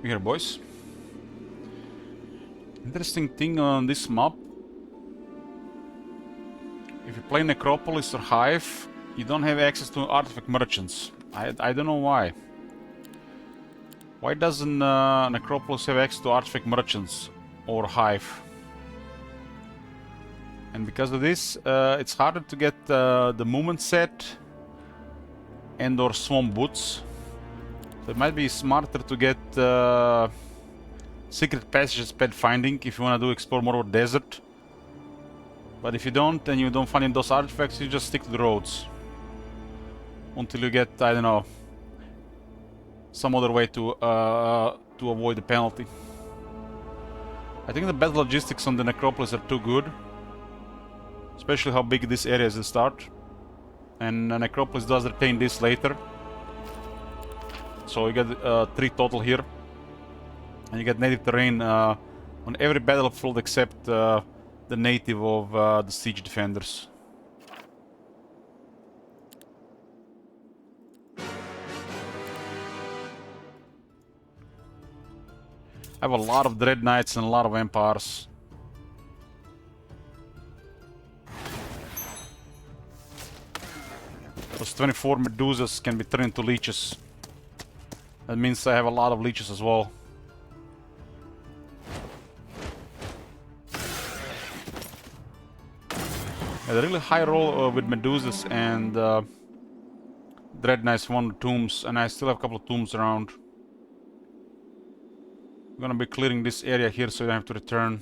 Here, boys. Interesting thing on this map. If you play Necropolis or Hive, you don't have access to artifact merchants. I don't know why. Why doesn't Necropolis have access to artifact merchants or Hive? And because of this, it's harder to get the movement set and or swamp boots. So it might be smarter to get secret passages pet finding if you want to do explore more of desert. But if you don't and you don't find those artifacts, you just stick to the roads until you get, I don't know, some other way to avoid the penalty. I think the battle logistics on the Necropolis are too good, especially how big this area is at the start. And Necropolis does retain this later, so you get 3 total here, and you get native terrain on every battlefield except the native of the siege defenders. I have a lot of Dread Knights and a lot of Empires. Those 24 Medusas can be turned into leeches. That means I have a lot of leeches as well. I had a really high roll with Medusas and Dread Knights, 1 tombs, and I still have a couple of tombs around. I'm gonna be clearing this area here so I don't have to return.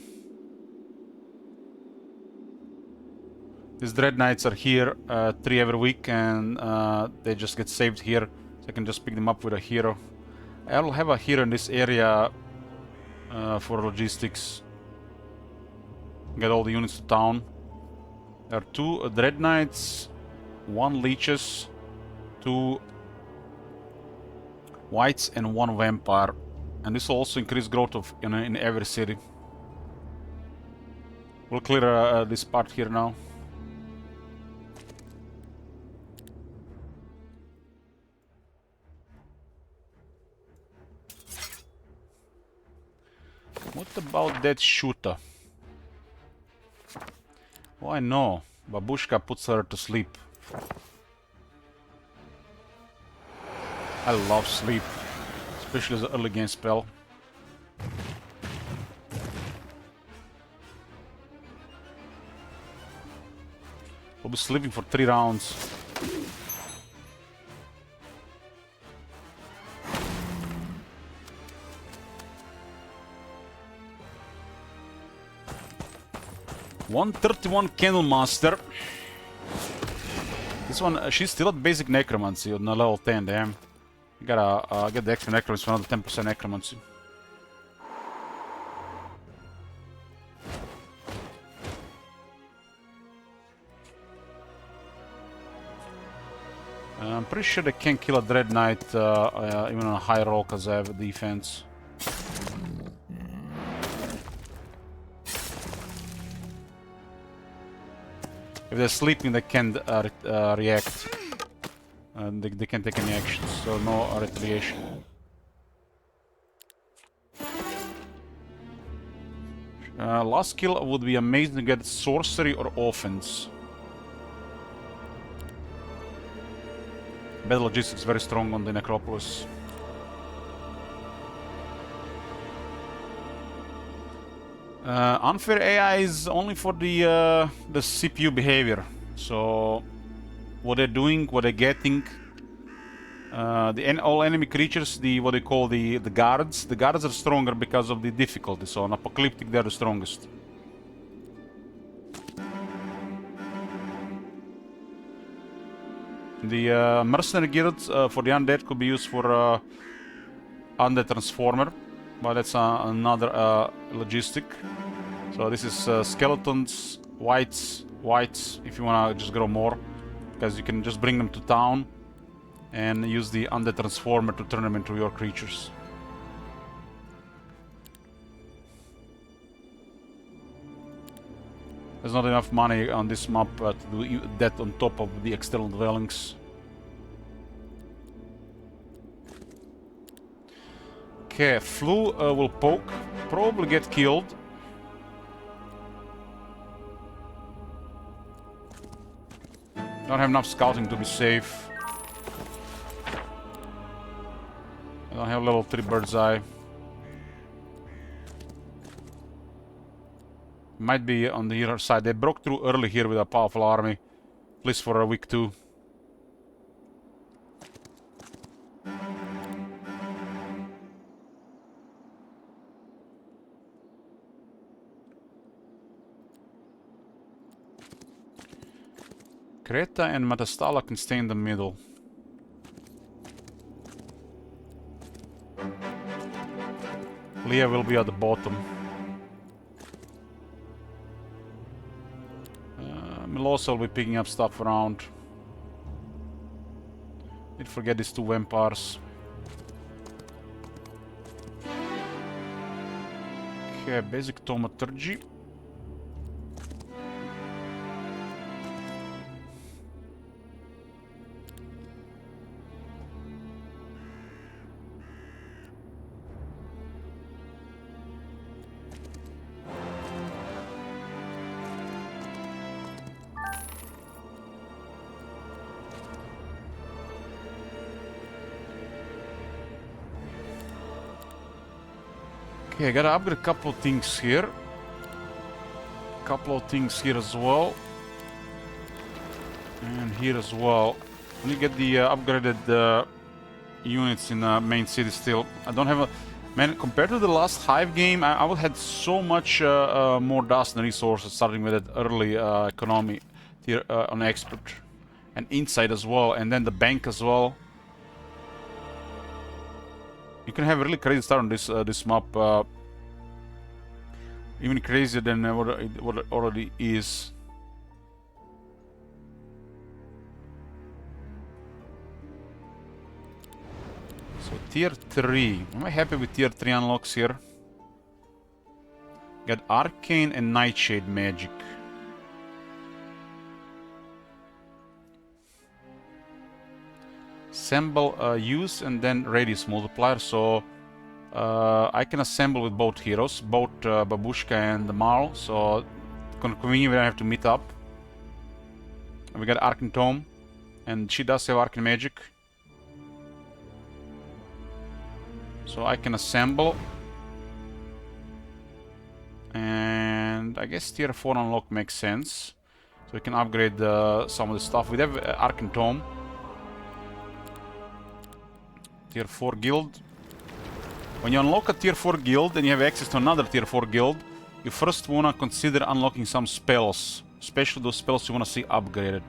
These Dread Knights are here 3 every week, and they just get saved here, so I can just pick them up with a hero. I'll have a hero in this area for logistics. Get all the units to town. There are 2 Dread Knights, 1 Leeches, 2 Whites, and 1 Vampire. And this will also increase growth of in every city. We'll clear this part here now. What about that shooter? Oh, I know. Babushka puts her to sleep. I love sleep, especially as an early game spell. We'll be sleeping for 3 rounds. $131 Candlemaster. This one, she's still at basic Necromancy on level 10, damn. You gotta get the extra Necromancy for another 10% Necromancy. I'm pretty sure they can kill a Dread Knight even on a high roll because I have a defense. If they're sleeping, they can't react. They can't take any actions, so no retaliation. Last skill would be amazing to get sorcery or offense. Battle logistics very strong on the Necropolis. Unfair AI is only for the CPU behavior. So what they're doing, what they're getting, all enemy creatures, what they call the guards. The guards are stronger because of the difficulty. So on Apocalyptic, they're the strongest. The Mercenary Guild for the Undead could be used for Undead Transformer, but that's another logistic. So this is Skeletons, Whites, if you want to just grow more, because you can just bring them to town and use the Undead Transformer to turn them into your creatures. There's not enough money on this map to do that on top of the external dwellings. Okay, Flu will poke, probably get killed. Don't have enough scouting to be safe. I don't have level 3 bird's eye. Might be on the other side. They broke through early here with a powerful army. At least for a week 2. Kreta and Matastala can stay in the middle. Leah will be at the bottom. Milosa will be picking up stuff around. Did forget these 2 vampires. Okay, basic thaumaturgy. Okay, I gotta upgrade a couple of things here. Couple of things here as well. And here as well. Let me get the upgraded units in the main city still. I don't have a... Man, compared to the last Hive game, I would had so much more dust and resources starting with that early economy tier, on expert. And insight as well, and then the bank as well. You can have a really crazy start on this map, even crazier than what it already is. So tier 3. Am I happy with tier 3 unlocks here? Got Arcane and Nightshade magic. Assemble, use, and then radius multiplier. So I can assemble with both heroes, both Babushka and Marl. So convenient when I have to meet up. And we got Arcane Tome, and she does have Arcane magic. So I can assemble. And I guess tier 4 unlock makes sense. So we can upgrade some of the stuff. We have Arcane Tome. Tier 4 guild. When you unlock a tier 4 guild and you have access to another tier 4 guild, you first wanna consider unlocking some spells. Especially those spells you wanna see upgraded.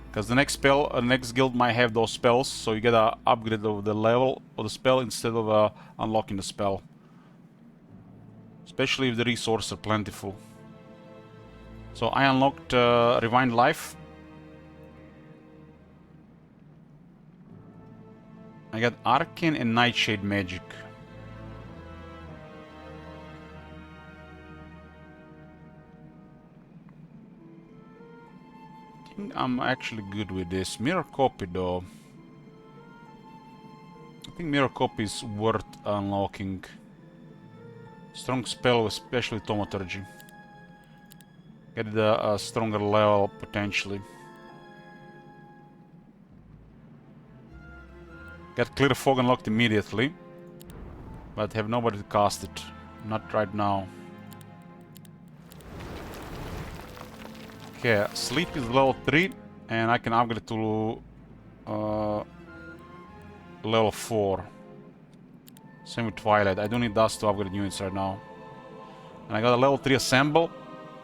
Because the next spell, next guild might have those spells, so you gotta upgrade the level of the spell instead of unlocking the spell. Especially if the resources are plentiful. So I unlocked Rewind Life. I got Arcane and Nightshade magic. I think I'm actually good with this. Mirror Copy though. I think Mirror Copy is worth unlocking. Strong spell, especially Thaumaturgy. Get a stronger level potentially. Get Clear Fog unlocked immediately, but have nobody to cast it. Not right now. Okay, Sleep is level 3, and I can upgrade to level 4. Same with Twilight. I don't need dust to upgrade units right now. And I got a level 3 Assemble.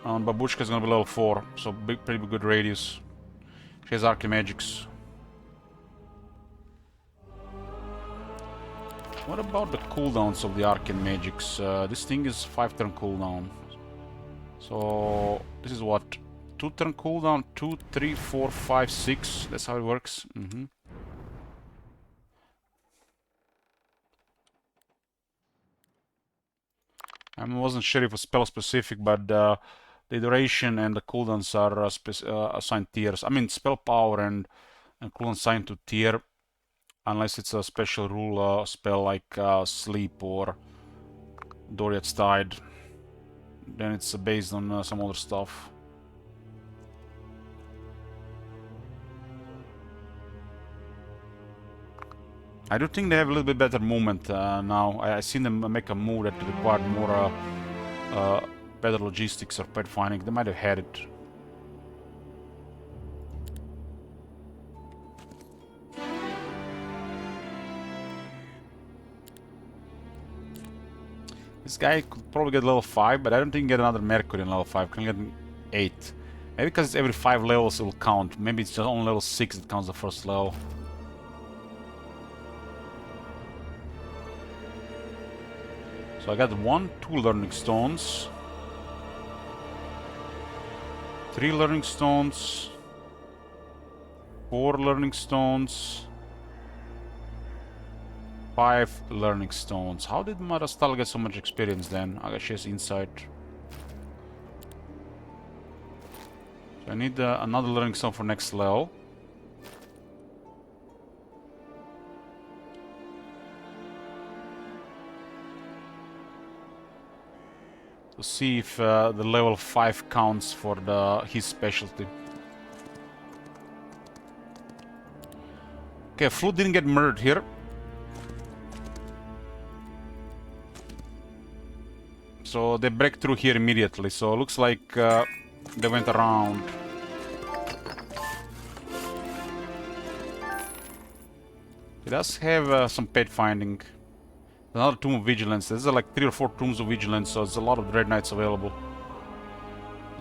Babushka is gonna be level 4, so pretty good radius. She has Archimagics. What about the cooldowns of the Arcane Magics? This thing is 5 turn cooldown. So this is what? 2 turn cooldown, 2, 3, 4, 5, 6. That's how it works. I wasn't sure if it was spell specific, but the duration and the cooldowns are assigned tiers. I mean, spell power and cooldown assigned to tier. Unless it's a special rule spell like Sleep or Doriath's Tide. Then it's based on some other stuff. I do think they have a little bit better movement now. I seen them make a move that required more better logistics or pet finding. They might have had it. This guy could probably get level 5, but I don't think he can get another Mercury in level 5. Can get 8. Maybe because it's every 5 levels it will count. Maybe it's just on level 6 that counts the first level. So I got 2 learning stones. 3 learning stones. 4 learning stones. 5 learning stones. How did Marastal get so much experience then? I guess she has insight. So I need another learning stone for next level. To see if the level 5 counts for his specialty. Okay, Flute didn't get murdered here. So they break through here immediately, so it looks like they went around. He does have some pet finding. Another Tomb of Vigilance. There's like 3 or 4 Tombs of Vigilance, so there's a lot of Dread Knights available.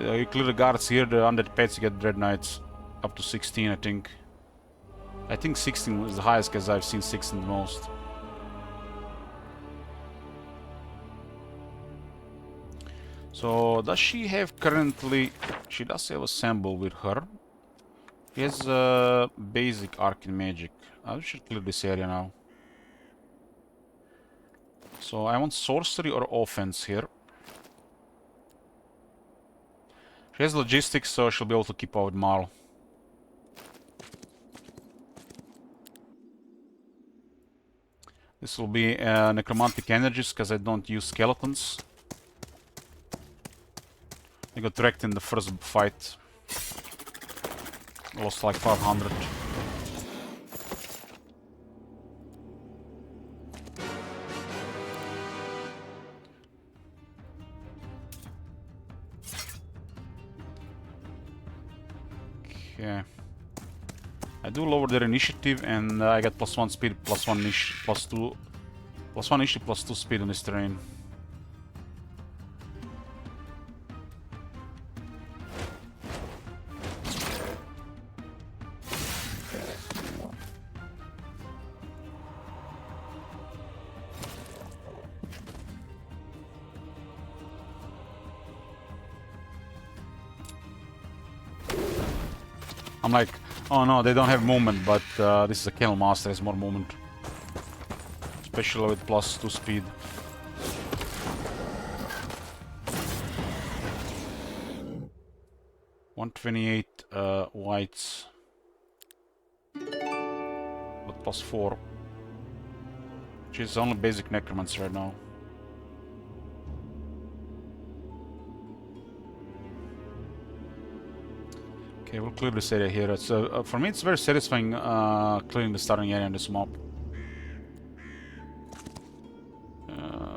You clear the guards here, the undead pets, you get Dread Knights. Up to 16, I think. I think 16 was the highest, because I've seen 16 the most. So, does she have currently... She does have a symbol with her. She has basic arcane magic. I should clear this area now. So, I want sorcery or offense here. She has logistics, so she'll be able to keep up with Marl. This will be necromantic energies, because I don't use skeletons. I got wrecked in the first fight. Lost like 500. Okay. I do lower their initiative, and I get +1 speed, +1 initiative, +2, +1 initiative, +2 speed on this terrain. I'm like, oh no, they don't have movement, but this is a Kennel Master, has more movement. Especially with +2 speed. $128 whites. But +4. She's only basic Necromancy right now. Okay, we'll clear this area here. It's, for me, it's very satisfying clearing the starting area in this mob.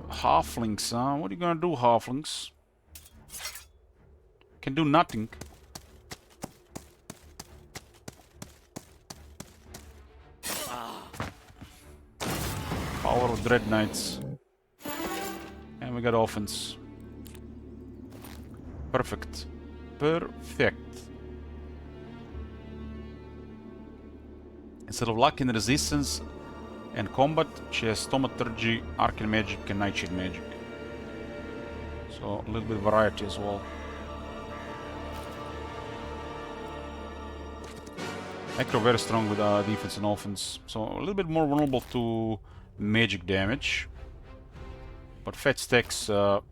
Halflings, huh? What are you gonna do, halflings? Can do nothing. Power of Dread Knights. And we got offense. Perfect. Perfect. Instead of luck and resistance and combat, she has thaumaturgy, arcane magic, and nightshade magic. So a little bit of variety as well. Necro very strong with defense and offense, so a little bit more vulnerable to magic damage. But fat stacks ought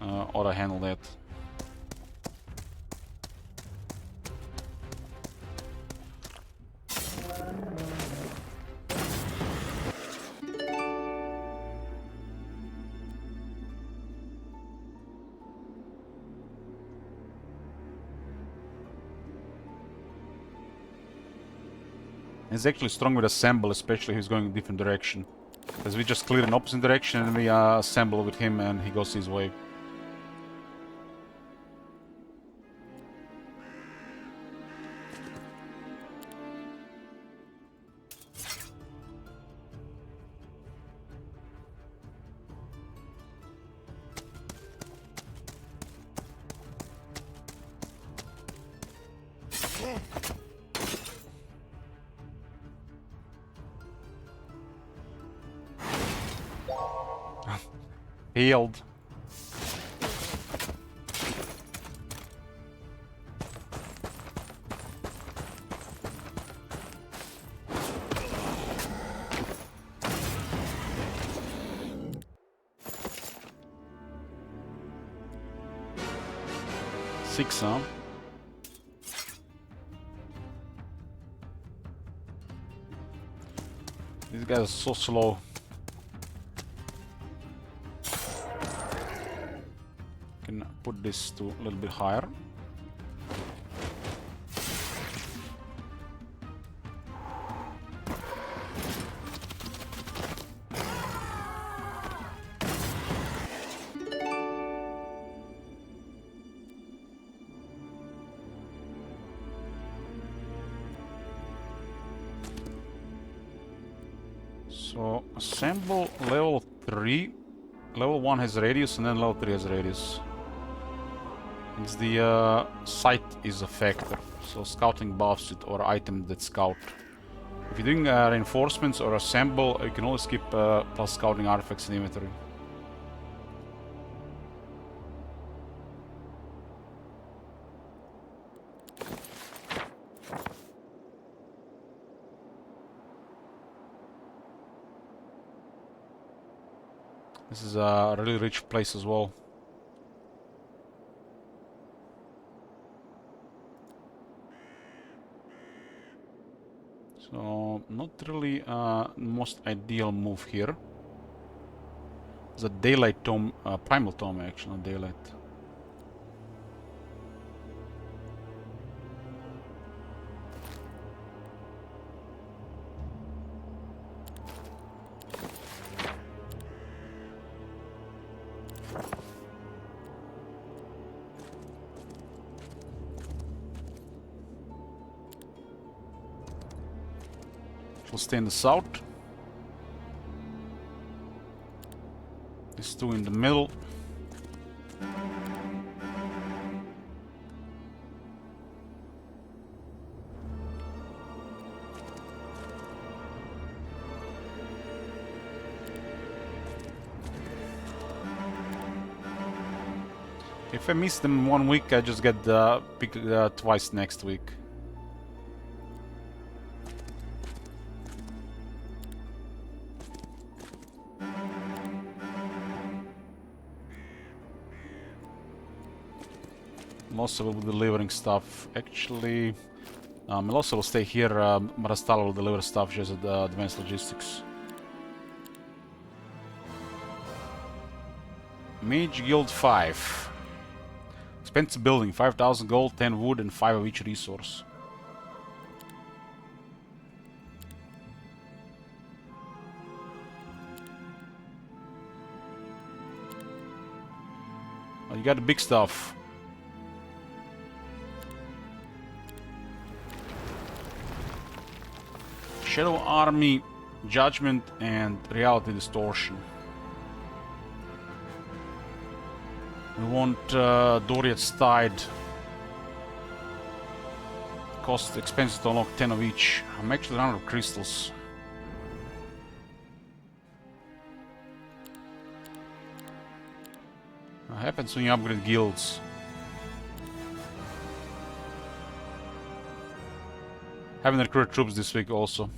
to handle that. He's actually strong with assemble, especially if he's going in a different direction. Because we just clear in opposite direction and we assemble with him and he goes his way. Healed. Six, huh? These guys are so slow. Can put this to a little bit higher. So assemble level 3. Level 1 has radius and then level 3 has radius. It's the sight is a factor, so scouting buffs it or item that scout. If you're doing reinforcements or assemble, you can always skip plus scouting artifacts in inventory. This is a really rich place as well. So, not really most ideal move here. It's a daylight tome, primal tome actually, not daylight. We'll stay in the south. These two in the middle. If I miss them 1 week, I just get pick twice next week. Melosa will be delivering stuff. Actually, Melosa will stay here. Marastala will deliver stuff just at Advanced Logistics. Mage Guild 5. Expensive building, 5,000 gold, 10 wood, and 5 of each resource. Oh, you got the big stuff. Shadow Army, Judgment, and Reality Distortion. We want Doriath's Tide. Cost expensive to unlock 10 of each. I'm actually running out of crystals. What happens when you upgrade guilds? Haven't recruited troops this week also.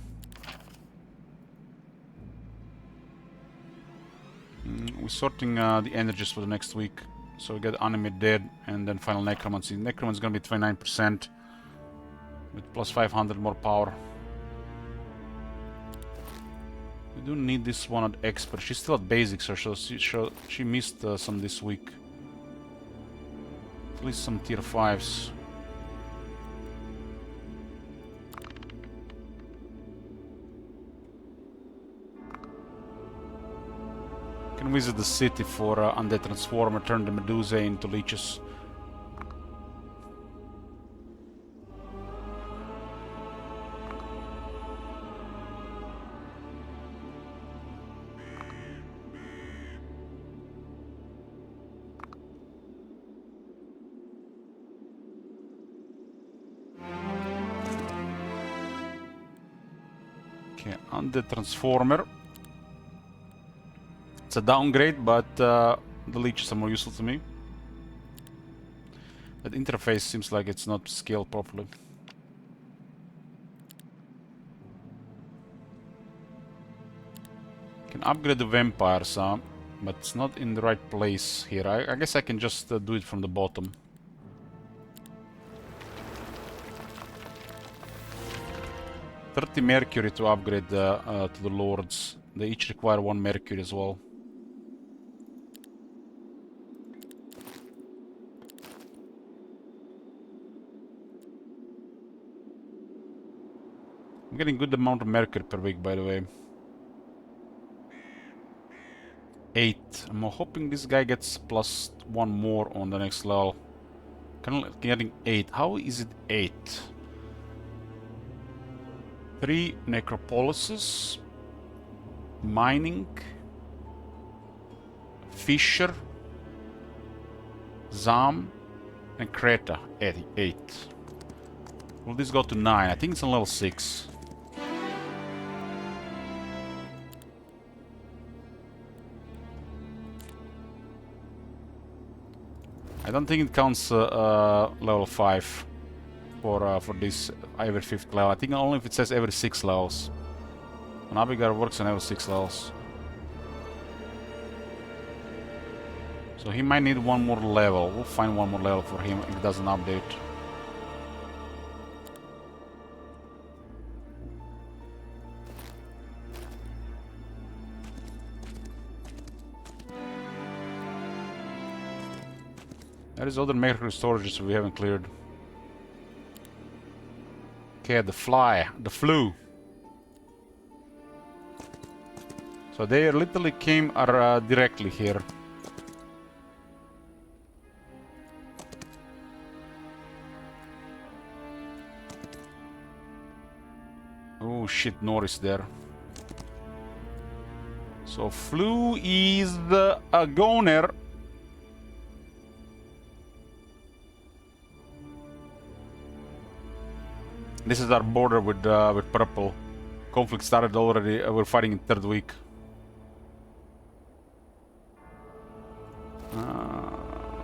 We're sorting the energies for the next week. So we get Animate Dead and then final Necromancy. Necromancy is gonna be 29% with plus 500 more power. We do need this one at Expert. She's still at Basics, so she missed some this week. At least some tier 5s. Can visit the city for Undead Transformer, turn the Medusa into leeches. Okay, Undead Transformer. It's a downgrade, but the leeches are more useful to me. That interface seems like it's not scaled properly. Can upgrade the vampires, but it's not in the right place here. I guess I can just do it from the bottom. $30 mercury to upgrade to the lords. They each require 1 mercury as well. I'm getting good amount of mercury per week, by the way. 8. I'm hoping this guy gets plus 1 more on the next level. Getting 8. How is it 8? 3 necropolises. Mining. Fisher. Zam. And Creta. 8. Will this go to 9? I think it's on level 6. I don't think it counts level 5 for this every 5th level. I think only if it says every 6 levels. And Abigail works on every 6 levels. So he might need 1 more level. We'll find 1 more level for him if it doesn't update. There is other mercury storages we haven't cleared. Okay, the flu. So they literally came directly here. Oh shit, Norris there. So flu is the goner. This is our border with purple. Conflict started already. We're fighting in 3rd week.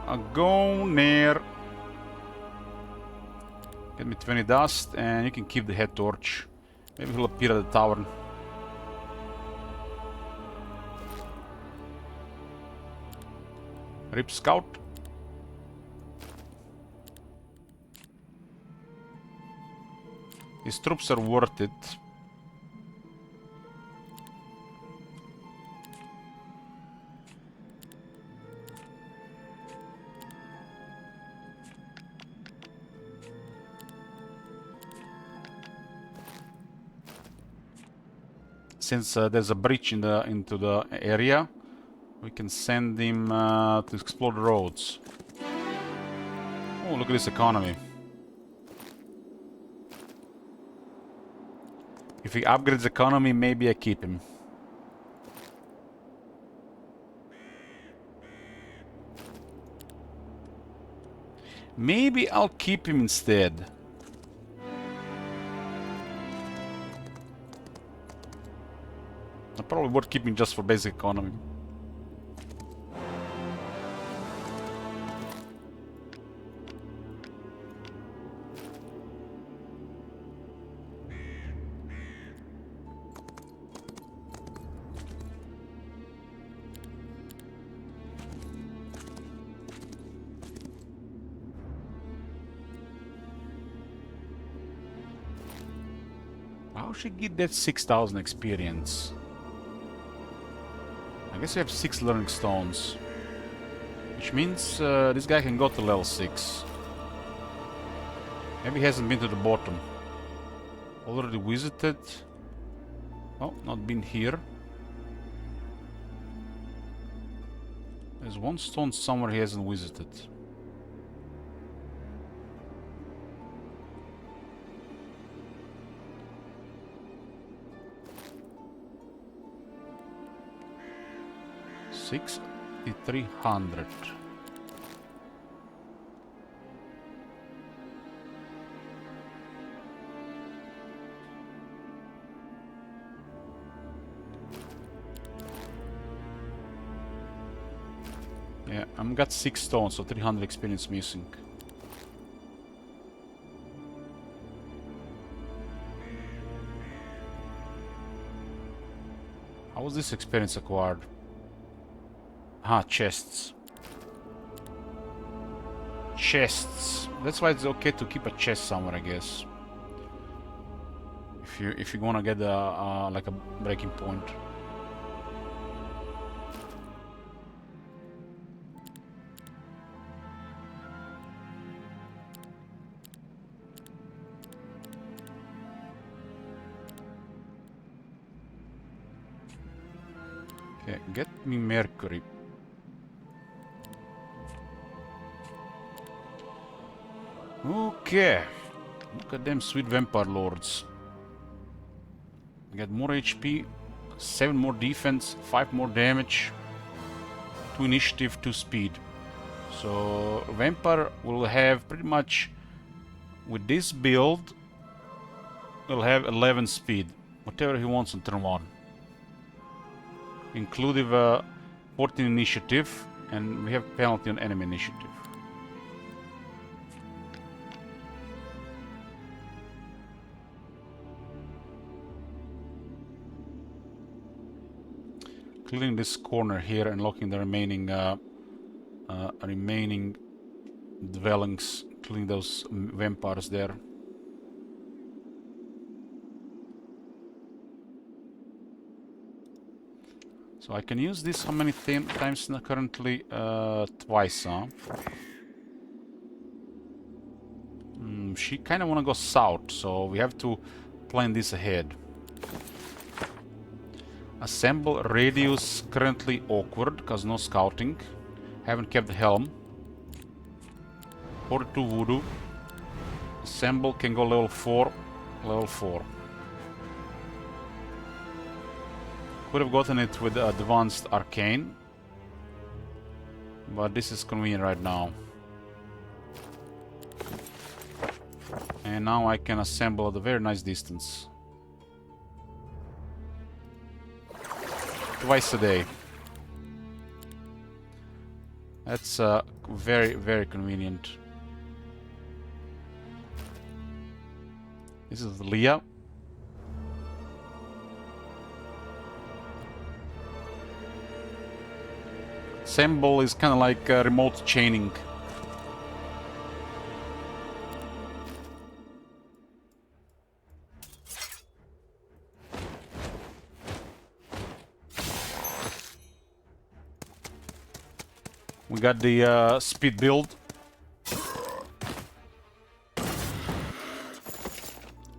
A goner. Get me 20 dust, and you can keep the head torch. Maybe he'll appear at the tavern. Rip Scout. His troops are worth it. Since there's a breach into the area, we can send him to explore the roads. Oh, look at this economy. If he upgrades economy, maybe I keep him. Maybe I'll keep him instead. Probably worth keeping just for basic economy. How should get that 6,000 experience? I guess we have 6 learning stones. Which means this guy can go to level 6. Maybe he hasn't been to the bottom. Already visited. Oh, not been here. There's one stone somewhere he hasn't visited. $6,300. Yeah, I'm got 6 stones, so 300 experience missing. How was this experience acquired? Ah, chests. Chests. That's why it's okay to keep a chest somewhere, I guess. If you wanna get like a breaking point. Okay, get me mercury. Okay. Look at them sweet vampire lords. Get more HP, 7 more defense, 5 more damage, 2 initiative, 2 speed. So vampire will have pretty much, with this build, will have 11 speed, whatever he wants on turn 1. Inclusive 14 initiative, and we have penalty on enemy initiative. Clearing this corner here and locking the remaining dwellings, including those vampires there. So I can use this how many times now currently? Twice, huh? She kind of want to go south, so we have to plan this ahead. Assemble radius currently awkward, because no scouting. Haven't kept the helm. 42 voodoo. Assemble can go level 4. Level 4. Could have gotten it with advanced arcane, but this is convenient right now. And now I can assemble at a very nice distance. Twice a day. That's very, very convenient. This is Leah. Assemble is kind of like remote chaining. We got the speed build.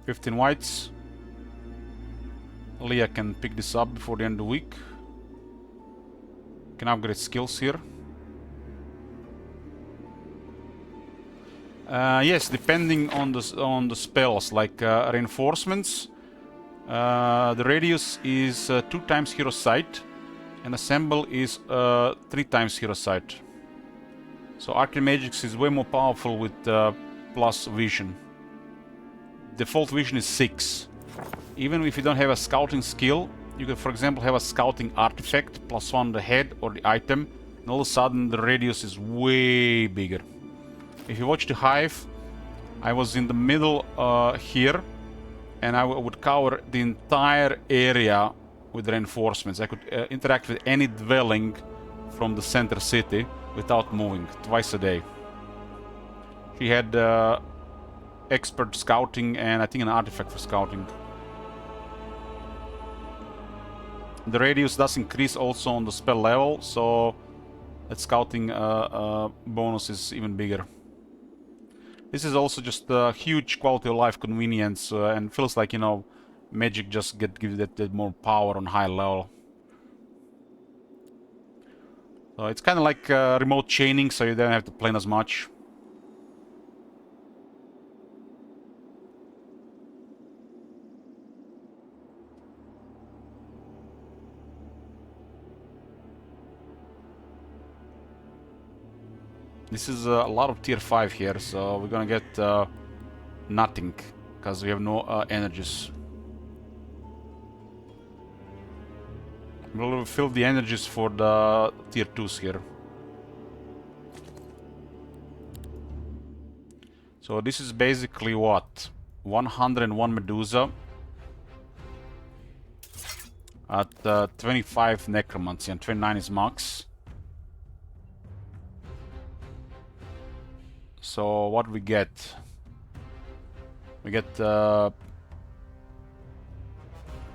15 whites. Leah can pick this up before the end of the week. Can upgrade skills here. Yes, depending on the spells, like reinforcements. The radius is 2 times hero sight, and assemble is 3 times hero sight. So Archimagix is way more powerful with plus vision. Default vision is 6. Even if you don't have a scouting skill, you can, for example, have a scouting artifact +1 on the head or the item, and all of a sudden the radius is way bigger. If you watch the Hive, I was in the middle here, and I would cover the entire area with reinforcements. I could interact with any dwelling from the center city without moving, twice a day. She had expert scouting and I think an artifact for scouting. The radius does increase also on the spell level, so that scouting bonus is even bigger. This is also just a huge quality of life convenience, and feels like, you know, magic just gives that more power on high level. So it's kind of like remote chaining, so you don't have to plan as much. This is a lot of tier 5 here, so we're gonna get nothing, because we have no energies. We'll fill the energies for the tier 2s here. So this is basically what? 101 Medusa at 25 Necromancy, and 29 is max. So what we get? We get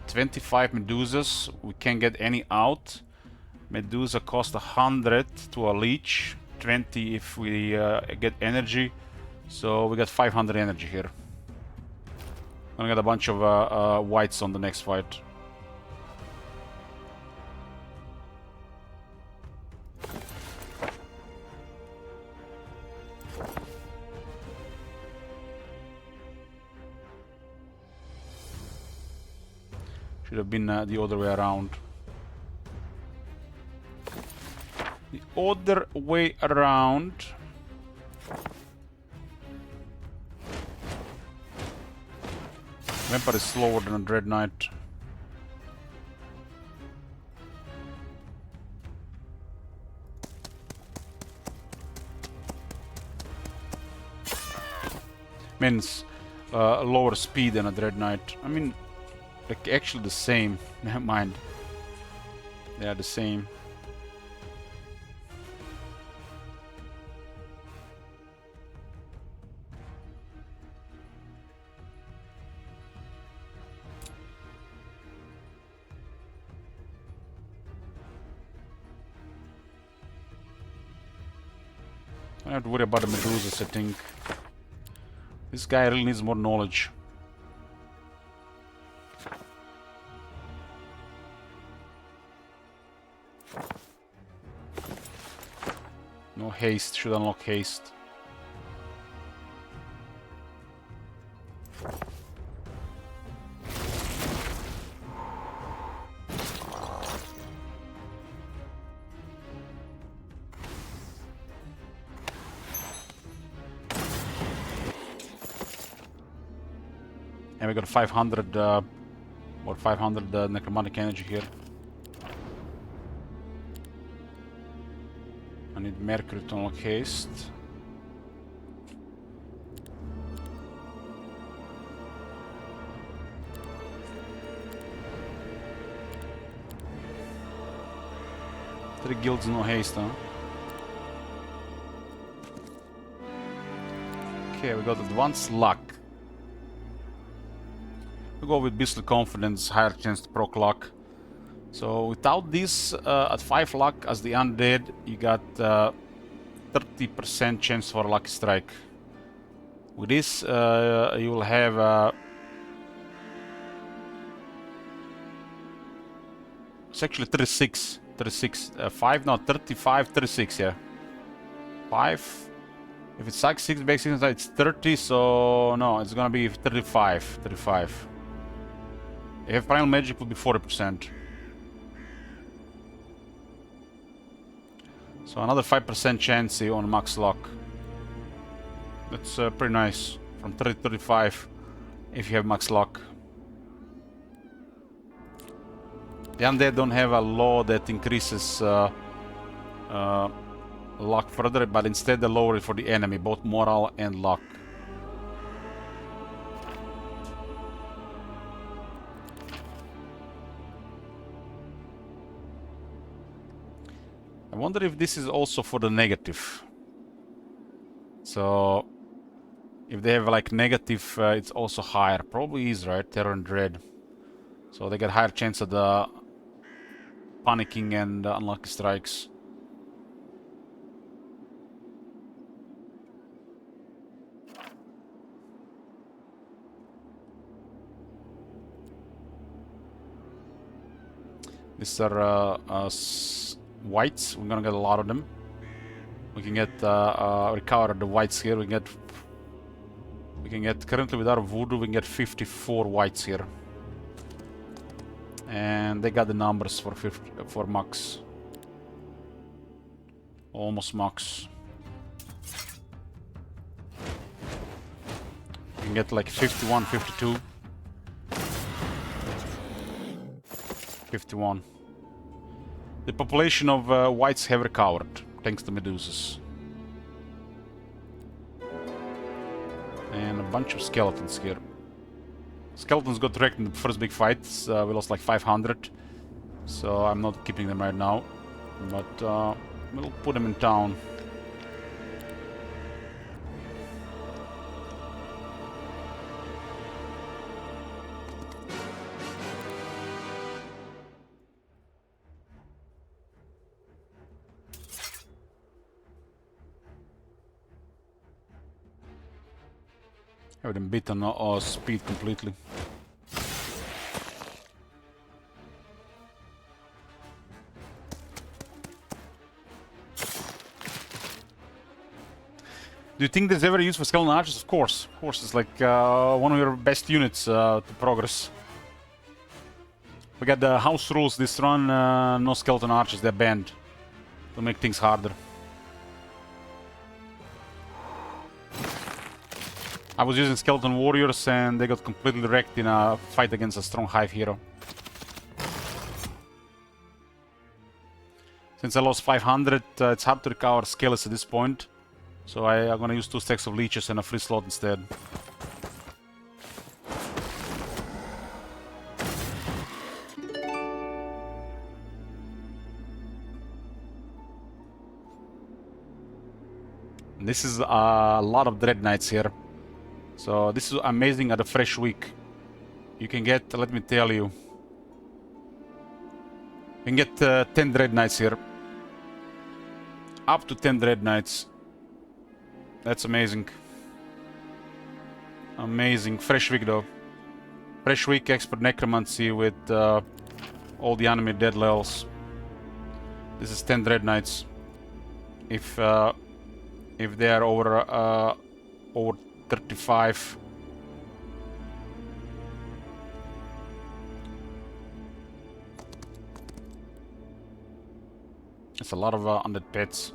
25 Medusas. We can't get any out. Medusa cost 100 to a leech, 20 if we get energy. So we got 500 energy here. Gonna get a bunch of whites on the next fight. Should have been the other way around. The other way around. Vampire is slower than a Dread Knight. Means lower speed than a Dread Knight. I mean, like actually the same. Never mind. They are the same. I don't have to worry about the Medusas, I think. This guy really needs more knowledge. No haste, should unlock haste. And we got 500 or 500 necromantic energy here. I need Mercury to unlock haste. Three guilds, no haste, huh? Okay, we got advanced luck. We go with Beastly Confidence, higher chance to proc luck. So without this, at 5 luck as the undead, you got 30% chance for a lucky strike. With this, you will have it's actually 36. 5, no, 35, 36, yeah. 5. If it's like 6 base inside, it's 30, so no, it's gonna be 35. 35. If you have Primal Magic, it will be 40%. So another 5% chance on max luck. That's pretty nice. From 30 to 35 if you have max luck. The undead don't have a law that increases luck further, but instead they lower it for the enemy, both moral and luck. I wonder if this is also for the negative. So if they have like negative, it's also higher. Probably is, right? Terror and Dread. So they get higher chance of the panicking and unlucky strikes. These are whites. We're gonna get a lot of them. We can get recover the whites here. We can get currently with our voodoo we can get 54 whites here. And they got the numbers for max. Almost max. You can get like 51, 52. 51. The population of whites have recovered, thanks to Medusas. And a bunch of skeletons here. Skeletons got wrecked in the first big fight. We lost like 500. So I'm not keeping them right now. But we'll put them in town. Have them beaten on speed completely. Do you think there's ever use for skeleton archers? Of course. Of course, it's like one of your best units to progress. We got the house rules this run, no skeleton archers, they're banned. To make things harder. I was using skeleton warriors and they got completely wrecked in a fight against a strong hive hero. Since I lost 500, it's hard to recover skeletons at this point. So I'm gonna use 2 stacks of leeches and a free slot instead. And this is a lot of Dread Knights here. So this is amazing at a fresh week. You can get, let me tell you, you can get 10 Dread Knights here. Up to 10 Dread Knights. That's amazing. Amazing. Fresh week though. Fresh week expert Necromancy with all the enemy dead levels. This is 10 Dread Knights. If they are over 35. It's a lot of undead pets.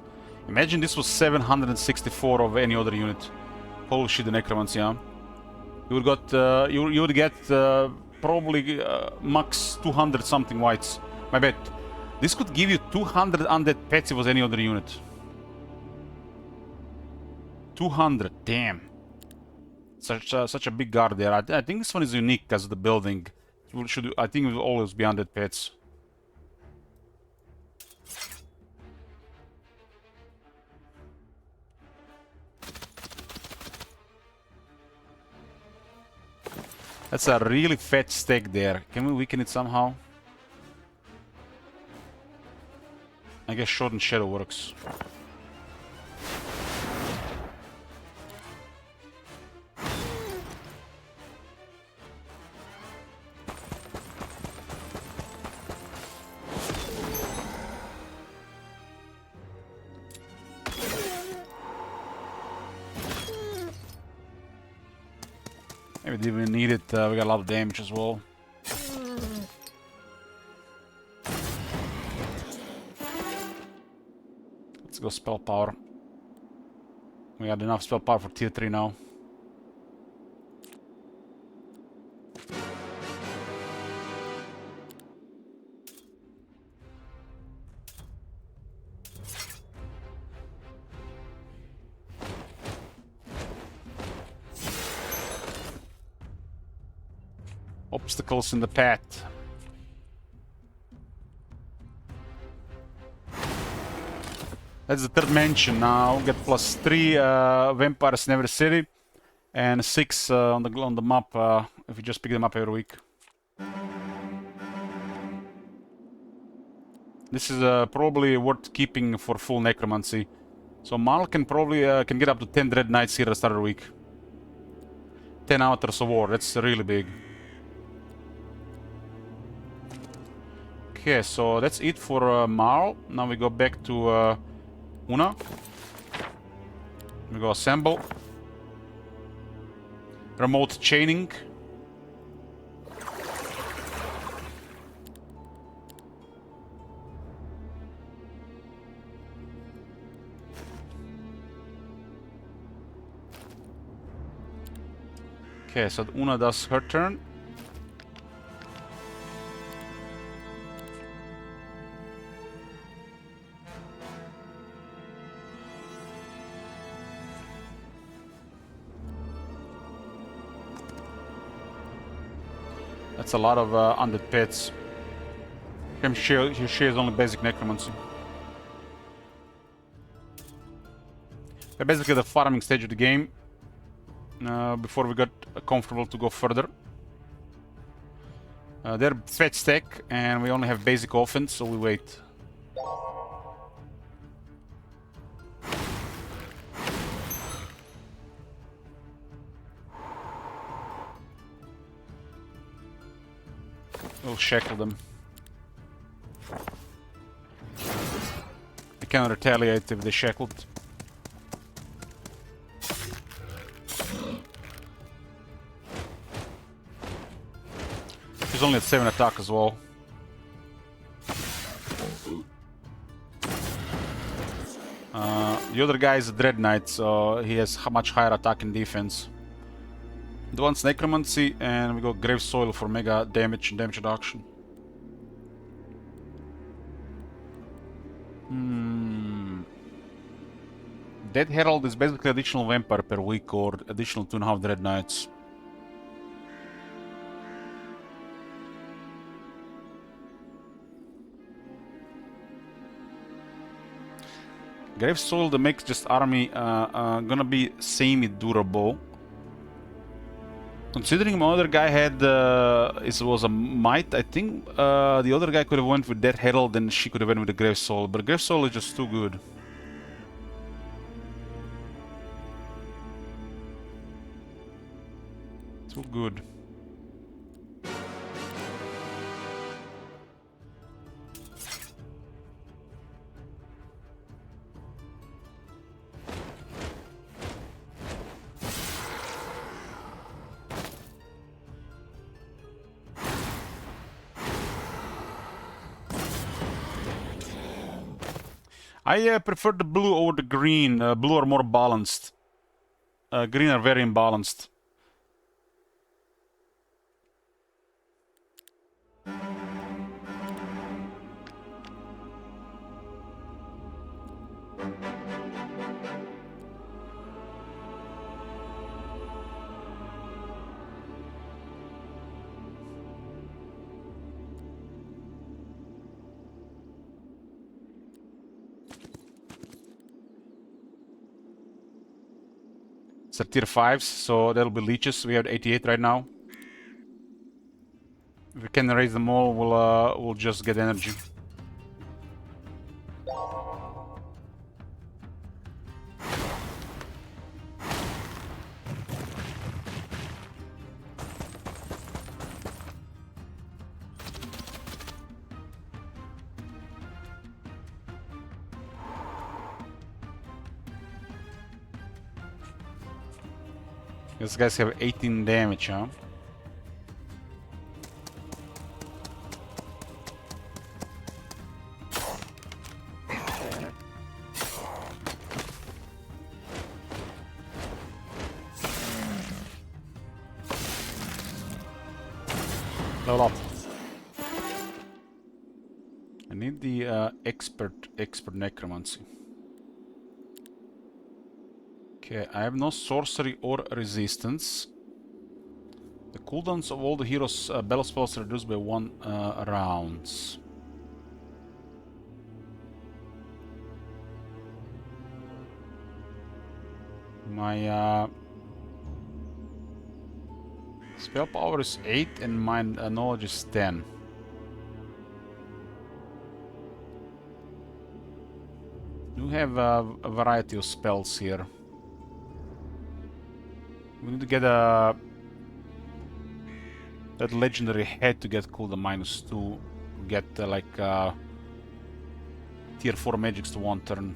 Imagine this was 764 of any other unit. Holy shit, the Necromancy, huh? You would got you would get probably max 200 something whites. My bet. This could give you 200 undead pets if it was any other unit. 200, damn. Such a big guard there. I think this one is unique because of the building. I think it will always be undead pets. That's a really fat stack there. Can we weaken it somehow? I guess Short and Shadow works. Maybe didn't even need it. We got a lot of damage as well. Let's go spell power. We got enough spell power for tier 3 now. Obstacles in the path. That's the third mansion now. Get +3 vampires in every city, and 6 on the map if you just pick them up every week. This is probably worth keeping for full Necromancy. So Mal can probably can get up to 10 Dread Knights here at the start of the week. 10 Avatars of War. That's really big. Okay, so that's it for Mao. Now we go back to Una. We go assemble. Remote chaining. Okay, so Una does her turn. That's a lot of undead pets. Him she is only basic necromancy. We're basically the farming stage of the game. Before we got comfortable to go further. They're fetch stack, and we only have basic offense, so we wait. We'll shackle them. I cannot retaliate if they're shackled. She's only at 7 attack as well. The other guy is a Dread Knight, so he has much higher attack and defense. The one's Necromancy, and we got Grave Soil for mega damage and damage reduction. Dead Herald is basically additional Vampire per week or additional 2.5 Dread Knights. Grave Soil that makes just army gonna be semi-durable. Considering my other guy had it was a might, I think the other guy could have went with Dead Herald and she could have went with the Grave Soul, but Grave Soul is just too good. Too good. I prefer the blue over the green. Blue are more balanced. Green are very imbalanced. It's a tier 5s, so that'll be leeches. We have 88 right now. If we can raise them all, we'll just get energy. These guys have 18 damage, huh? Level up. I need the expert necromancy. Okay, I have no sorcery or resistance. The cooldowns of all the heroes' battle spells are reduced by 1 rounds. My spell power is 8 and my knowledge is 10. You have a variety of spells here. We need to get that legendary head to get cooldown -2, get like tier 4 magics to 1 turn.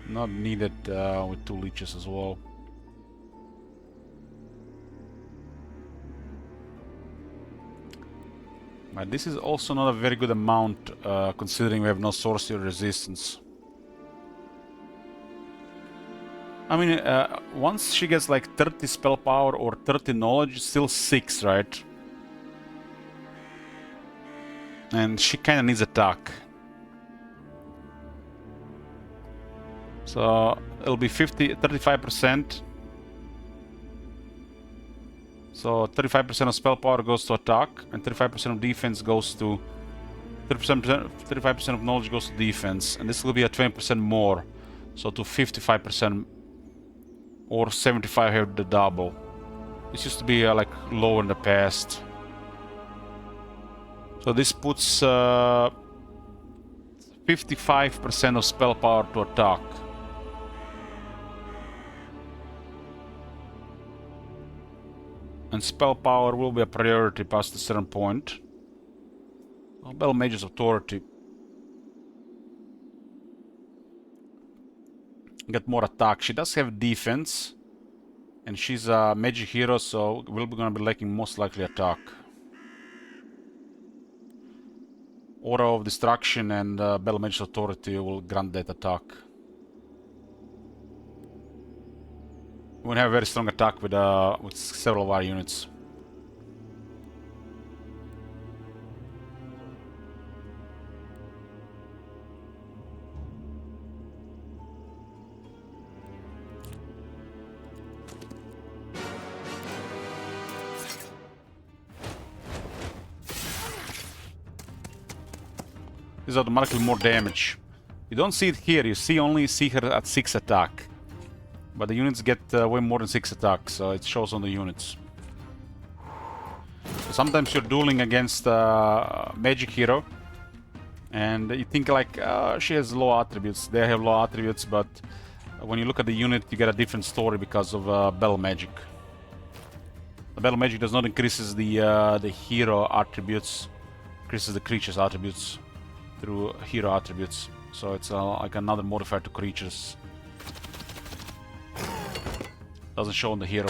Not needed with 2 leeches as well. But this is also not a very good amount considering we have no sorcery resistance. I mean, once she gets like 30 spell power or 30 knowledge, it's still 6, right? And she kinda needs attack. So it'll be 35%. So 35% of spell power goes to attack, and 35% of defense goes to 35% of knowledge goes to defense, and this will be a 20% more, so to 55% or 75 have the double. This used to be like low in the past. So this puts 55% of spell power to attack. And spell power will be a priority past a certain point. Oh, Bell Mage's Authority. Get more attack. She does have defense. And she's a magic hero, so we're gonna be lacking most likely attack. Aura of Destruction and Bell Mage's Authority will grant that attack. We have a very strong attack with several of our units. This is automatically more damage. You don't see it here, you only see her at 6 attack. But the units get way more than 6 attacks, so it shows on the units. So sometimes you're dueling against a magic hero, and you think like, she has low attributes. They have low attributes, but when you look at the unit, you get a different story because of Battle Magic. The Battle Magic does not increases the hero attributes, increases the creature's attributes through hero attributes. So it's like another modifier to creatures. Doesn't show on the hero.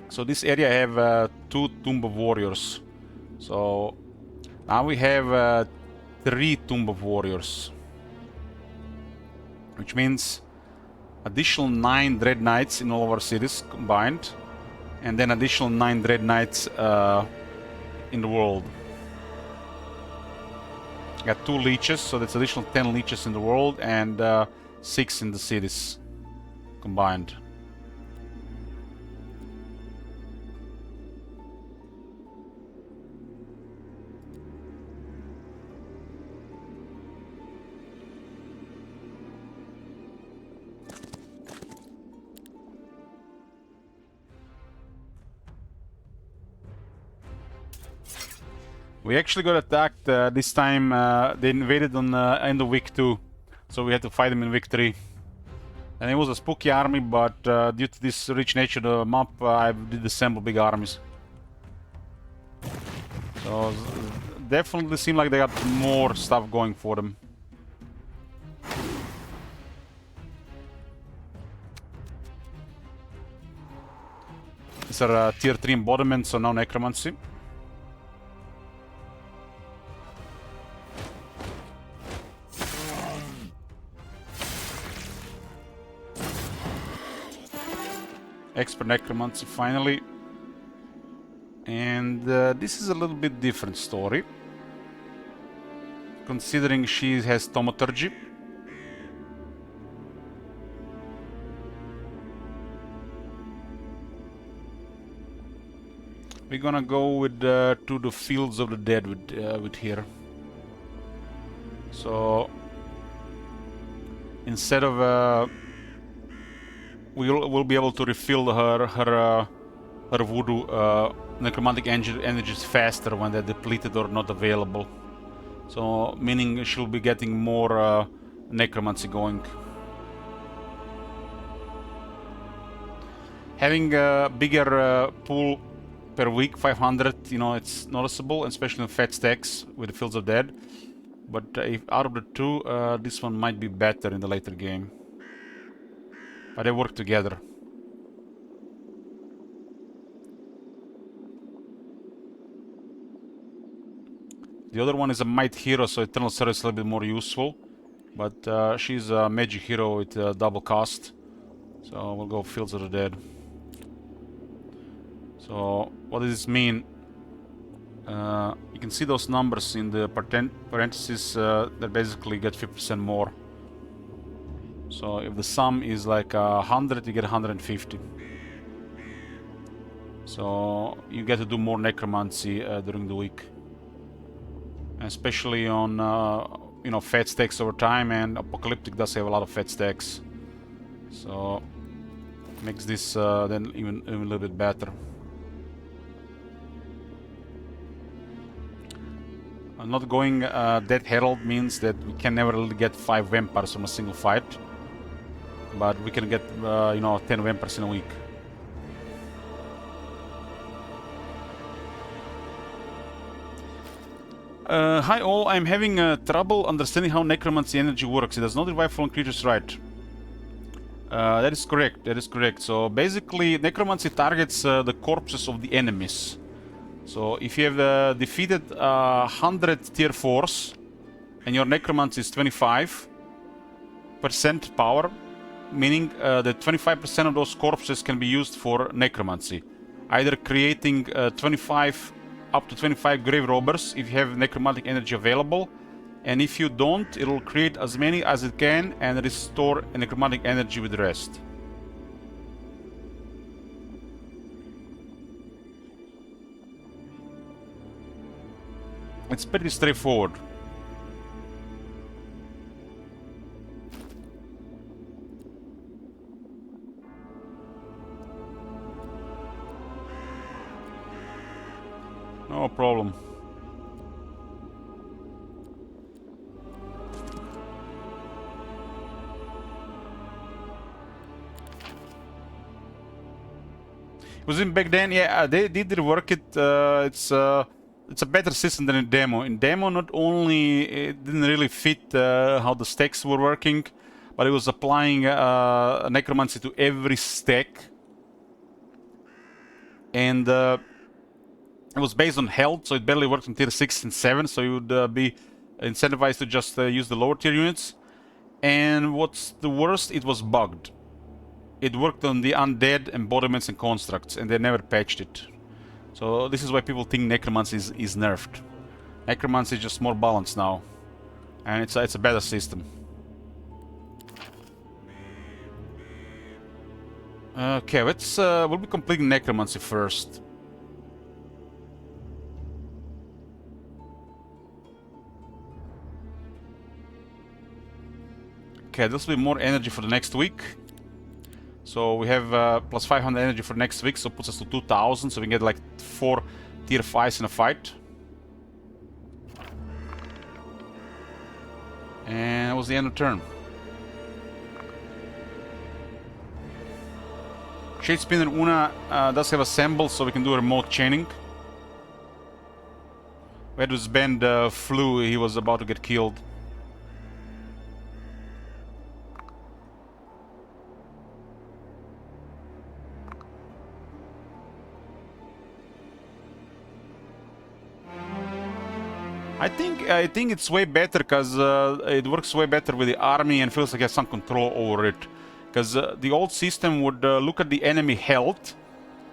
So this area have 2 Tomb of Warriors. So now we have 3 Tomb of Warriors, which means additional 9 Dread Knights in all of our cities combined, and then additional 9 Dread Knights in the world. Got 2 leeches, so that's additional 10 leeches in the world, and 6 in the cities combined. We actually got attacked this time. They invaded on end of week 2, so we had to fight them in week 3. And it was a spooky army, but due to this rich nature of the map, I did assemble big armies. So definitely seem like they got more stuff going for them. These are tier 3 embodiments, so no Necromancy. Expert Necromancy finally. And this is a little bit different story, considering she has Thaumaturgy. We're gonna go with to the Fields of the Dead with here. So instead of we'll be able to refill her voodoo necromantic energies faster when they're depleted or not available. So meaning she'll be getting more necromancy going. Having a bigger pool per week, 500, you know, it's noticeable, especially in fat stacks with the Fields of Dead. But if out of the two, this one might be better in the later game. But they work together. The other one is a Might Hero, so Eternal Service is a little bit more useful. But she's a Magic Hero with double cost. So we'll go Fields of the Dead. So what does this mean? You can see those numbers in the parentheses that basically get 50% more. So if the sum is like 100, you get 150. So you get to do more necromancy during the week, especially on you know, fat stacks over time, and Apocalyptic does have a lot of fat stacks, so makes this then even a little bit better. Not going Dead Herald means that we can never really get 5 vampires from a single fight, but we can get you know, 10 vampires in a week. Hi all, I'm having trouble understanding how necromancy energy works. It does not revive fallen creatures, right? That is correct, that is correct. So basically necromancy targets the corpses of the enemies. So if you have defeated 100 tier 4s and your necromancy is 25% power, meaning that 25% of those corpses can be used for necromancy. Either creating 25 up to 25 grave robbers if you have necromantic energy available, and if you don't, it'll create as many as it can and restore necromantic energy with the rest. It's pretty straightforward. No problem. Was it back then? Yeah, they did rework it. It's a better system than in demo. In demo, not only it didn't really fit how the stacks were working, but it was applying necromancy to every stack, and it was based on health, so it barely worked in tier 6 and 7, so you would be incentivized to just use the lower tier units. And what's the worst, it was bugged. It worked on the undead, embodiments, and constructs, and they never patched it. So this is why people think Necromancy is nerfed. Necromancy is just more balanced now, and it's a better system. Okay, we'll be completing Necromancy first. Okay, this will be more energy for the next week. So we have plus 500 energy for next week, so it puts us to 2000, so we can get like 4 tier 5s in a fight. And that was the end of turn. Shade Spinner Una does have assembled, so we can do remote chaining. Where this band flew, he was about to get killed. I think it's way better because it works way better with the army and feels like it has some control over it. Because the old system would look at the enemy health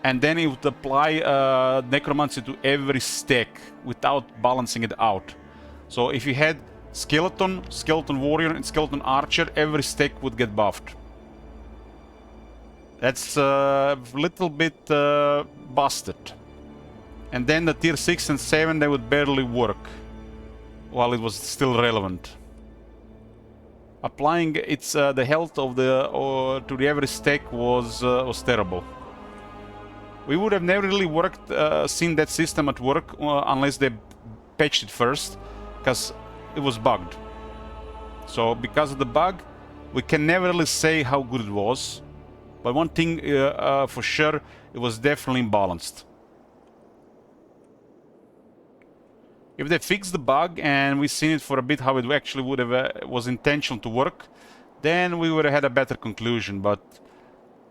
and then it would apply necromancy to every stack without balancing it out. So if you had skeleton, skeleton warrior, and skeleton archer, every stack would get buffed. That's a little bit busted. And then the tier 6 and 7, they would barely work while it was still relevant. Applying its the health of the to the every stack was terrible. We would have never really seen that system at work unless they patched it first, because it was bugged. So because of the bug, we can never really say how good it was. But one thing for sure, it was definitely imbalanced. If they fixed the bug and we seen it for a bit how it actually would have was intentional to work, then we would have had a better conclusion. But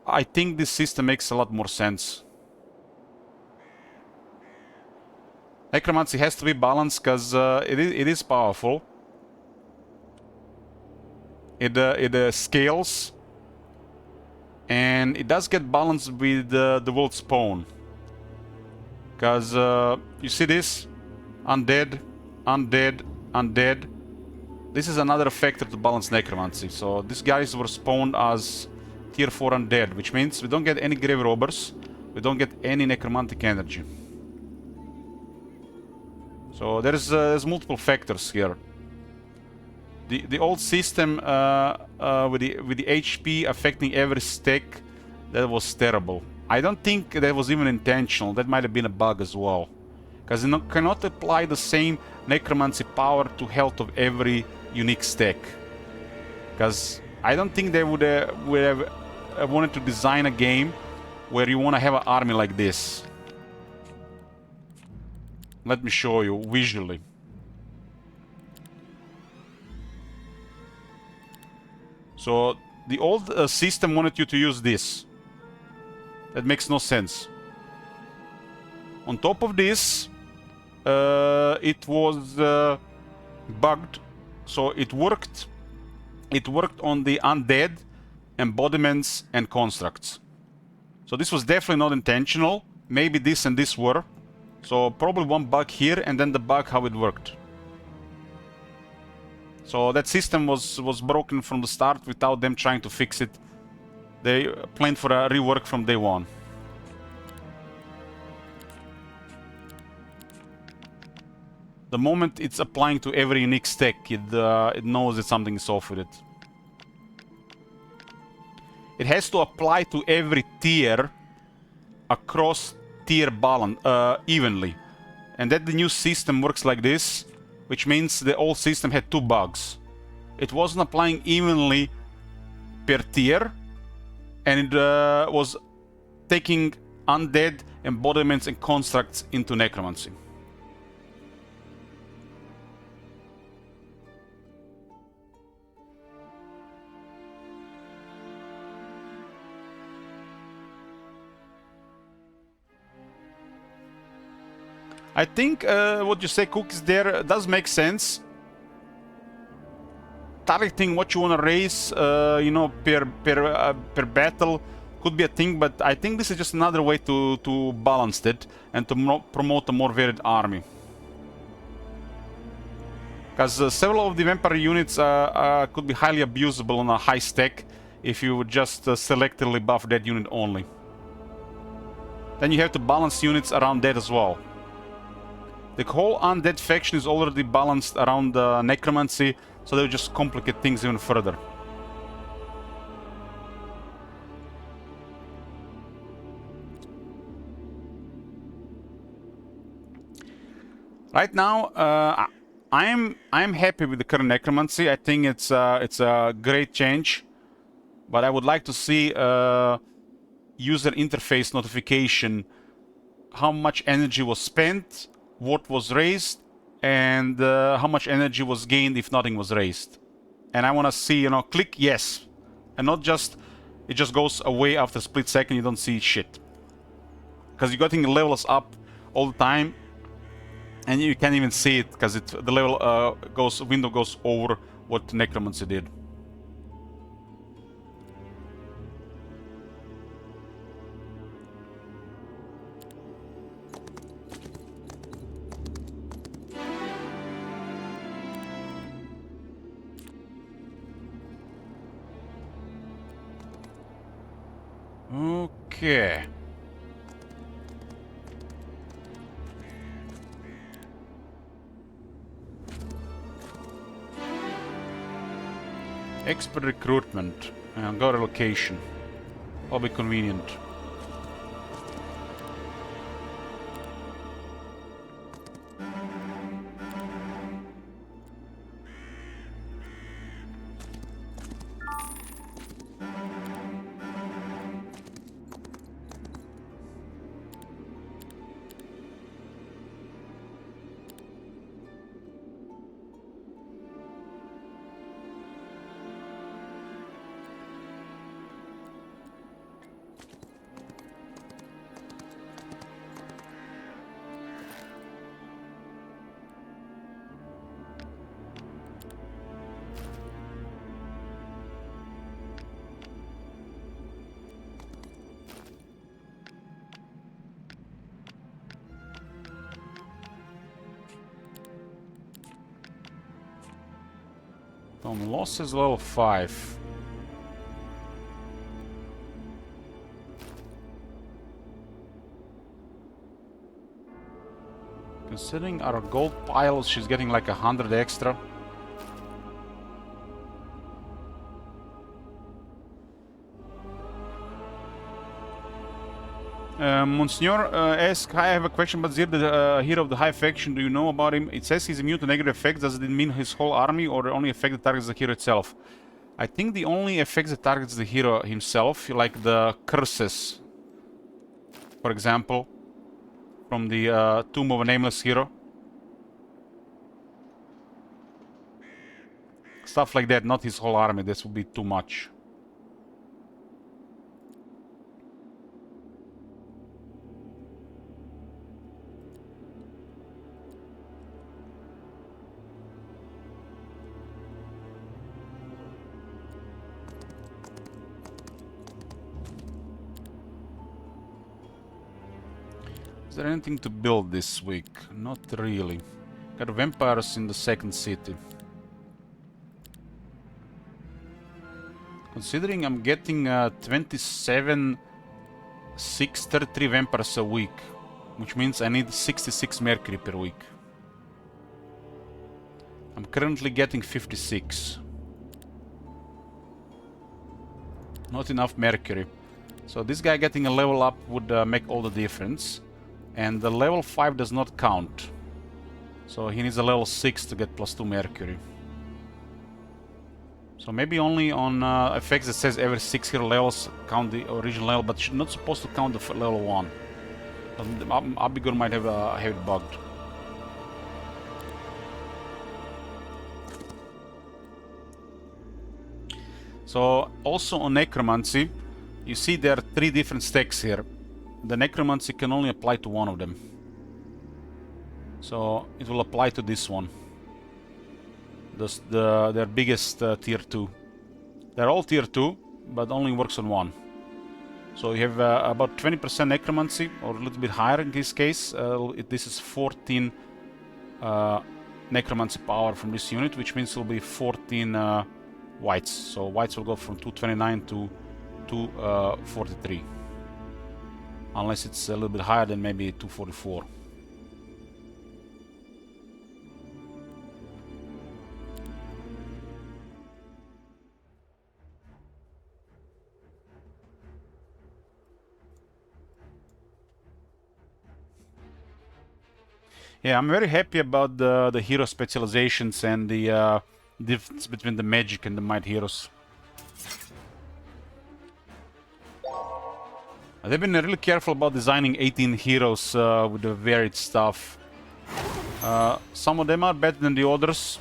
I think this system makes a lot more sense. Necromancy has to be balanced because it is powerful. It scales, and it does get balanced with the world spawn. Because you see this? Undead, undead, undead. This is another factor to balance Necromancy. So these guys were spawned as tier 4 undead, which means we don't get any grave robbers, we don't get any necromantic energy. So there's multiple factors here. The old system with the HP affecting every stack, that was terrible. I don't think that was even intentional. That might have been a bug as well, because you cannot apply the same necromancy power to health of every unique stack. Because I don't think they would have wanted to design a game where you want to have an army like this. Let me show you visually. So the old system wanted you to use this. That makes no sense. On top of this, it was bugged, so it worked. It worked on the undead, embodiments, and constructs. So this was definitely not intentional. Maybe this and this were. So probably one bug here, and then the bug how it worked. So that system was broken from the start without them trying to fix it. They planned for a rework from day one. The moment it's applying to every unique stack, it knows that something is off with it. It has to apply to every tier across tier balance evenly. And that the new system works like this, which means the old system had two bugs. It wasn't applying evenly per tier, and it was taking undead, embodiments, and constructs into necromancy. I think what you say, Cookies, there does make sense. Targeting what you want to raise, you know, per battle could be a thing, but I think this is just another way to balance it and to promote a more varied army. Because several of the vampire units could be highly abusable on a high stack if you would just selectively buff that unit only. Then you have to balance units around that as well. The whole undead faction is already balanced around necromancy, so they'll just complicate things even further. Right now, I'm happy with the current necromancy. I think it's a great change, but I would like to see user interface notification, how much energy was spent, what was raised, and how much energy was gained if nothing was raised. And I want to see, you know, click yes, and not just it just goes away after a split second. You don't see shit, because you're getting levels up all the time, and you can't even see it because the level window goes over what necromancy did. Okay. Expert recruitment. Go relocation. Will be convenient. Losses level 5. Considering our gold piles, she's getting like 100 extra. Monsignor asks, "Hi, I have a question about Zir, the hero of the High Faction. Do you know about him? It says he's immune to negative effects. Does it mean his whole army, or only affect that targets the hero itself?" I think the only effects that targets the hero himself, like the curses, for example, from the Tomb of a Nameless Hero. Stuff like that, not his whole army. This would be too much. Is there anything to build this week? Not really. Got vampires in the second city. Considering I'm getting 27, 633 vampires a week, which means I need 66 mercury per week. I'm currently getting 56. Not enough mercury. So this guy getting a level up would make all the difference. And the level 5 does not count. So he needs a level 6 to get +2 mercury. So maybe only on effects that says every 6 hero levels count the original level, but not supposed to count the level 1. Abigor might have it bugged. So also on Necromancy, you see there are 3 different stacks here. The Necromancy can only apply to one of them. So it will apply to this one. Their biggest tier 2. They're all tier 2, but only works on one. So you have about 20% Necromancy, or a little bit higher in this case. This is 14 Necromancy power from this unit, which means it will be 14 whites. So whites will go from 229 to 243. Unless it's a little bit higher than maybe 244. Yeah, I'm very happy about the hero specializations and the difference between the magic and the might heroes. They've been really careful about designing 18 heroes with the varied stuff. Some of them are better than the others,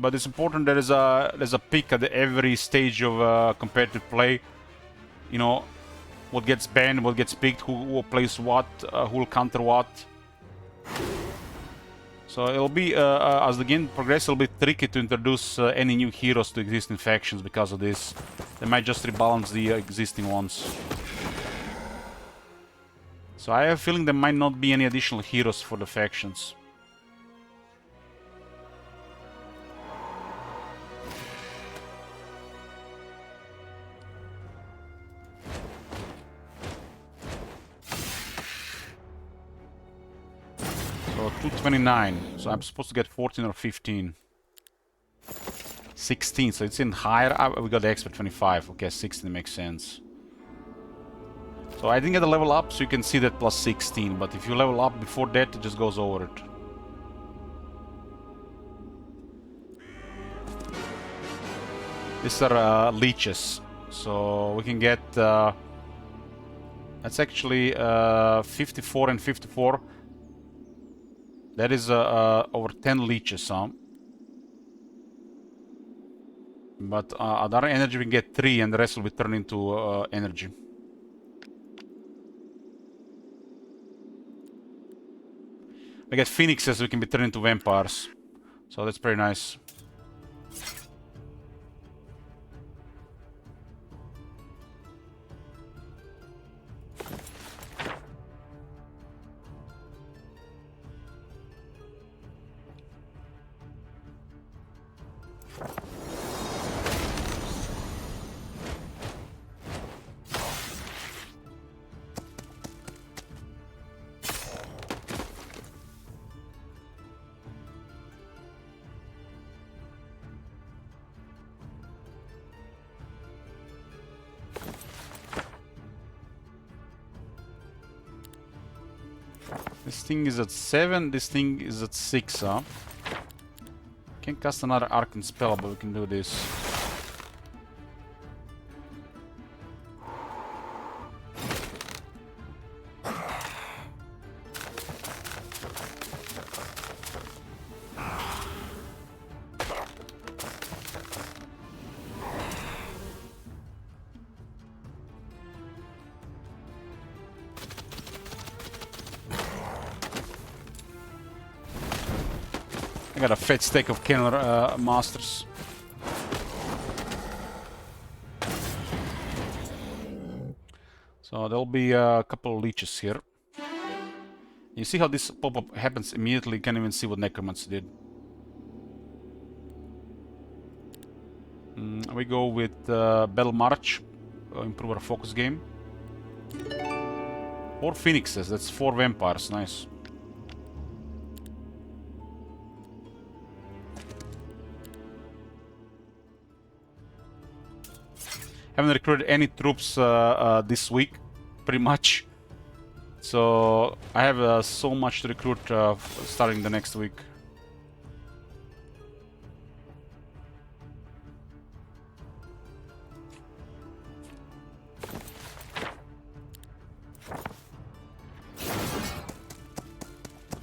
but it's important there's a pick at every stage of competitive play. You know, what gets banned, what gets picked, who plays what, who will counter what. So it'll be, as the game progresses, it'll be tricky to introduce any new heroes to existing factions because of this. They might just rebalance the existing ones. So I have a feeling there might not be any additional heroes for the factions. So 229. So I'm supposed to get 14 or 15. 16, so it's in higher. We got the expert 25. Okay, 16 makes sense. So I didn't get a level up, so you can see that plus 16. But if you level up before that, it just goes over it. These are leeches, so we can get. That's actually 54 and 54. That is over 10 leeches, huh? But other energy we can get 3, and the rest will be turned into energy. We get phoenixes, we can be turned into vampires. So that's pretty nice. This thing is at 7, this thing is at 6, huh? Can't cast another arcane spell, but we can do this. I got a fat stack of Kenner Masters. So there'll be a couple of leeches here. You see how this pop-up happens immediately? You can't even see what Necromancy did. We go with Battle March, improve our focus game. 4 phoenixes, that's 4 vampires, nice. Haven't recruited any troops this week, pretty much. So I have so much to recruit starting the next week.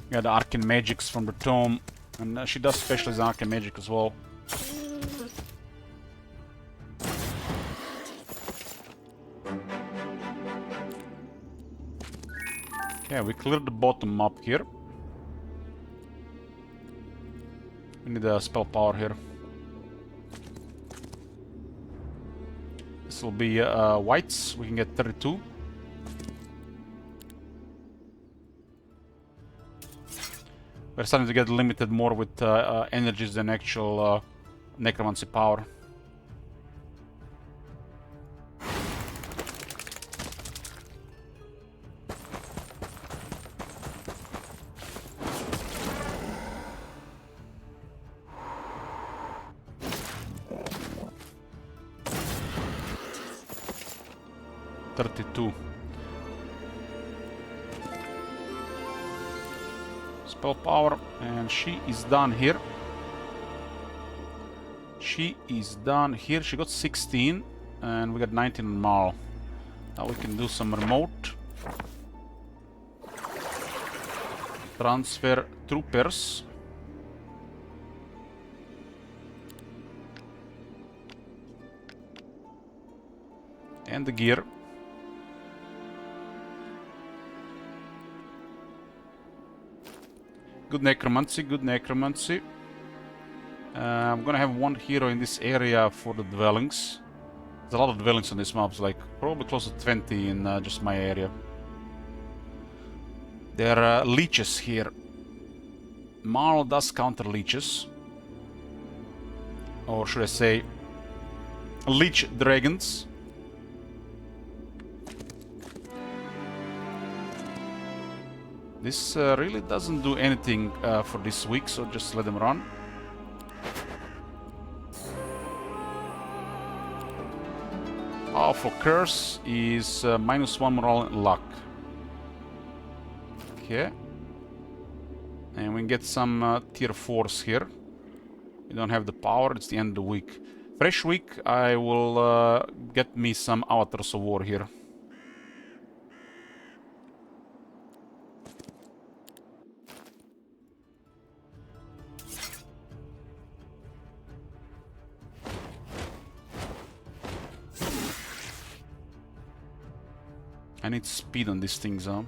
Got the Arcane Magics from the Tome, and she does specialize in Arcane Magic as well. Yeah, we cleared the bottom up here. We need a spell power here. This will be whites. We can get 32. We're starting to get limited more with energies than actual necromancy power. Spell power, and she is done here. She is done here. She got 16, and we got 19 on Mal. Now we can do some remote. Transfer troopers. And the gear. Good necromancy, good necromancy. I'm gonna have one hero in this area for the dwellings. There's a lot of dwellings on this map, like probably close to 20 in just my area. There are leeches here. Marl does counter leeches. Or should I say, leech dragons. This really doesn't do anything for this week, so just let them run. powerful curse is -1 morale and luck. Okay. And we get some tier 4s here. We don't have the power, it's the end of the week. Fresh week, I will get me some Avatars of War here. I need speed on these things, huh?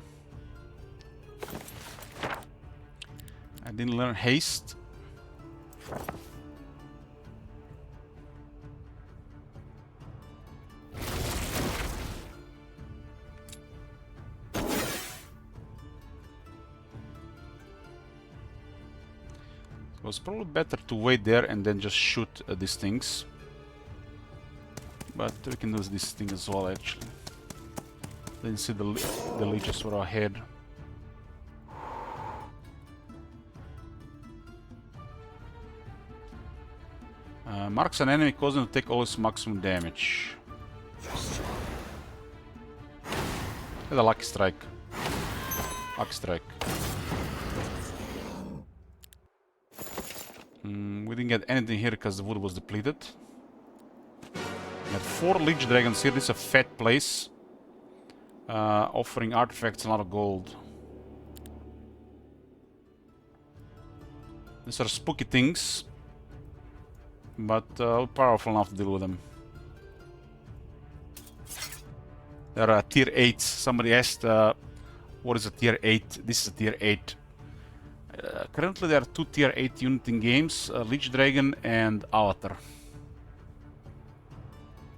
I didn't learn haste. It was probably better to wait there and then just shoot these things. But we can use this thing as well, actually. Didn't see the leeches were ahead. Marks an enemy, cause them to take always maximum damage. Get a lucky strike. Lucky strike. We didn't get anything here because the wood was depleted. We had 4 Lich Dragons here. This is a fat place. Offering artifacts and a lot of gold. These are spooky things. But powerful enough to deal with them. There are tier 8s. Somebody asked, what is a tier 8? This is a tier 8. Currently there are 2 tier 8 units in games, Lich Dragon and Avatar.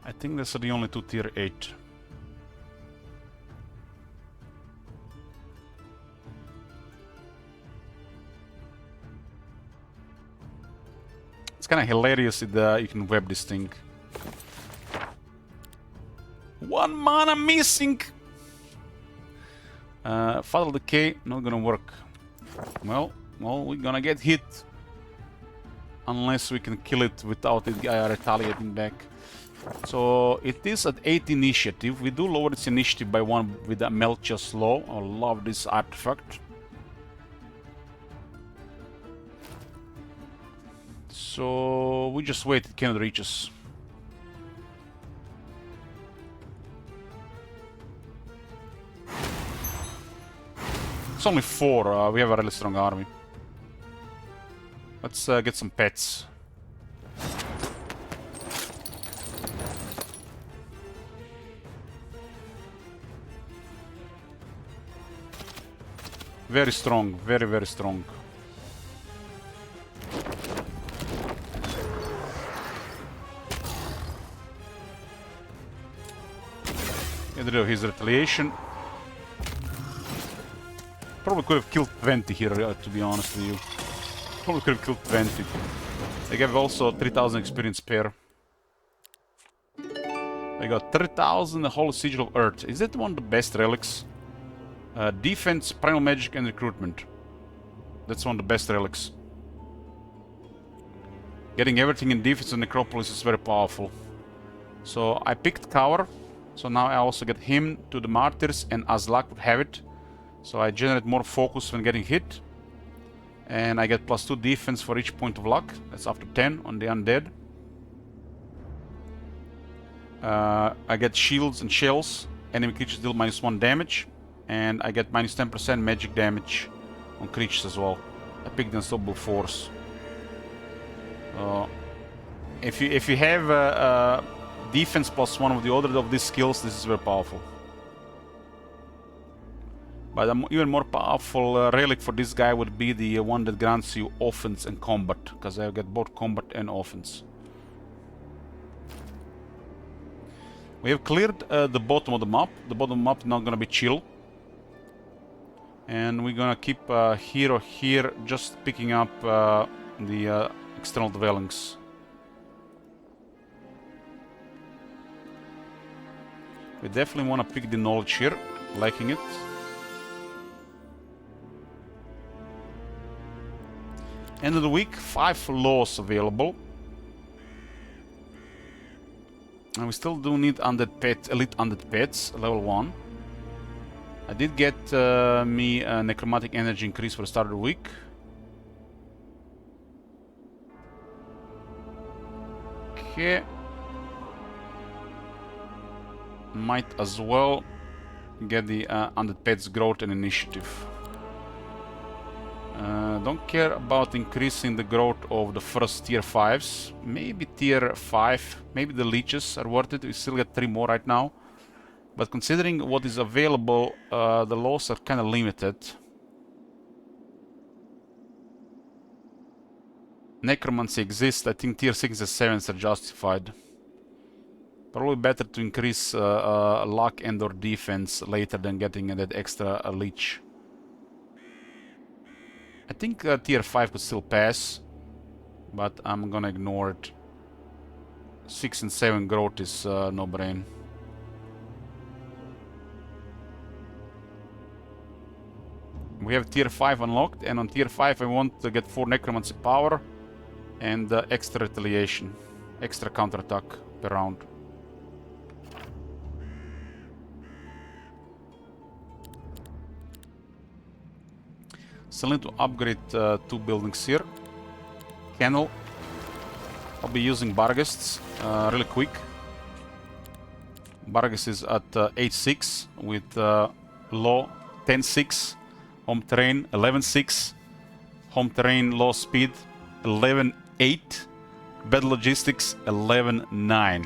I think those are the only 2 tier 8. It's kind of hilarious that you can web this thing. 1 mana missing! Fatal Decay, not gonna work. Well, we're gonna get hit. Unless we can kill it without it retaliating back. So it is at 8 initiative. We do lower its initiative by 1 with the Melchior's Law. I love this artifact. So we just wait, it cannot reach us. It's only 4, we have a really strong army. Let's get some pets. Very strong, very, very strong. Get rid of his retaliation. Probably could have killed 20 here, to be honest with you. Probably could have killed 20. They gave also 3000 experience pair. I got 3000, the Holy Sigil of Earth. Is that one of the best relics? Defense, Primal Magic and Recruitment. That's one of the best relics. Getting everything in defense and Necropolis is very powerful. So I picked Cower. So now I also get him to the Martyrs and as luck would have it. So I generate more focus when getting hit. And I get +2 defense for each point of luck. That's after 10 on the Undead. I get shields and shells. Enemy creatures deal -1 damage. And I get -10% magic damage on creatures as well. I picked the Unstoppable Force. If you have defense +1 of the order of these skills, this is very powerful. But an even more powerful relic for this guy would be the one that grants you offense and combat, because I get both combat and offense. We have cleared the bottom of the map. The bottom of the map is not gonna be chill. And we're gonna keep hero here, just picking up the external dwellings. We definitely want to pick the knowledge here, liking it. End of the week, 5 laws available. And we still do need undead pets, elite undead pets, level 1. I did get me a necromantic energy increase for the start of the week. Okay. Might as well get the undead pets growth and initiative. Don't care about increasing the growth of the first tier 5s. Maybe tier 5, maybe the leeches are worth it. We still get 3 more right now. But considering what is available, the laws are kind of limited. Necromancy exists. I think tier 6 and 7s are justified. Probably better to increase luck and or defense later than getting that extra leech. I think tier 5 could still pass, but I'm gonna ignore it. 6 and 7 growth is no brain. We have tier 5 unlocked, and on tier 5 I want to get 4 necromancy power and extra retaliation, extra counterattack per round. Still need to upgrade 2 buildings here. Kennel. I'll be using Barghests really quick. Barghest is at 8.6 with low 10.6. Home terrain 11.6. Home terrain low speed 11.8. Bad logistics 11.9.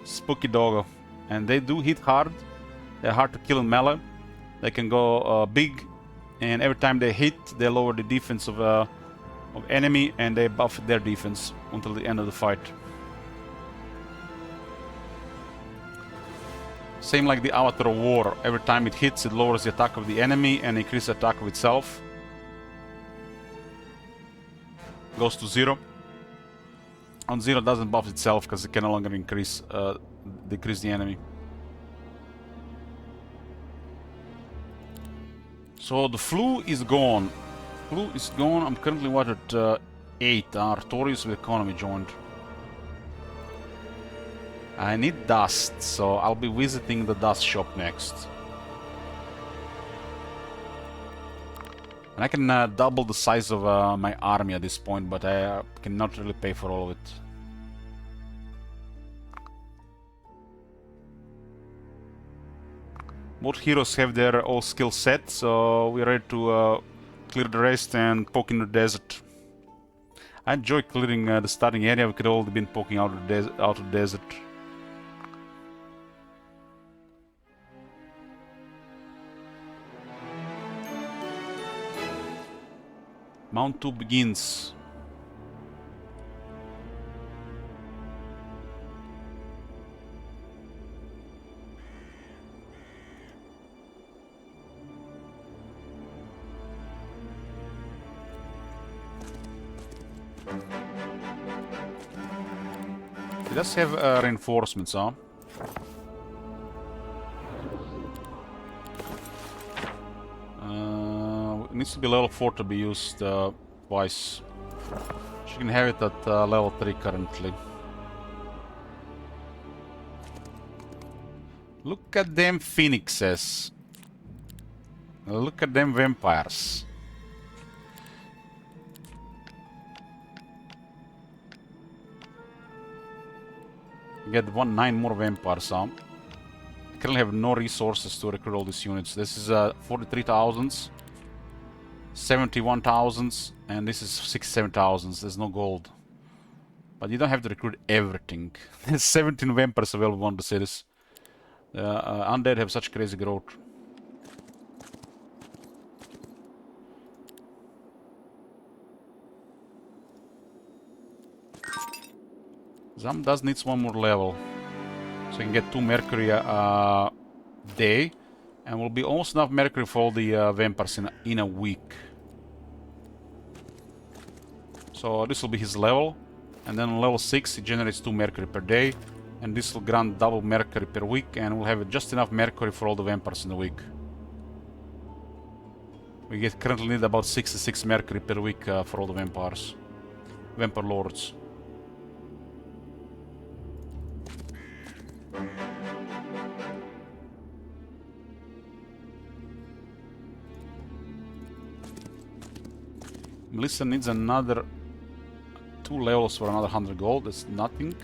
Spooky doggo. And they do hit hard. They're hard to kill in melee. They can go big. And every time they hit, they lower the defense of enemy, and they buff their defense until the end of the fight. Same like the Avatar of War. Every time it hits, it lowers the attack of the enemy and increases the attack of itself. Goes to 0. On 0 doesn't buff itself because it can no longer decrease the enemy. So the flu is gone. Flu is gone. I'm currently what at 8. Artorius with economy joined. I need dust, so I'll be visiting the dust shop next. And I can double the size of my army at this point, but I cannot really pay for all of it. Both heroes have their all skill set, so we're ready to clear the rest and poke in the desert. I enjoy clearing the starting area. We could all have been poking out of the desert. Mount 2 begins. It does have reinforcements, huh? It needs to be level 4 to be used twice. She can have it at level 3 currently. Look at them phoenixes. Look at them vampires. Get 9 more vampires, huh? I currently have no resources to recruit all these units. This is 43,000s, 71,000s, and this is 67,000s. There's no gold. But you don't have to recruit everything. There's 17 vampires available on the cities. Undead have such crazy growth. Zam does needs 1 more level. So you can get 2 mercury a day. And will be almost enough mercury for all the vampires in a week. So this will be his level. And then on level 6 he generates 2 mercury per day. And this will grant double mercury per week. And we'll have just enough mercury for all the vampires in the week. We currently need about 66 mercury per week for all the vampires. Vampire lords. Melissa needs another 2 levels for another 100 gold. That's nothing.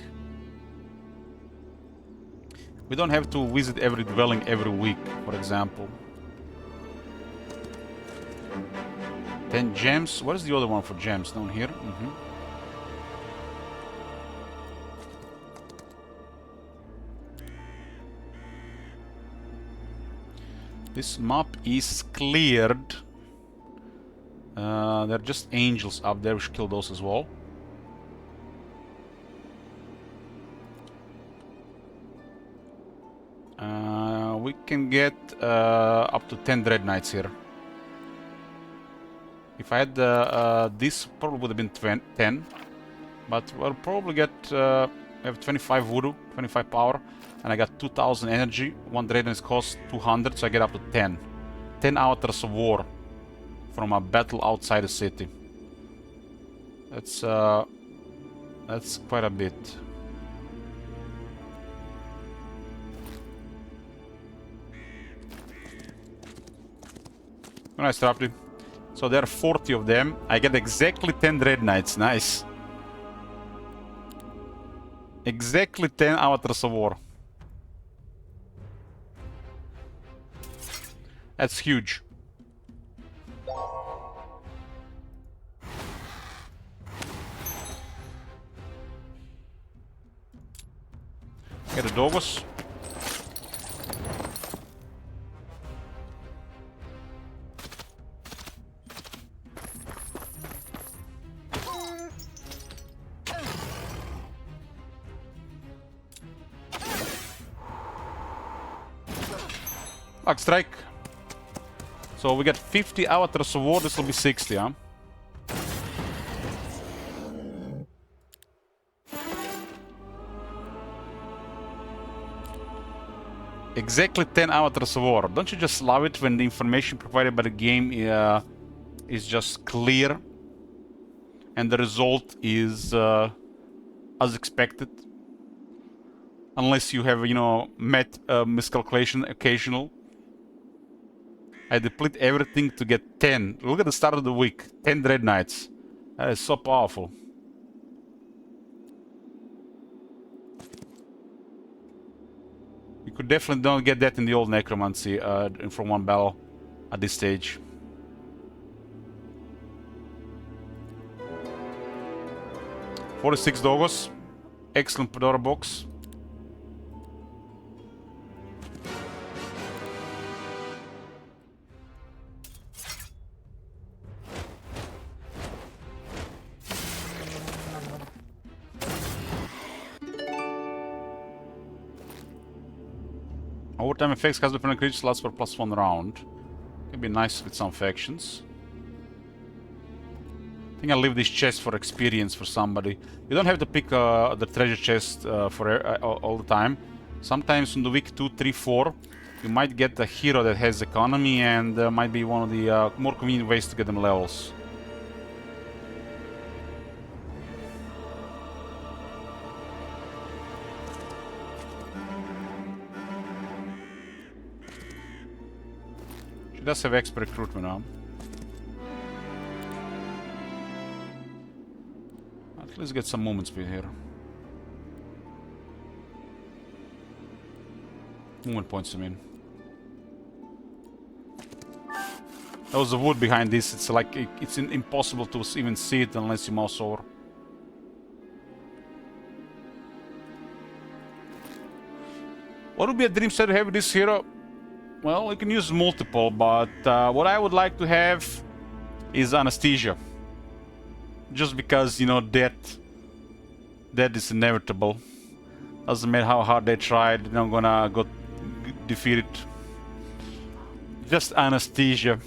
We don't have to visit every dwelling every week, for example. 10 gems. What is the other one for gems? Down here? This map is cleared. There are just angels up there. We should kill those as well. We can get up to 10 Dread Knights here. If I had this, probably would have been 10. But we'll probably get... I have 25 voodoo, 25 power. And I got 2000 energy. 1 Dread Knight costs 200, so I get up to 10. 10 Avatars of War from a battle outside the city. That's quite a bit. Nice, Traply. So there are 40 of them. I get exactly 10 Dread Knights. Nice. Exactly 10 Avatars of War. That's huge. Get the Dogos. Luck strike. So we get 50 Avatars of War, this will be 60, huh? Exactly 10 Avatars of War. Don't you just love it when the information provided by the game is just clear and the result is as expected? Unless you have, you know, met miscalculation occasional. I deplete everything to get 10. Look at the start of the week. 10 Dread Knights. That is so powerful. You could definitely don't get that in the old Necromancy from one battle at this stage. $46 Dogos. Excellent Pandora box. Overtime effects has dependent creatures lasts for +1 round. Can be nice with some factions. I think I'll leave this chest for experience for somebody. You don't have to pick the treasure chest for all the time. Sometimes in the week 2, 3, 4, you might get a hero that has economy and might be one of the more convenient ways to get them levels. She does have expert recruitment now. Let's get some movement speed here. Movement points, I mean. That was the wood behind this. It's like it's impossible to even see it unless you mouse over. What would be a dream set to have with this hero? Well, you can use multiple, but what I would like to have is anesthesia. Just because, you know, death is inevitable. Doesn't matter how hard they tried, they're not gonna go defeat it. Just anesthesia.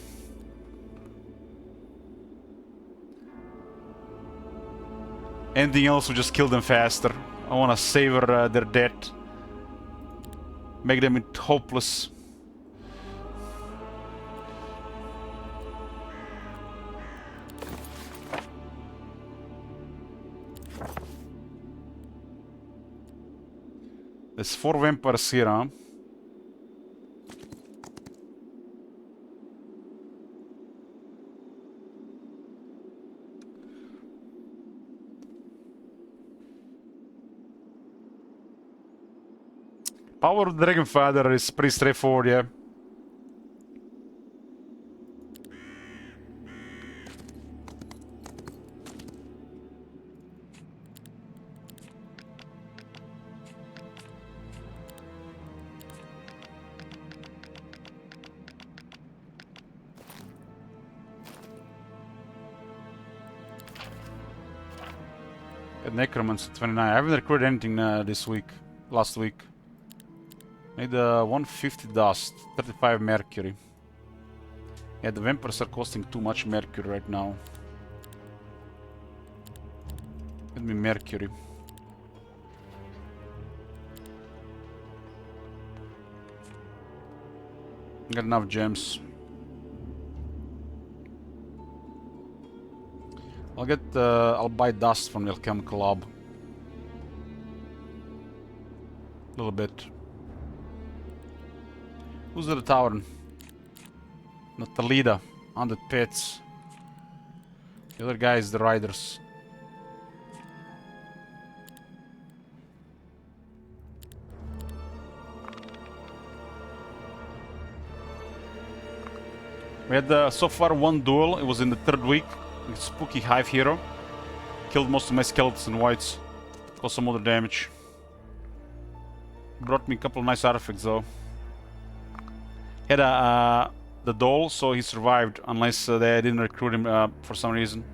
Anything else will just kill them faster. I wanna savor their death. Make them hopeless. The There's 4 vampires here, huh? Power of the Dragonfather is pretty straightforward, yeah. Necromancy 29. I haven't recorded anything this week. Last week. Made 150 dust, 35 mercury. Yeah, the vampires are costing too much mercury right now. Give me mercury. Got enough gems. I'll buy dust from the alchemical lab. A little bit. Who's at the tower? Not the leader. 100 pits. The other guy is the riders. We had so far 1 duel. It was in the 3rd week. With Spooky Hive Hero. Killed most of my skeletons and whites. Caused some other damage. Brought me a couple of nice artifacts though. Had the doll, so he survived, unless they didn't recruit him for some reason.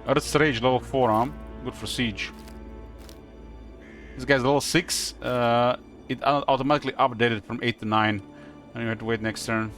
Earth's Rage level 4, huh? Good for siege. This guy's level 6. It automatically updated from 8 to 9. And you have to wait next turn.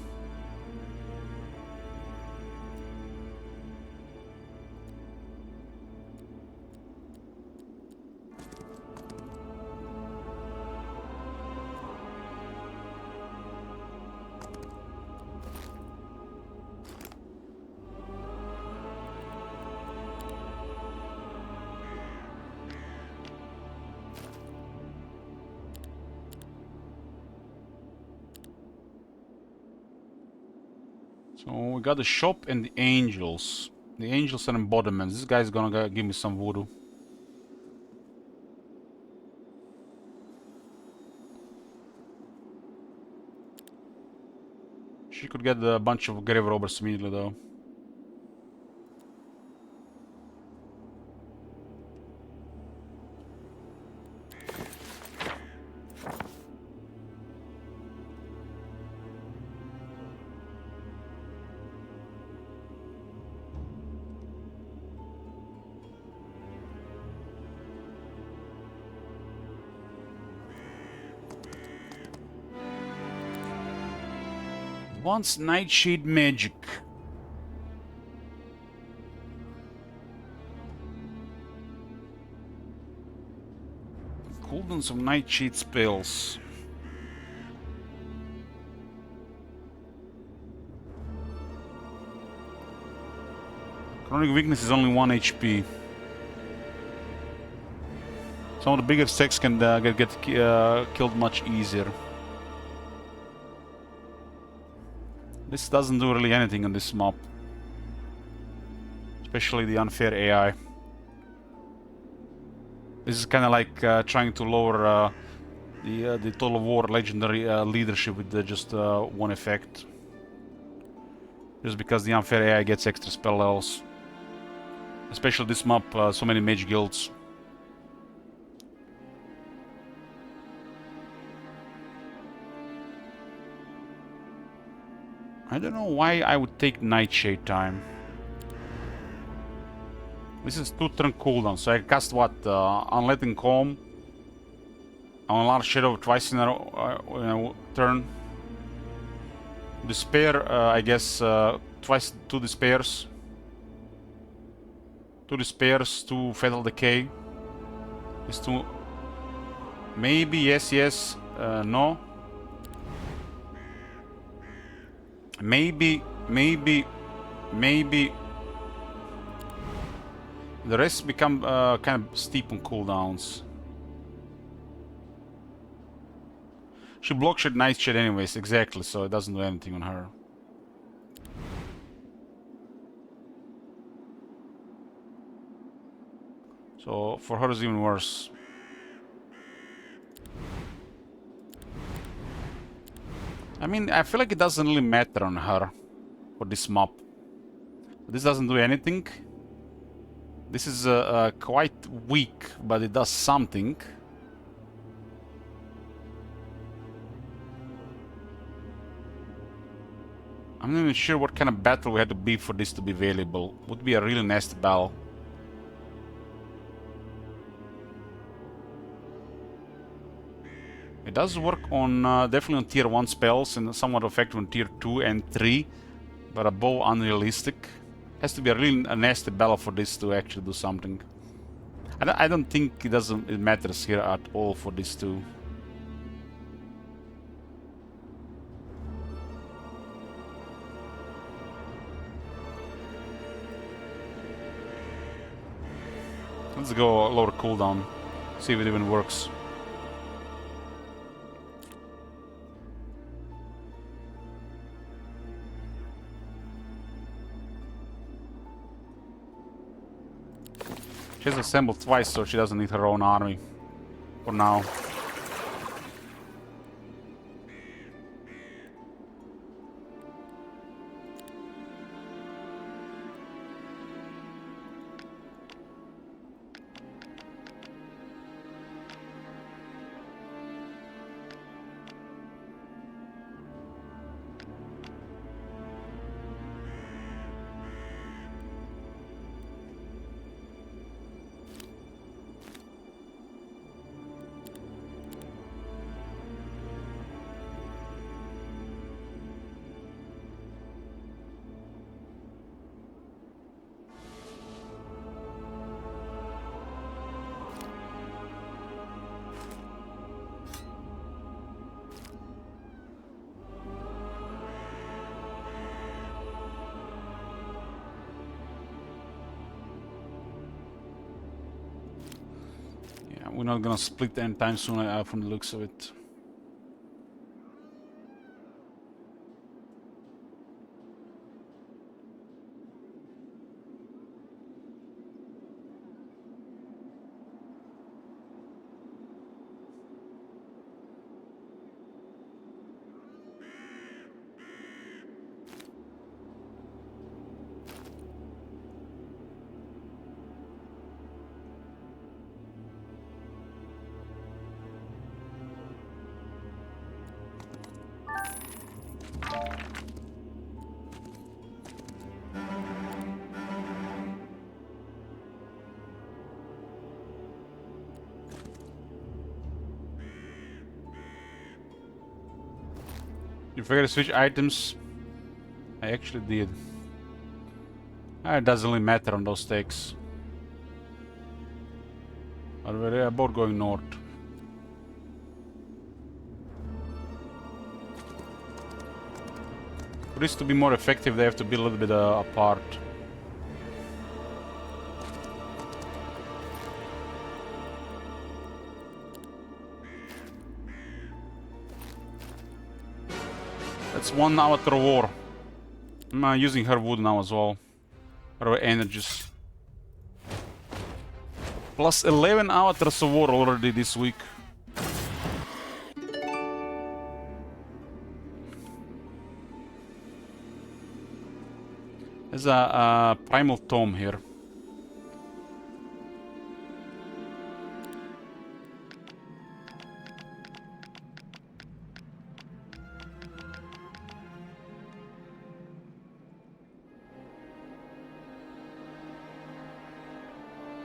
So we got the shop and the angels. The angels are embodiments. This guy's gonna give me some voodoo. She could get a bunch of grave robbers immediately though. Wants Nightshade magic. Cooldowns of Nightshade spells. Chronic weakness is only 1 HP. Some of the bigger stacks can get killed much easier. This doesn't do really anything on this map. Especially the unfair AI. This is kind of like trying to lower the Total War legendary leadership with just 1 effect. Just because the unfair AI gets extra spell levels. Especially this map, so many mage guilds. I don't know why I would take Nightshade time. This is 2-turn cooldown, so I cast what? Unletting Calm. Unlarge Shadow twice in a turn. Despair, I guess, twice 2 Despairs. 2 Despairs, 2 Fatal Decay. Is 2... Maybe, yes, yes, no. Maybe. The rest become kind of steep on cooldowns. She blocks your Nightshade anyways, exactly, so it doesn't do anything on her. So for her it's even worse. I mean, I feel like it doesn't really matter on her for this map. This doesn't do anything. This is quite weak, but it does something. I'm not even sure what kind of battle we had to be for this to be available. Would be a really nasty battle. It does work on definitely on tier 1 spells and somewhat effective on tier 2 and 3, but above unrealistic. Has to be a really nasty battle for this to actually do something. I don't think it matters here at all for this too. Let's go lower cooldown, see if it even works. She's assembled twice, so she doesn't need her own army for now. We're not gonna split anytime soon from the looks of it. You forgot to switch items? I actually did. It doesn't really matter on those stakes. But we're about going north. For this to be more effective, they have to be a little bit apart. That's 1 Avatar War. I'm using her wood now as well. Her energies. Plus 11 Avatars of War already this week. There's a Primal Tome here.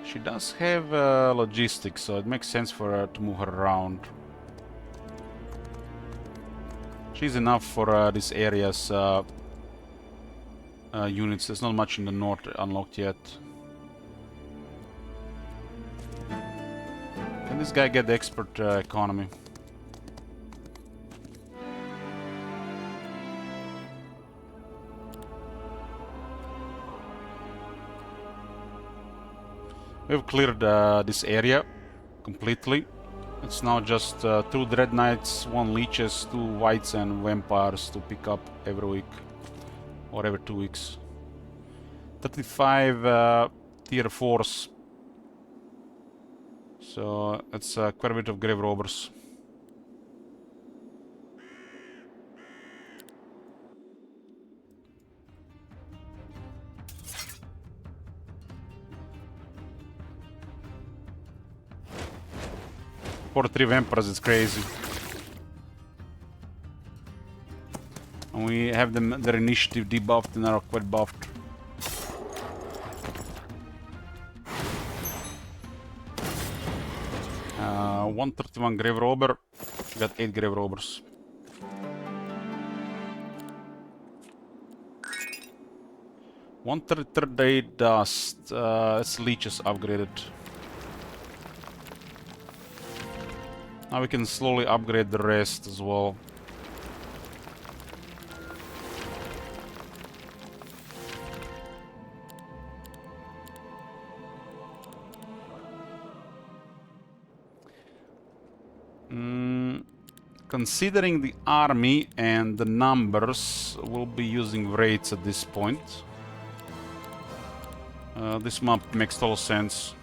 She does have logistics, so it makes sense for her to move her around. She's enough for this area's units. There's not much in the north unlocked yet. This guy get the expert economy. We've cleared this area completely. It's now just 2 Dread Knights, 1 Leeches, 2 Whites and Vampires to pick up every week. Or every 2 weeks. 35 tier 4s. So it's quite a bit of Grave Robbers. For 3 Vampires, it's crazy. And we have their initiative debuffed and are quite buffed. Uh, 131 Grave Robber. We got 8 Grave Robbers. One 38 dust. It's Leeches upgraded. Now we can slowly upgrade the rest as well. Considering the army and the numbers, we'll be using raids at this point. This map makes total sense.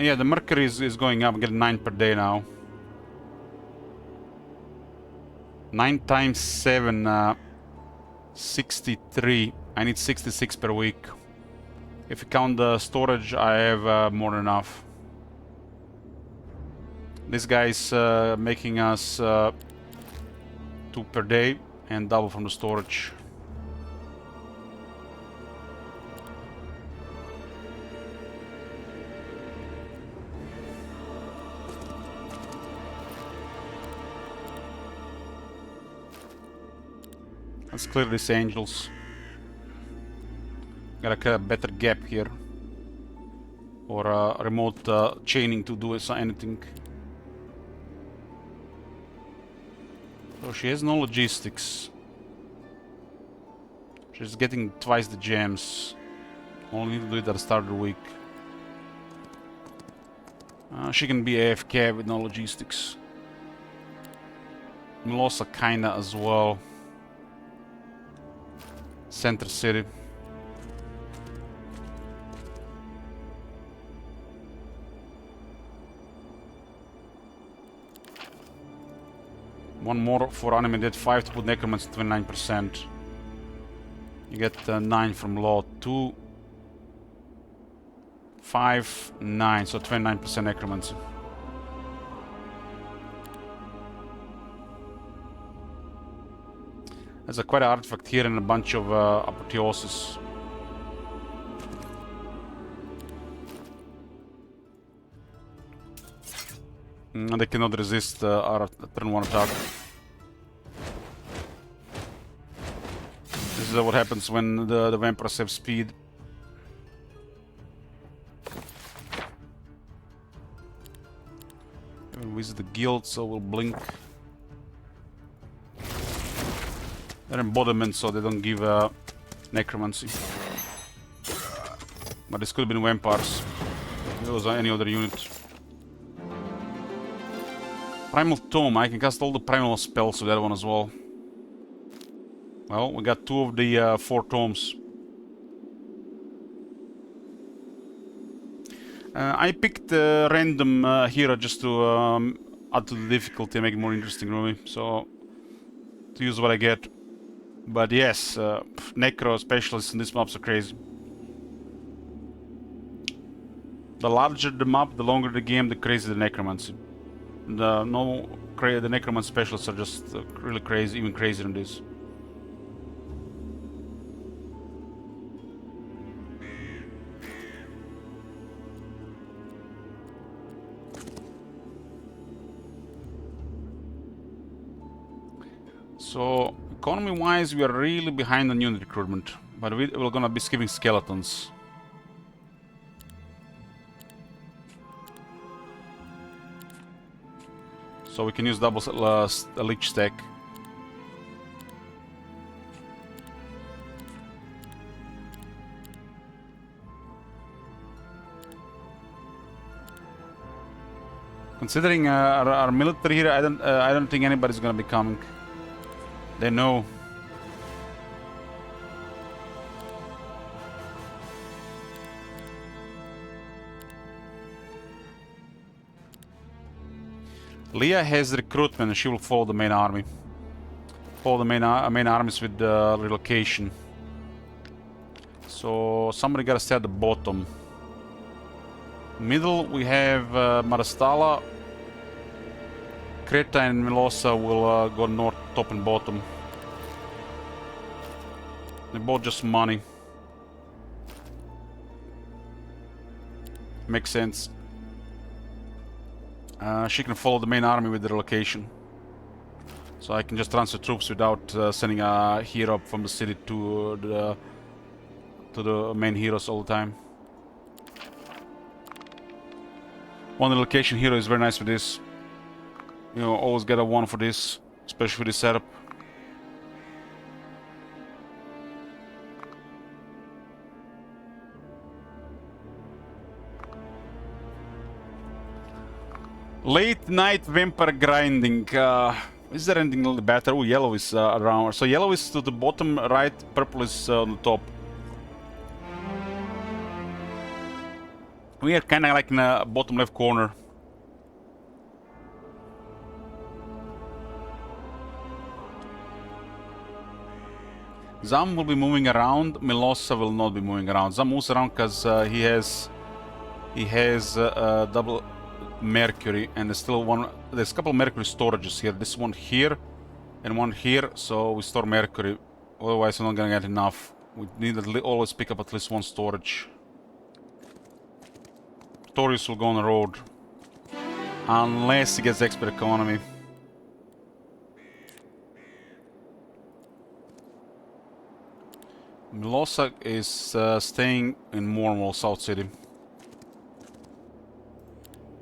Yeah, the Mercury is going up, getting 9 per day now. 9 times 7, 63. I need 66 per week. If you count the storage, I have more than enough. This guy is making us 2 per day and double from the storage. Let's clear these angels. Gotta a better gap here. Or remote chaining to do anything. So she has no logistics. She's getting twice the gems. Only need to do it at the start of the week. She can be AFK with no logistics. Melosa kinda as well. Center City. One more for animated 5 to put Necromancy 29%. You get 9 from Law. 2, 5, 9, so 29% Necromancy. There's quite an artifact here and a bunch of apotheosis. And they cannot resist our turn 1 attack. This is what happens when the vampires have speed. We'll visit the guild, so we'll blink. They're embodiment, so they don't give necromancy. But this could have been vampires. If it was any other unit. Primal Tome, I can cast all the primal spells with that one as well. Well, we got 2 of the 4 tomes. I picked random hero just to add to the difficulty and make it more interesting, really. So, to use what I get. But yes, Necro specialists in this maps are crazy. The larger the map, the longer the game, the crazier the Necromancy. The Necromancy specialists are just really crazy, even crazier than this. So, economy-wise, we are really behind on unit recruitment. But we're gonna be skipping skeletons. So we can use double leech stack. Considering our military here, I don't think anybody's gonna be coming. They know. Leah has recruitment and she will follow the main army. Follow the main armies with relocation. So somebody gotta stay at the bottom. Middle we have Marastala. Creta and Milosa will go north, top and bottom. They're both just money. Makes sense. She can follow the main army with the relocation. So I can just transfer troops without sending a hero up from the city to the main heroes all the time. One relocation hero is very nice for this. You know, always get a one for this, especially for this setup. Late night vampire grinding. Is there anything a little better? Oh, yellow is around. So yellow is to the bottom right, purple is on the top. We are kind of like in the bottom left corner. Zam will be moving around. Milosa will not be moving around. Zam moves around because he has double Mercury, and there's still one. There's a couple of Mercury storages here. This one here, and one here. So we store Mercury. Otherwise, we're not gonna get enough. We need to always pick up at least one storage. Torius will go on the road, unless he gets expert economy. Milosa is staying in Mormol, South City.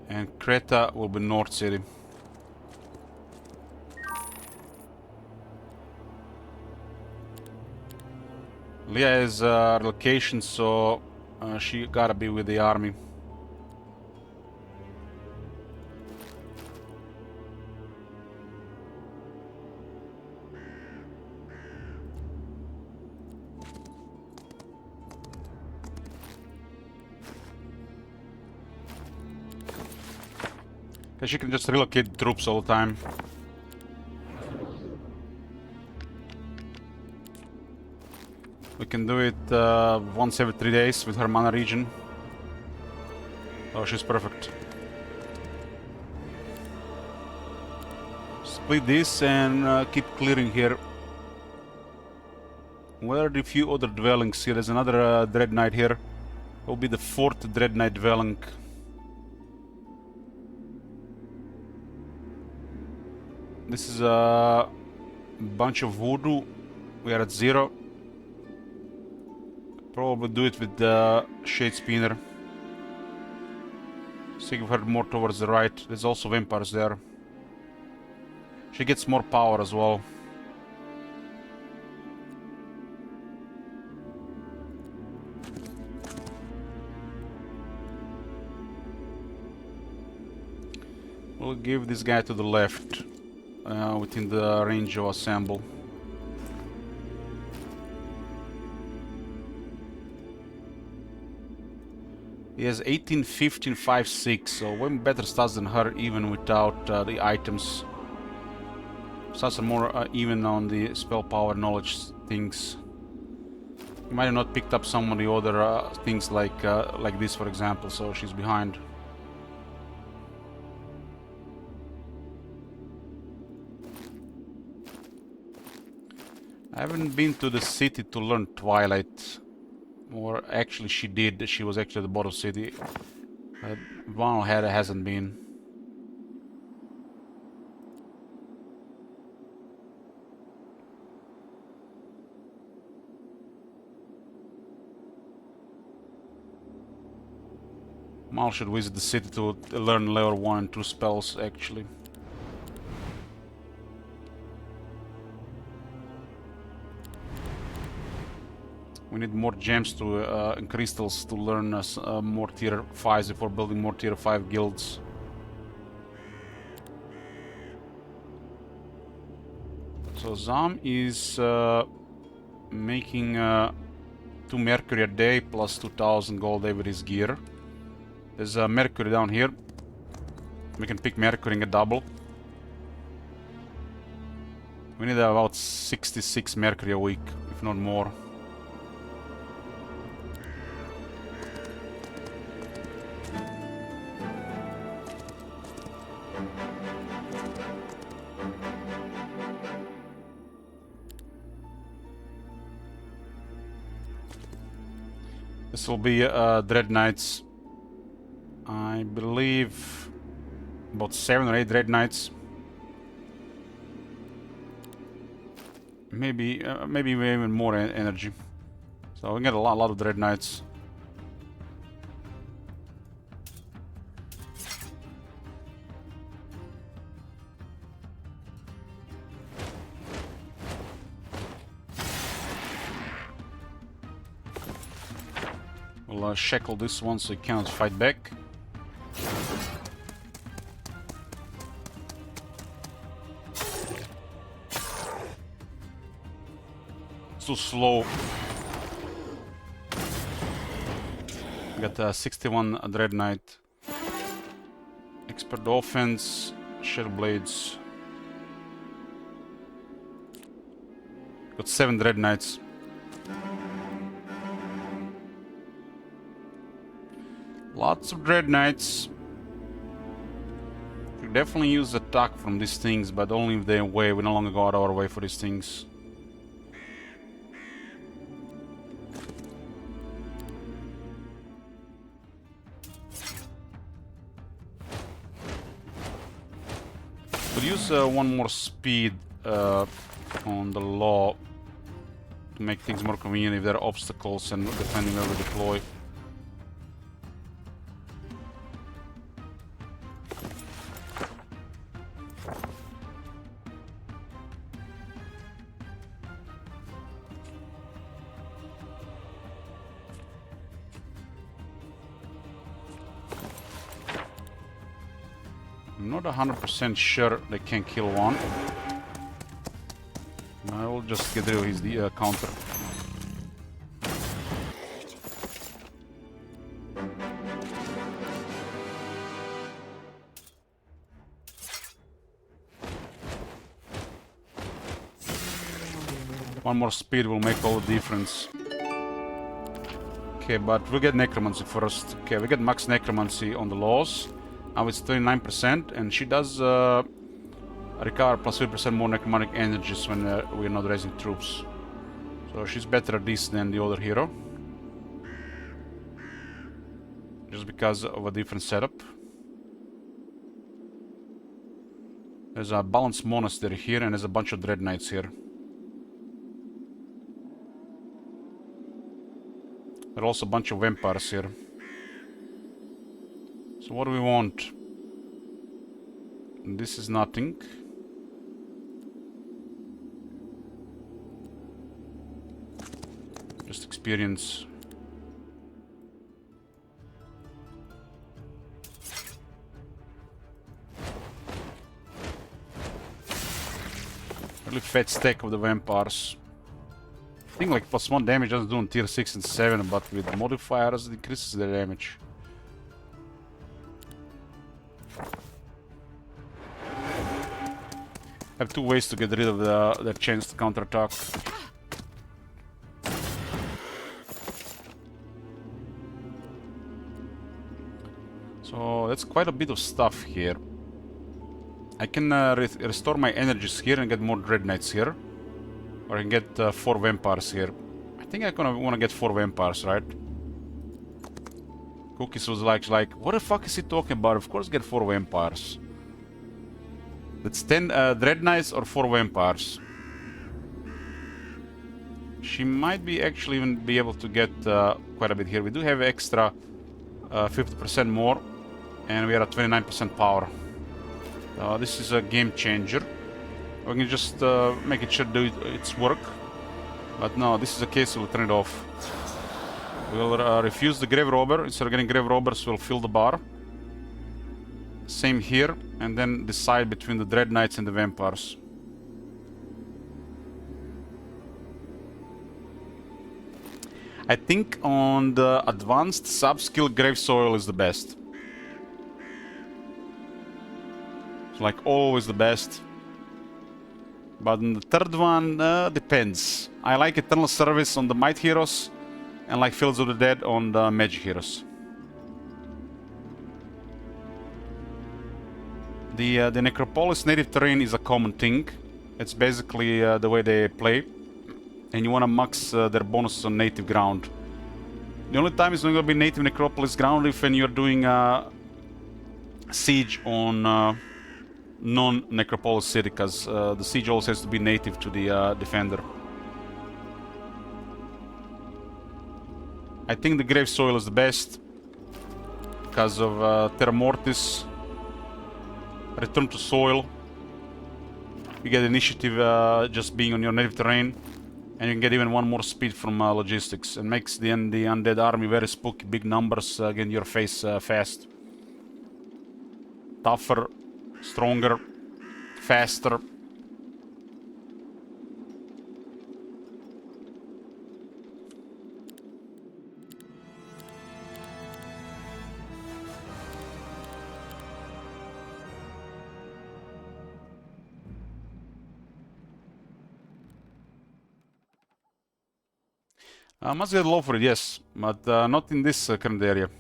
And Creta will be North City. Leah is relocation, so she gotta be with the army. Because she can just relocate troops all the time. We can do it once every 3 days with her mana region. Oh, she's perfect. Split this and keep clearing here. Where are the few other dwellings here? There's another Dread Knight here. It will be the 4th Dread Knight dwelling. This is a bunch of voodoo. We are at 0. Probably do it with the Shade Spinner. Sink her more towards the right. There's also vampires there. She gets more power as well. We'll give this guy to the left. Within the range of assemble. He has 18, 15, 5, 6, so way better stats than her even without the items. Stats are more even on the spell power knowledge things. You might have not picked up some of the other things like this, for example, so she's behind. I haven't been to the city to learn Twilight. Or actually she did, she was actually at the bottom city. Van hasn't been. Mal should visit the city to learn level 1 and 2 spells, actually. We need more gems to and crystals to learn more tier 5s before building more tier 5 guilds. So Zam is making 2 mercury a day plus 2000 gold with his gear. There's a mercury down here. We can pick mercury and get double. We need about 66 mercury a week, if not more. This will be Dread Knights. I believe about 7 or 8 Dread Knights. Maybe even more energy. So we get a lot of Dread Knights. We'll shackle this one so he cannot fight back. It's too slow. Got 61 Dread Knight. Expert offense, Shell Blades. Got 7 Dread Knights. Lots of Dread Knights. We definitely use attack from these things, but only if they're away. We no longer go out of our way for these things. We'll use one more speed on the law to make things more convenient if there are obstacles and depending where we deploy. I'm not 100% sure they can kill one. I will just get rid of his counter. One more speed will make all the difference. Okay, but we'll get Necromancy first. Okay, we get max Necromancy on the laws. Now it's 39%, and she does recover plus 3% more necromantic energies when we're not raising troops. So she's better at this than the other hero. Just because of a different setup. There's a balanced monastery here, and there's a bunch of Dread Knights here. There are also a bunch of vampires here. So what do we want? This is nothing. Just experience. Really fat stack of the vampires. I think like plus 1 damage doesn't do on tier 6 and 7, but with modifiers it increases their damage. I have 2 ways to get rid of the chance to counterattack. So that's quite a bit of stuff here. I can restore my energies here and get more Dread Knights here. Or I can get 4 vampires here. I think I'm gonna wanna get 4 vampires, right? Cookies was like, what the fuck is he talking about? Of course get 4 vampires. That's 10 Dread Knights or 4 vampires. She might be actually even be able to get quite a bit here. We do have extra 50% more, and we are at 29% power. This is a game changer. We can just make it sure do its work. But no, this is a case we'll turn it off. We'll refuse the Grave Robber. Instead of getting Grave Robbers, we'll fill the bar. Same here, and then decide between the Dread Knights and the Vampires. I think on the advanced sub-skill, Grave Soil is the best. It's like always the best. But on the third one, depends. I like Eternal Service on the Might Heroes, and like Fields of the Dead on the Magic Heroes. The Necropolis native terrain is a common thing. It's basically the way they play. And you want to max their bonuses on native ground. The only time it's not going to be native Necropolis ground if when you're doing siege on non-Necropolis city, because the siege also has to be native to the defender. I think the Grave Soil is the best because of Terra Mortis. Return to Soil. You get initiative just being on your native terrain. And you can get even one more speed from logistics. And makes the undead army very spooky. Big numbers get in your face fast. Tougher, stronger, faster. Must get low for it, yes, but not in this current area.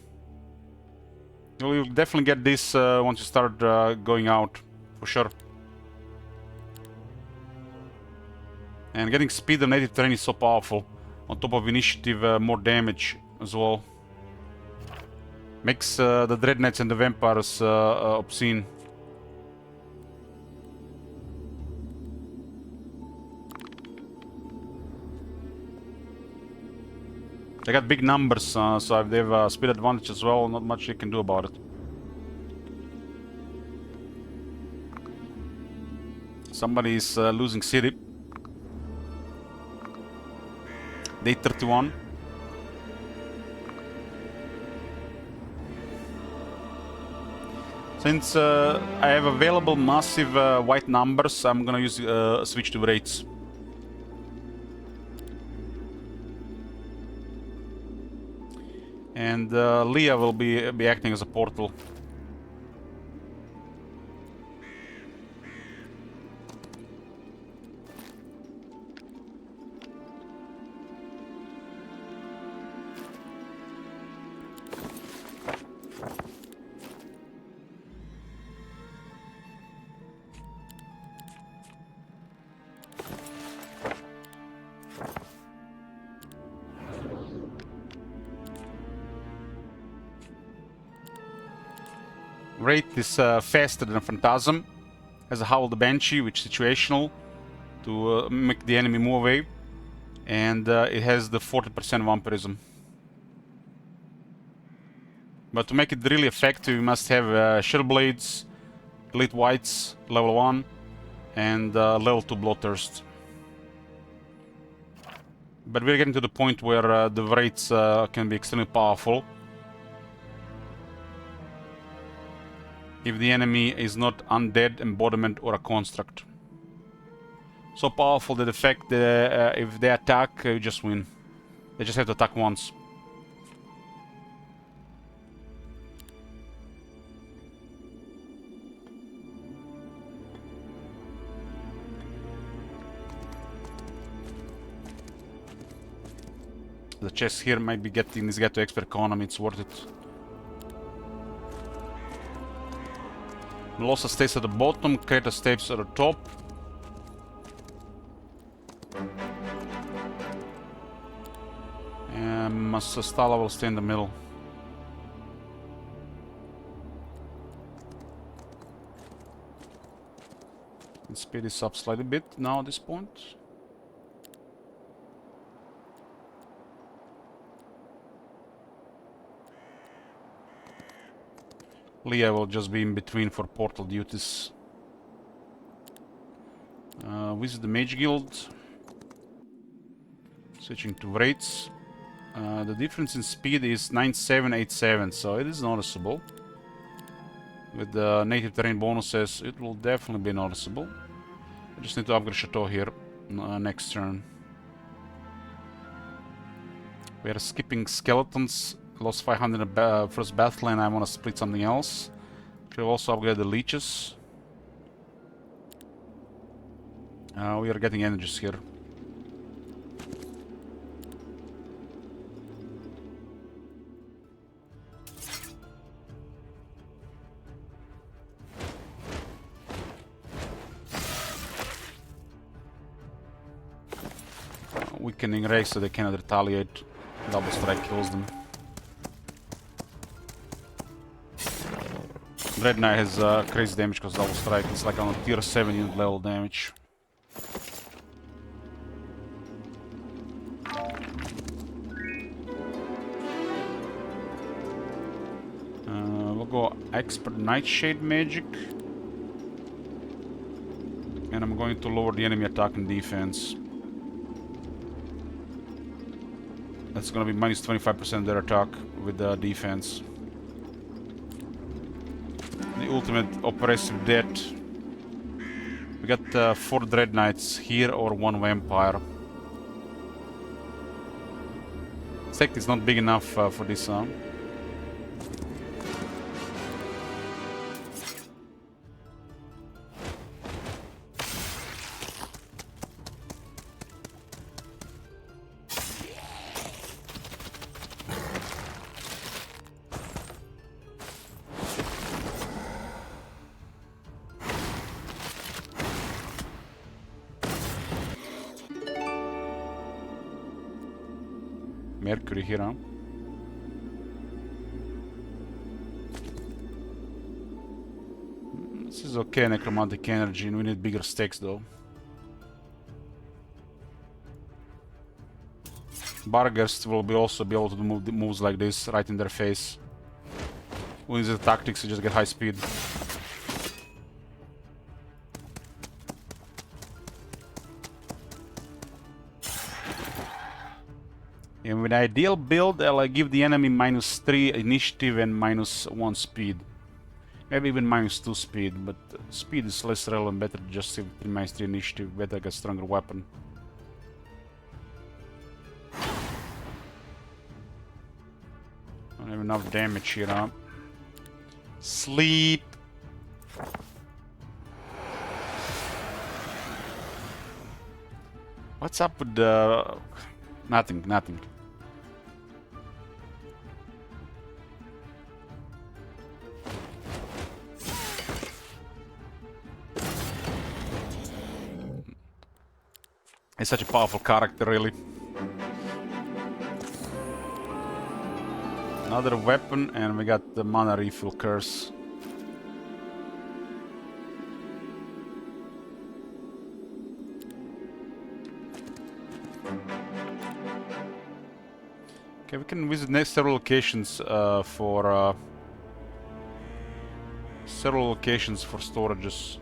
You'll definitely get this once you start going out, for sure. And getting speed on native terrain is so powerful. On top of initiative, more damage as well. Makes the Dread Knights and the Vampires obscene. They got big numbers, so if they have speed advantage as well, not much you can do about it. Somebody is losing city. Day 31. Since I have available massive white numbers, I'm gonna use switch to Wraiths. And Leah will be acting as a portal. Wraith is faster than Phantasm, has a Howl the Banshee, which is situational to make the enemy move away, and it has the 40% vampirism. But to make it really effective, you must have Shield Blades, Elite Whites, level 1, and level 2 Bloodthirst. But we're getting to the point where the Wraiths can be extremely powerful. If the enemy is not undead, embodiment, or a construct. So powerful that the fact that if they attack, you just win. They just have to attack once. The chest here might be getting this guy to expert economy, it's worth it. Melosa stays at the bottom, Kreta stays at the top. And Masastala will stay in the middle. And speed is up slightly bit now at this point. Leah will just be in between for portal duties. Visit the Mage Guild. Switching to rates. The difference in speed is 9787, so it is noticeable. With the native terrain bonuses, it will definitely be noticeable. I just need to upgrade Chateau here next turn. We are skipping skeletons. Lost 500 in the first battle and I want to split something else. We'll also upgrade the leeches. We are getting energies here. Weakening race so they cannot retaliate. Double strike kills them. Red Knight has crazy damage because double strike. It's like on a tier 7 unit level damage. We'll go Expert Nightshade Magic. And I'm going to lower the enemy attack and defense. That's gonna be minus 25% their attack with the defense. The ultimate oppressive death. We got 4 Dread Knights here or 1 Vampire. Sect is not big enough for this. Mercury here, huh? This is okay, necromantic energy, and we need bigger stakes though. Bargers will also be able to do moves like this right in their face. We use the tactics to just get high speed. And with ideal build, I'll give the enemy minus 3 initiative and minus 1 speed. Maybe even minus 2 speed, but speed is less relevant, better just save minus 3 initiative, better get stronger weapon. Don't have enough damage here, huh? Sleep! What's up with the... Nothing, nothing. He's such a powerful character, really. Another weapon, and we got the mana refill curse. Okay, we can visit next several locations for storages.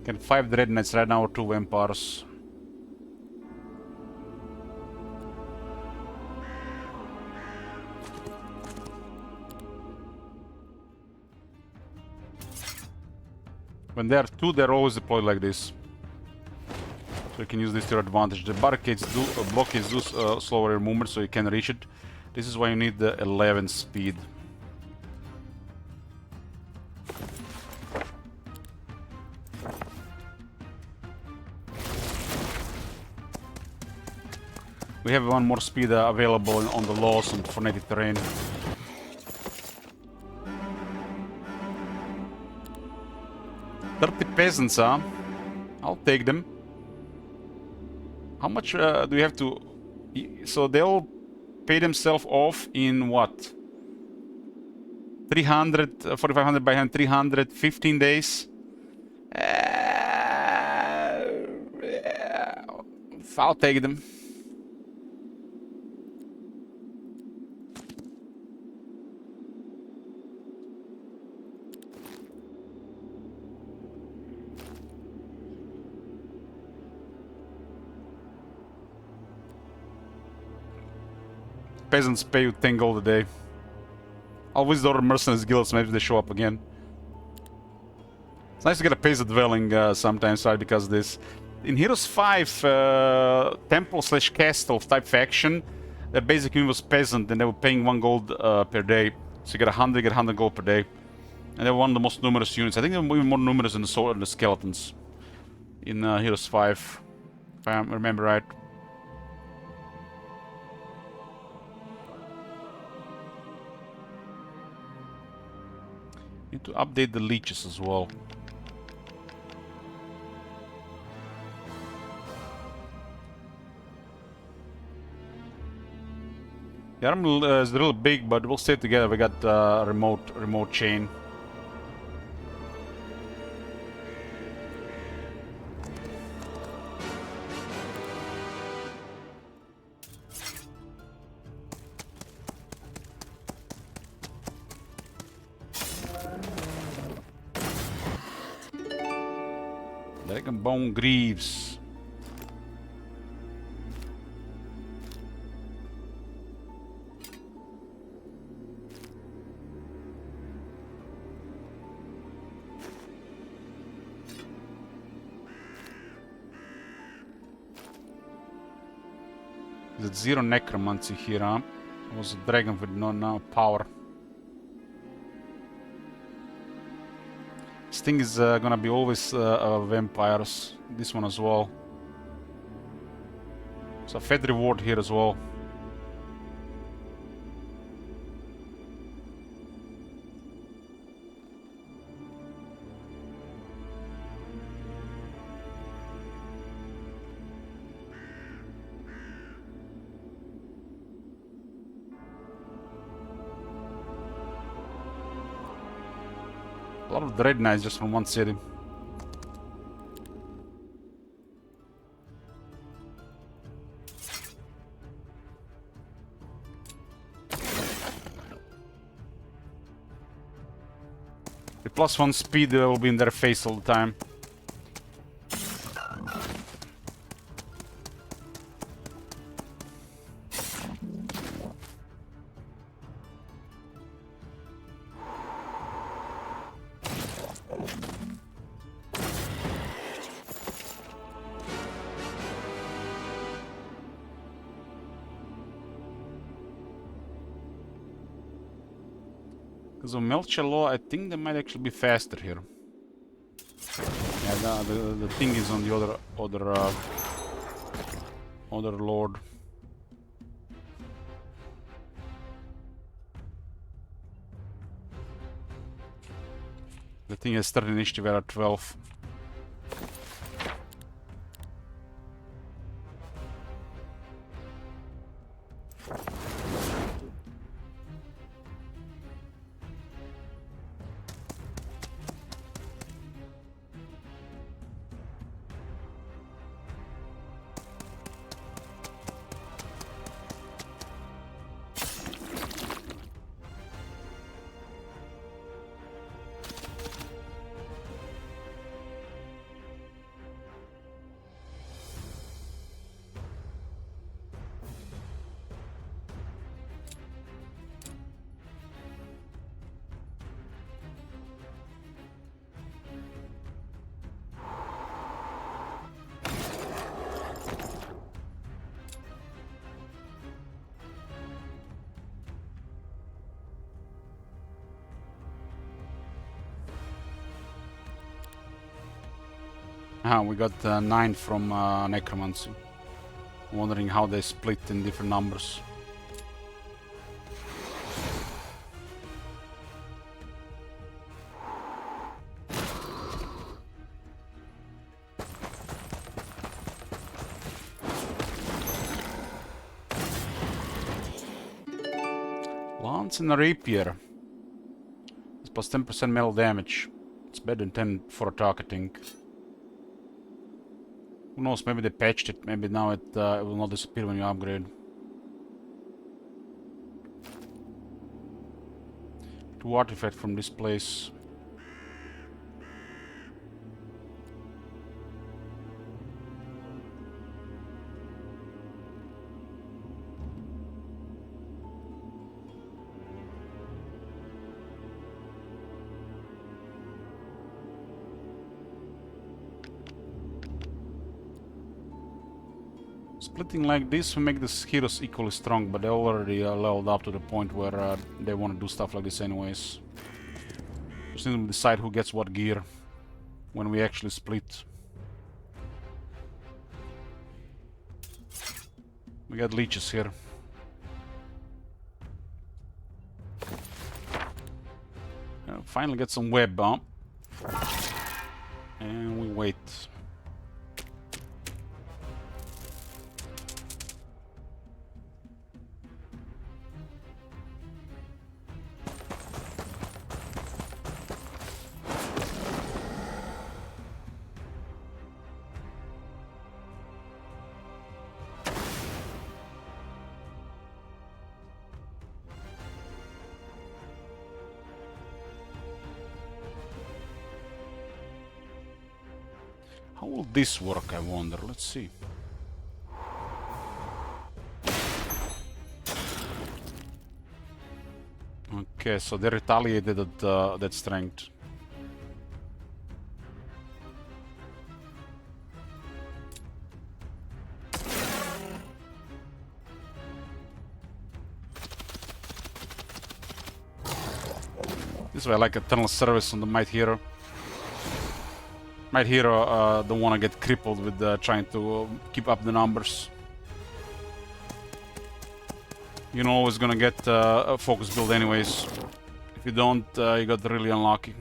Get 5 Dread Knights right now or 2 Vampires. When there are 2, they're always deployed like this. So you can use this to your advantage. The barricades do, blockades do slower your movement, so you can reach it. This is why you need the 11 speed. We have 1 more speed available on the laws and for native terrain. $30 peasants, huh? I'll take them. How much do we have to... So they'll pay themselves off in what? 300, 4,500 by hand, 300, 15 days? I'll take them. Peasants pay you 10 gold a day. I'll visit other mercenaries guilds, maybe they show up again. It's nice to get a peasant dwelling sometimes, right, because of this. In Heroes 5, temple/castle type faction, their basic unit was peasant, and they were paying 1 gold per day. So you get 100 gold per day. And they were one of the most numerous units. I think they were even more numerous than the skeletons in Heroes 5, if I remember right. Need to update the leeches as well. The army is real big, but we'll stay together. We got remote chain. Dragon Bone Greaves. Is it 0 Necromancy here, huh? It was a dragon with no power. This thing is gonna be always vampires. This one as well. So fed reward here as well. A lot of Dread Knights just from one city. The +1 speed will be in their face all the time. Because of Melcher Law, I think they might actually be faster here. Yeah, the thing is on the other lord. The thing has started initiative at 12. We got 9 from Necromancy. Wondering how they split in different numbers. Lance and a rapier. It's plus 10% metal damage. It's better than 10 for a targeting. Who knows, maybe they patched it, maybe now it will not disappear when you upgrade. Two artifacts from this place. Splitting like this will make the heroes equally strong, but they already leveled up to the point where they want to do stuff like this anyways. Just need to decide who gets what gear when we actually split. We got leeches here. Finally get some web, huh? And we wait. How will this work, I wonder? Let's see. Okay, so they retaliated at that strength. This way I like eternal service on the Might Hero. Might Hero don't want to get crippled with trying to keep up the numbers. You're always gonna get a focus build anyways. If you don't, you got really unlucky.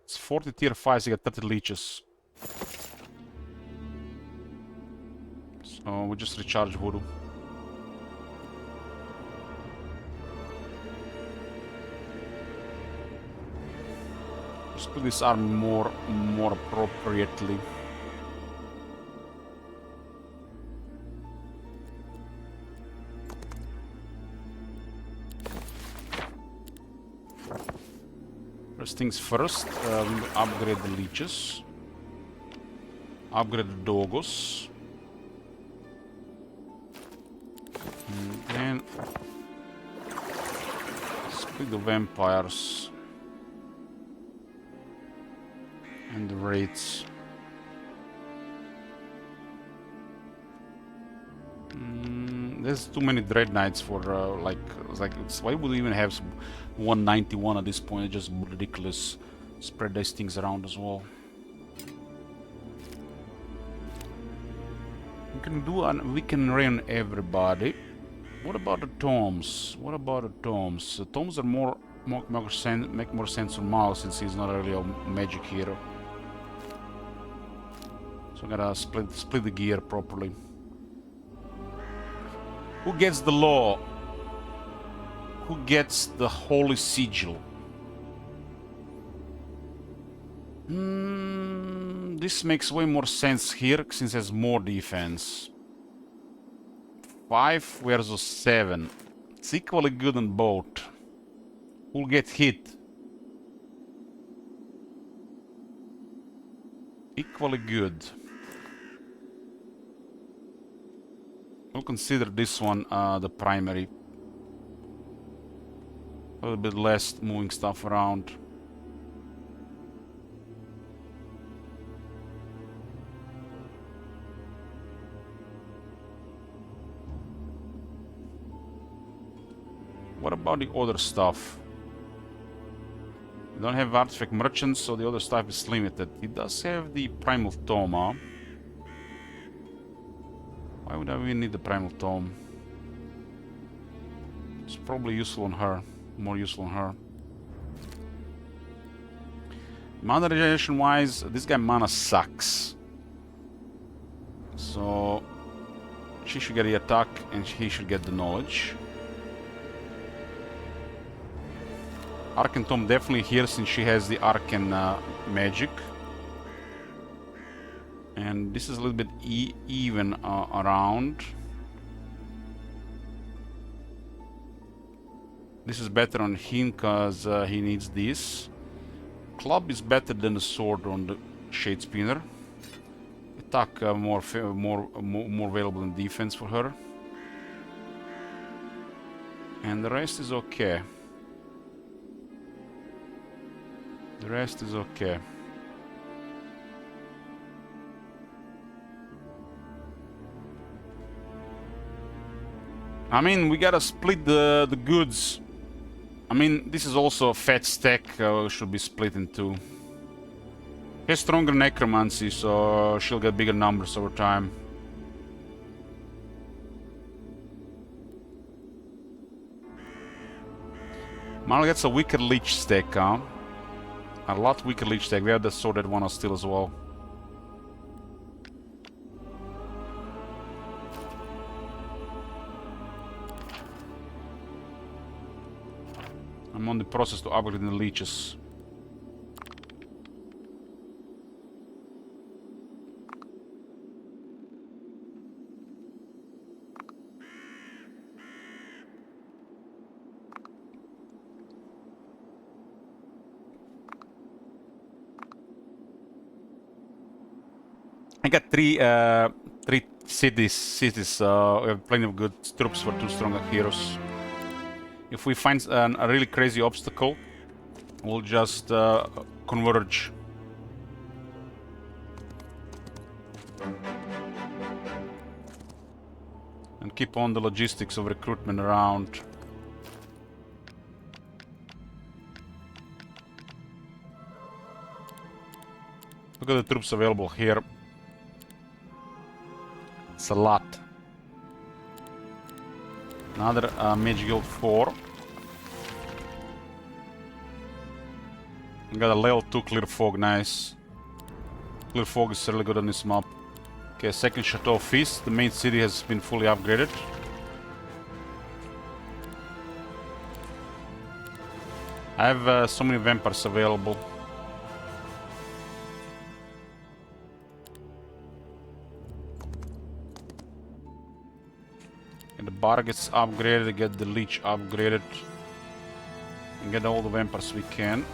It's 40 tier 5, so you got 30 leeches. So we just recharge Voodoo. Just put this arm more appropriately. First things first, we will upgrade the leeches. Upgrade the doggos. And then split the vampires. And the raids. There's too many Dread Knights for why would we even have 191 at this point? It's just ridiculous. Spread these things around as well. We can rain everybody. What about the tomes? What about the tomes? The tomes are make more sense on Mao since he's not really a magic hero. So I gotta split the gear properly. Who gets the law? Who gets the holy sigil? This makes way more sense here since it has more defense. 5 versus 7. It's equally good on both. Who'll get hit? Equally good. We'll consider this one the primary. A little bit less moving stuff around. What about the other stuff? We don't have artifact merchants, so the other stuff is limited. He does have the primal tome. Why would I even need the primal tome? It's probably useful on her. More useful on her. Mana regeneration wise, this guy mana sucks. So she should get the attack and he should get the knowledge. Arcane Tome definitely here since she has the Arcane magic. And this is a little bit even around. This is better on him because he needs this. Club is better than the sword on the Shade Spinner. Attack more available in defense for her. And the rest is okay. The rest is okay. I mean, we gotta split the goods. I mean, this is also a fat stack, should be split in two. She has stronger Necromancy, so she'll get bigger numbers over time. Mal gets a weaker Leech stack, huh? A lot weaker Leech stack. We have the sword that wanna steal as well. I'm on the process to upgrade the leeches. I got three cities. We have plenty of good troops for two stronger heroes. If we find a really crazy obstacle, we'll just converge. And keep on the logistics of recruitment around. Look at the troops available here. It's a lot. Another Mage Guild 4. We got a level 2 Clear Fog, nice. Clear Fog is really good on this map. Okay, second Chateau Feast. The main city has been fully upgraded. I have so many vampires available. And the bar gets upgraded, get the leech upgraded, and get all the vampires we can.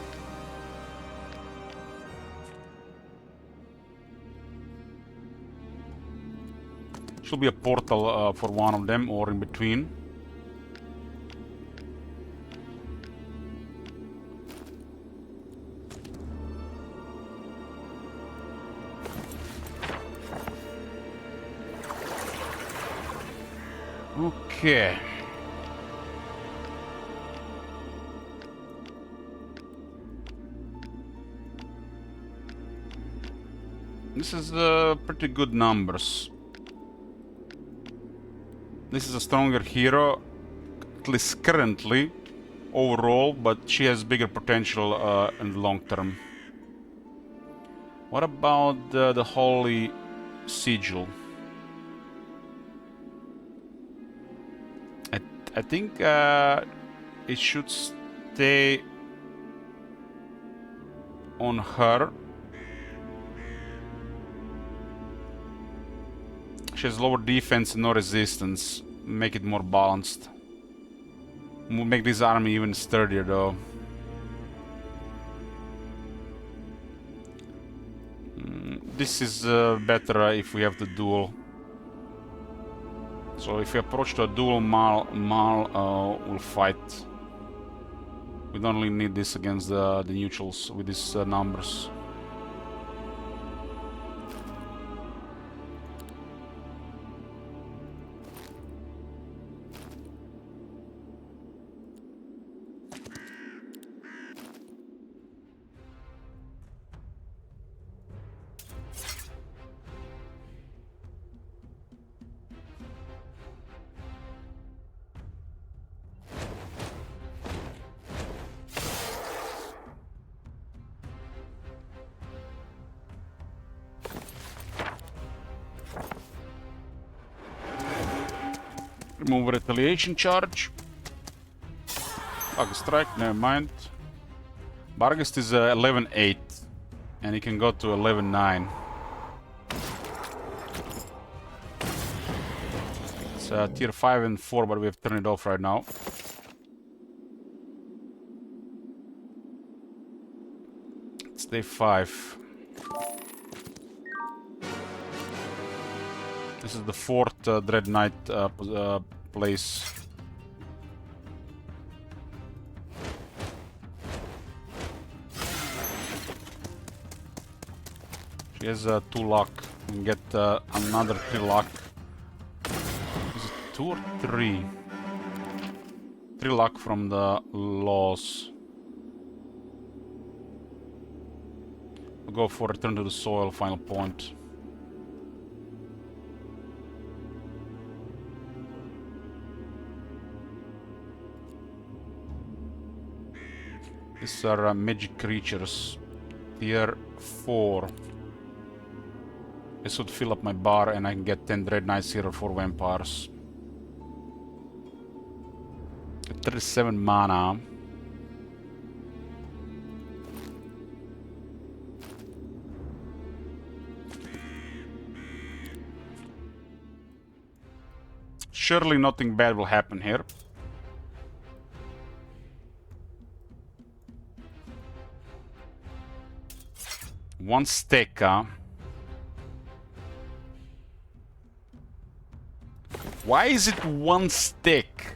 Should be a portal for one of them or in between. Okay. This is pretty good numbers. This is a stronger hero, at least currently, overall, but she has bigger potential in the long term. What about the Holy Sigil? I think it should stay on her. She has lower defense and no resistance. Make it more balanced. We'll make this army even sturdier though. This is better if we have the duel. So if we approach to a duel, Mal will fight. We don't really need this against the neutrals with these numbers. Remove retaliation charge. Bug strike, never mind. Barghest is 11-8, and he can go to 11-9. It's tier 5 and 4, but we have turned it off right now. It's day 5. This is the 4th Dread Knight place. She has 2 luck. We can get another 3 luck. Is it 2 or 3? 3 luck from the laws. We'll go for return to the soil, final point. These are magic creatures. Tier 4. This would fill up my bar and I can get 10 Dread Knights here or 4 vampires. 37 mana. Surely nothing bad will happen here. One stick, huh? Why is it 1 stick?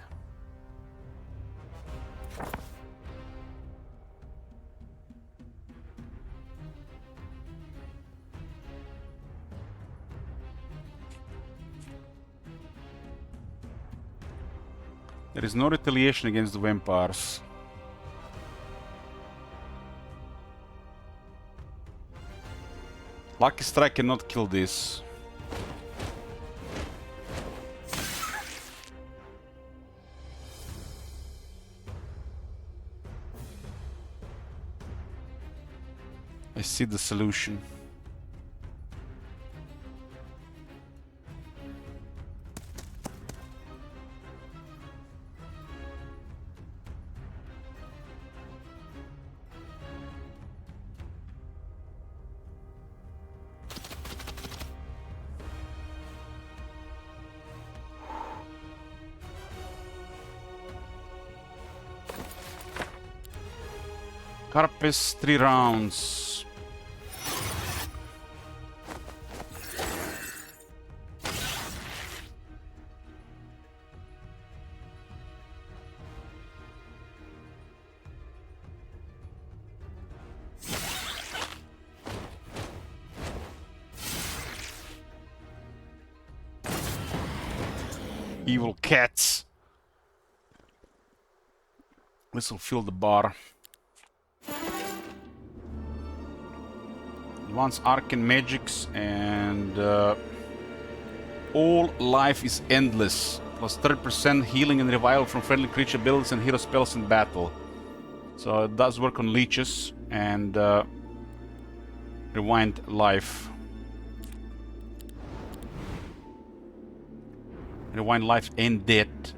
There is no retaliation against the vampires. Lucky Strike cannot kill this. I see the solution. Carpus, 3 rounds. Evil cats. This will fill the bar. Once arcane magics and all life is endless. Plus 30% healing and revival from friendly creature abilities and hero spells in battle. So it does work on leeches and rewind life. Rewind life and death.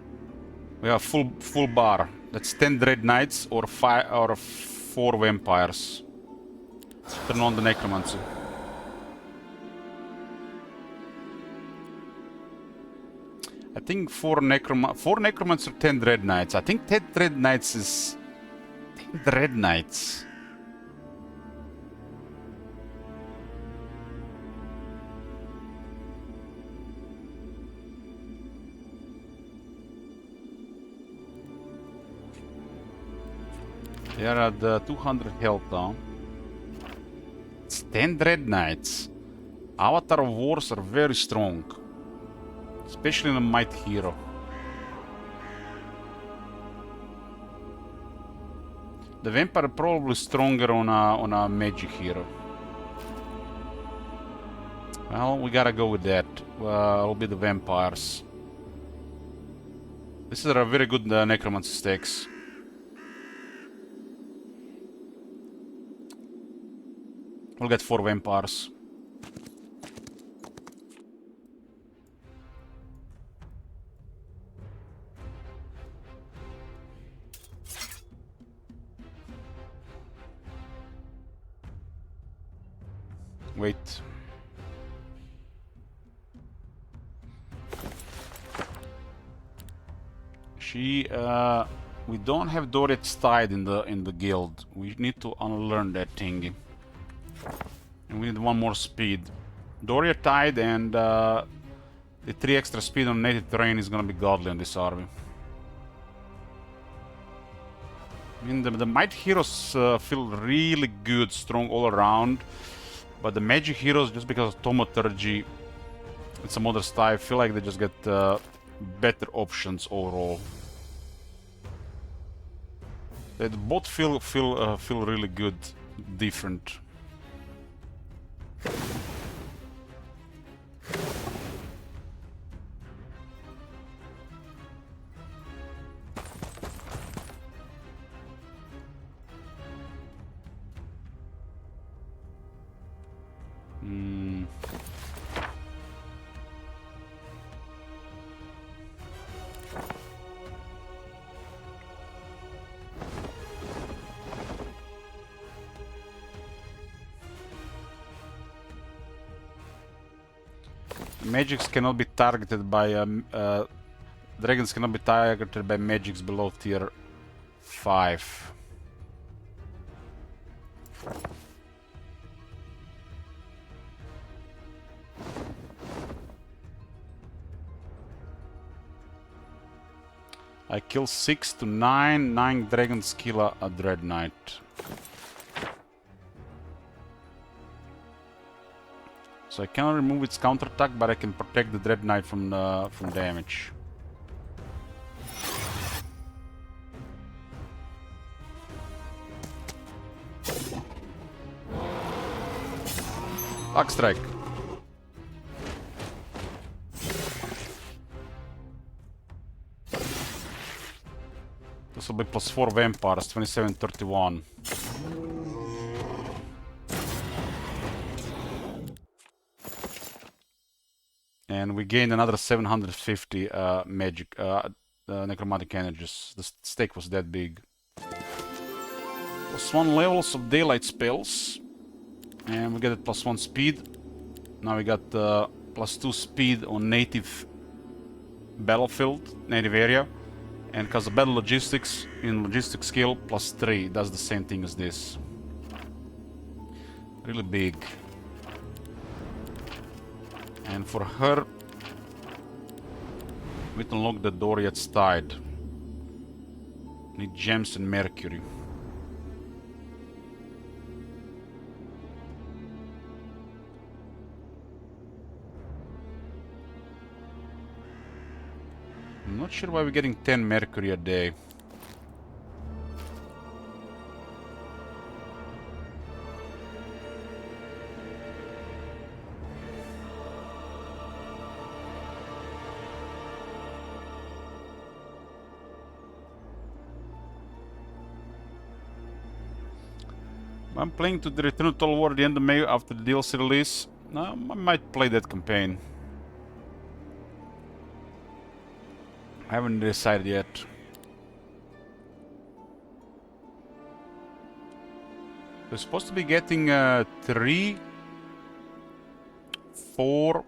We have full bar. That's 10 Dread Knights or 4 vampires. Turn on the Necromancy. I think 4 Necromancer, 10 Dread Knights. I think 10 Dread Knights is 10 Dread Knights. They are at 200 health now. It's 10 Dread Knights. Avatar of Wars are very strong. Especially in a Might Hero. The Vampire are probably stronger on a Magic Hero. Well, we gotta go with that. It'll be the Vampires. This is a very good Necromancy stakes. We'll get 4 vampires. Wait. She, we don't have Doriath's Tide in the guild. We need to unlearn that thingy. And we need one more speed. Doriath Tide and the 3 extra speed on native terrain is gonna be godly on this army. I mean, the might heroes feel really good, strong all around. But the magic heroes, just because of thaumaturgy and some other stuff, I feel like they just get better options overall. They both feel really good, different. Magics cannot be targeted by dragons cannot be targeted by magics below tier 5. I kill 6 to 9. 9 dragons kill a Dread Knight. So I cannot remove its counterattack, but I can protect the Dread Knight from damage. Luck Strike. This will be plus 4 vampires, 27, 31. And we gained another 750 magic, necromantic energies. The stake was that big. Plus 1 levels of daylight spells. And we get it plus 1 speed. Now we got plus 2 speed on native battlefield, native area. And because of battle logistics, in logistics skill, plus 3. Does the same thing as this. Really big. And for her, we can unlock the Doriath's Tide. Need gems and mercury. I'm not sure why we're getting 10 mercury a day. I'm playing to the Return to Total War at the end of May after the DLC release. I might play that campaign. I haven't decided yet. We're supposed to be getting 3, 4,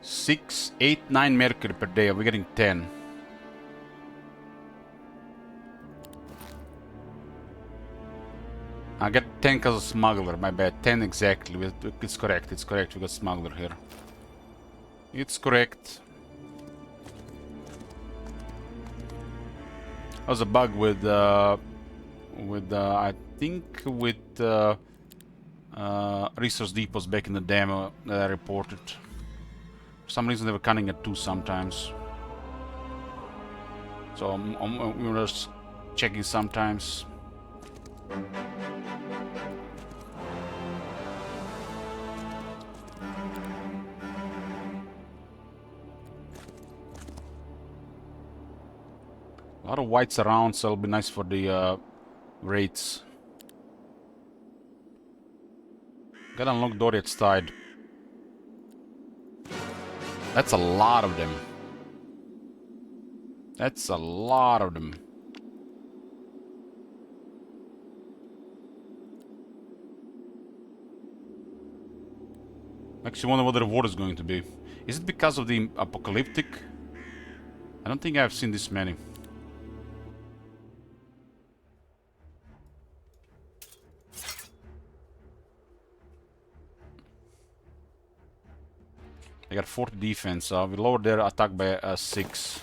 6, 8, 9 mercury per day. We're getting 10. I get 10 because of smuggler, my bad. 10 exactly. It's correct, it's correct. We got smuggler here. It's correct. That was a bug with I think with resource depots back in the demo that I reported. For some reason they were cunning at 2 sometimes. So we were just checking sometimes. A lot of whites around, so it'll be nice for the raids. Gotta unlock Doriath's Tide. That's a lot of them. That's a lot of them. Makes you wonder what the reward is going to be. Is it because of the apocalyptic? I don't think I've seen this many. They got 40 defense, we lowered their attack by 6.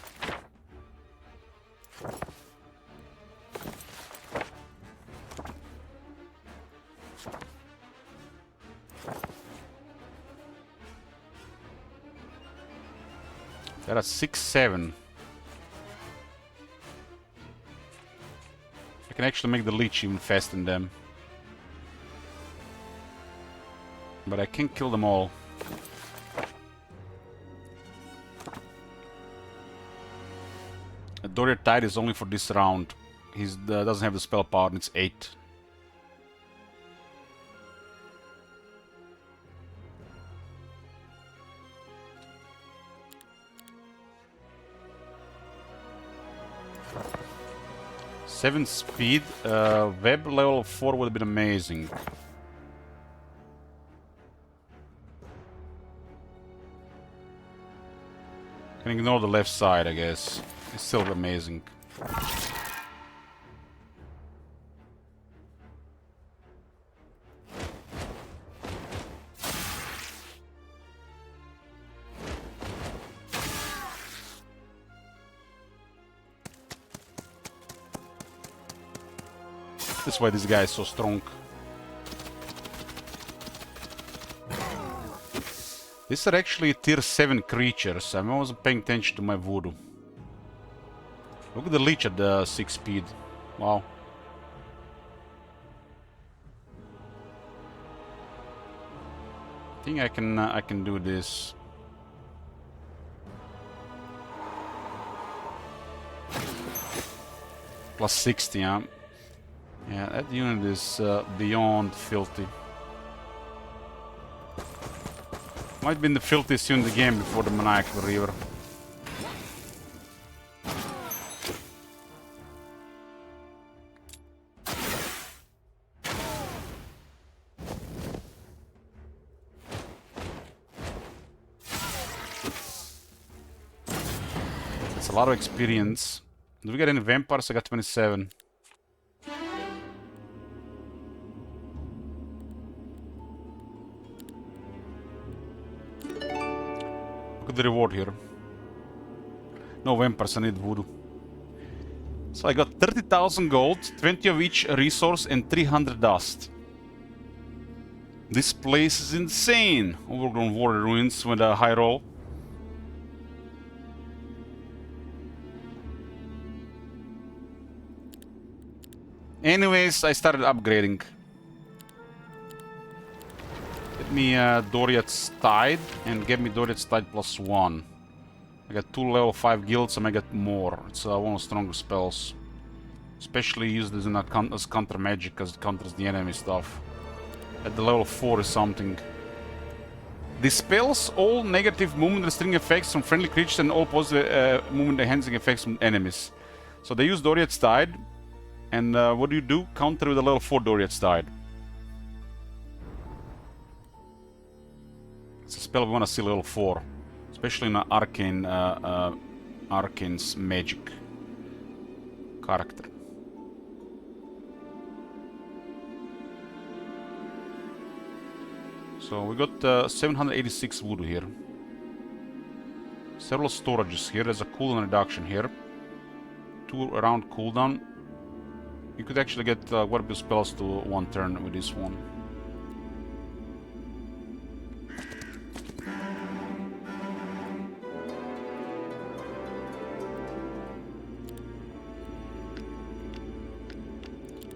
They're at 6-7. I can actually make the leech even faster than them. But I can't kill them all. Doriath Tide is only for this round. He doesn't have the spell power, and it's 8. Seven speed, web level 4 would have been amazing. Can ignore the left side, I guess. It's still amazing. That's why this guy is so strong. These are actually tier 7 creatures. I wasn't paying attention to my voodoo. Look at the leech at the 6 speed. Wow. I think I can do this. Plus 60, huh? Yeah, that unit is beyond filthy. Might have been the filthiest unit in the game before the Maniacal Reaver. That's a lot of experience. Do we get any vampires? I got 27. Look at the reward here. No vampires, I need voodoo. So I got 30,000 gold, 20 of each resource, and 300 dust. This place is insane! Overgrown warrior ruins with a high roll. Anyways, I started upgrading. Get me Doriath's Tide and get me Doriath's Tide +1. I got 2 level 5 guilds and I got more. It's one of the stronger spells. Especially used as, as counter magic because it counters the enemy stuff. At the level 4 is something. Dispels all negative movement restricting effects from friendly creatures and all positive movement enhancing effects from enemies. So they use Doriath's Tide. And what do? Counter with a level 4 Doriath's Tide. It's a spell we want to see level 4. Especially in an Arcane's magic character. So we got 786 voodoo here. Several storages here. There's a cooldown reduction here. 2 round cooldown. You could actually get quite a few spells to 1 turn with this one.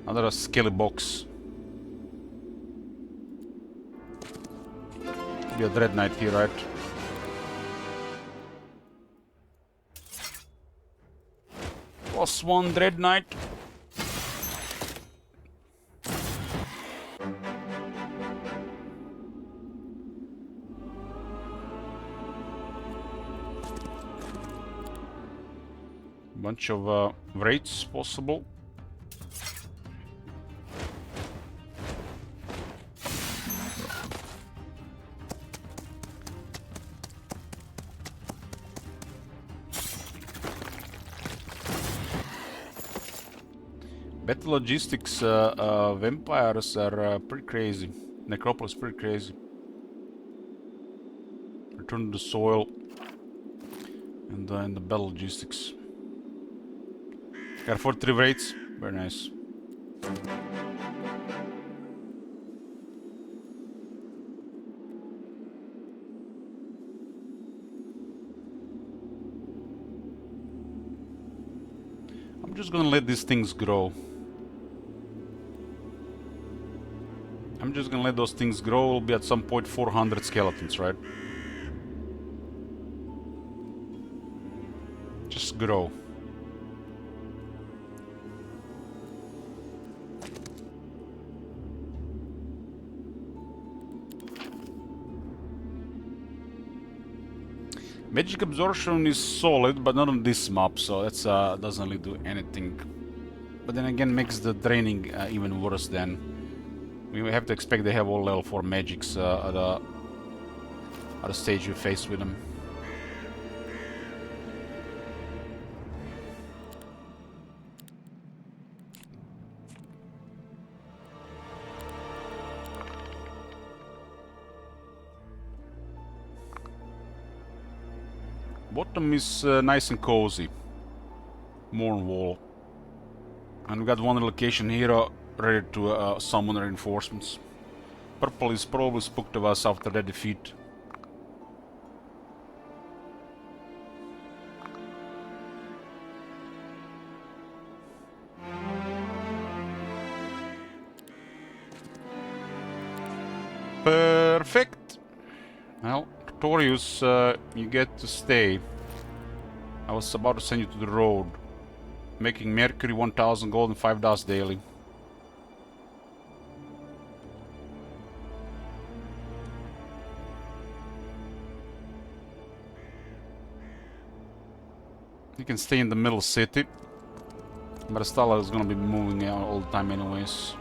Another skelly box. Be a Dread Knight here, right? +1 Dread Knight. Bunch of wraiths possible. Better logistics, vampires are pretty crazy. Necropolis pretty crazy. Return to the soil and the battle logistics. Got 43 rates, very nice. I'm just gonna let these things grow. I'm just gonna let those things grow. We'll be at some point 400 skeletons, right? Just grow. Magic absorption is solid, but not on this map, so that's doesn't really do anything. But then again, makes the draining even worse. Then we have to expect they have all level 4 magics at a stage you face with them. Bottom is nice and cozy. Morn wall. And we got one location here ready to summon reinforcements. Purple is probably spooked of us after that defeat. Perfect! Well, Artorius, you get to stay. I was about to send you to the road. Making Mercury 1000 gold and 5 dust daily. You can stay in the middle city. But Astala is gonna be moving out all the time anyways.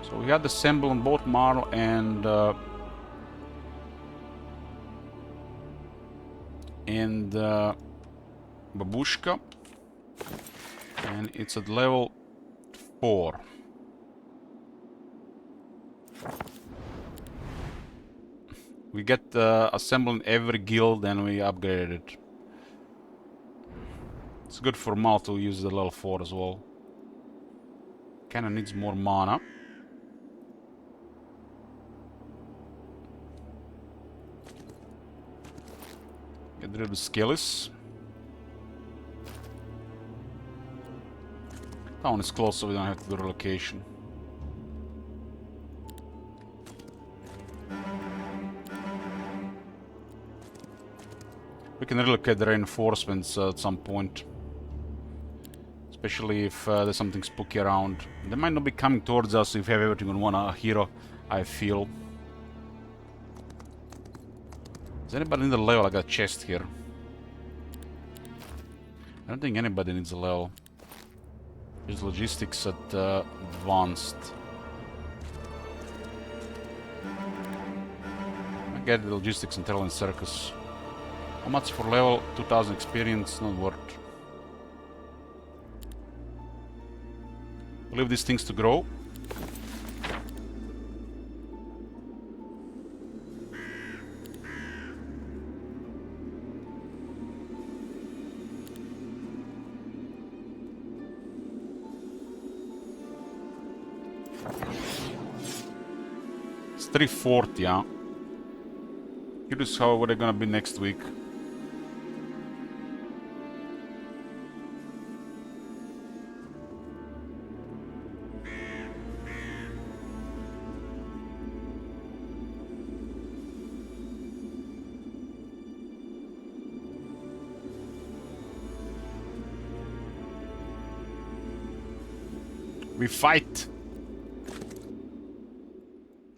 So we had the symbol on both Marl and Babushka, and it's at level 4. We get assembled in every guild and we upgraded it. It's good for Mal to use the level 4 as well. Kinda needs more mana. Get rid of the Skillis. Town is close, so we don't have to do relocation. We can relocate the reinforcements at some point. Especially if there's something spooky around. They might not be coming towards us if we have everything on one hero, I feel. Does anybody need a level? I got a chest here. I don't think anybody needs a level. There's logistics at advanced. I get the logistics in Terran Circus. How much for level? 2000 experience, not worth. Leave these things to grow. It's 340, huh? Curious how they're gonna be next week. We fight.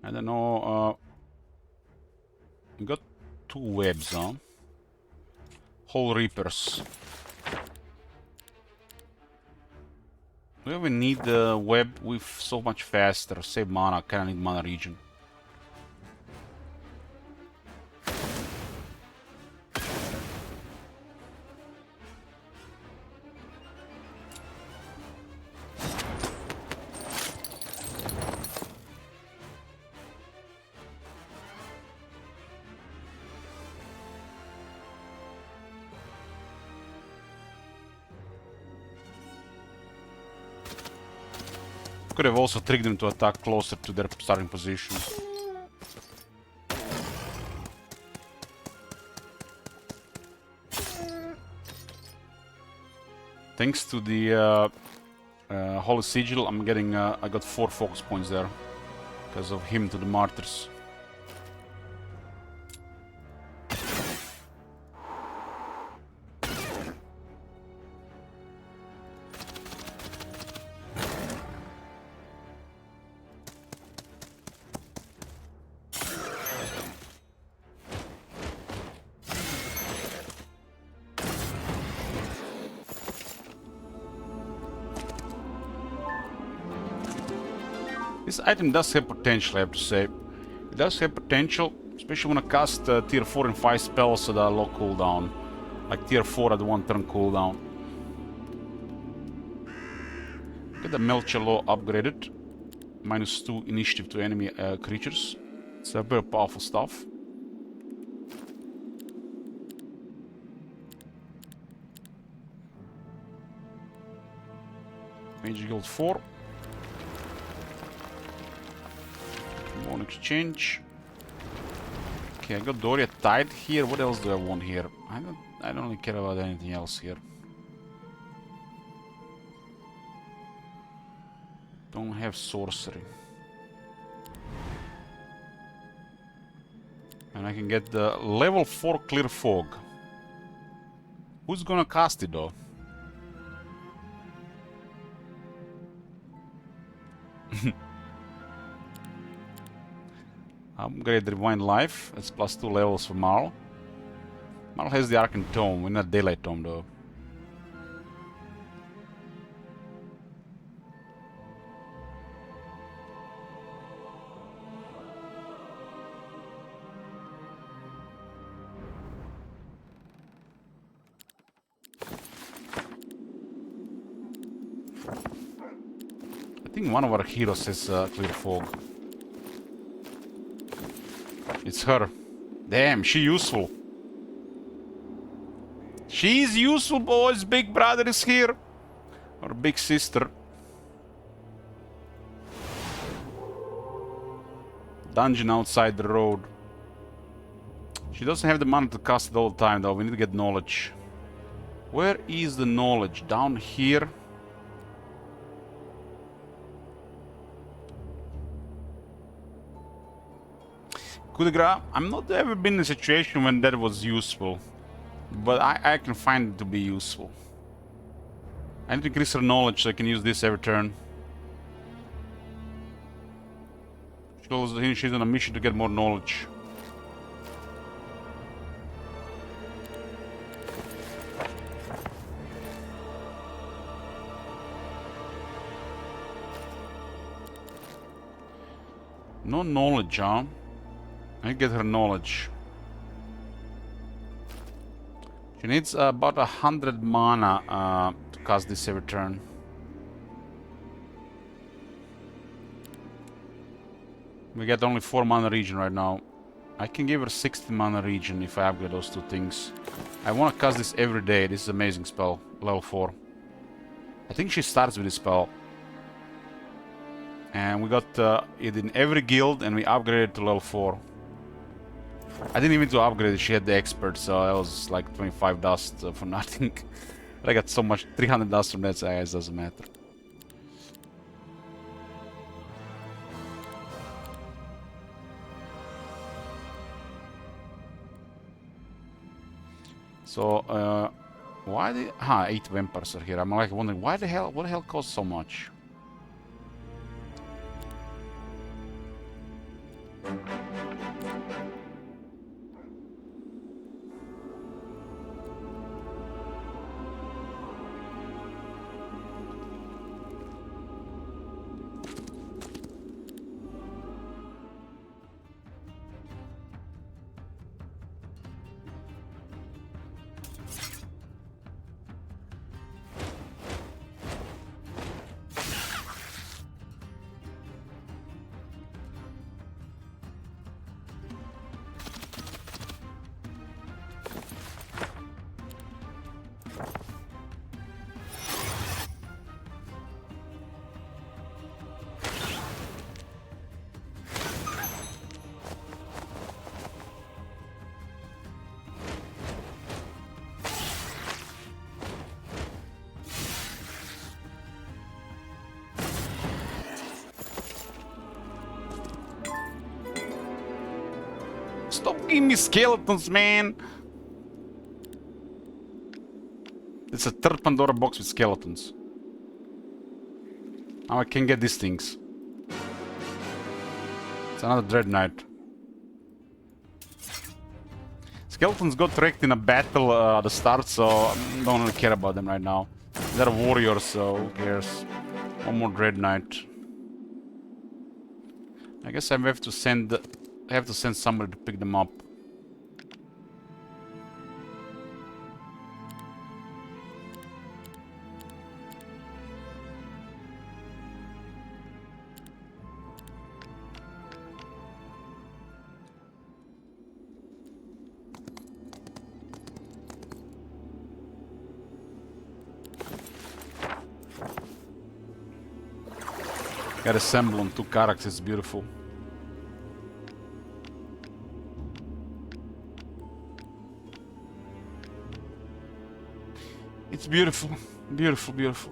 I don't know. We got 2 webs, huh? Whole Reapers. We even need the web with so much faster. Save mana. Kinda need mana regen. Could have also triggered them to attack closer to their starting position. Thanks to the Holy Sigil, I'm getting, I got 4 focus points there. Because of him to the Martyrs. This item does have potential, I have to say. It does have potential, especially when I cast tier 4 and 5 spells that are low cooldown. Like tier 4 at 1 turn cooldown. Get the Melchalo upgraded. -2 initiative to enemy creatures. It's very powerful stuff. Mage Guild 4. One exchange. Okay, I got Doria tied here. What else do I want here? I don't really care about anything else here. Don't have sorcery. And I can get the level 4 clear fog. Who's gonna cast it though? Upgrade Divine Life. That's +2 levels for Marl. Marl has the Arcane Tome. We're not Daylight Tome though. I think one of our heroes has Clear Fog. It's her. Damn, she useful. She's useful, boys. Big brother is here. Or big sister. Dungeon outside the road. She doesn't have the mana to cast it all the time, though. We need to get knowledge. Where is the knowledge? Down here. Coup de grace. I'm not ever been in a situation when that was useful. But I can find it to be useful. I need to increase her knowledge so I can use this every turn. She's on a mission to get more knowledge. No knowledge, huh? I get her knowledge. She needs about 100 mana to cast this every turn. We get only 4 mana region right now. I can give her 60 mana region if I upgrade those 2 things. I want to cast this every day. This is an amazing spell. Level 4. I think she starts with this spell. And we got it in every guild and we upgraded to level 4. I didn't even to upgrade it, she had the expert, so that was like 25 dust for nothing. I got so much, 300 dust from that, so I guess it doesn't matter. So, why the... 8 vampires are here. I'm like wondering, why the hell, what the hell costs so much? Stop giving me skeletons, man! It's a third Pandora box with skeletons. Now I can get these things. It's another Dread Knight. Skeletons got wrecked in a battle at the start, so I don't really care about them right now. They're warriors, so who cares? One more Dread Knight. I guess I have to send somebody to pick them up. Got assemble on 2 characters, it's beautiful. It's beautiful, beautiful, beautiful.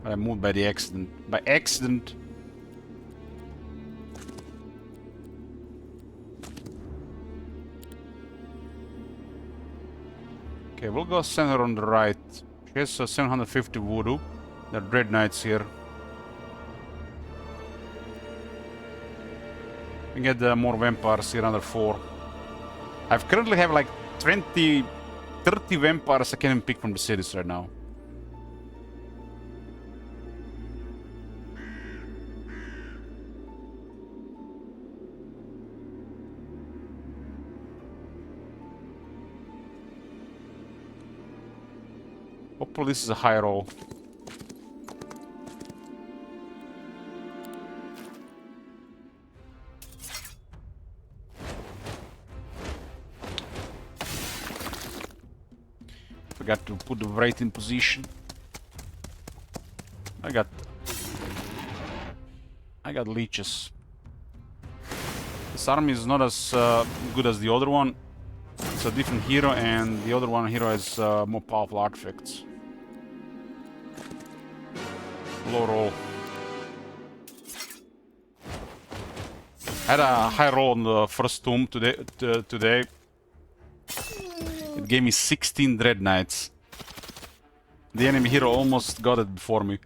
I moved by the accident. By accident! Okay, we'll go send her on the right. She has 750 voodoo. There are Dread Knights here. We get more vampires here, another 4. I currently have like 30 vampires I can even pick from the cities right now. Hopefully this is a high roll. Forgot to put the wraith in position. I got leeches. This army is not as good as the other one. It's a different hero, and the other one hero has more powerful artifacts. Low roll. I had a high roll on the first tomb today. It gave me 16 Dread Knights. The enemy hero almost got it before me.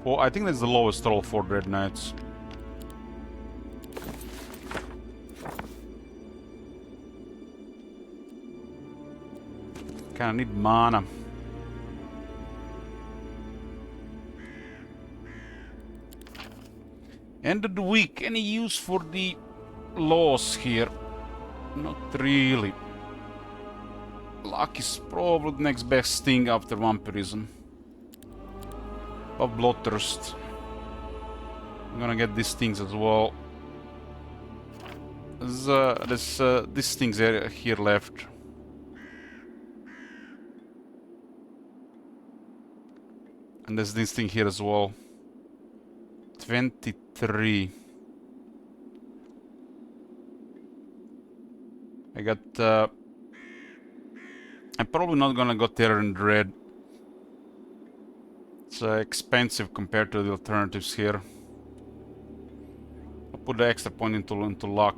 Well, I think that's the lowest roll for Dread Knights. Kinda need mana. End of the week. Any use for the laws here? Not really. Luck is probably the next best thing after vampirism. Of Bloodthirst. I'm gonna get these things as well. There's these things here left. And there's this thing here as well. 23. I got... I'm probably not gonna go Terror and Dread. It's expensive compared to the alternatives here. I'll put the extra point into luck.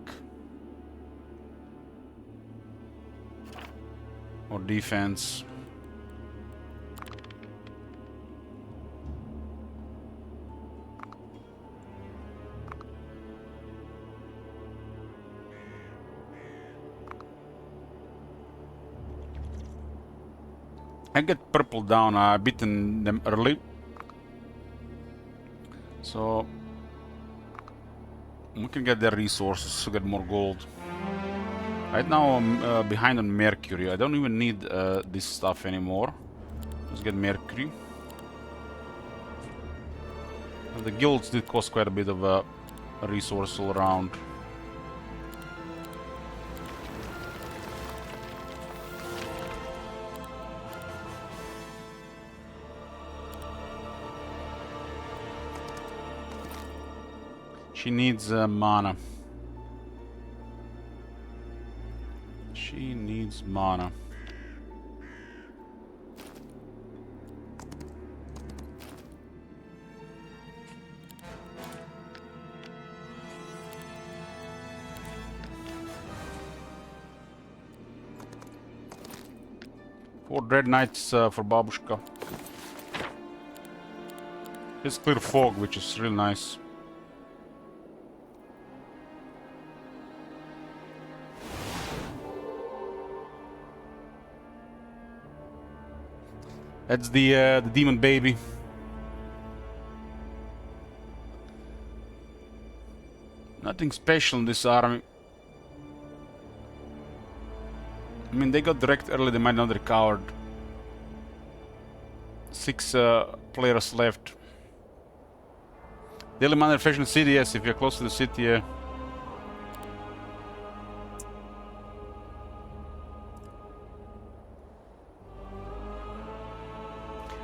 Or defense. I get purple down, I've beaten them early. So we can get their resources to get more gold. Right now I'm behind on Mercury. I don't even need this stuff anymore. Let's get Mercury. And the guilds did cost quite a bit of resource all around. She needs mana. She needs mana. Four Dread Knights for Babushka. It's clear fog, which is real nice. That's the demon baby. Nothing special in this army. I mean, they got direct early, they might not recovered. 6 players left. Daily manufacturing city, yes, if you're close to the city, yeah.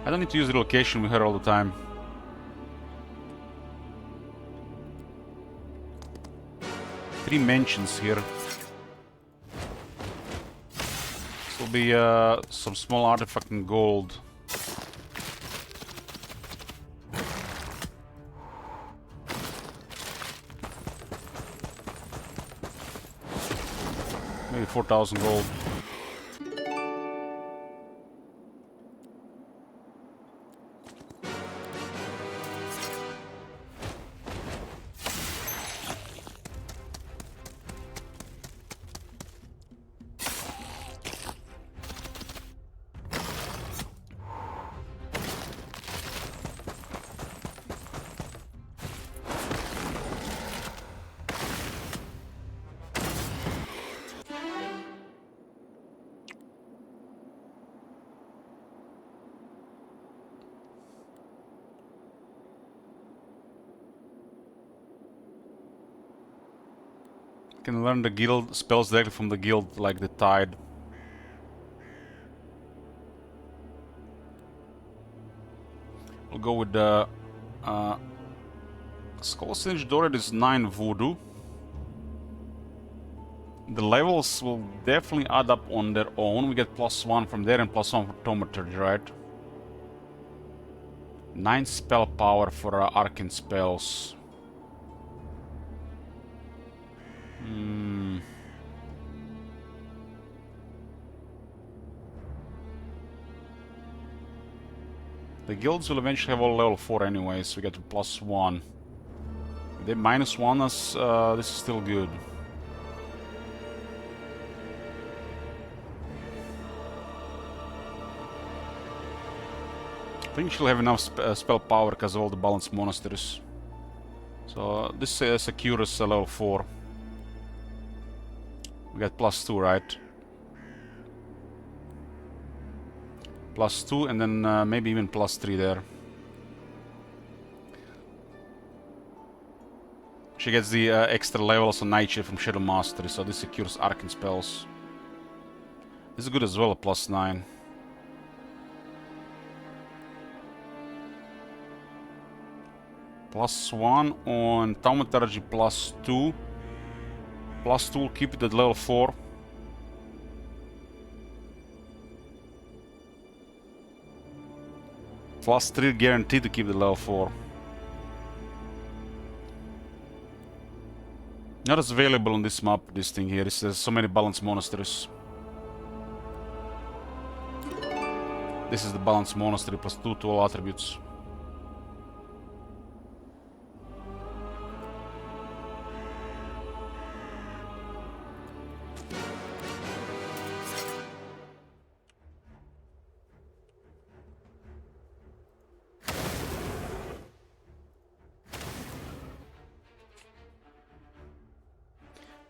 I don't need to use relocation with her all the time. Three mentions here. This will be some small artifact in gold. Maybe 4,000 gold. Can learn the guild spells directly from the guild, like the Tide. We'll go with the Skull Singed Dored is 9 voodoo. The levels will definitely add up on their own. We get +1 from there and +1 for Thaumaturgy, right? 9 spell power for arcane spells. The guilds will eventually have all level 4 anyway, so we get +1. If they -1 us, this is still good. I think she'll have enough spell power because of all the balanced monasteries. So this secures level 4. We got +2, right? +2 and then maybe even +3 there. She gets the extra levels on Nightshade from Shadow Mastery, so this secures arcane spells. This is good as well, a +9. +1 on Thaumaturgy, +2. +2 will keep it at level 4. +3 guaranteed to keep the level 4. Not as available on this map, this thing here. There's so many balanced monasteries. This is the balanced monastery, +2 to all attributes.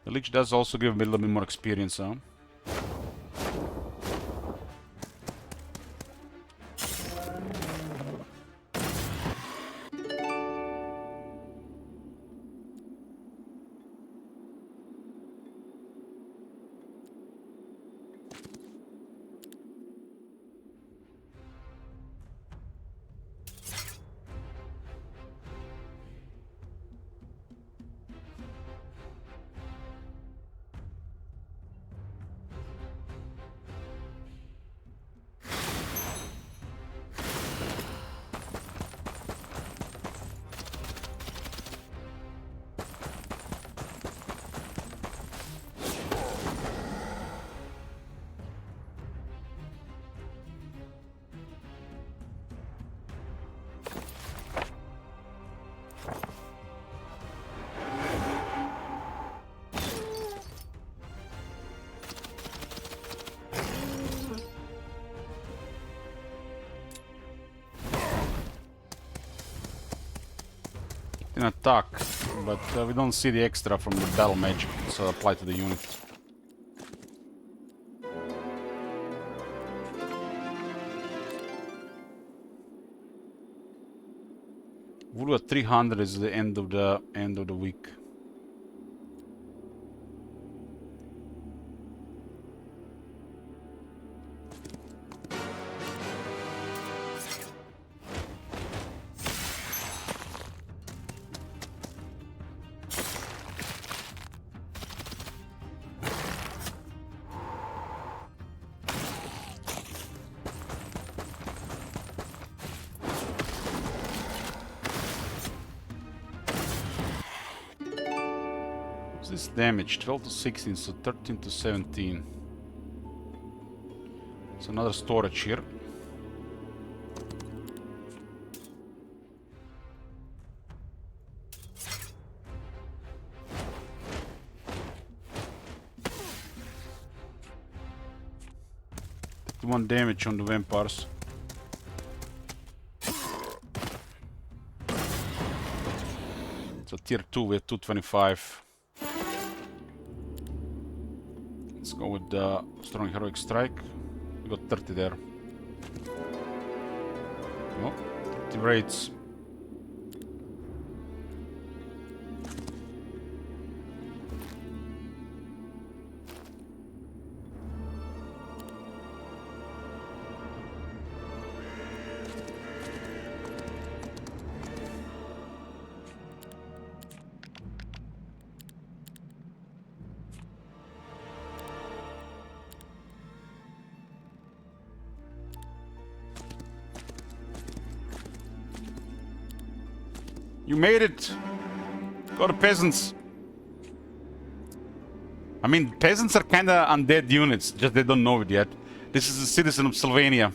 The Lich does also give a little bit more experience, huh? can attack, but we don't see the extra from the battle magic, so apply to the unit. Voodoo at 300 is the end of the week. This damage 12 to 16, so 13 to 17. It's another storage here. One damage on the vampires. So tier 2 with 225. Let's go with the strong heroic strike. We got 30 there. Oh, 30 raids. You made it! Go to peasants! I mean, peasants are kinda undead units, just they don't know it yet. This is a citizen of Sylvania.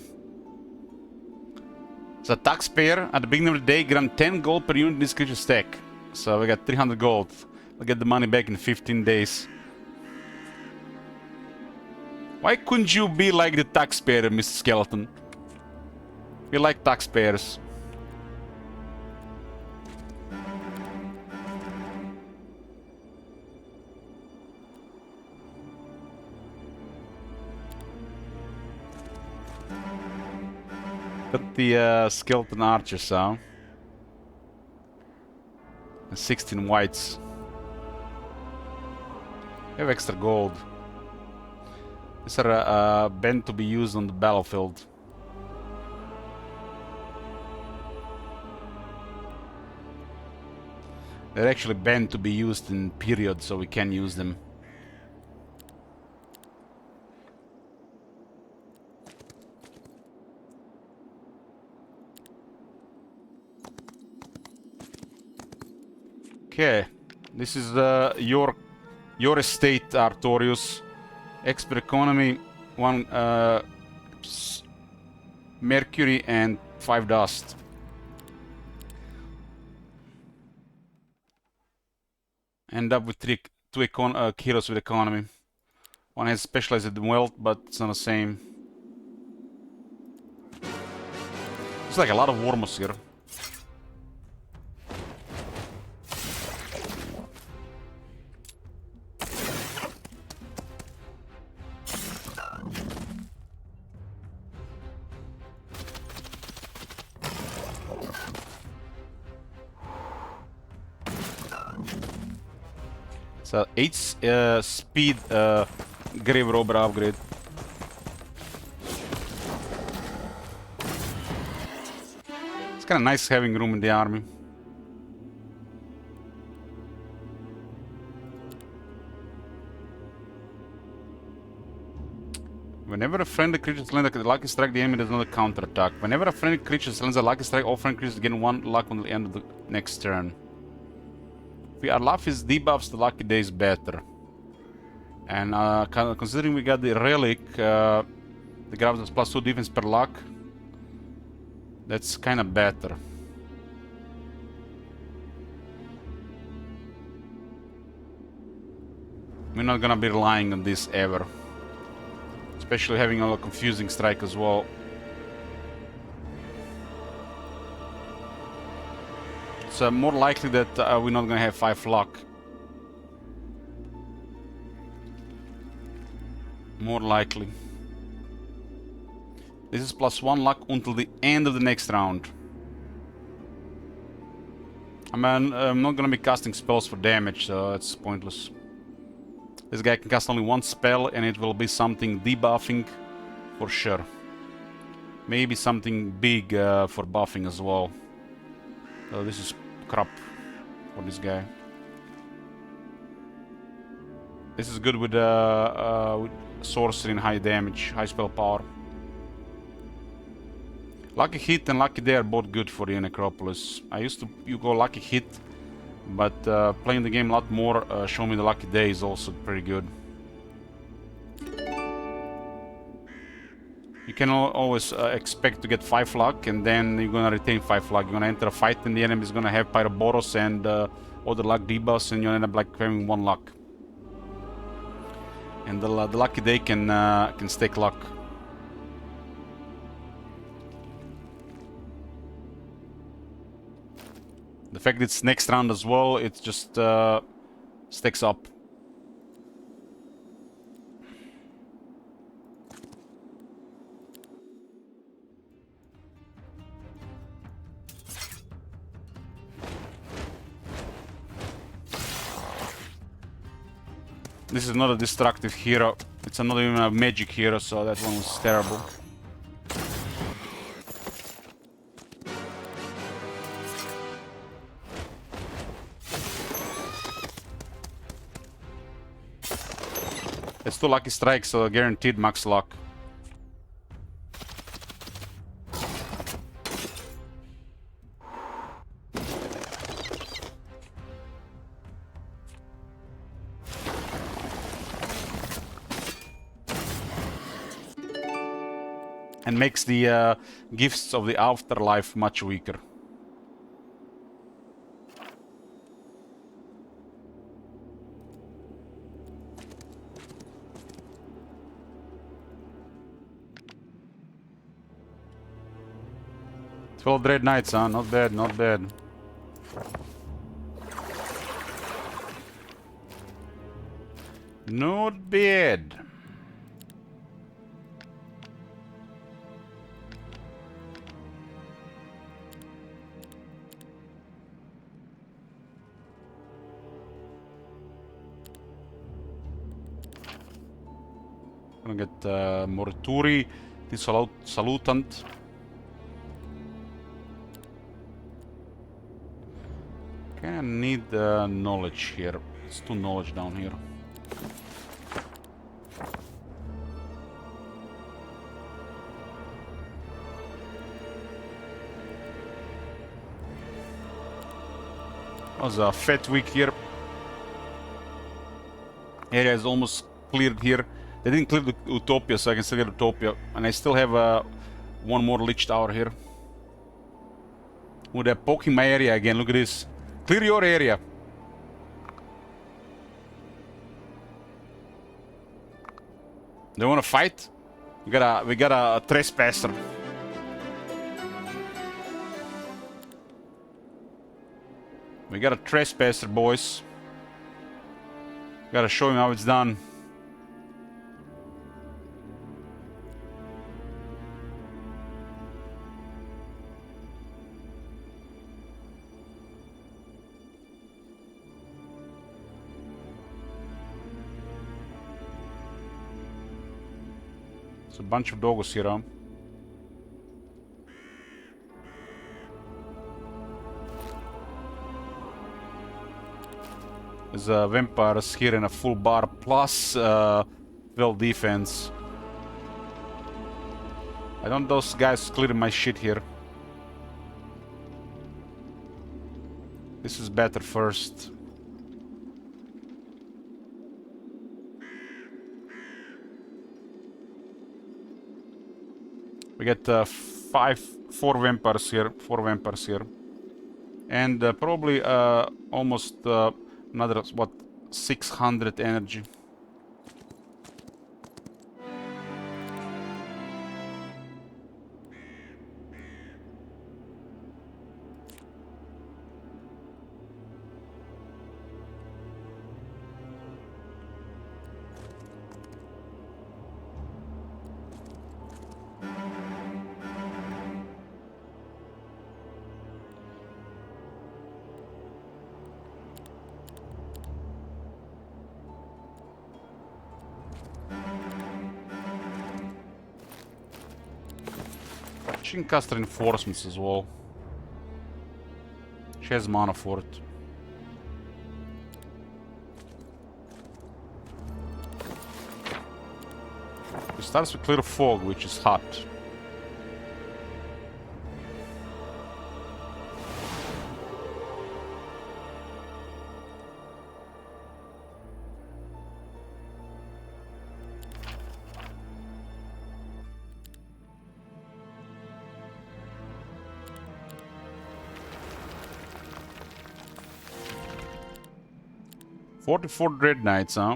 So a taxpayer at the beginning of the day grant 10 gold per unit in this creature's stack. So we got 300 gold. We'll get the money back in 15 days. Why couldn't you be like the taxpayer, Mr. Skeleton? We like taxpayers. Got the skeleton archers, huh? And 16 whites. We have extra gold. These are banned to be used on the battlefield. They're actually banned to be used in period, so we can use them. Okay, this is your estate, Artorius. Expert economy, 1 mercury and 5 dust. End up with 2 heroes with economy. One has specialized in wealth, but it's not the same. It's like a lot of wormers here. So 8 speed grave robber upgrade. It's kind of nice having room in the army. Whenever a friendly creature lands a lucky strike, the enemy does not counterattack. Whenever a friendly creature lands a lucky strike, all friendly creatures gain 1 luck until the end of the next turn. If our luck is debuffs, the lucky day is better. And considering we got the relic, the grabs us +2 defense per luck, that's kind of better. We're not gonna be relying on this ever. Especially having a confusing strike as well. It's more likely that we're not gonna have 5 luck. More likely. This is +1 luck until the end of the next round. I mean, I'm not gonna be casting spells for damage, so it's pointless. This guy can cast only 1 spell, and it will be something debuffing for sure. Maybe something big for buffing as well. This is crap for this guy. This is good with sorcery and high damage, high spell power. Lucky Hit and Lucky Day are both good for the Necropolis. I used to go Lucky Hit, but playing the game a lot more showed me the Lucky Day is also pretty good. You can always expect to get 5 luck, and then you're gonna retain 5 luck. You're gonna enter a fight, and the enemy is gonna have Pyroboros and other luck debuffs, and you end up like having 1 luck. And the Lucky Day can stack luck. The fact that it's next round as well, it just stacks up. This is not a destructive hero. It's not even a magic hero, so that one was terrible. It's 2 lucky strikes, so guaranteed max luck. And makes the gifts of the afterlife much weaker. Twelve Dread Knights, huh? Not bad, not bad. Not bad. Gonna get Morituri, the Salutant. Okay, I need knowledge here. It's 2 knowledge down here. Was a fat week here. Area is almost cleared here. They didn't clear the Utopia, so I can still get Utopia. And I still have 1 more Lich Tower here. Oh, they're poking my area again. Look at this. Clear your area. They want to fight? We got a trespasser. We got a trespasser, boys. Gotta show him how it's done. It's a bunch of doggos here, huh? There's vampires here in a full bar plus well defense. I don't those guys clearing my shit here. This is better first. We get 4 vampires here, 4 vampires here. And probably almost another, what, 600 energy. She can cast reinforcements as well. She has mana for it. It starts with Clear Fog, which is hot. "44 Dread Knights, huh?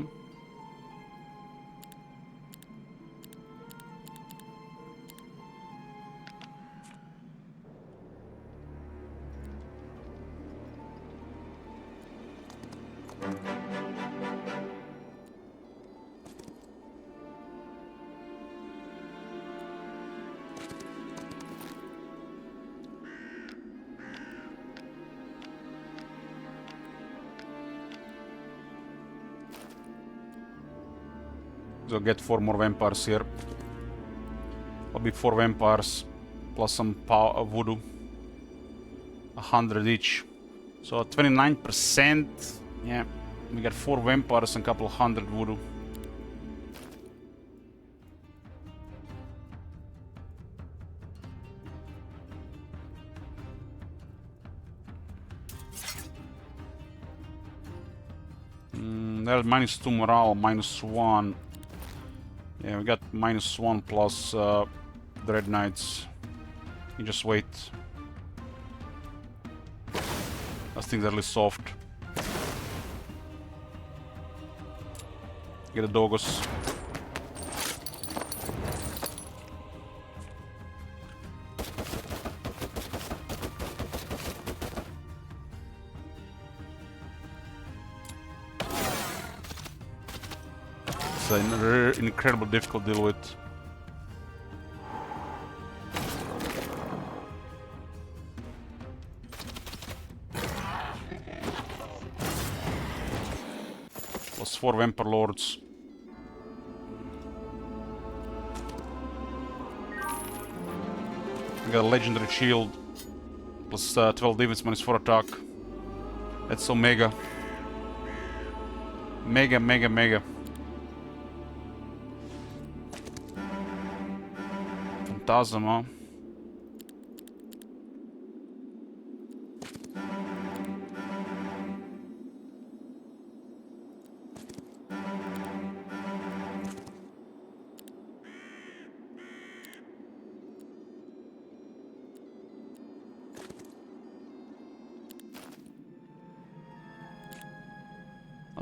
So get 4 more vampires here. I'll be 4 vampires plus some power voodoo. 100 each. So 29%. Yeah, we got 4 vampires and a couple hundred voodoo. They're -2 morale, -1. Yeah, we got -1 plus Dread Knights. You just wait. Those things are really soft. Get a Dogos. It's an incredible difficult to deal with. Plus 4 Vampire Lords. We got a Legendary Shield. Plus 12 defense -4 attack. That's so mega. Mega. Phantasm, huh?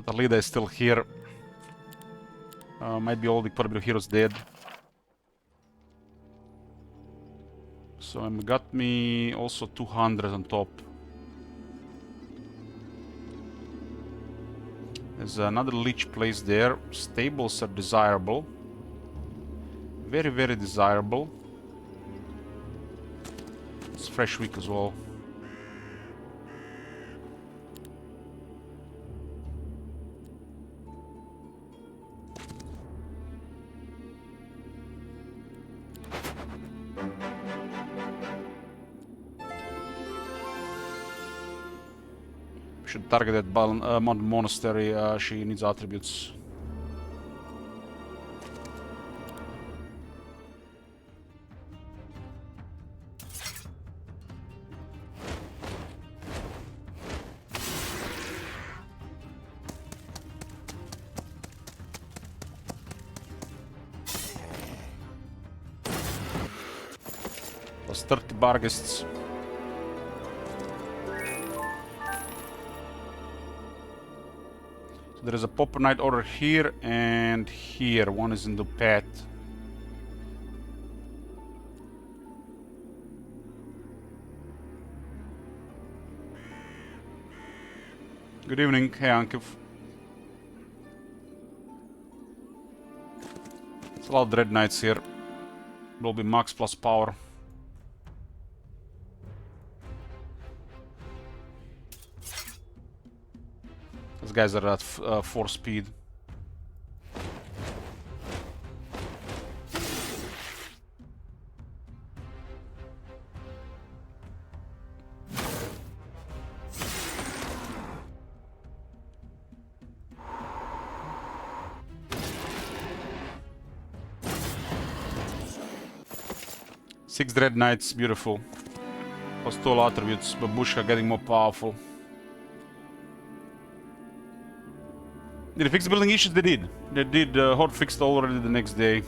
The leader is still here. Might be all the Portable Heroes dead. So got me also 200 on top. There's another Lich place there. Stables are desirable. Very desirable. It's Fresh Week as well. Should target that Mountain Monastery. She needs attributes. Plus 30 Barghists. There is a Pauper Knight order here and here. One is in the path. Good evening. Hey, Ankiv. It's a lot of Dread Knights here. Will be max plus power. These guys are at 4 speed. 6 Dread Knights, beautiful. Plus 2 all attributes, Babushka getting more powerful. Did they fix building issues? They did. They did. Horde fixed already the next day.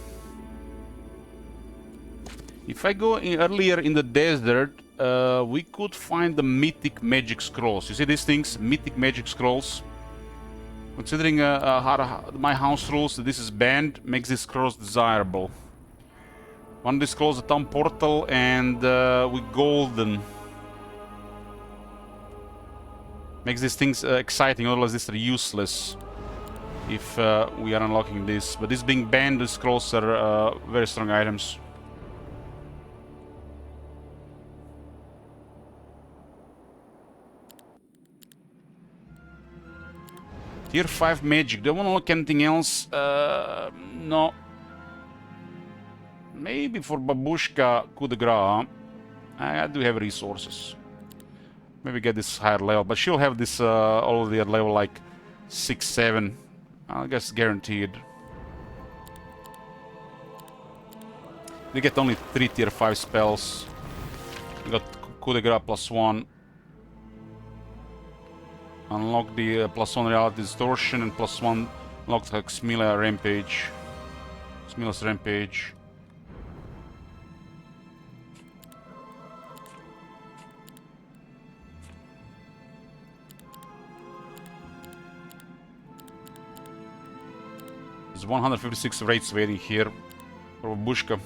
If I go earlier in the desert, we could find the mythic magic scrolls. You see these things? Mythic magic scrolls. Considering my house rules, that this is banned, makes these scrolls desirable. One of these scrolls, a town portal, and with golden. Makes these things exciting, otherwise these are useless if we are unlocking this. But this being banned, these scrolls are very strong items. Tier 5 magic. Do I want to look anything else? No. Maybe for Babushka coup de grace. I do have resources. Maybe get this higher level, but she'll have this already at level like 6, 7. I guess guaranteed. We get only 3 tier 5 spells. We got coup de grace +1. Unlock the +1 reality distortion and +1 unlock the Xmila rampage. Xmila's rampage. There's 156 raids waiting here for Babushka.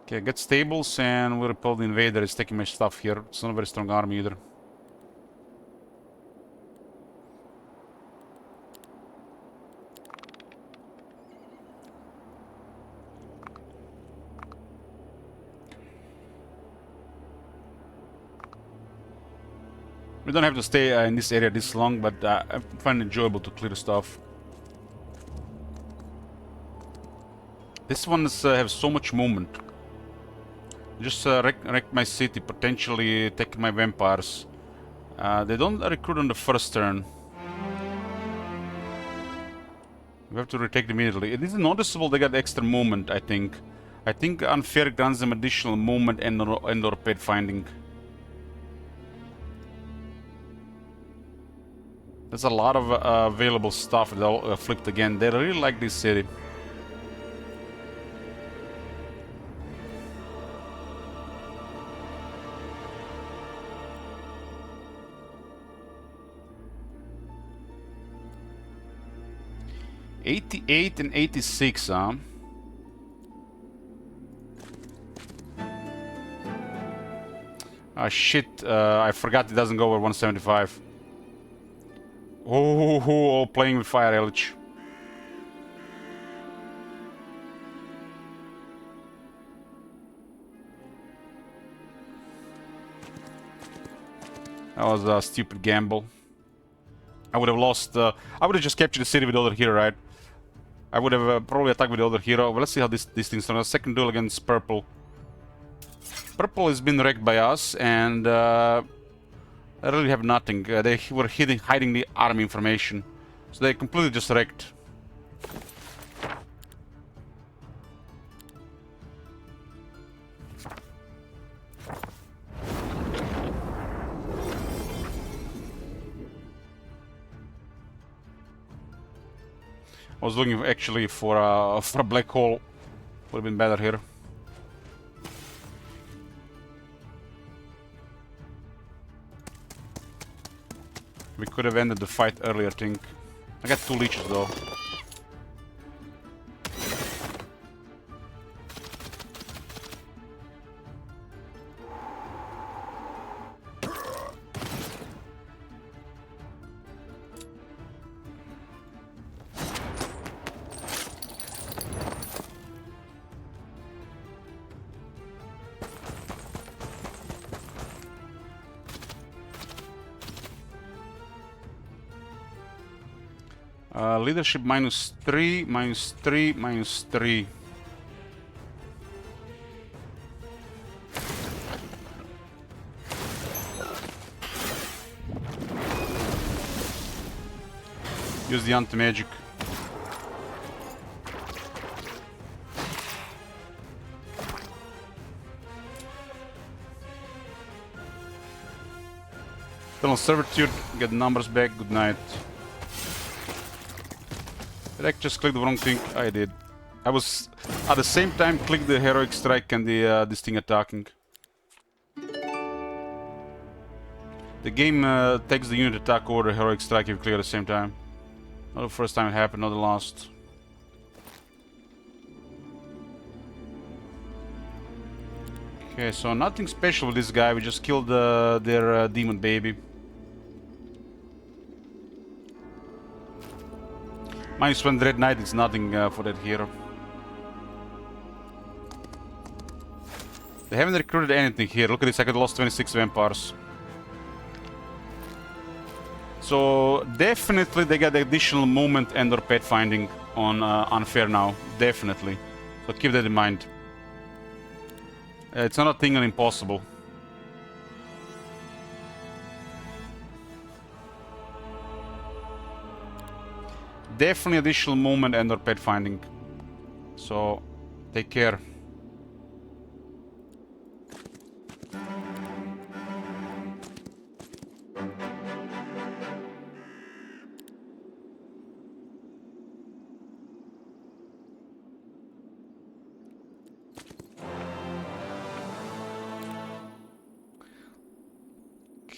Okay, get stables and we'll repel the invader. It's taking my stuff here. It's not a very strong army either. We don't have to stay in this area this long, but I find it enjoyable to clear stuff. These ones have so much movement. Just wreck my city, potentially take my vampires. They don't recruit on the first turn. We have to retake them immediately. It is noticeable they got extra movement, I think. I think unfair grants them additional movement and or paid finding. There's a lot of available stuff that I'll flipped again. They really like this city. '88 and '86, huh? Ah, shit. I forgot it doesn't go over 175. Oh, playing with fire, Elich. That was a stupid gamble. I would have lost. I would have just captured the city with the other hero, right? I would have probably attacked with the other hero. But let's see how these things turn out. Second duel against Purple. Purple has been wrecked by us, and I really have nothing. They were hiding the army information, so they completely just wrecked. I was looking actually for a black hole. Would have been better here. We could have ended the fight earlier, I think. I got 2 leeches though. Leadership -3, -3, -3. Use the anti-magic. Eternal Servitude, get the numbers back, good night. Did I just click the wrong thing? I did. I was at the same time click the Heroic Strike and the this thing attacking. The game takes the unit attack over the Heroic Strike if you click at the same time. Not the first time it happened, not the last. Okay, so nothing special with this guy, we just killed their demon baby. -1 Dread Knight is nothing for that hero. They haven't recruited anything here. Look at this, I could lost 26 vampires. So definitely they got additional movement and or pet finding on Unfair now. Definitely. So keep that in mind. It's not a thing on impossible. Definitely additional movement and or pet finding. So take care.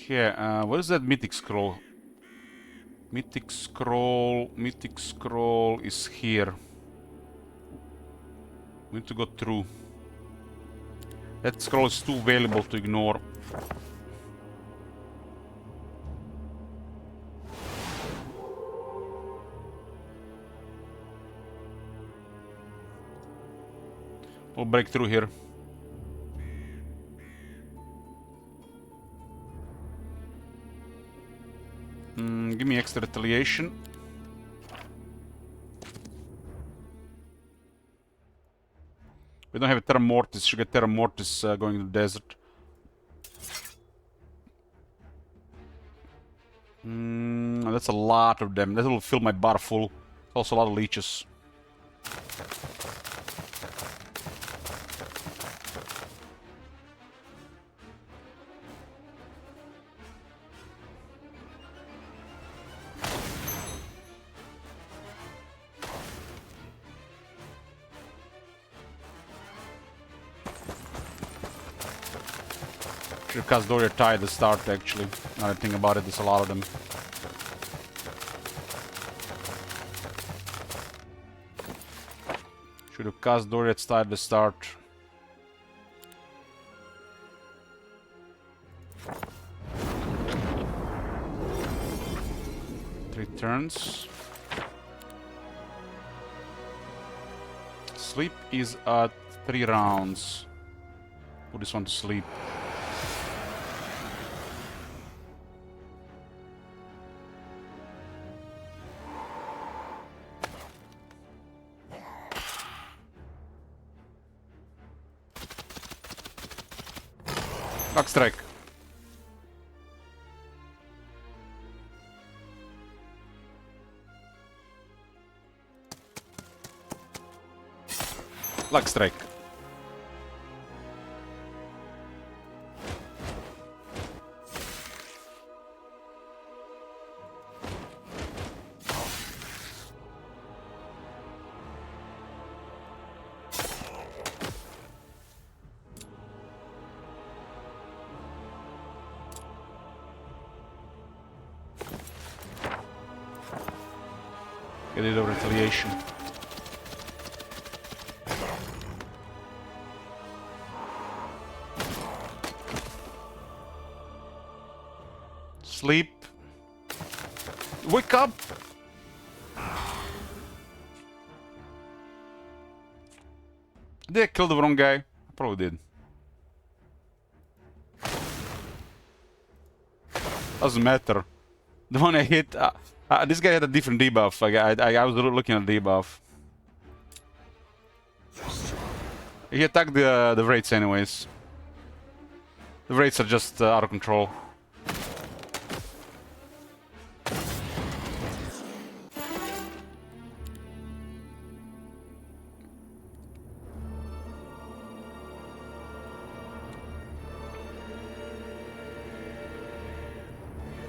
Okay, what is that mythic scroll? Mythic scroll is here. We need to go through. That scroll is too valuable to ignore. We'll break through here. Give me extra retaliation. We don't have a Terra Mortis. Should get Terra Mortis going to the desert. That's a lot of them. That will fill my bar full. Also a lot of leeches. Should have cast Doria Tide at the start, actually. Now that I think about it, there's a lot of them. Should have cast Doria Tide at the start. Three turns. Sleep is at 3 rounds. Put this one to sleep. Luck strike. Luck strike. Get rid of retaliation. Sleep. Wake up! Did I kill the wrong guy? I probably did. Doesn't matter. The one I hit... this guy had a different debuff. I was looking at the debuff. He attacked the Wraiths anyways. The Wraiths are just out of control.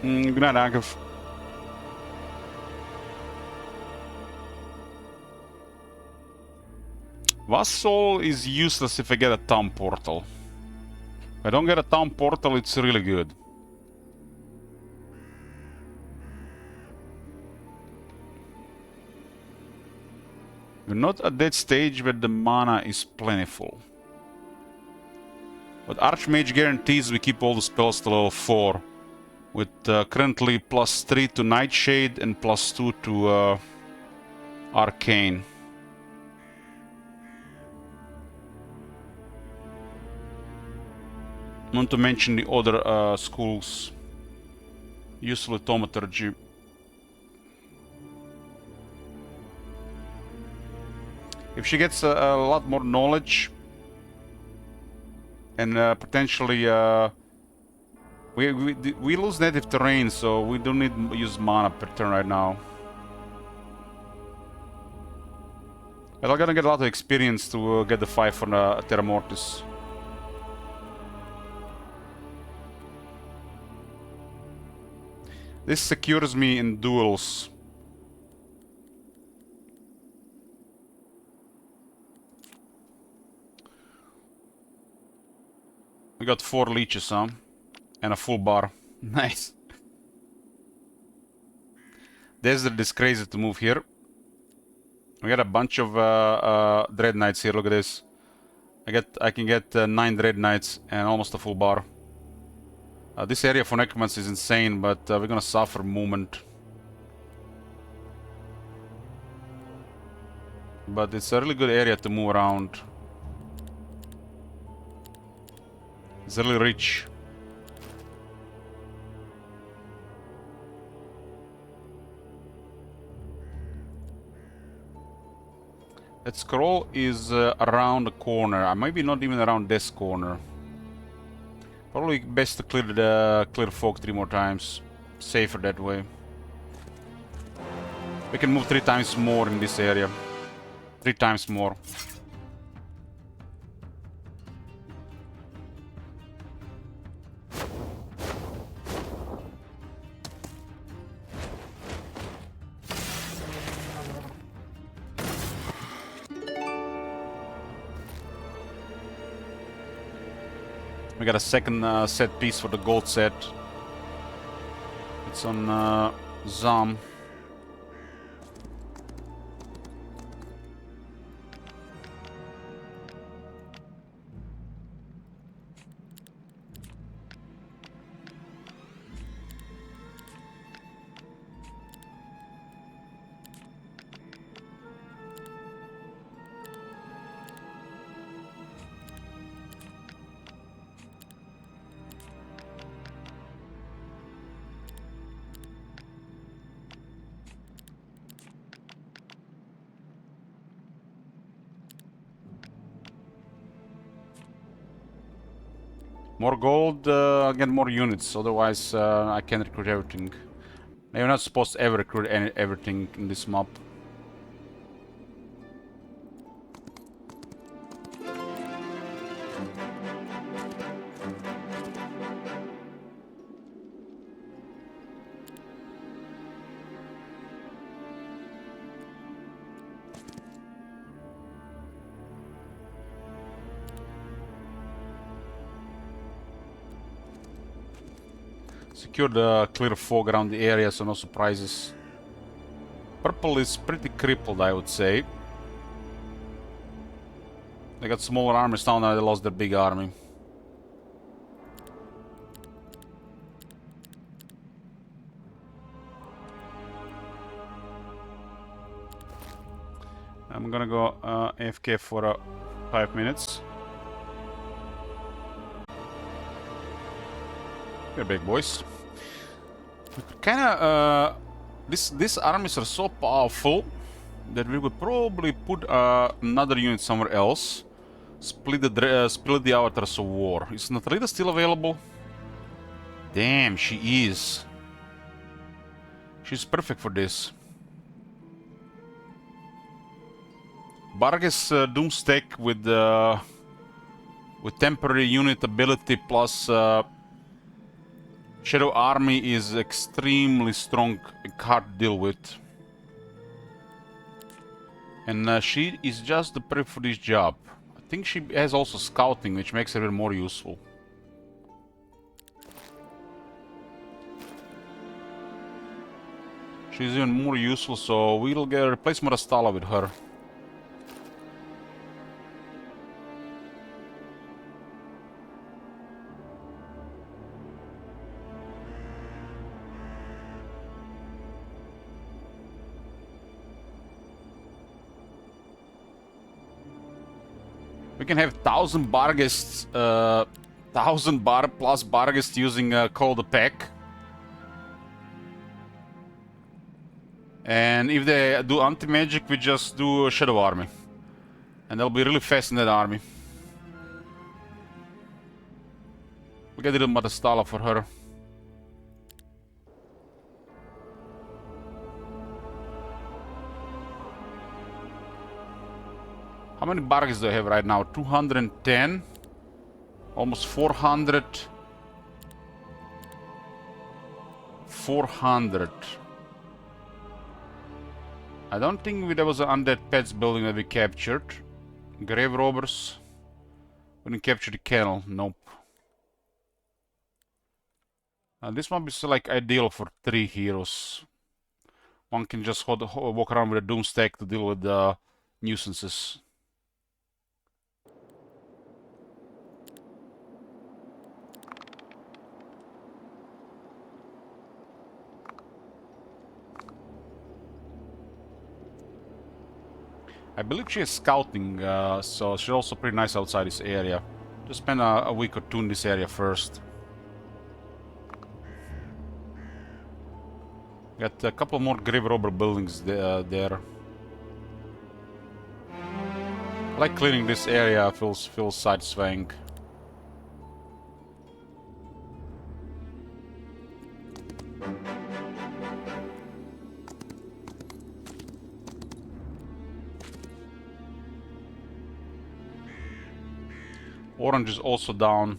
Good night, Agov. Vassal is useless if I get a town portal. If I don't get a town portal, it's really good. We're not at that stage where the mana is plentiful. But Archmage guarantees we keep all the spells to level 4. With currently +3 to Nightshade and +2 to Arcane. Not to mention the other schools. Useful Thaumaturgy. If she gets a lot more knowledge and potentially we lose native terrain, so we don't need to use mana per turn right now. But I'm gonna get a lot of experience to get the 5 for Terra Mortis. This secures me in duels. We got 4 leeches, huh? And a full bar. Nice. Desert is crazy to move here. We got a bunch of Dread Knights here, look at this. I can get 9 Dread Knights and almost a full bar. This area for Necromancy is insane, but we're gonna suffer movement. But it's a really good area to move around. It's really rich. That scroll is around the corner. Maybe not even around this corner. Probably best to clear fog 3 more times. Safer that way. We can move 3 times more in this area. 3 times more. We got a second set piece for the gold set. It's on Zam. More gold, I'll get more units, otherwise I can't recruit everything. You're not supposed to ever recruit everything in this map. Secure the clear fog around the area, so no surprises. Purple is pretty crippled, I would say. They got smaller armies now, they lost their big army. I'm gonna go AFK for 5 minutes. Here, big boys. Kinda, these armies are so powerful that we would probably put another unit somewhere else. Split the Avatars of War. Is Natalita still available? Damn, she is. She's perfect for this. Barges Doomstack with temporary unit ability plus Shadow Army is extremely strong and hard to deal with. And she is just the perfect for this job. I think she has also scouting, which makes her even more useful. She's even more useful, so we'll replace Marastala with her. We can have 1,000 Barghests, 1,000 bar plus Barghests using Call the Pack. And if they do anti-magic, we just do Shadow Army. And they'll be really fast in that army. We get a little Matastala for her. How many Barghests do I have right now? 210? Almost 400. 400. I don't think there was an Undead Pets building that we captured. Grave Robbers. We didn't capture the kennel. Nope. This one is like ideal for 3 heroes. One can just walk around with a Doom Stack to deal with the nuisances. I believe she is scouting, so she's also pretty nice outside this area. Just spend a week or 2 in this area first. Got a couple more grave robber buildings there. I like cleaning this area, feels satisfying. Orange is also down.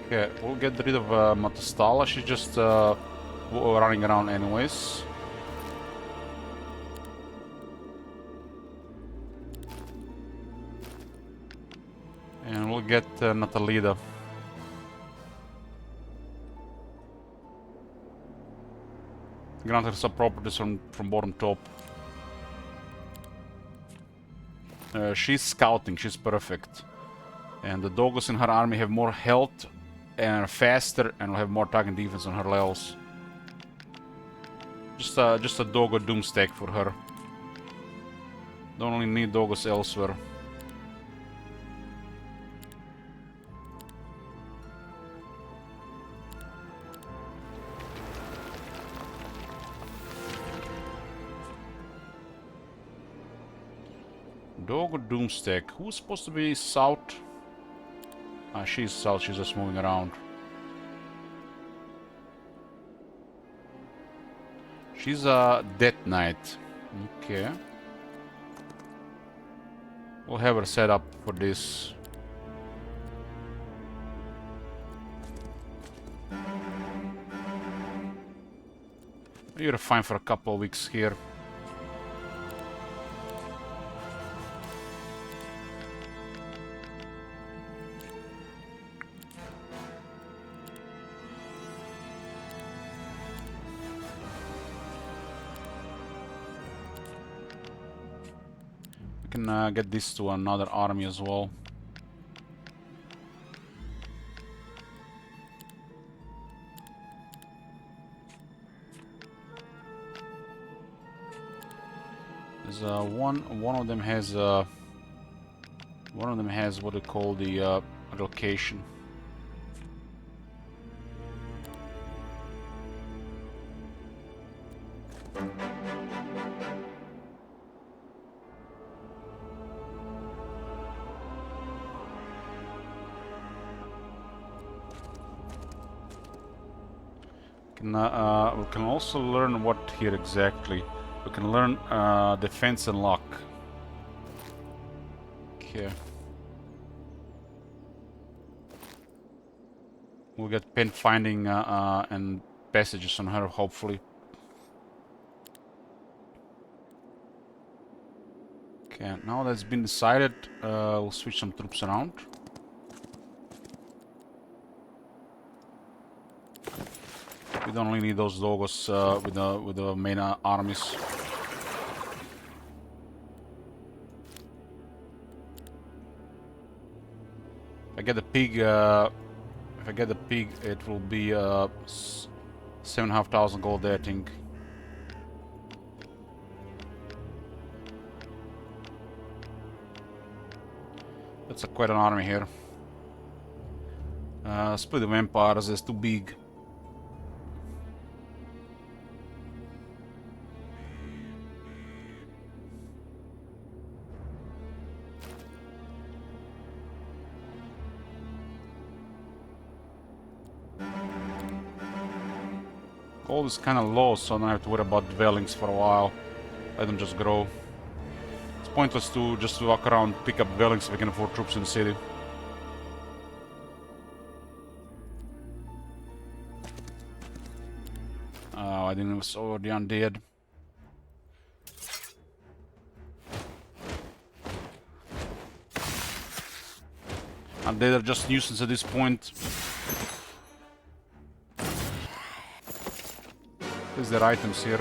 Okay, we'll get rid of Matastala. She's just running around anyways. And we'll get Natalida. Grant her some properties from bottom top. She's scouting, she's perfect. And the doggos in her army have more health and are faster and will have more attack and defense on her levels. Just a doggo doom stack for her. Don't only need doggos elsewhere. Doggo Doomstack. Who's supposed to be south? Ah, she's south, she's just moving around. She's a Death Knight. Okay. We'll have her set up for this. You're fine for a couple of weeks here. Get this to another army as well. There's one of them has what they call the location. We can also learn what here exactly. We can learn defense and luck. Okay. We'll get pen finding and passages on her, hopefully. Okay, now that's been decided, we'll switch some troops around. We don't really need those Dogos with the main armies. If I get the pig, it will be 7,500 gold there, I think. That's quite an army here. Split the vampires, it's too big. Gold is kind of low, so I don't have to worry about dwellings for a while. Let them just grow. It's pointless to just walk around, pick up dwellings if we can afford troops in the city. Oh, I didn't saw the undead. Undead are just nuisance at this point. There's their items here.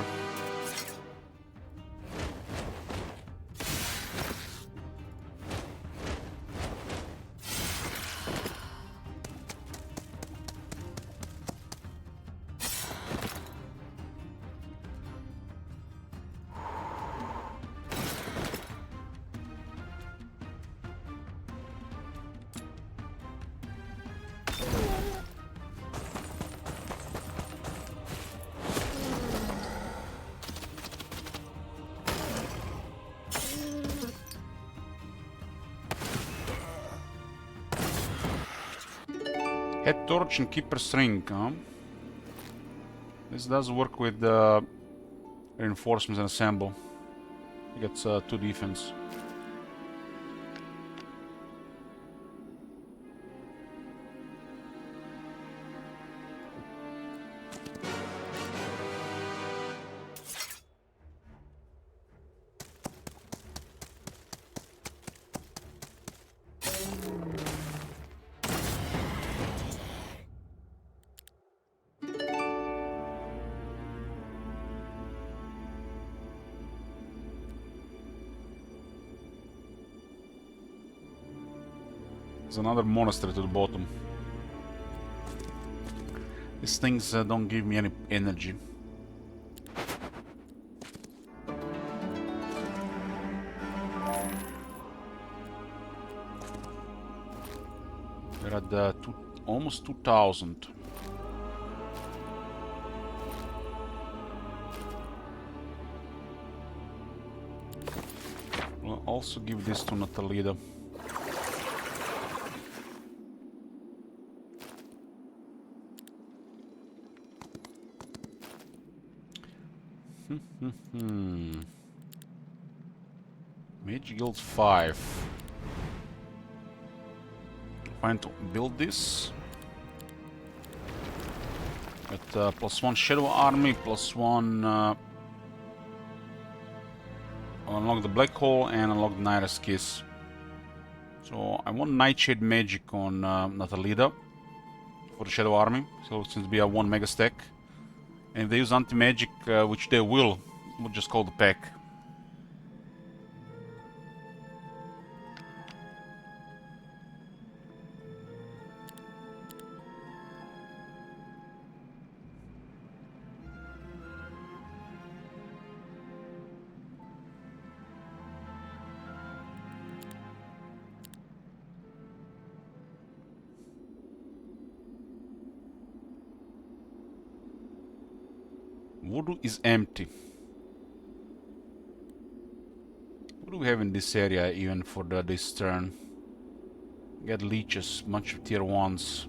Head torch and keeper's ring, huh? This does work with reinforcements and assemble. It gets 2 defense. There's another monastery to the bottom. These things don't give me any energy. We're at almost 2,000. We'll also give this to Natalida. Mage Guild 5. Fine to build this. At +1 Shadow Army, +1 unlock the Black Hole and unlock the Naira's Kiss. So I want Nightshade Magic on Natalida for the Shadow Army, so it seems to be a 1 mega stack. And if they use anti-magic, which they will, we'll just call the pack. Voodoo is empty. What do we have in this area even for this turn? Get leeches, bunch of tier 1s.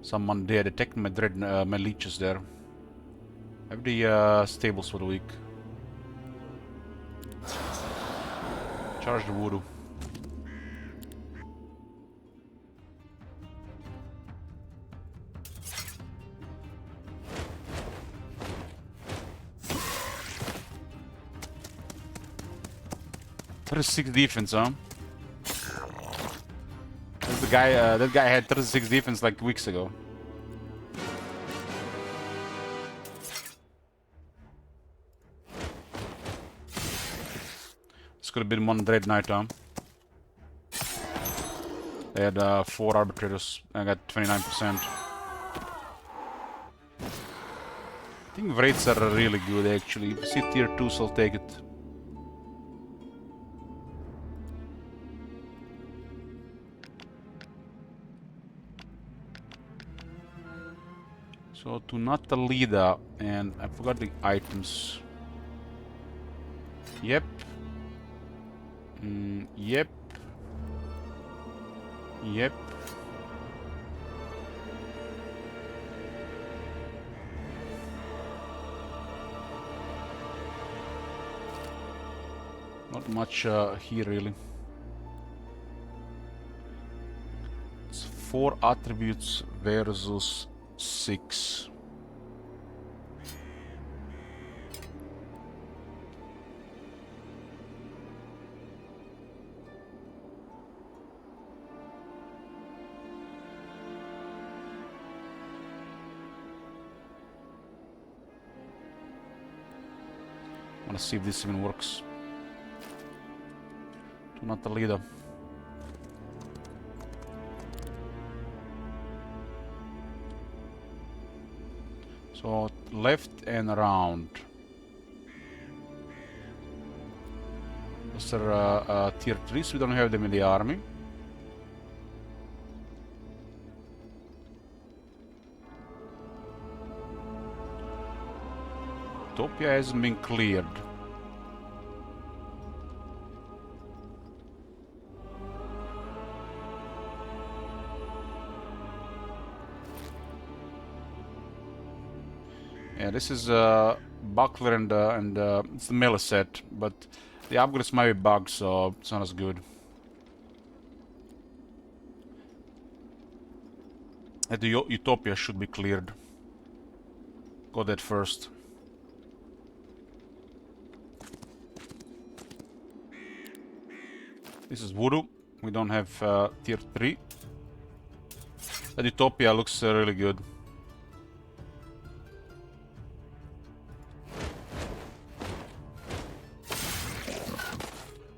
Some undead, detect my dread, my leeches there. Have the stables for the week. Charge the voodoo. 36 defense, huh? That's the guy, that guy had 36 defense like weeks ago. This could have been one Dread Knight, huh? They had 4 arbitrators. I got 29%. I think Wraiths are really good actually. If you see tier 2s, I'll take it. So to Natalida, and I forgot the items. Yep. Yep. Yep. Not much here really. It's 4 attributes versus 6. I wanna see if this even works. To Natalida. So left and around. Those are tier 3s, we don't have them in the army. Utopia hasn't been cleared. Yeah, this is Buckler and it's the melee set, but the upgrades might be bugged, so it's not as good. And the Utopia should be cleared. Go that first. This is Voodoo. We don't have tier 3. The Utopia looks really good.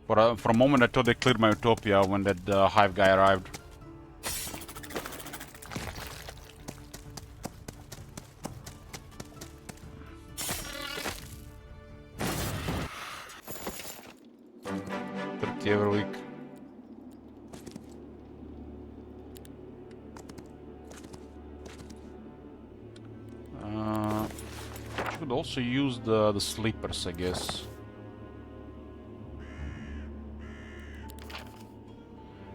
For a moment I thought they cleared my Utopia when that Hive guy arrived. Every week. You could also use the sleepers, I guess.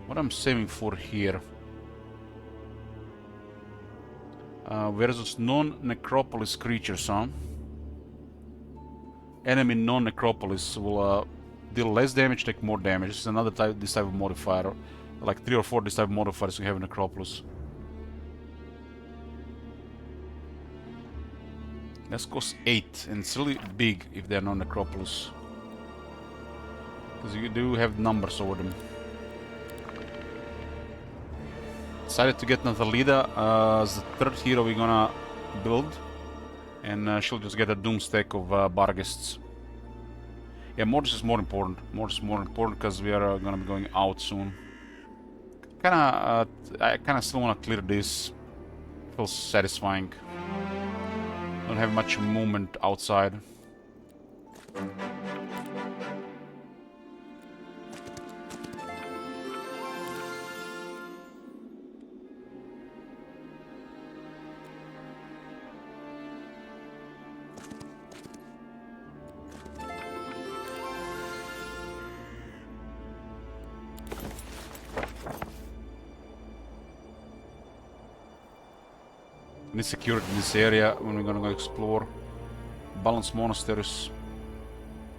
What I'm saving for here? Versus non-necropolis creatures, huh? Enemy non-necropolis will deal less damage, take more damage. This is another type, this type of modifier. Like 3 or 4 this type of modifiers we have in Necropolis. This costs 8, and it's really big if they're non-Necropolis. Because you do have numbers over them. Decided to get Natalida as the 3rd hero we're gonna build. And she'll just get a doom stack of Barghests. Yeah, Mortis is more important. Mortis is more important because we are gonna be going out soon. I kinda still wanna clear this. Feels satisfying. Don't have much movement outside. Need security in this area when we're gonna go explore. Balanced monasteries.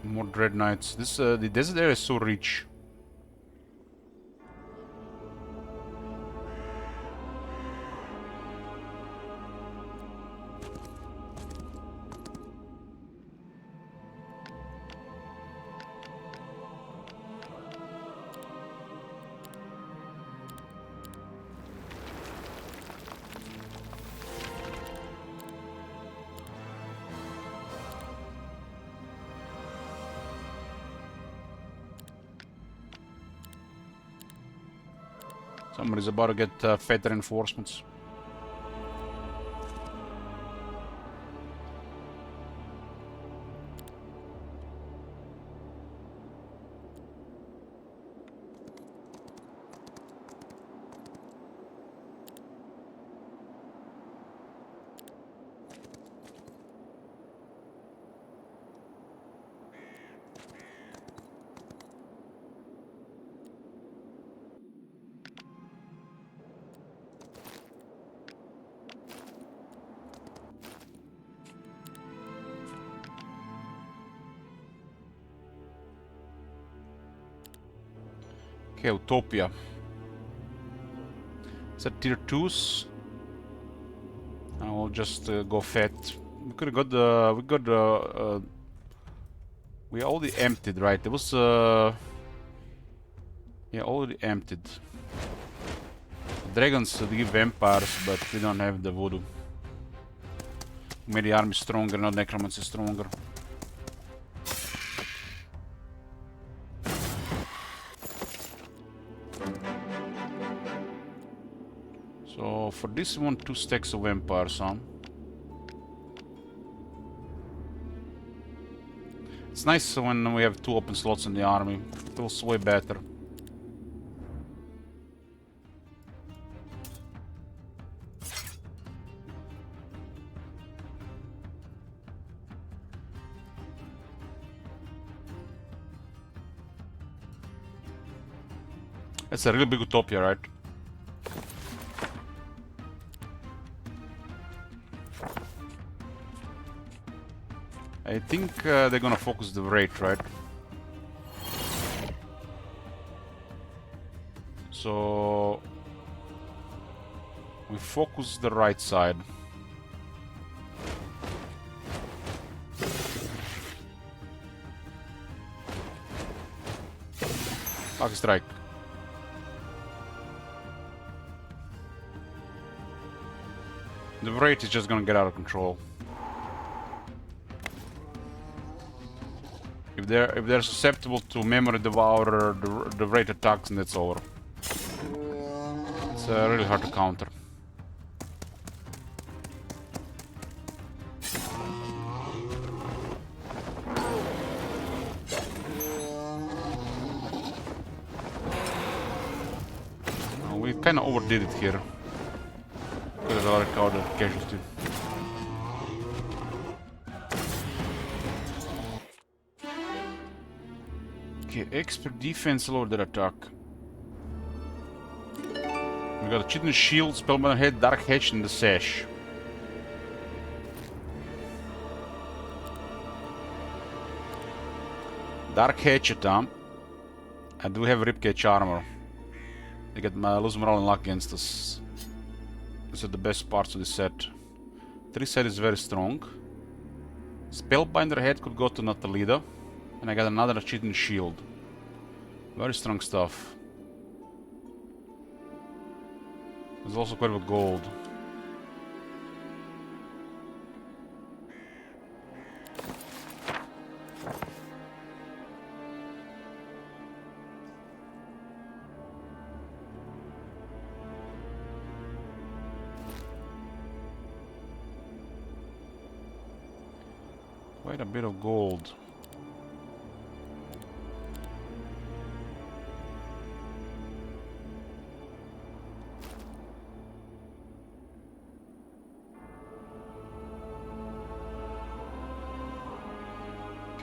More Dread Knights. This the desert area is so rich. Somebody's about to get fed reinforcements. Okay, Utopia. Is that tier 2s? I will just go fat. We could have got the... we already emptied, right? There was... yeah, already emptied. Dragons give vampires, but we don't have the voodoo. Made the army stronger, not necromancy stronger. So for this we want 2 stacks of vampires, huh? It's nice when we have 2 open slots in the army. It feels way better. It's a really big utopia, right? I think they're gonna focus the rate, right? So we focus the right side. Lucky strike. The rate is just gonna get out of control. If they're susceptible to memory devourer, the rate attacks, and that's over. It's really hard to counter. We kind of overdid it here. Could have already covered the casualty. Okay, expert defense, lower their attack. We got a Chitin Shield, Spellbinder Head, Dark Hatch, and the Sash. Dark Hatchet, huh? I do have Ribcage armor. They get lose morale and luck against us. These are the best parts of the set. 3 set is very strong. Spellbinder Head could go to Natalida. And I got another Chitin Shield. Very strong stuff. There's also quite a bit of gold. Quite a bit of gold.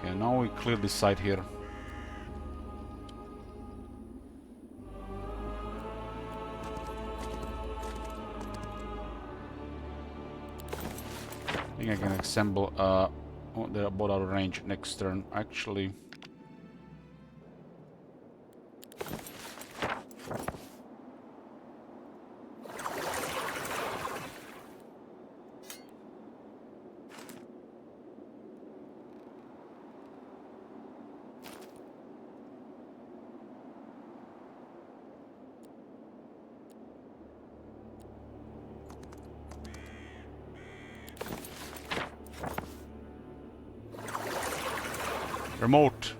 Okay, now we clear this side here. I think I can assemble oh, they're about out of range next turn, actually. Remote.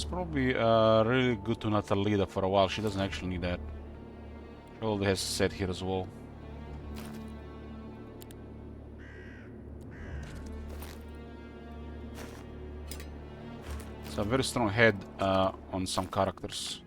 It's probably really good to not Natalida for a while. She doesn't actually need that. She already has a set here as well. It's a very strong head on some characters.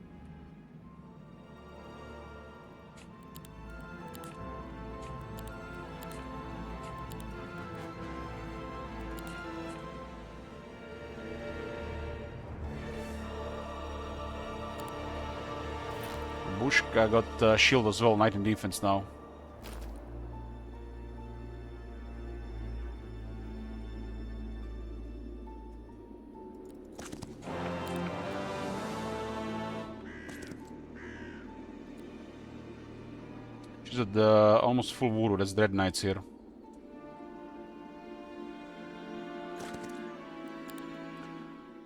Bushka got shield as well, knight in defense now. She's at almost full voodoo, that's Dread Knights here.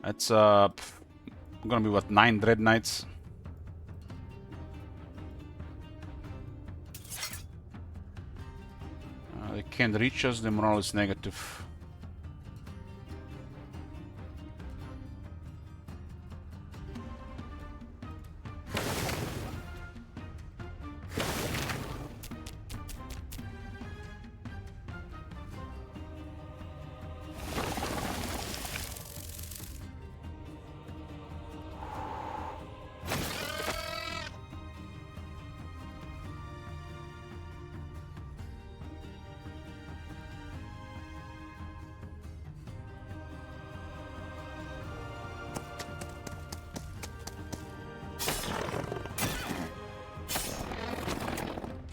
That's gonna be what, 9 Dread Knights? They can't reach us, the morale is negative.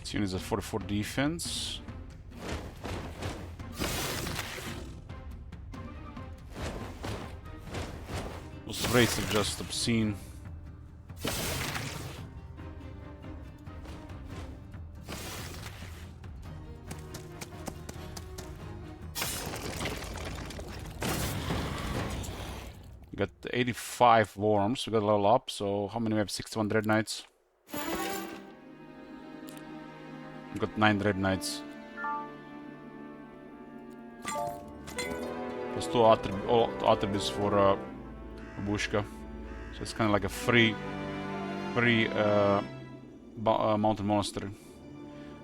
This unit is at 44 defense. Those rates are just obscene. We got 85 worms, we got a level up, so how many we have? 61 Dread Knights. We've got 9 Dread Knights. Plus 2 attributes for Bushka. So it's kind of like a free mountain monastery.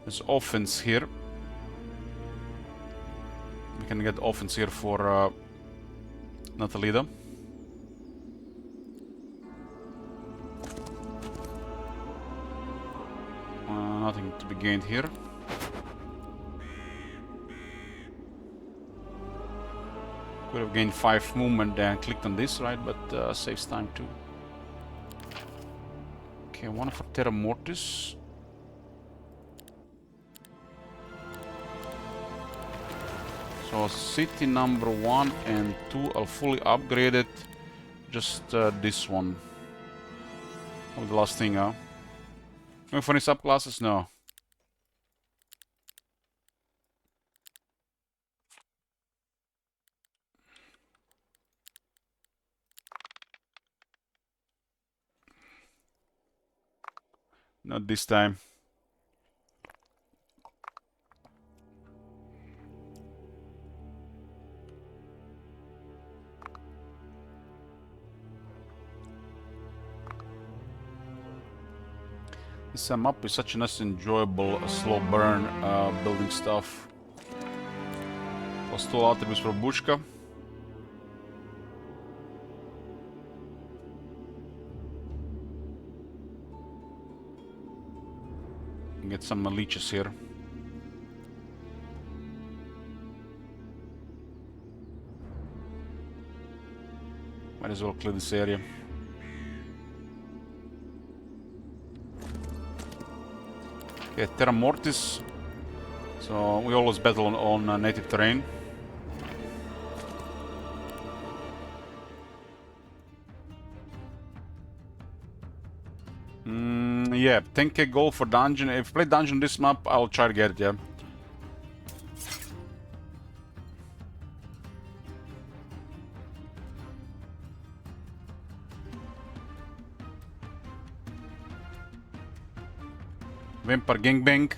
There's offense here. We can get offense here for Natalida. Nothing to be gained here. Could have gained 5 movement and clicked on this, right? But saves time too. Okay, one for Terra Mortis. So city number 1 and 2 are fully upgraded. Just this one. Oh, the last thing, huh? Going for any subclasses? No. Not this time. This map is such a nice, enjoyable, slow burn building stuff. Plus 2 attributes for Bushka. Get some leeches here. Might as well clear this area. Okay, Terra Mortis. So we always battle on native terrain. Yeah, 10k gold for dungeon. If I play dungeon this map, I'll try to get it, yeah. Vampire gangbang.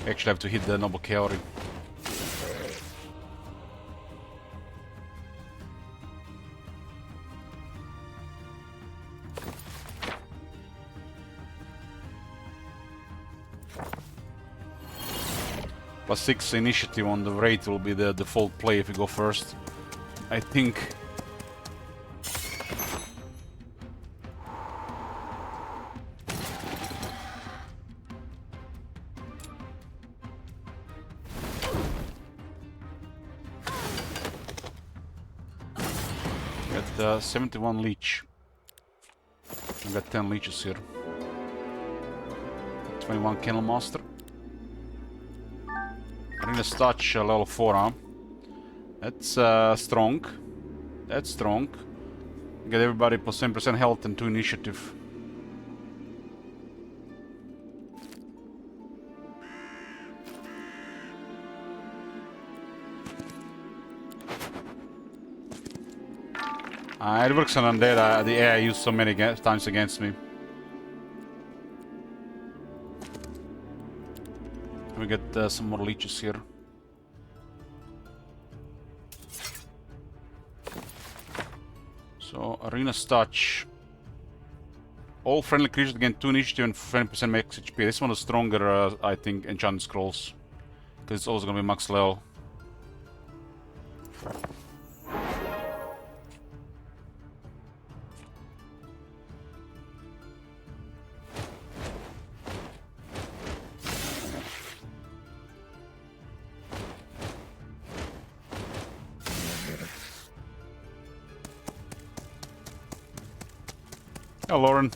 Actually have to hit the noble cavalry. +6 initiative on the raid will be the default play if we go first. I think. Got 71 leech. I got 10 leeches here. 21 Kennel Master. Arena's Touch level 4, huh? That's strong. That's strong. Get everybody plus 10% health and 2 initiative. It works on undead. The AI used so many times against me. We get some more leeches here. So, Arena's Touch. All friendly creatures gain 2 initiative and 20% max HP. This one is stronger, I think, Enchanted Scrolls. Because it's also gonna be max level. Oh, Lauren.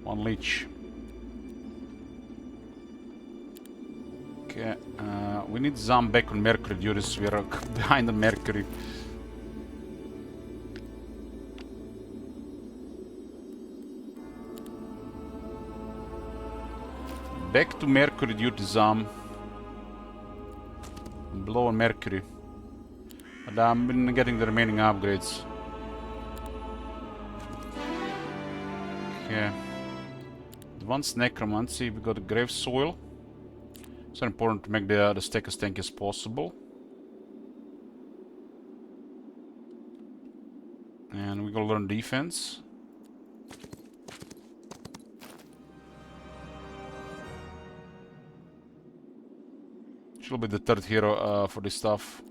One leech. Okay, we need Zam back on Mercury duties. We are behind on Mercury. Back to Mercury duty, Zam. Below on Mercury. But I'm been getting the remaining upgrades. Okay. Advanced Necromancy, we got a Grave Soil. It's important to make the stack as tanky as possible. And we gotta learn defense. She'll be the third hero for this stuff.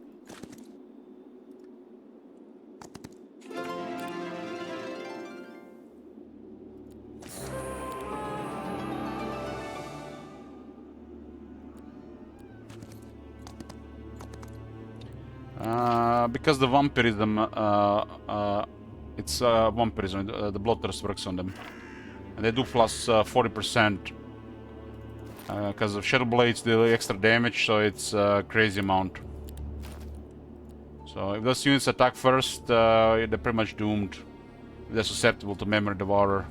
Because the vampirism, it's vampirism, the bloodthirst works on them. And they do plus 40%. Because of Shadow Blades deal extra damage, so it's a crazy amount. So if those units attack first, they're pretty much doomed. They're susceptible to Memory Devourer.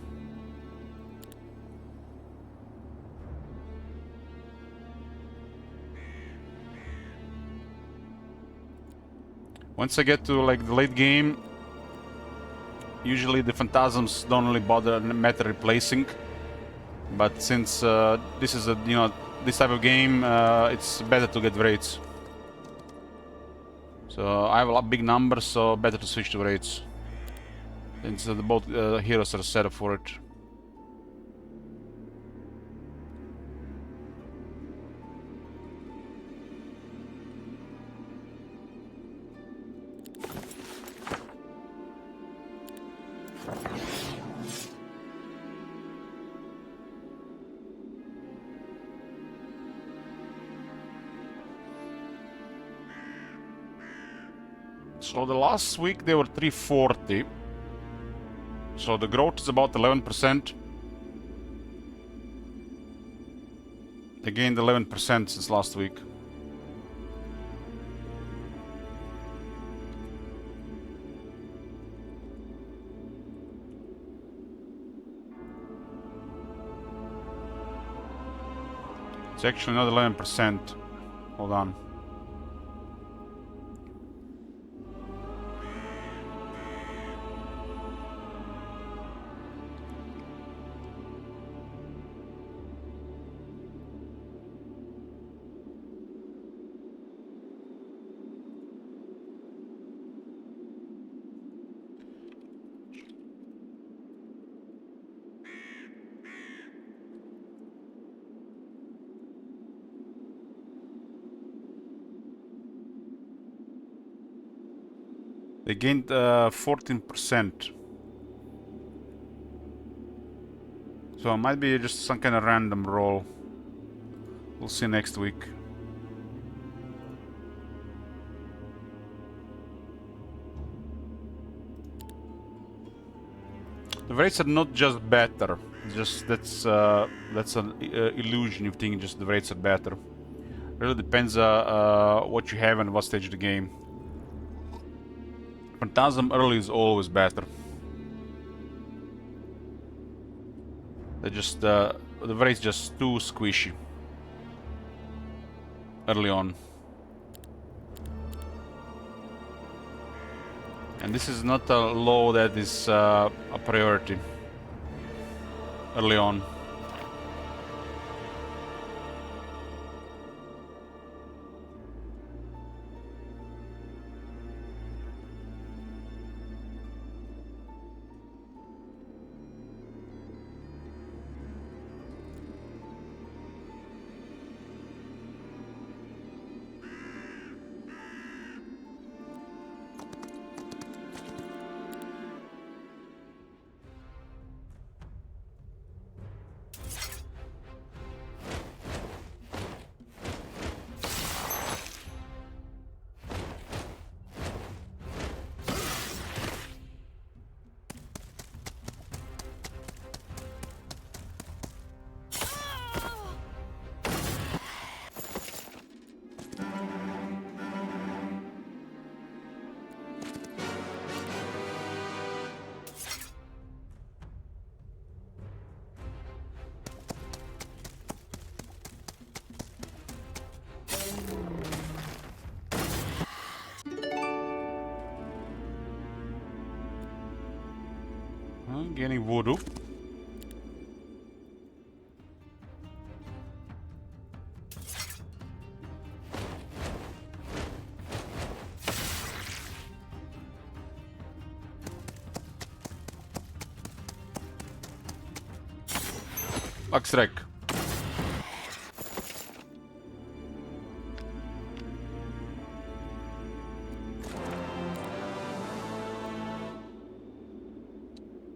Once I get to like the late game, usually the Phantasms don't really matter replacing. But since this is a this type of game, it's better to get Wraiths. So I have a lot big numbers, so better to switch to Wraiths. Since both heroes are set up for it. So the last week they were 340. So the growth is about 11%. They gained 11% since last week. It's actually not 11%. Hold on. They gained 14%. So it might be just some kind of random roll. We'll see next week. The rates are not just better. Just that's an illusion. You think just the rates are better. Really depends what you have and what stage of the game. Phantasm early is always better. They just the rate's just too squishy early on. And this is not a law that is a priority early on. Gaining voodoo. Axrek.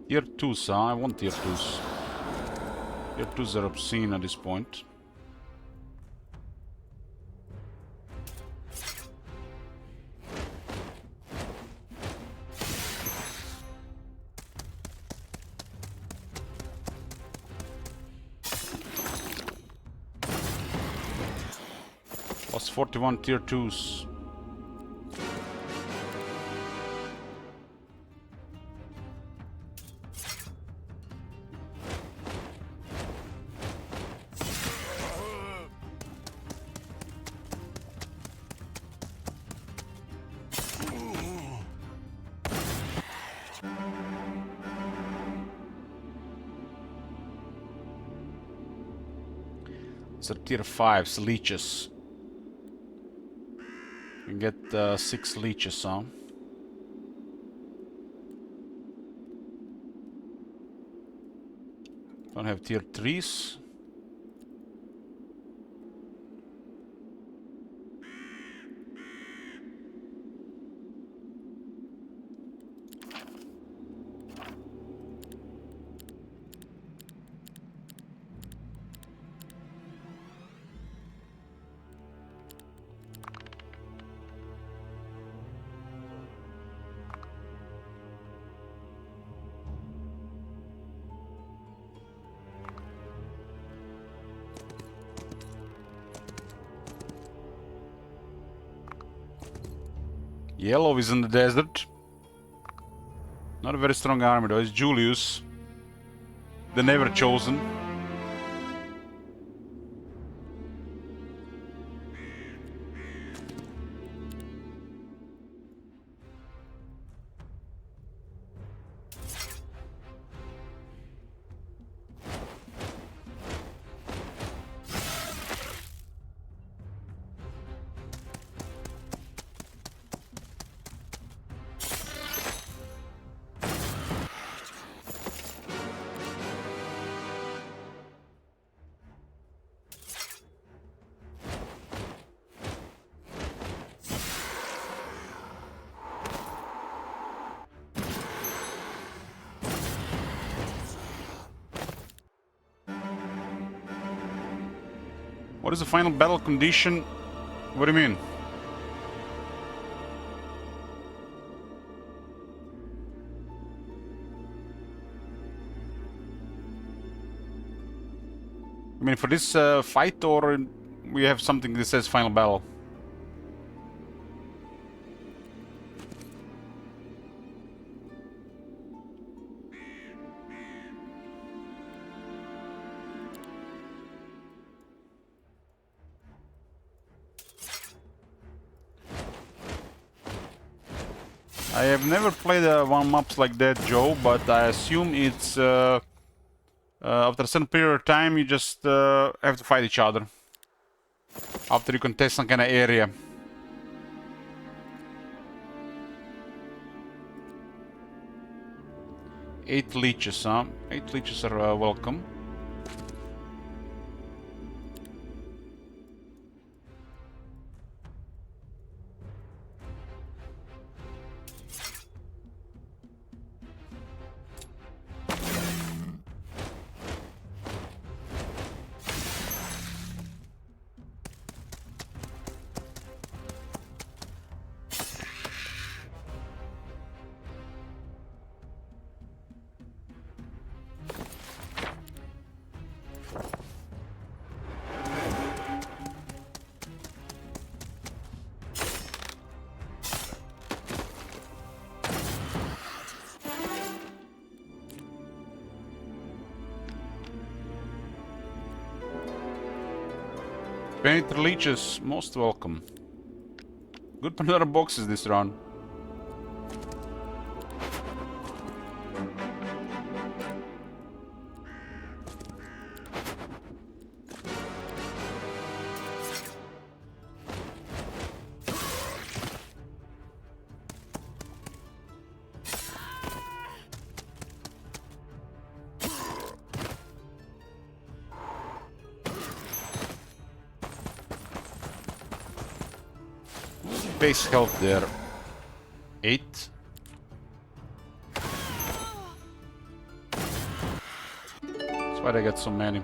Tier 2s, huh? I want tier 2s. Tier 2s are obscene at this point. Plus 41 tier 2s. So tier 5s, leeches. You can get 6 leeches, huh? Don't have tier 3s. Yellow is in the desert. Not a very strong army though. It's Julius, the never chosen. What is the final battle condition? What do you mean? I mean, for this fight, or we have something that says final battle? I have never played one maps like that, Joe, but I assume it's after a certain period of time you just have to fight each other after you contest some kind of area. Eight leeches, huh? 8 leeches are welcome. Painted leeches, most welcome. Good Pandora boxes this round. Base health there. 8. That's why they get so many.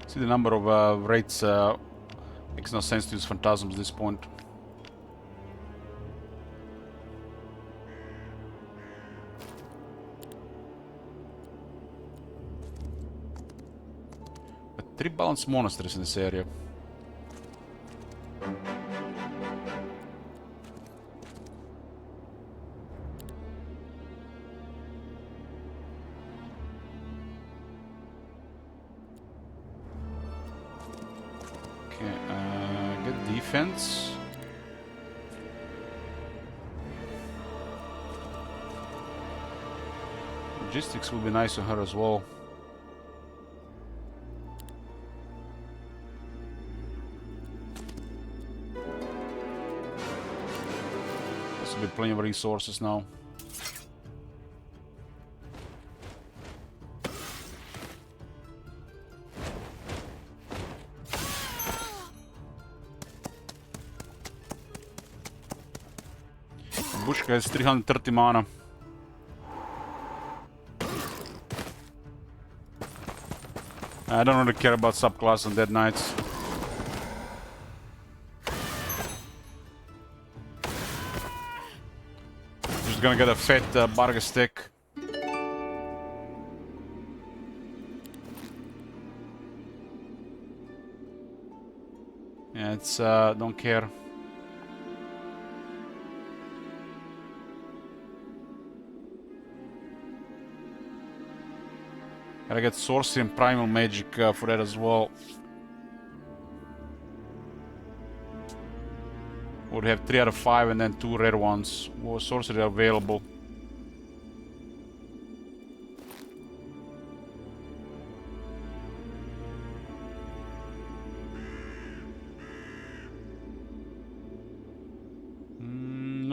See the number of raids makes no sense to use phantasms at this point. But 3 balanced monasteries in this area. Defense. Logistics will be nice on her as well. This will be plenty of resources now. Bushka has 330 mana. I don't really care about subclass on Dead Knights. Just gonna get a fat Barga stick. Yeah, it's don't care. Gotta get sorcery and primal magic for that as well. Would have 3 out of 5 and then 2 rare ones. More sorcery available.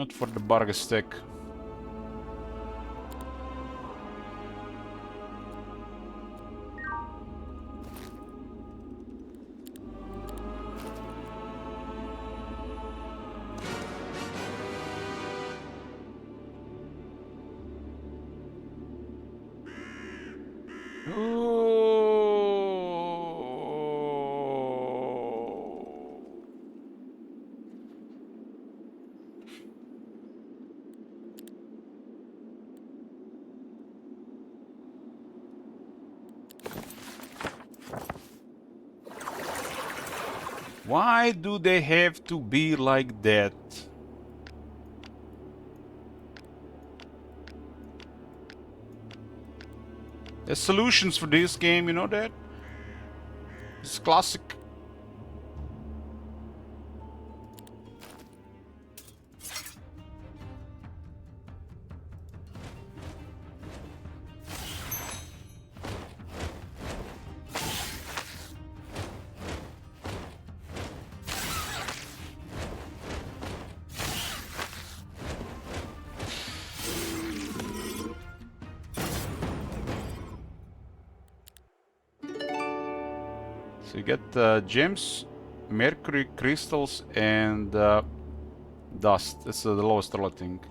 Not for the bargain stack. Why do they have to be like that? There's solutions for this game, you know that? It's classic. So you get gems, mercury crystals, and dust. That's the lowest roll, I think.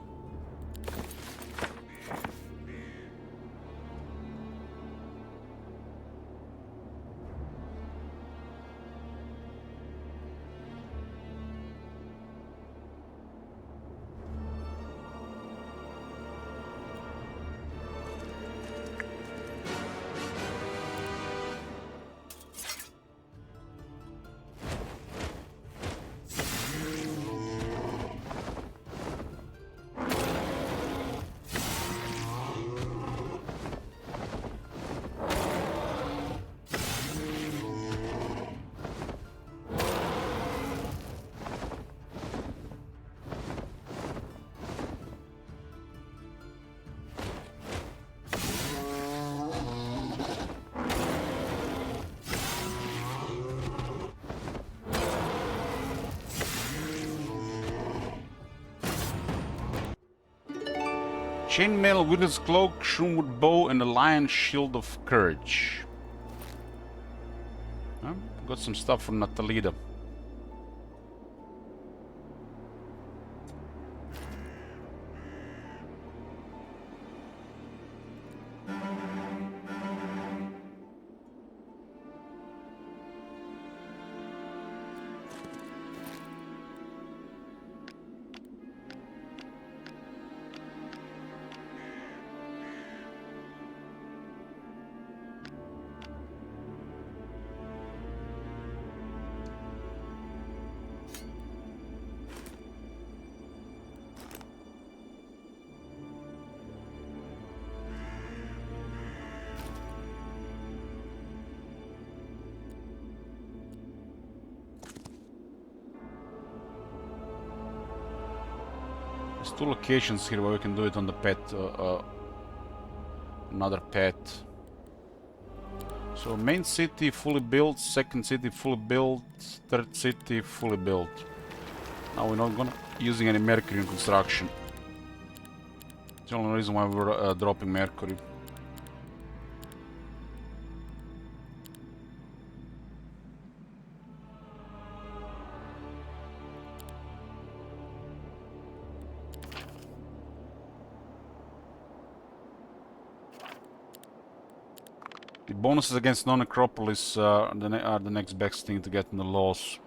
Chainmail, Witness Cloak, Shroomwood Bow, and a Lion Shield of Courage. Got some stuff from Natalida. There's two locations here where we can do it on the pet. Another pet. So main city fully built, second city fully built, third city fully built. Now we're not gonna using any mercury in construction. It's the only reason why we're dropping mercury. The bonuses against non-necropolis are the next best thing to get in the laws.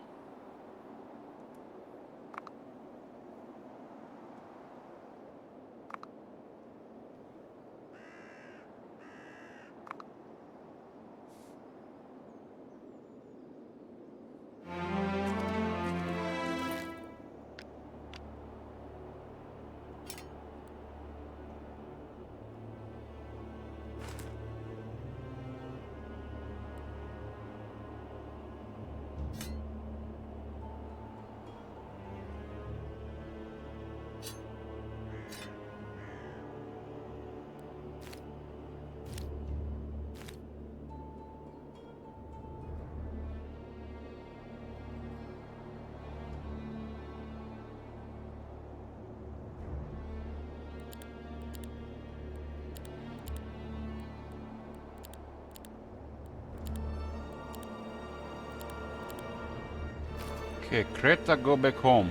Okay, Creta, go back home.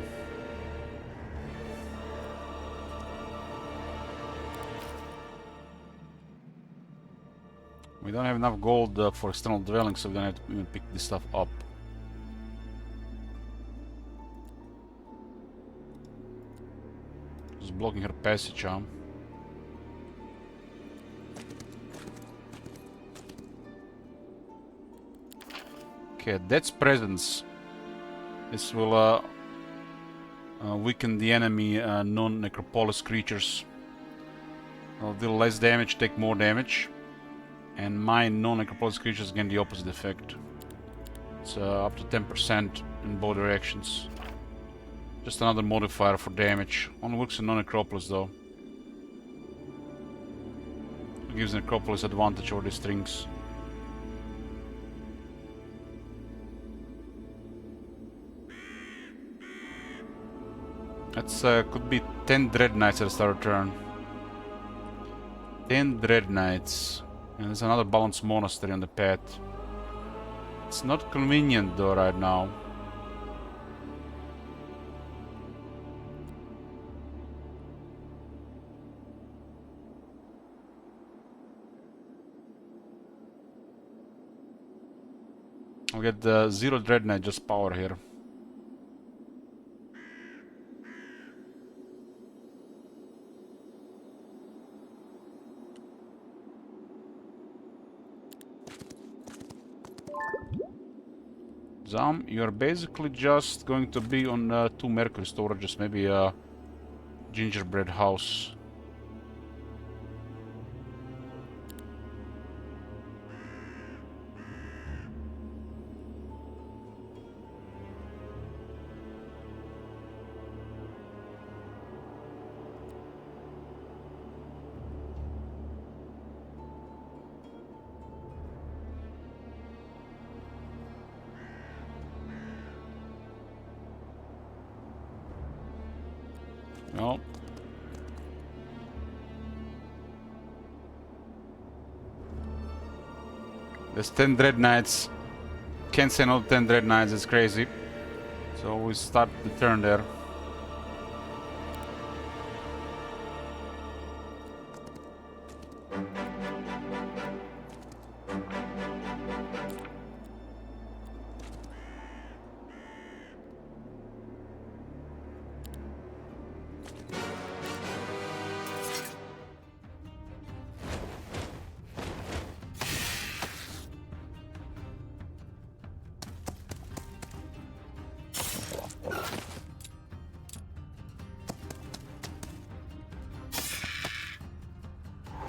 We don't have enough gold for external dwelling, so we don't have to even pick this stuff up. Just blocking her passage, huh? Okay, Death's Presence. This will weaken the enemy non-necropolis creatures. I'll deal less damage, take more damage. And my non-necropolis creatures gain the opposite effect. It's up to 10% in both directions. Just another modifier for damage. Only works in non-necropolis though. It gives necropolis advantage over these strings. That's could be 10 Dread Knights at the start of turn. 10 Dread Knights. And there's another balanced monastery on the path. It's not convenient though right now. I'll get the 0 Dread Knight just power here. Zam, you're basically just going to be on 2 Mercury storages, maybe a gingerbread house. No. There's 10 Dread Knights. Can't say no to 10 Dread Knights, it's crazy. So we start the turn there.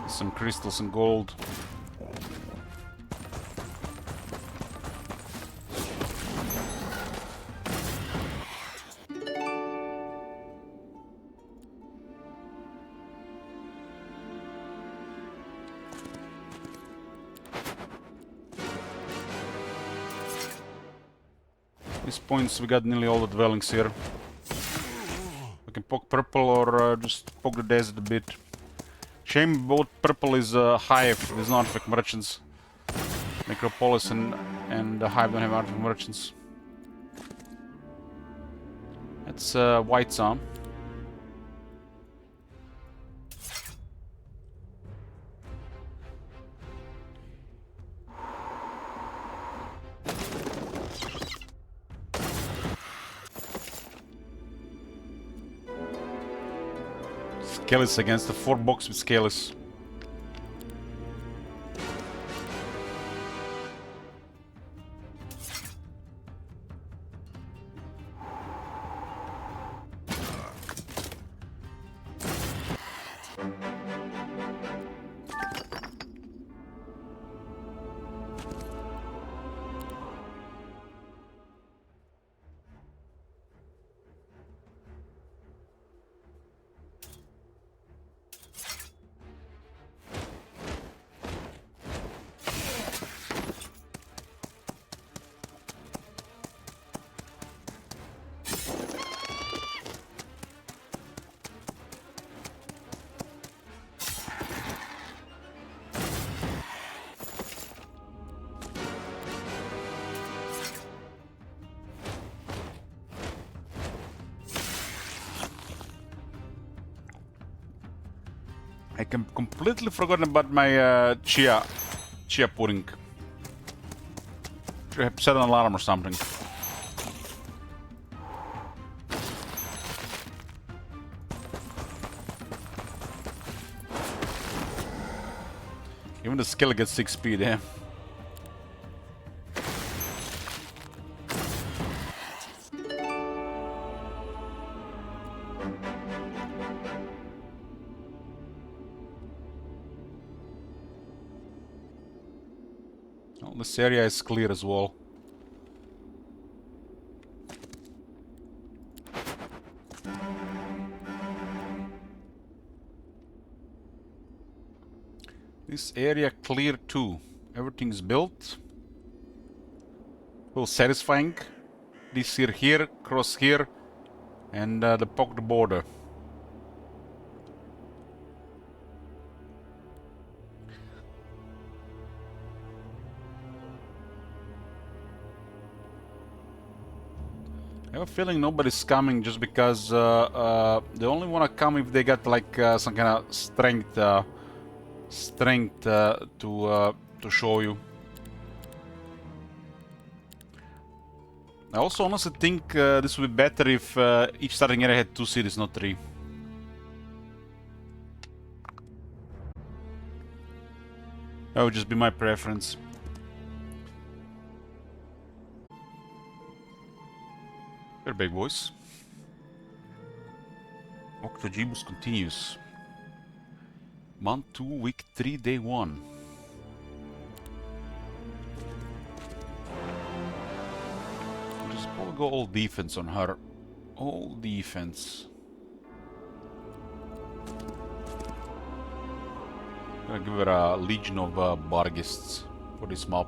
Some crystals and gold. At these points we got nearly all the dwellings here. We can poke purple or just poke the desert a bit. Shame both purple is Hive, there's no artifact merchants. Necropolis and the Hive don't have artifact merchants. That's white some. Skelis against the 4 box with Skelis. completely forgotten about my chia pudding. Should have set an alarm or something. Even the skill gets 6 speed, eh? Well, this area is clear as well. This area clear too. Everything's built. Well, satisfying. This here, cross here, and the pocket border. I have a feeling nobody's coming just because they only want to come if they got like some kind of strength to show you. I also honestly think this would be better if each starting area had 2 cities, not 3. That would just be my preference. Very big boys. Octogibus continues. Month 2, week 3, day 1. Just probably go all defense on her. All defense. Gonna give her a legion of bargists for this map.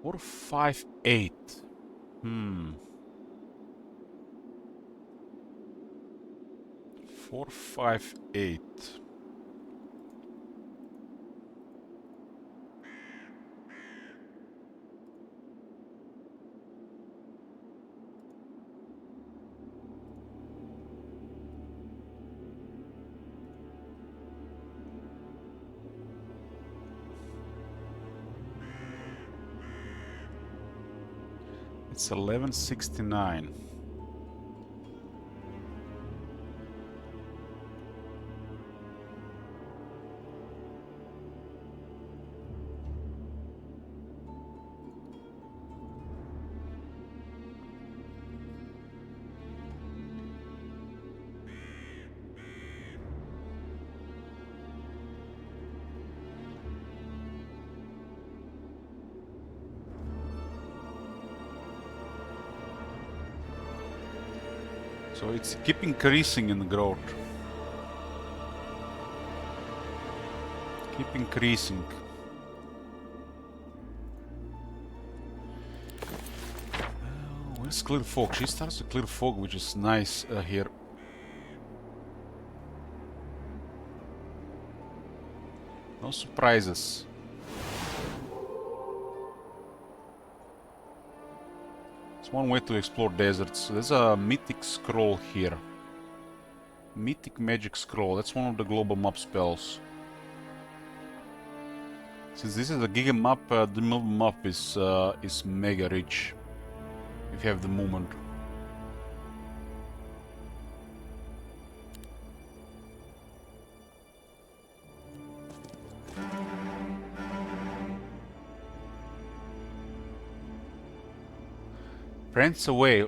Or 5-8. 4-5-8. It's 1169. So it's keep increasing in growth. Keep increasing. Where's clear fog? She starts to clear fog, which is nice here. No surprises. It's one way to explore deserts. There's a mythic scroll here. Mythic magic scroll. That's one of the global map spells. Since this is a giga map, the map is mega rich. If you have the movement. Friends away.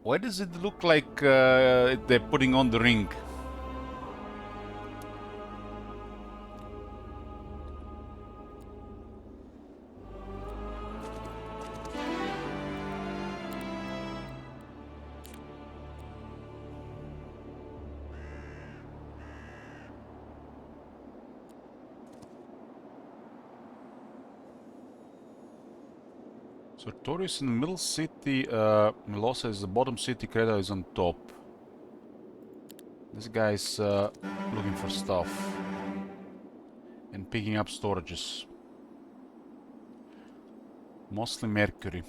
Why does it look like they're putting on the ring? So Torius in the middle city, Milosa is the bottom city, Creta is on top. This guy's looking for stuff. I'm picking up storages. Mostly mercury.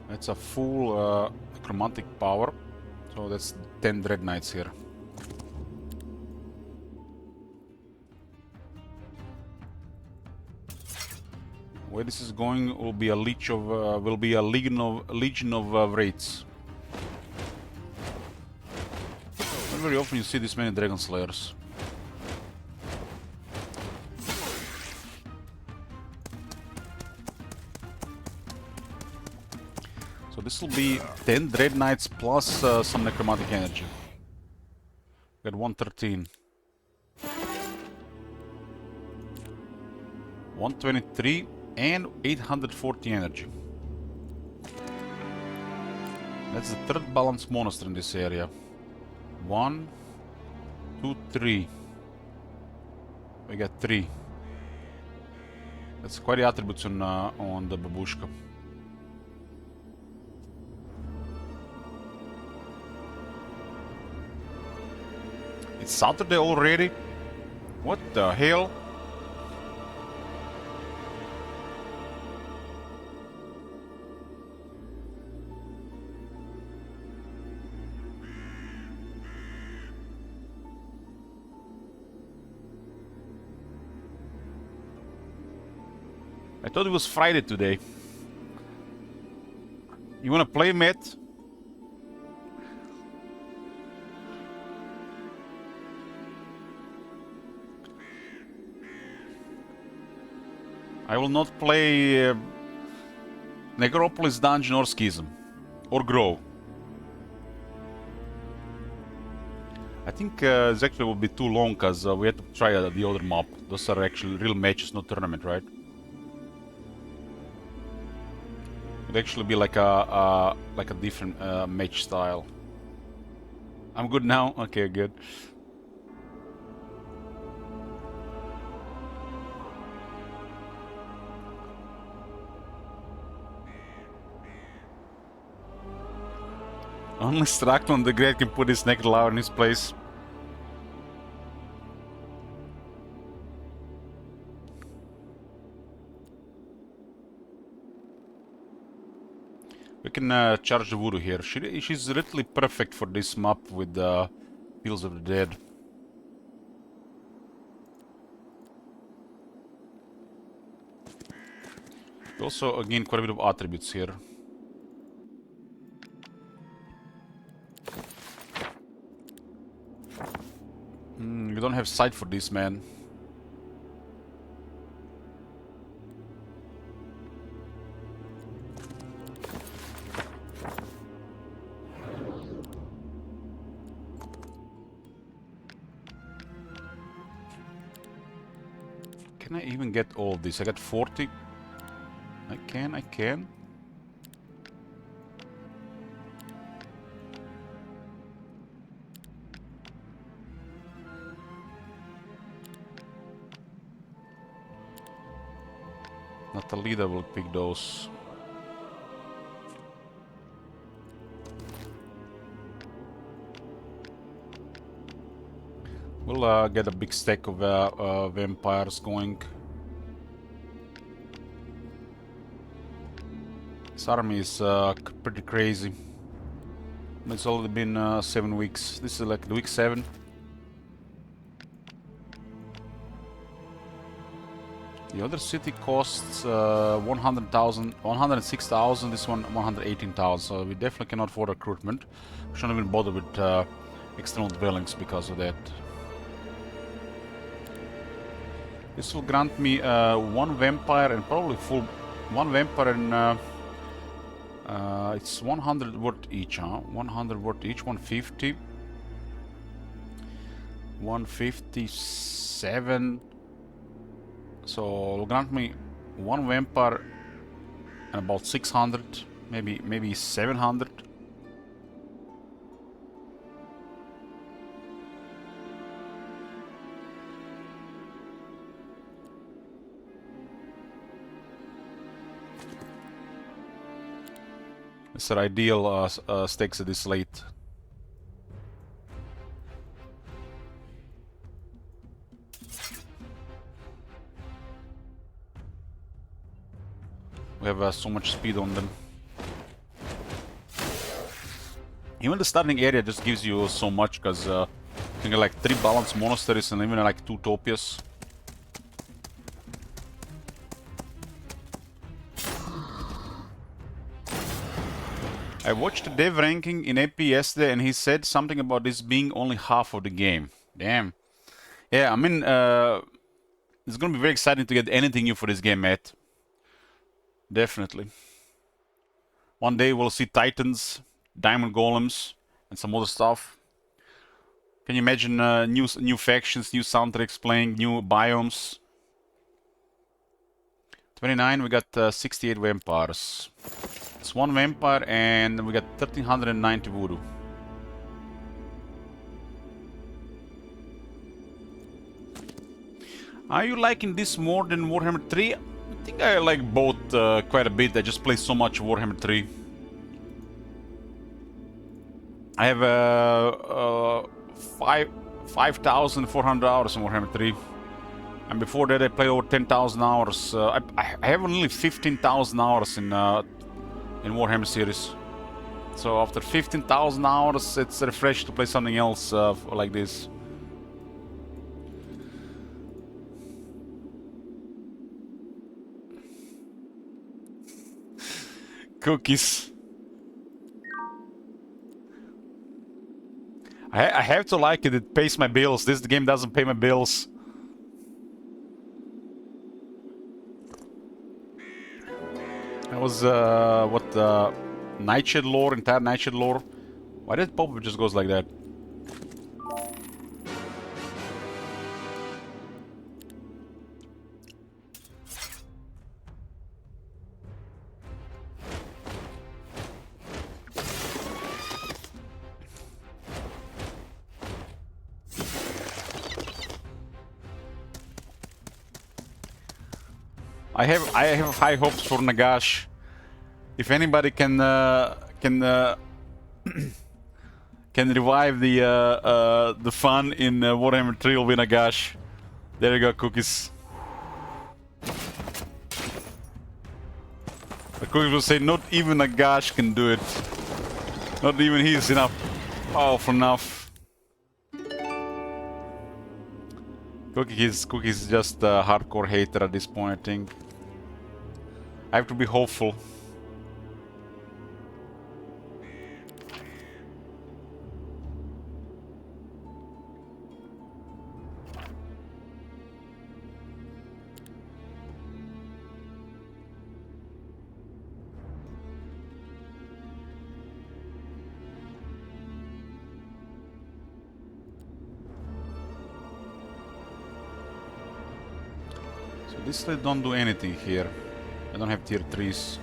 That's a full necromantic power. So that's 10 Dread Knights here. Where this is going will be a legion of wraiths. Not very often you see this many Dragon Slayers. So this will be 10 Dread Knights plus some necromantic energy. Got 113. 123 and 840 energy. That's the third balanced monster in this area. 1, 2, 3. We got 3. That's quite the attributes on the babushka. It's Saturday already? What the hell? I thought it was Friday today. You wanna play, Matt? I will not play Necropolis Dungeon or Schism. Or Grow. I think this actually will be too long because we had to try the other map. Those are actually real matches, not tournament, right? It'd actually be like a different match style. I'm good now? Okay, good. Only Straklon the Great can put his naked lover in his place. We can charge the voodoo here. She's literally perfect for this map with the Fields of the Dead. Also, again, quite a bit of attributes here. You don't have sight for this, man. Can I even get all of this? I got 40. I can. Natalida will pick those. We'll get a big stack of vampires going. This army is pretty crazy. It's already been 7 weeks. This is like week 7. The other city costs 106,000, this one 118,000, so we definitely cannot afford recruitment. We shouldn't even bother with external dwellings because of that. This will grant me 1 vampire and probably full... 1 vampire and... it's 100 worth each, huh? 100 worth each, 150. 157... So it'll grant me 1 vampire and about 600, maybe 700. These are ideal stakes at this late. We have so much speed on them. Even the starting area just gives you so much, because you can get like 3 balanced monasteries and even like 2 topias. I watched the dev ranking in AP yesterday and he said something about this being only half of the game. Damn. Yeah, I mean, it's gonna be very exciting to get anything new for this game, Matt. Definitely. One day we'll see titans, diamond golems, and some other stuff. Can you imagine new factions, new soundtracks playing, new biomes? 29, we got 68 vampires. It's 1 vampire and we got 1390 voodoo. Are you liking this more than Warhammer 3? I think I like both quite a bit. I just play so much Warhammer 3. I have 5,400 hours in Warhammer 3. And before that I played over 10,000 hours. I have only 15,000 hours in Warhammer series. So after 15,000 hours it's refreshing to play something else like this. Cookies. I have to like it, it pays my bills. This game doesn't pay my bills. That was, Nightshade lore, entire Nightshade lore. Why did pop-up just goes like that? I have high hopes for Nagash. If anybody can can revive the fun in Warhammer 3, will be Nagash. There you go, Cookies. The Cookies will say not even Nagash can do it. Not even he is enough powerful enough. Cookies is just a hardcore hater at this point, I think. I have to be hopeful. So this don't do anything here. I don't have tier 3s.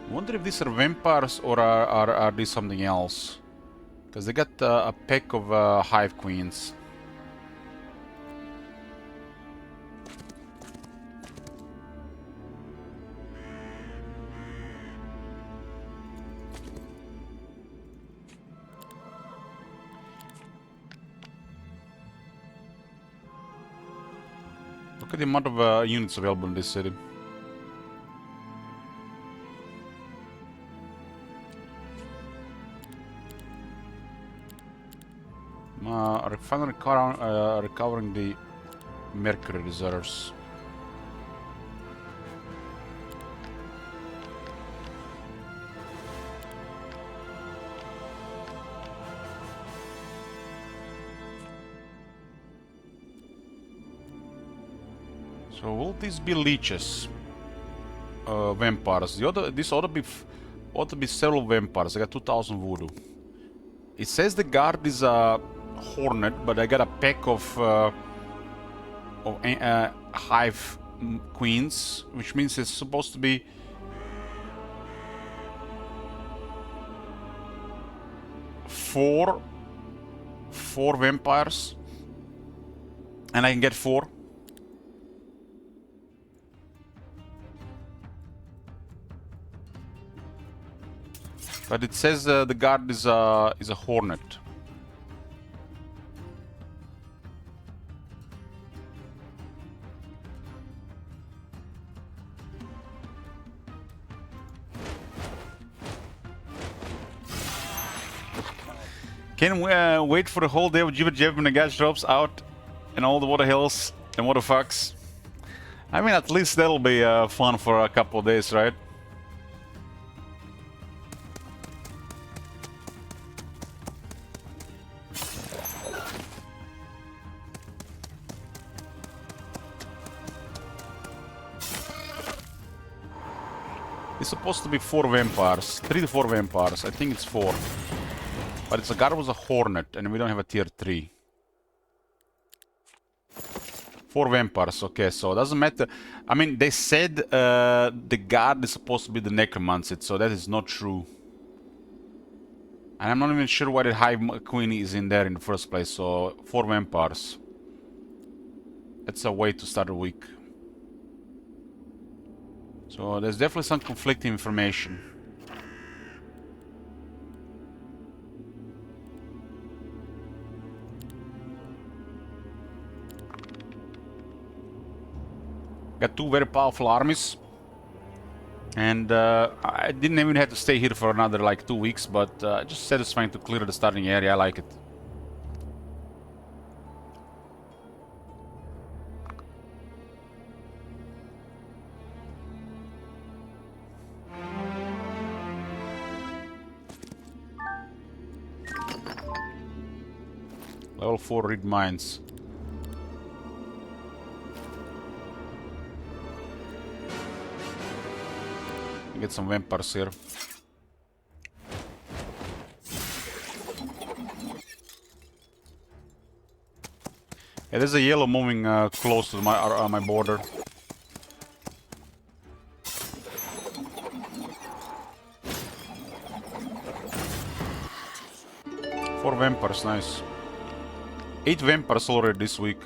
Wonder if these are vampires or are these something else? Because they got a pack of hive queens. Look at the amount of units available in this city. Finally recovering the mercury reserves. So will these be leeches? Vampires. This ought to be several vampires. I got 2,000 voodoo. It says the guard is hornet, but I got a pack of hive queens, which means it's supposed to be four vampires, and I can get 4. But it says the guard is a hornet. Can we wait for the whole day of Jibber Jab when the gas drops out and all the water hills and water fucks? I mean, at least that'll be fun for a couple of days, right? It's supposed to be 4 vampires, 3 to 4 vampires. I think it's 4. But it's a guard was a hornet, and we don't have a tier 3. 4 vampires, okay, so it doesn't matter. I mean, they said the guard is supposed to be the Necromancy, so that is not true. And I'm not even sure why the Hive Queen is in there in the first place, so 4 vampires. That's a way to start a week. So there's definitely some conflicting information. Got 2 very powerful armies. And I didn't even have to stay here for another like 2 weeks, but just satisfying to clear the starting area. I like it. Level 4 read minds. Get some vampires here. Yeah, there's a yellow moving close to my border. Four vampires, nice. 8 vampires already this week.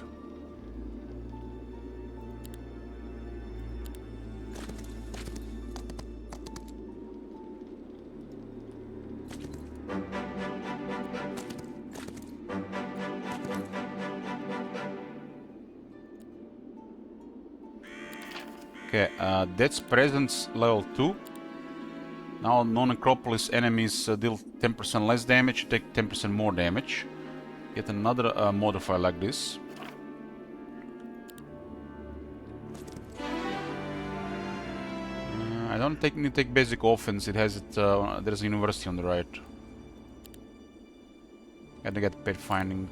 Okay, Death's Presence level 2. Now non-Necropolis enemies deal 10% less damage, take 10% more damage. Get another modifier like this. I don't need to take basic offense, it has it, there's a university on the right. Gotta get pet finding.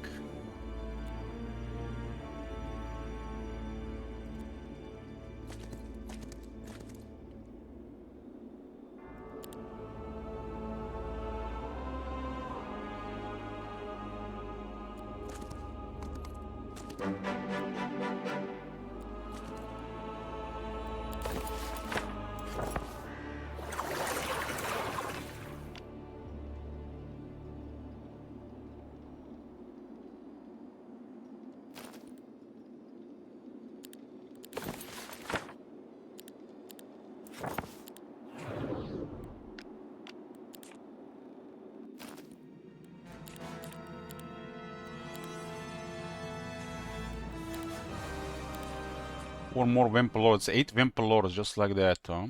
One more Vampire Lords, 8 Vampire Lords, just like that, huh?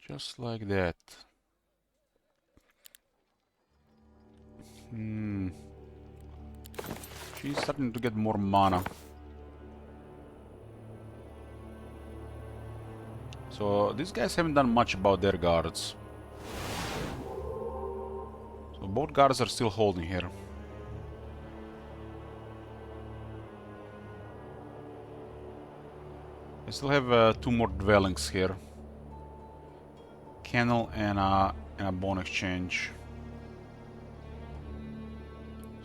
Just like that. She's starting to get more mana. So these guys haven't done much about their guards. So both guards are still holding here. I still have 2 more dwellings here. Kennel and a bone exchange.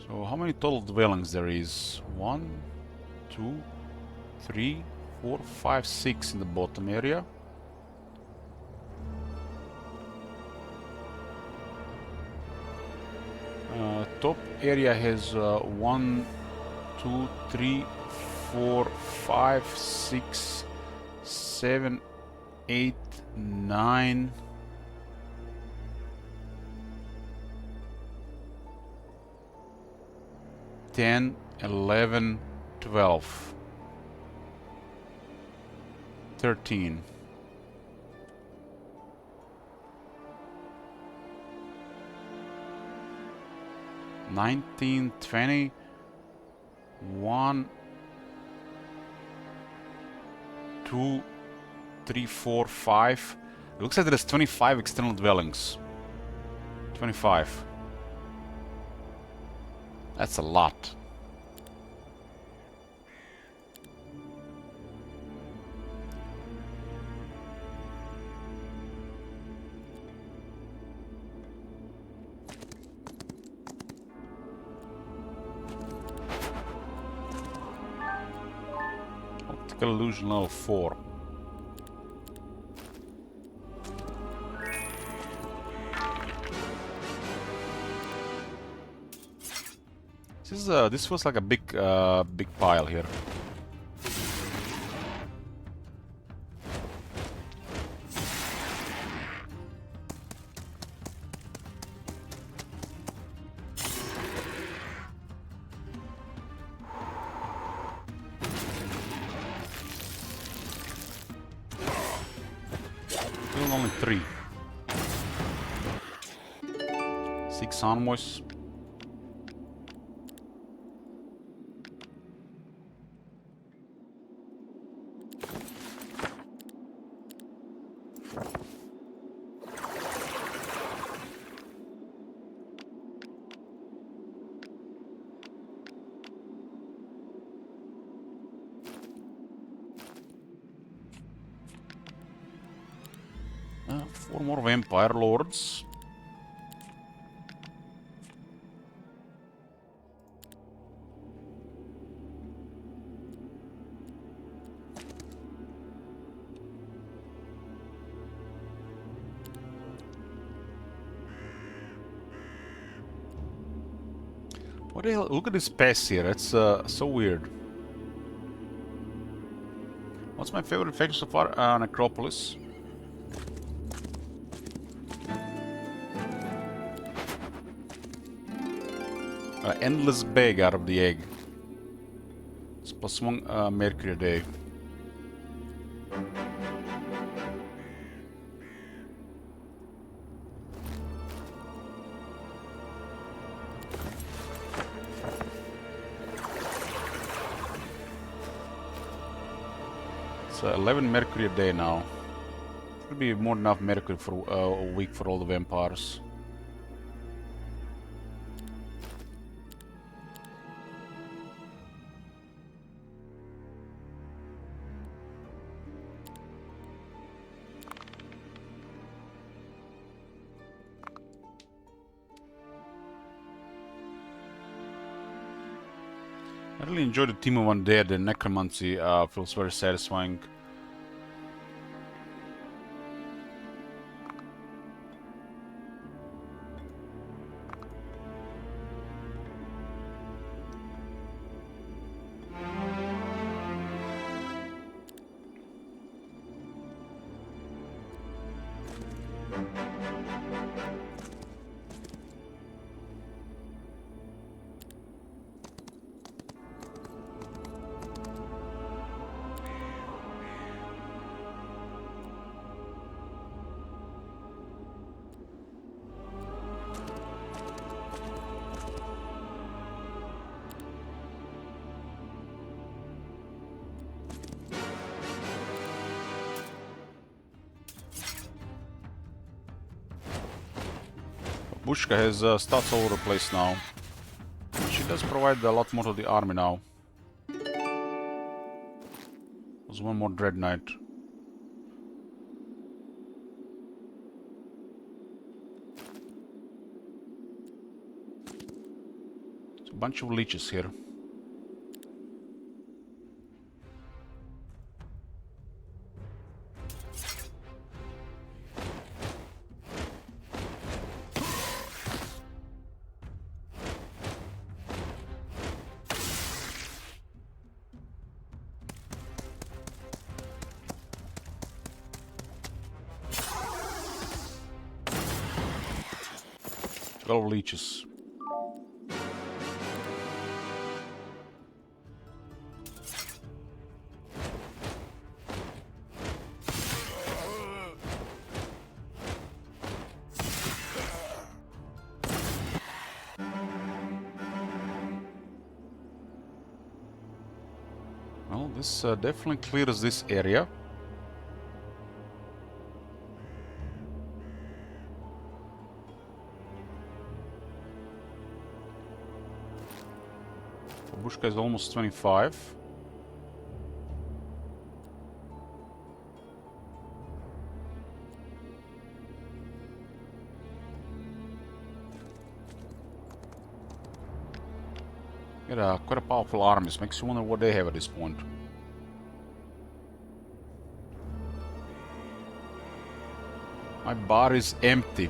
So how many total dwellings there is? 1, 2, 3, 4, 5, 6 in the bottom area. Top area has 1, 2, 3, 4, 5, 6, 7, 8, 9. 10, 11, 12, 13. $19, $20, 1, 2, 3, 4, 5. It looks like there's 25 external dwellings. 25. That's a lot. Optical illusion level 4. This feels like a big pile here. Still only 3. 6 envoys. Four more vampire lords. What the hell? Look at this pass here. It's so weird. What's my favorite faction so far? Necropolis. Endless bag out of the egg. It's +1 mercury a day. It's 11 mercury a day now. Should be more than enough mercury for a week for all the vampires. I really enjoyed the team of undead. The Necromancy feels very satisfying. Bushka has stats all over the place now. She does provide a lot more to the army now. There's one more Dread Knight. So A bunch of leeches here. Leeches. Well, this definitely clears this area. Babushka is almost 25. Got quite a powerful armies. Makes you wonder what they have at this point. My bar is empty.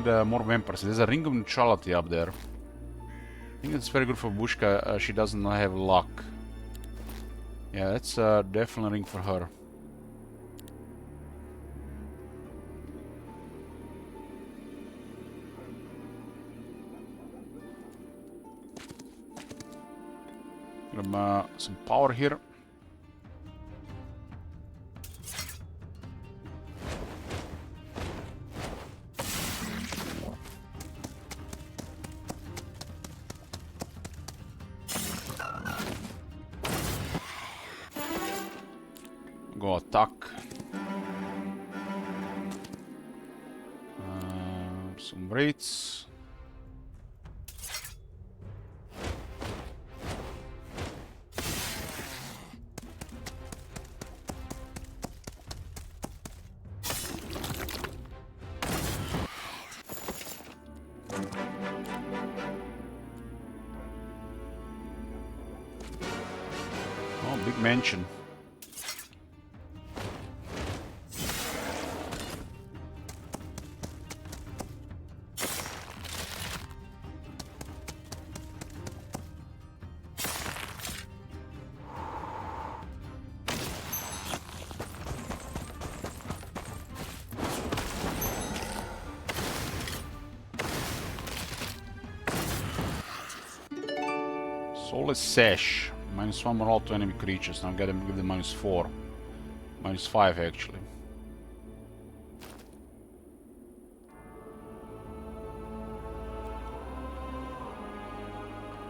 Get more vampires. There's a ring of neutrality up there. I think it's very good for Bushka. She doesn't have luck. Yeah, that's definitely a ring for her. Some power here. Go attack. Some raids. Oh, big mansion. Soulless Sash. -1 morale to enemy creatures. Now give them -4. -5 actually.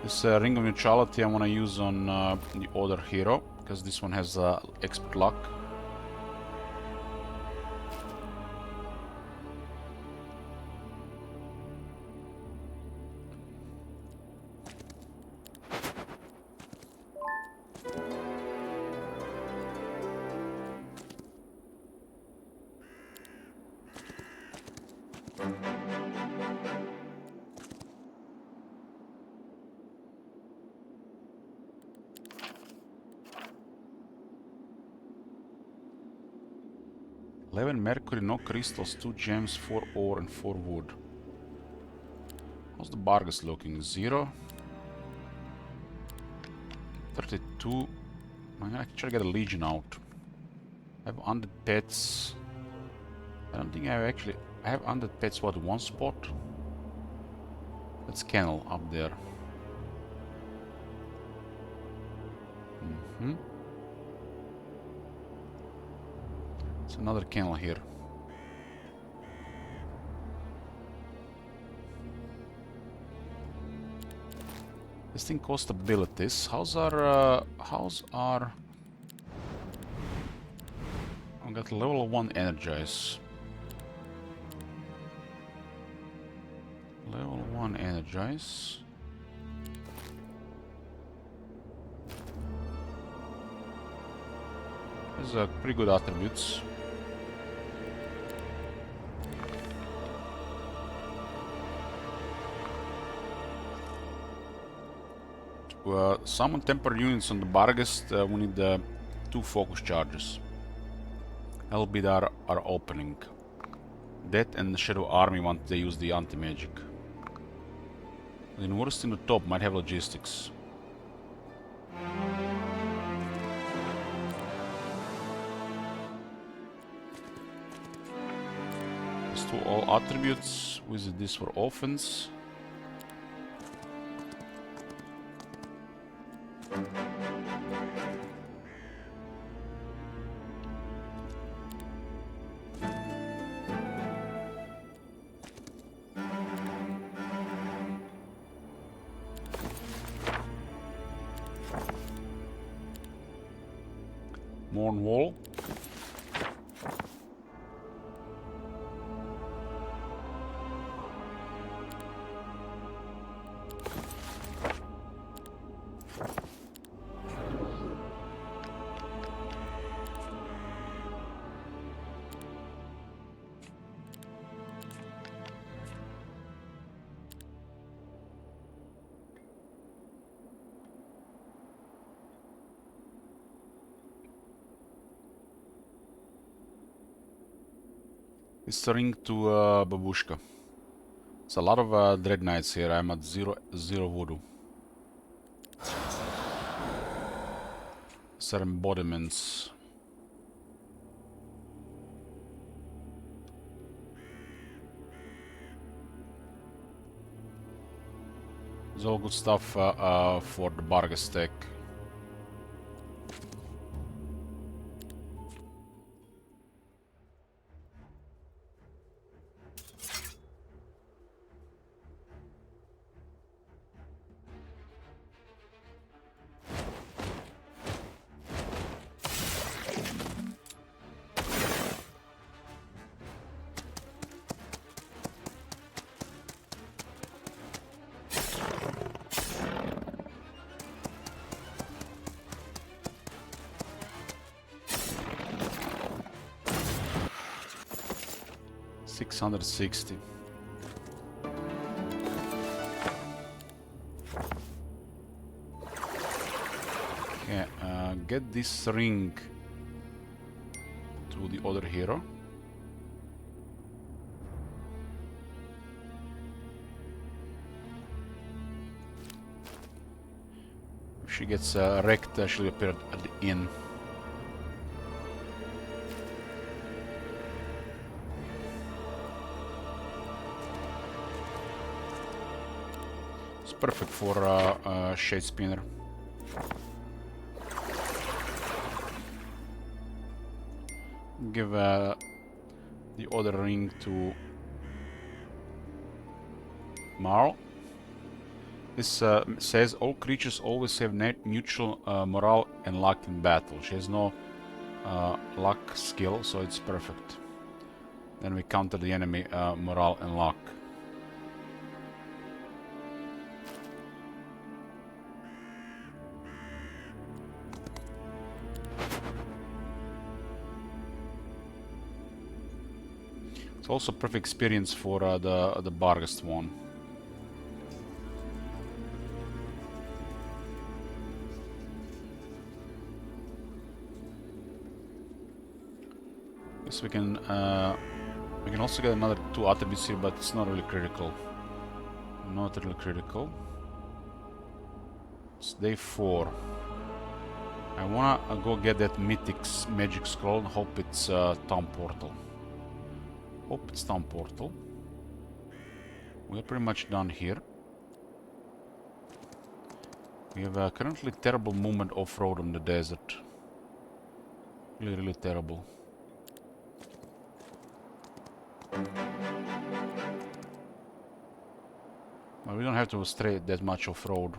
This Ring of Neutrality I want to use on the other hero, because this one has expert luck. Mercury, no crystals, 2 gems, 4 ore and 4 wood. How's the Bargus looking? 0. 32. I'm gonna try to get a Legion out. I have 100 pets. I don't think I have 100 pets, what, one spot? That's Kennel up there. It's another kennel here. This thing costs abilities. How's our I got level 1 energize. Level 1 energize. These are pretty good attributes. To summon temporary units on the Barghest, we need 2 focus charges. Albeit are opening. That and the Shadow Army once they use the anti-magic. The University in the top might have logistics. Let's do all attributes. Visit this for offense. Morn wall. It's a ring to Babushka. It's a lot of Dread Knights here. I'm at zero voodoo. These are embodiments. It's all good stuff for the Barghest deck. $660. Okay, get this ring to the other hero. If she gets wrecked, she'll appear at the inn. It's perfect for Shade Spinner. Give the other ring to Marl. This says all creatures always have neutral morale and luck in battle. She has no luck skill, so it's perfect. Then we counter the enemy morale and luck. It's also perfect experience for the Barghest one. Guess we can also get another 2 attributes here, but it's not really critical. Not really critical. It's day 4. I wanna go get that Mythic's magic scroll and hope it's Town Portal. Hope it's Town Portal. We're pretty much done here. We have currently terrible movement off-road on the desert. Really, really terrible. But we don't have to stray that much off-road.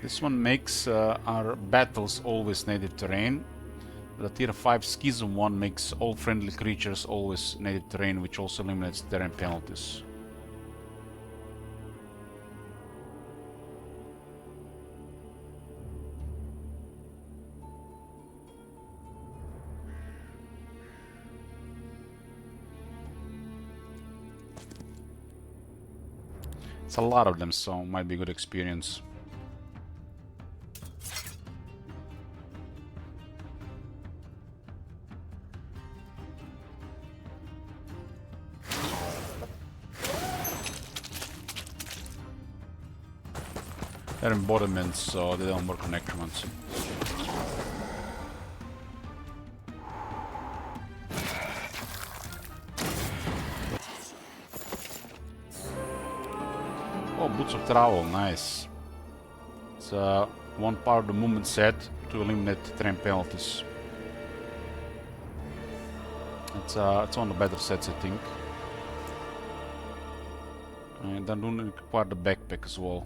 This one makes our battles always native terrain. The tier 5 Schism one makes all friendly creatures always native terrain, which also eliminates terrain penalties. It's a lot of them, so might be a good experience. They're embodiments, so they don't work on Necromancy. Oh, Boots of Travel, nice. It's one part of the movement set to eliminate terrain penalties. It's one of the better sets, I think. And then don't require the backpack as well.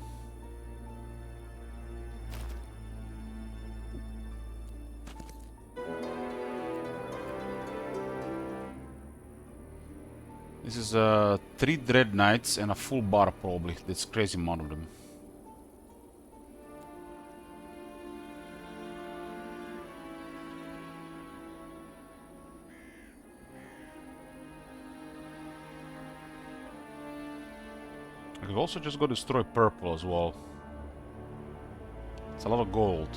This is 3 Dread Knights and a full bar probably. That's crazy amount of them. I could also just go destroy purple as well. It's a lot of gold.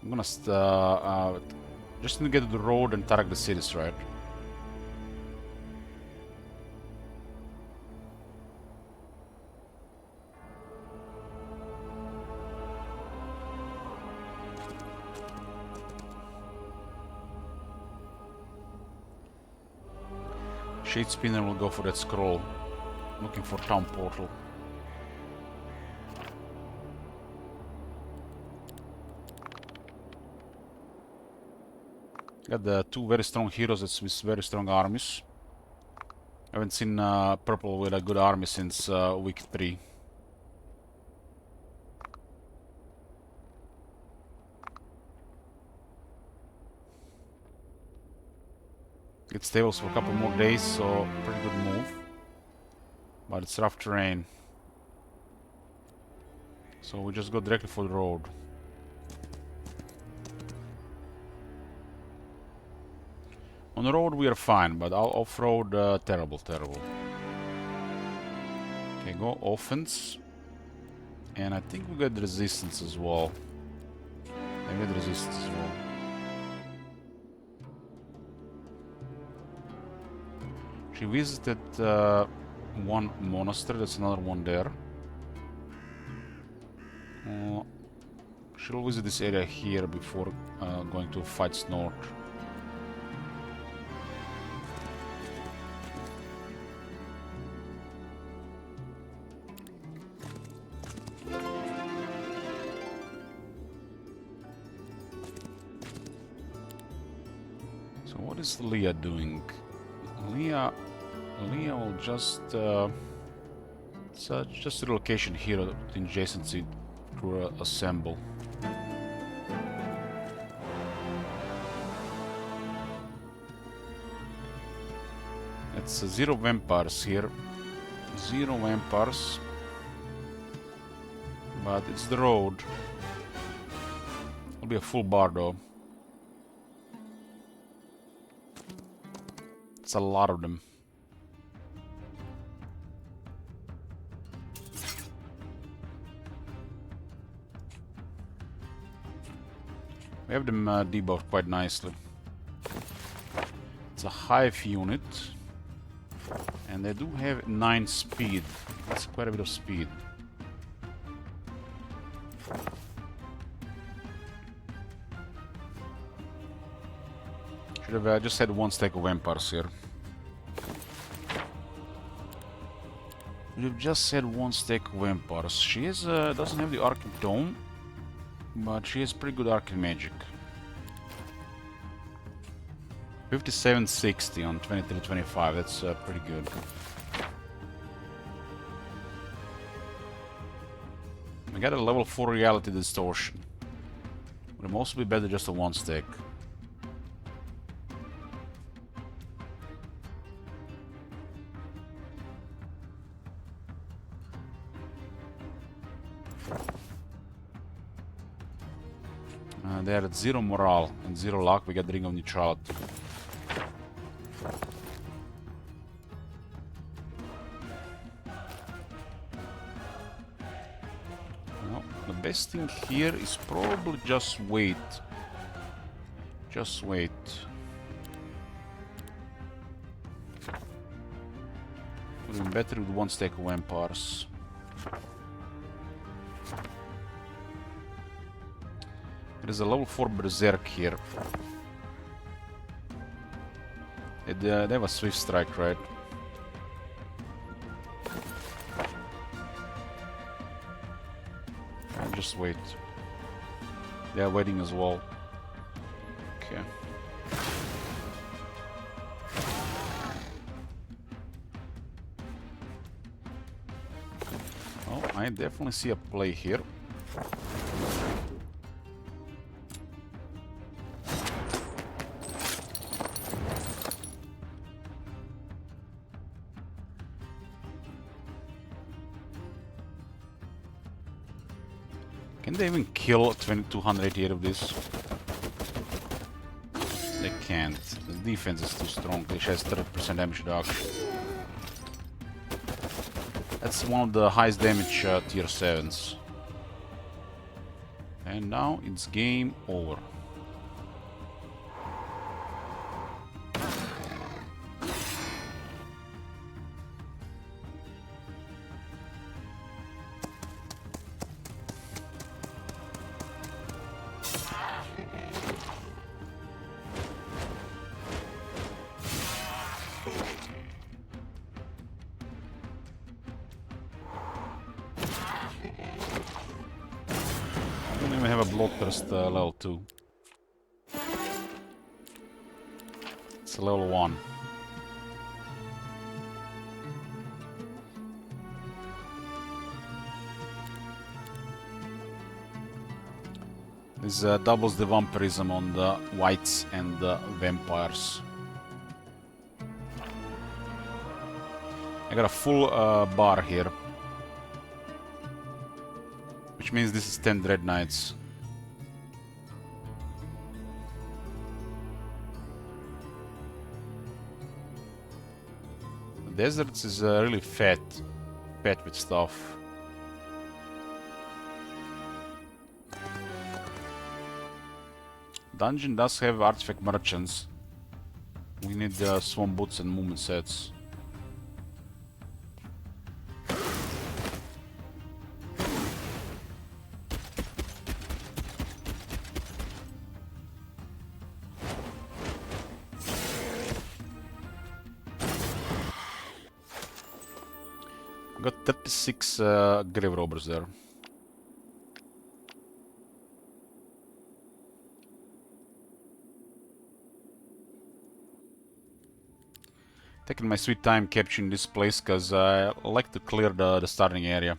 I'm gonna just need to get to the road and target the cities, right? Shade Spinner will go for that scroll. Looking for town portal. Got the 2 very strong heroes with very strong armies. I haven't seen purple with a good army since week 3. Get stables for a couple more days, so pretty good move. But it's rough terrain. So we just go directly for the road. On the road we are fine, but off-road, terrible, terrible. Okay, go offense. And I think we got resistance as well. I got resistance as well. She visited one monastery, that's another one there. She'll visit this area here before going to fights north. So what is Leah doing? Leah will just it's just a relocation here in adjacency to assemble. It's 0 vampires here, 0 vampires, but it's the road. It'll be a full bar though. It's a lot of them. We have them debuffed quite nicely. It's a hive unit. And they do have 9 speed. That's quite a bit of speed. Should have just had 1 stack of vampires here. We've just had 1 stack of vampires. She is, doesn't have the Arcane Tome, but she has pretty good Arcane Magic. 5760 on 2325, that's pretty good. We got a level 4 Reality Distortion. Would also be better just a 1 stack. They are at 0 morale and 0 luck. We got Ring of Neutrality. The best thing here is probably just wait. Just wait. Would have been better with one stack of vampires. There's a level 4 berserk here. They have a swift strike, right? I'll just wait. They are waiting as well. Okay. Oh, I definitely see a play here. Can they even kill 288 of this? They can't. The defense is too strong. They has 30% damage reduction. That's one of the highest damage tier 7s. And now it's game over. I don't even have a bloodthirst level 2. It's a level 1. This doubles the vampirism on the whites and the vampires. I got a full bar here. Which means this is 10 Dread Knights. The deserts is really fat with stuff. Dungeon does have artifact merchants. We need swamp boots and movement sets. Got 36 grave robbers there. Taking my sweet time capturing this place because I like to clear the starting area.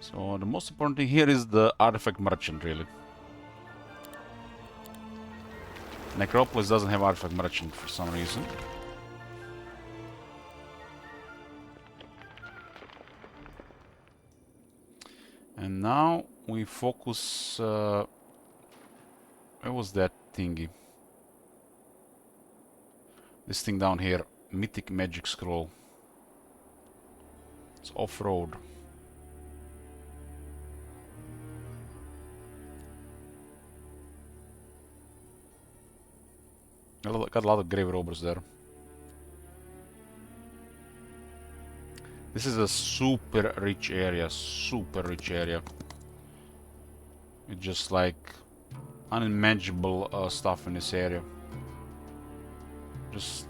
So the most important thing here is the artifact merchant, really. Necropolis doesn't have artifact merchant for some reason. And now we focus... where was that thingy? This thing down here. Mythic Magic Scroll. It's off-road. Got a lot of grave robbers there. This is a super rich area, It's just like unimaginable stuff in this area. Just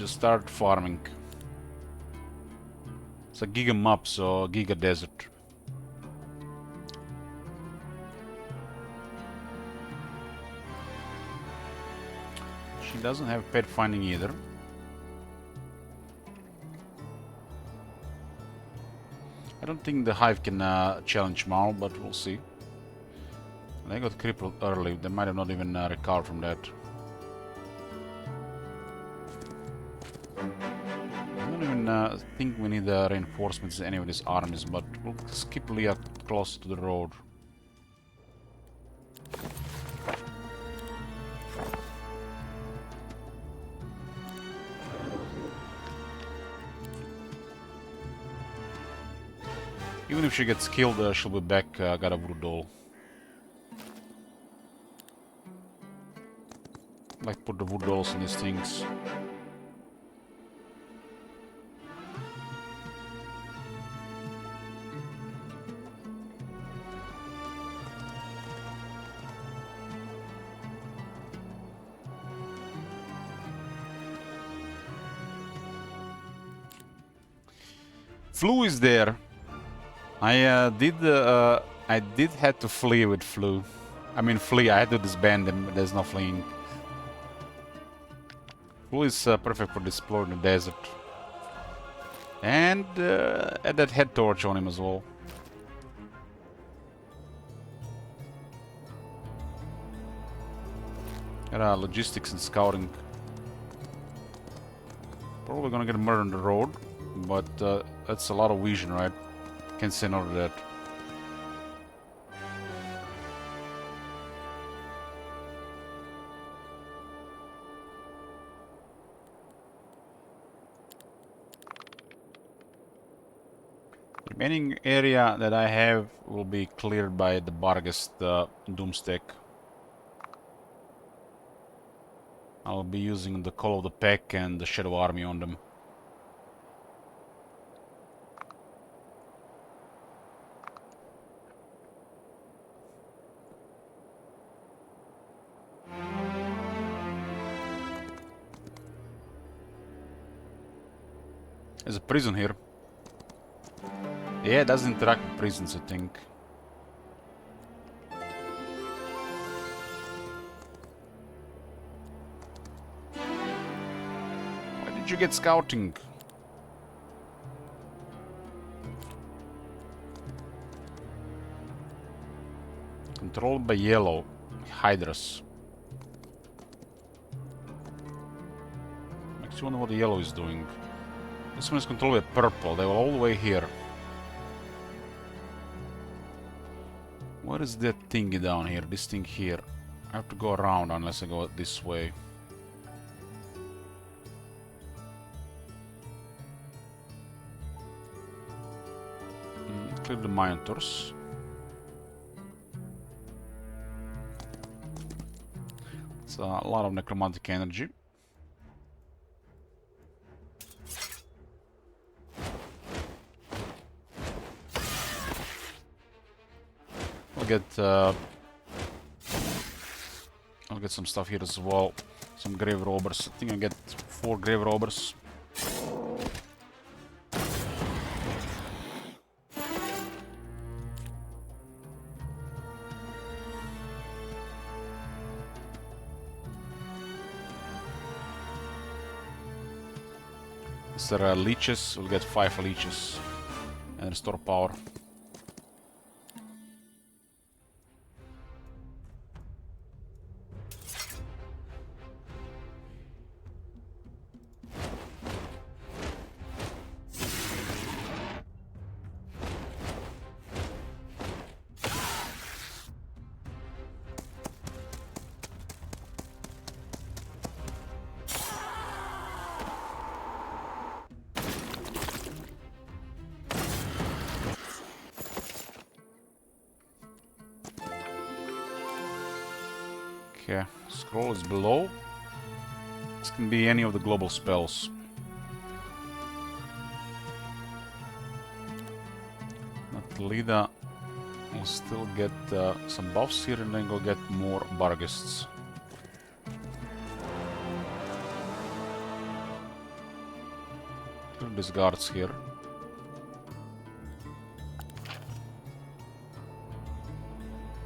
start farming. It's a giga map, so giga desert. She doesn't have pet finding either. I don't think the hive can challenge Mal, but we'll see. They got crippled early. They might have not even recovered from that. I don't even think we need reinforcements in any of these armies, but we'll skip Leah close to the road. Even if she gets killed, she'll be back. Got a voodoo doll. Like, put the voodoo dolls in these things. Flu is there. I did had to flee with Flu. I mean flee, I had to disband him, but there's no fleeing. Flu is perfect for exploring the desert. And add that head torch on him as well. Got logistics and scouting. Probably gonna get murdered on the road, but that's a lot of vision, right? Can't say no to that. Remaining area that I have will be cleared by the Barghest Doomstack. I'll be using the Call of the Pack and the Shadow Army on them. There's a prison here. Yeah, it doesn't interact with prisons, I think. Why did you get scouting? Controlled by yellow. Hydras. Makes you wonder what the yellow is doing. This one is controlled by purple. They were all the way here. What is that thingy down here? This thing here. I have to go around unless I go this way. Clear the Minotaurs. It's a lot of necromantic energy. I'll get some stuff here as well. Some grave robbers. I think I get 4 grave robbers. These are leeches. We'll get 5 leeches and restore power. Okay, scroll is below. This can be any of the global spells. Natalida will still get some buffs here and then go get more Barghests. Clear these guards here.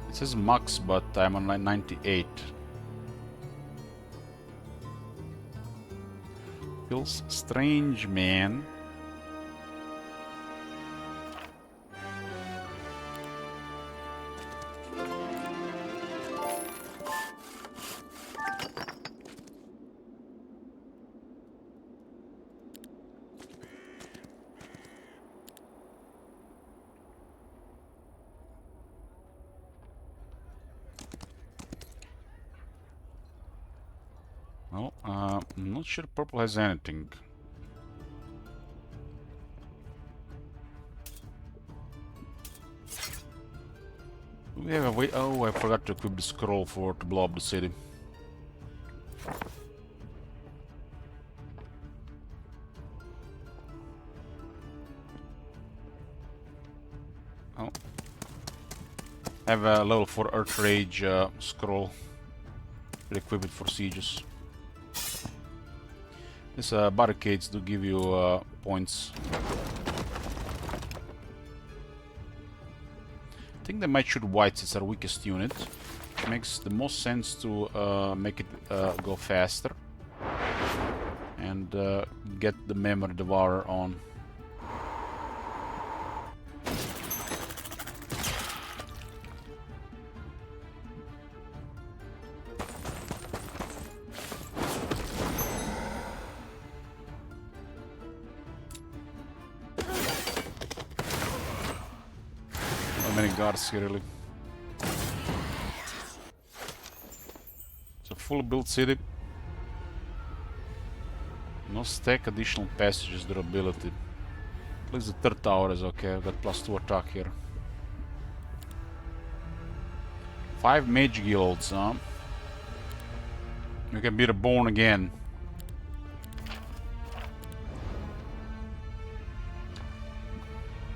It says max, but I'm on 98. Feels strange, man. Well, I'm not sure purple has anything. We have a way. Oh, I forgot to equip the scroll to blow up the city. Oh. I have a level 4 Earth Rage scroll. Equip it for sieges. These barricades do give you points. I think they might shoot whites, it's our weakest unit. It makes the most sense to make it go faster. And get the Memory Devourer on. Many guards here, really. It's a full built city. No stack, additional passages, durability. At least the third tower is okay. I've got +2 attack here. 5 mage guilds, huh? You can be reborn again.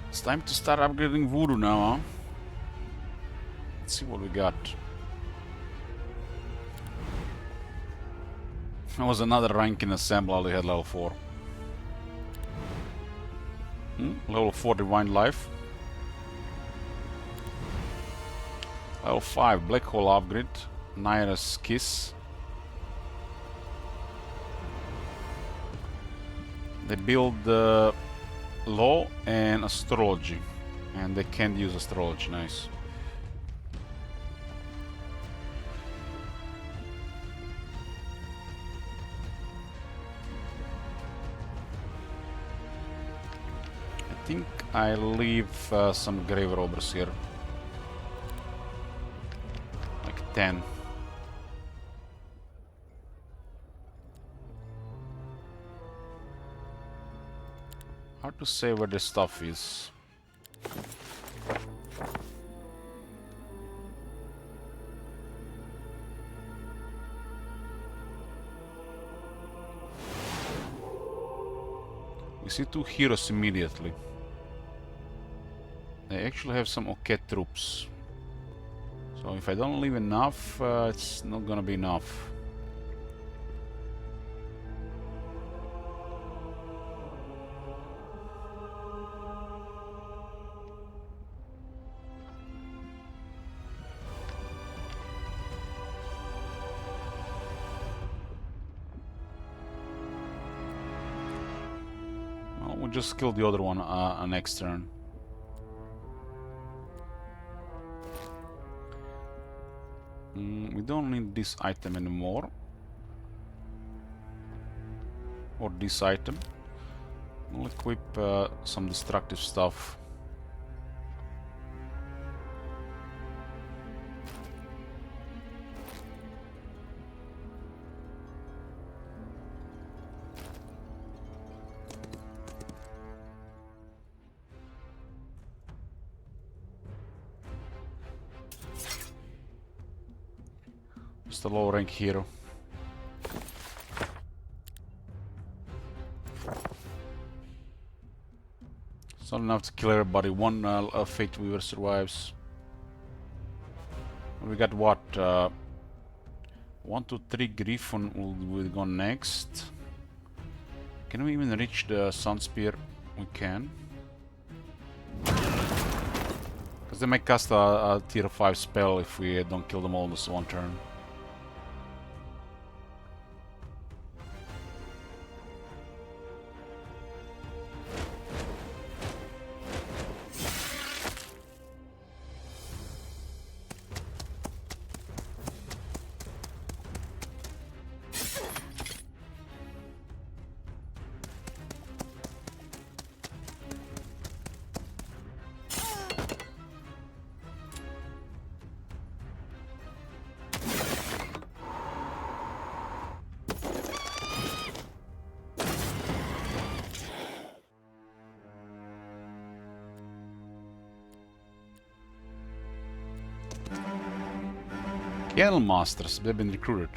It's time to start upgrading voodoo now, huh? Let's see what we got. That was another rank in Assemble, they had level 4. Level 4 Divine Life. Level 5 Black Hole upgrade. Naira's Kiss. They build law and astrology, and they can't use astrology. Nice. I think I leave some grave robbers here, like 10. Hard to say where the stuff is. We see 2 heroes immediately. They actually have some okay troops. So if I don't leave enough, it's not gonna be enough. We'll just kill the other one next turn. We don't need this item anymore. Or this item. We'll equip some destructive stuff. Just a low rank hero. It's not enough to kill everybody. One Fate Weaver survives. We got what? 1, 2, 3 Griffon will go next. Can we even reach the Sun Spear? We can. Because they might cast a tier 5 spell if we don't kill them all in this one turn. Kennel Masters, they've been recruited.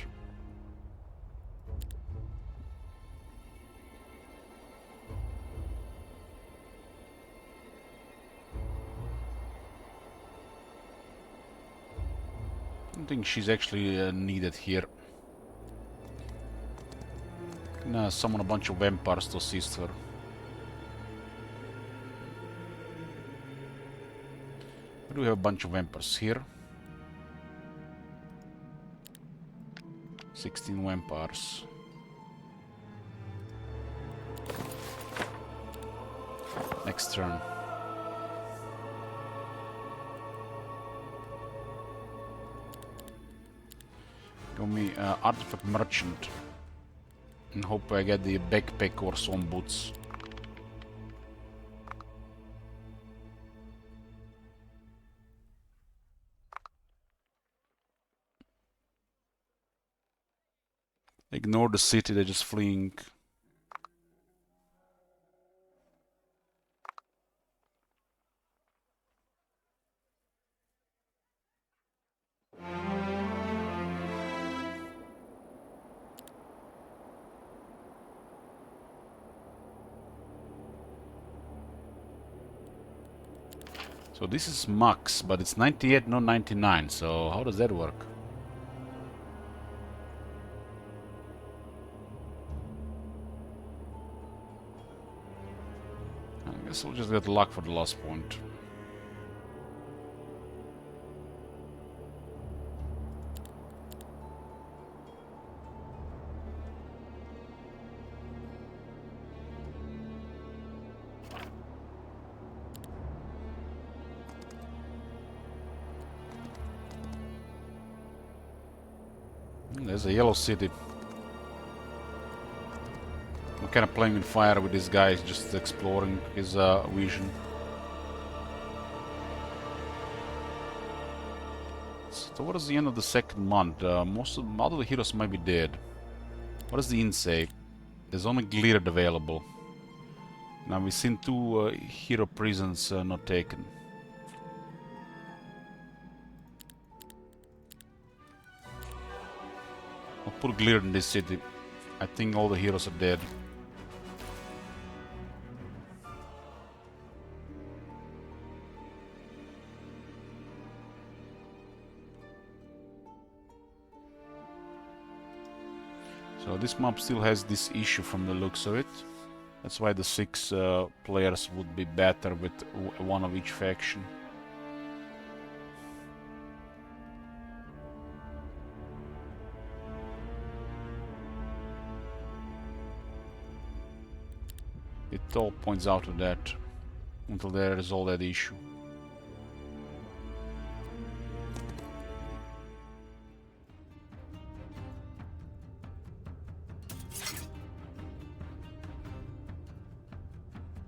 I don't think she's actually needed here. Can summon a bunch of vampires to assist her. We do have a bunch of vampires here. 16 vampires. Next turn. Give me Artifact Merchant. And hope I get the backpack or some boots. Ignore the city, they're just fleeing. So this is max, but it's 98, not 99, so how does that work? I guess we'll just get luck for the last point. There's a yellow city. I'm kind of playing with fire with this guy, just exploring his vision. So what is the end of the second month? Most of the heroes might be dead. What does the inn say? There's only Glirid available. Now we've seen 2 hero prisons not taken. I'll put Glirid in this city. I think all the heroes are dead. So this map still has this issue from the looks of it. That's why the 6 players would be better with one of each faction. It all points out to that until they resolve that issue.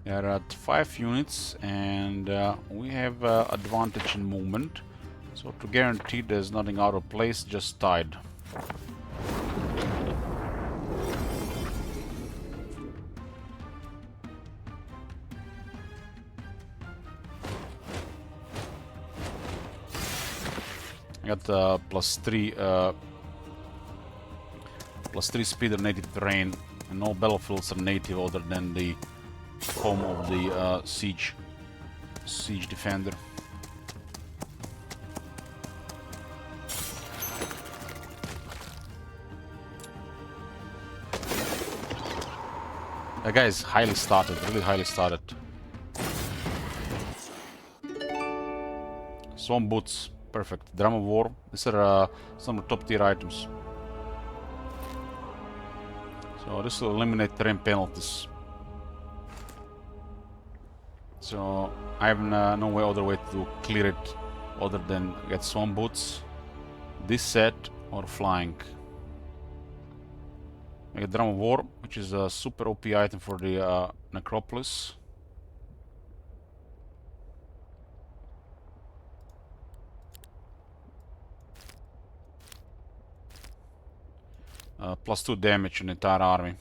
They are at 5 units and we have advantage in movement. So to guarantee there's nothing out of place, just tide. I got +3 speed and native terrain, and no battlefields are native other than the home of the siege defender. That guy is highly started, really highly started. Swarm boots, perfect. Drum of war, these are some of the top tier items. So this will eliminate terrain penalties. So I have no other way to clear it other than get swarm boots, this set, or flying. I get Drum of War, which is a super OP item for the Necropolis. +2 damage on the entire army.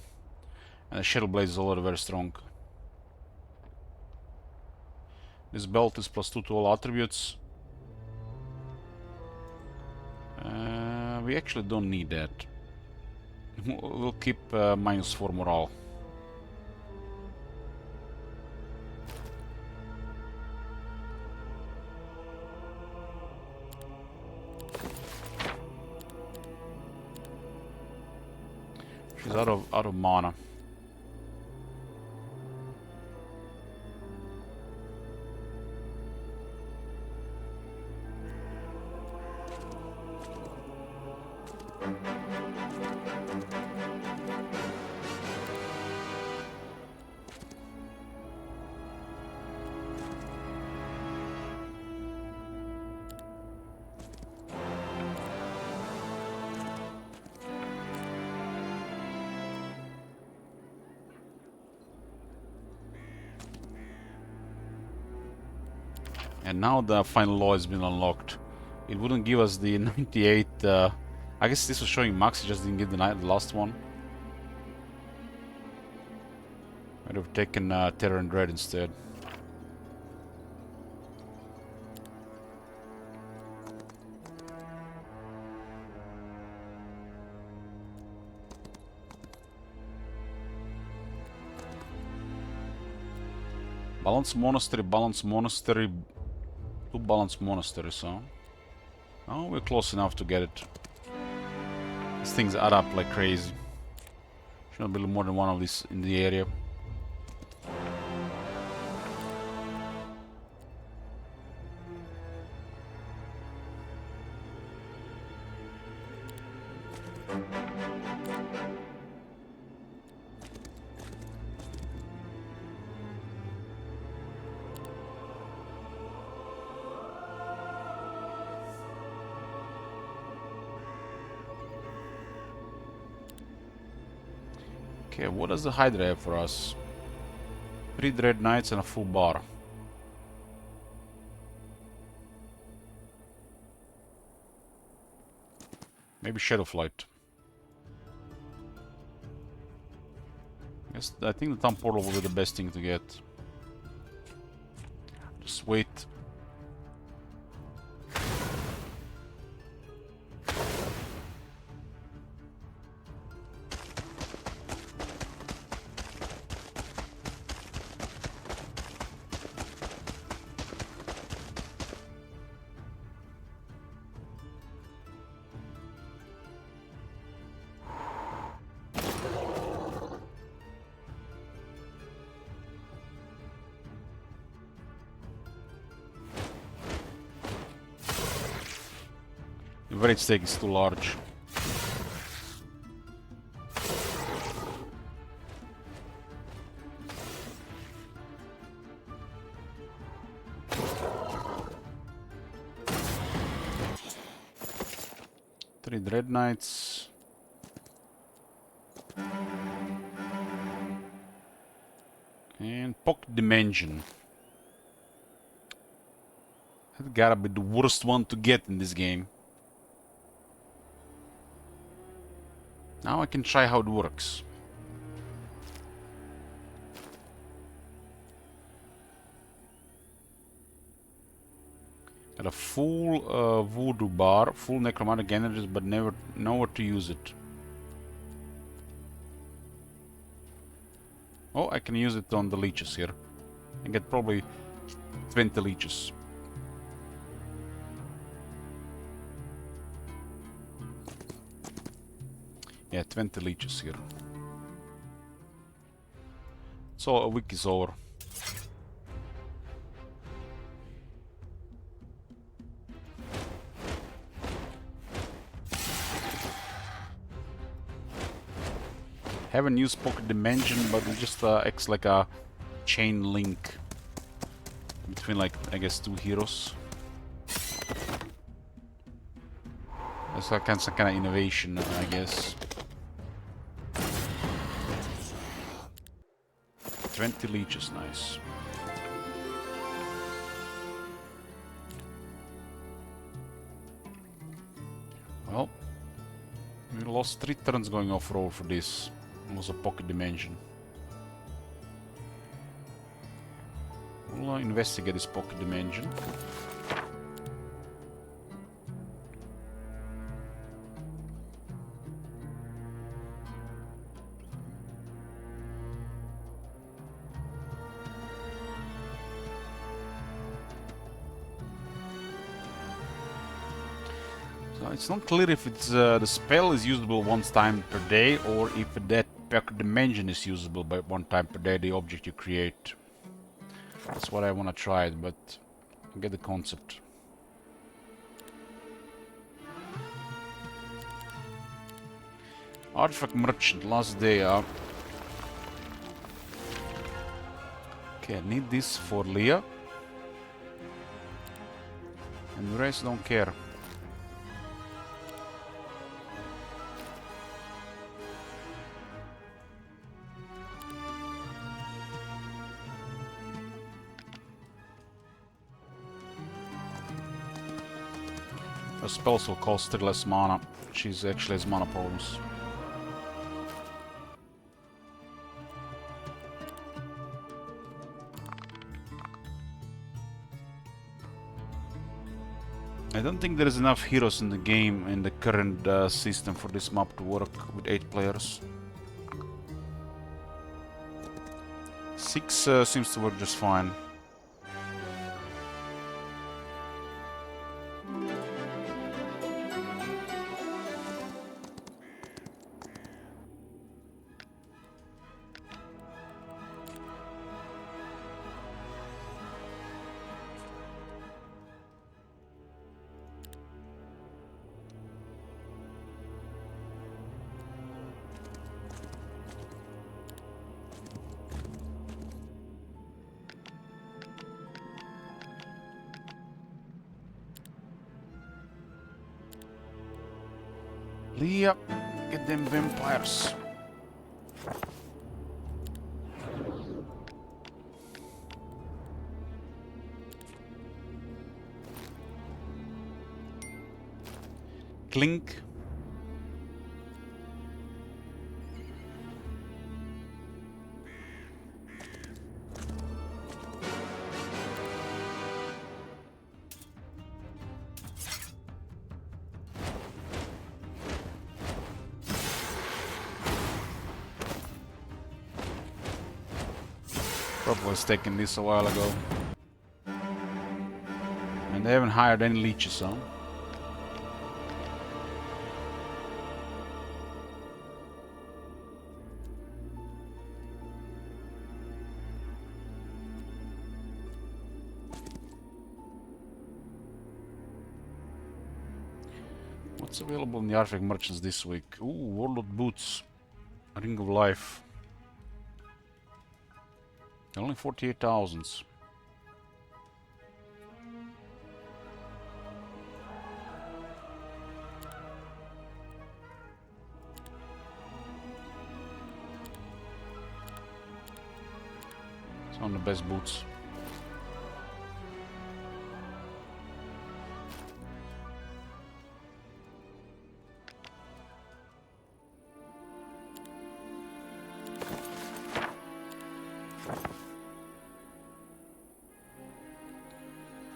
And the Shadow Blade is already very strong. This belt is +2 to all attributes. We actually don't need that. We'll keep -4 morale. She's out of mana. And now the final law has been unlocked. It wouldn't give us the 98. I guess this was showing max, it just didn't give the last one. I'd have taken Terror and Dread instead. Balance Monastery, 2 Balance Monasteries, huh? Oh, we're close enough to get it. These things add up like crazy. Shouldn't build more than one of these in the area. Okay, what does the Hydra have for us? 3 Dread Knights and a full bar. Maybe Shadowflight. Yes, I think the Town Portal will be the best thing to get. Just wait. The average stake is too large. Three Dread Knights. And Pocket Dimension. That gotta be the worst one to get in this game. Now I can try how it works. Got a full voodoo bar, full necromantic energies, but never nowhere to use it. Oh, I can use it on the leeches here. I get probably 20 leeches. Yeah, 20 leeches here. So a week is over. Haven't used Pocket Dimension, but it just acts like a chain link between, like, I guess, two heroes. That's like some kind of innovation, I guess. 20 leeches, nice. Well, we lost 3 turns going off-roll for this. It was a Pocket Dimension. We'll investigate this Pocket Dimension. It's not clear if it's the spell is usable once time per day or if that pack dimension is usable by one time per day, the object you create. That's what I want to try it, but I get the concept. Artifact Merchant, last day. Okay, I need this for Leah. And the rest don't care. Her spells will cost her less mana. She's actually has mana problems. I don't think there is enough heroes in the game in the current system for this map to work with 8 players. 6 seems to work just fine. Leah, get them vampires. Clink. Probably was taking this a while ago. And they haven't hired any leeches, huh? What's available in the Artifact Merchants this week? Ooh, Warlord Boots. Ring of Life. Only 48,000. It's one of the best boots.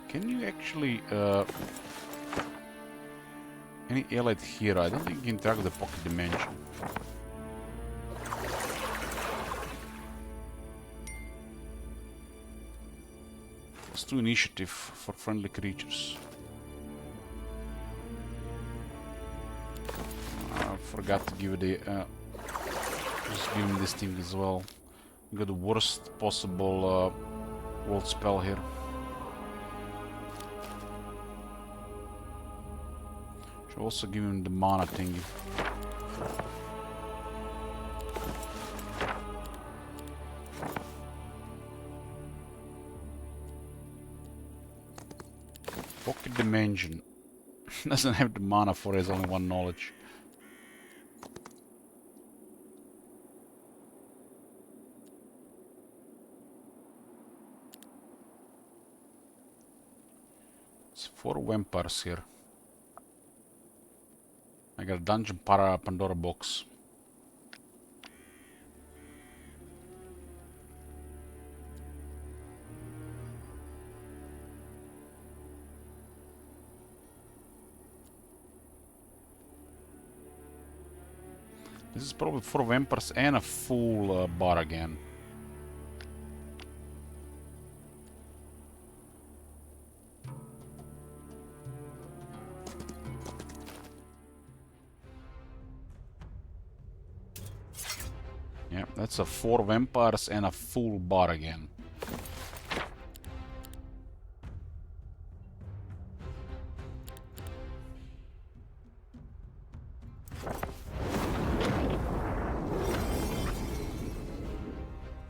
Can you actually, any allied here? I don't think you can interact with the pocket dimension. Let's do initiative for friendly creatures. I forgot to give it the, just give him this thing as well. We got the worst possible world spell here. Should also give him the mana thingy. Pocket Dimension. Doesn't have the mana for it, has only 1 knowledge. It's 4 vampires here. I got a dungeon Pandora box. This is probably 4 vampires and a full bar again. Yeah, that's a 4 vampires and a full bar again.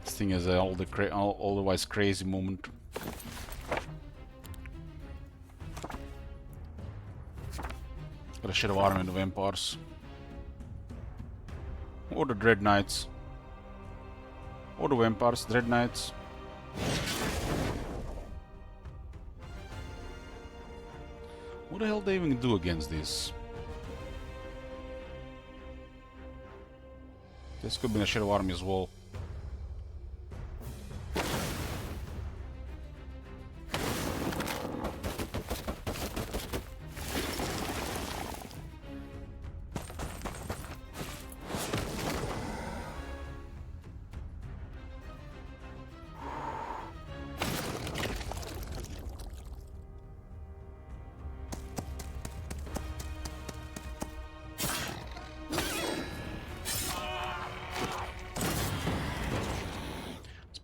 This thing is all the otherwise crazy movement. Got a shit of army in the vampires. Or the Dread Knights. Or the vampires, Dread Knights. What the hell do they even do against this? This could be a shit of army as well.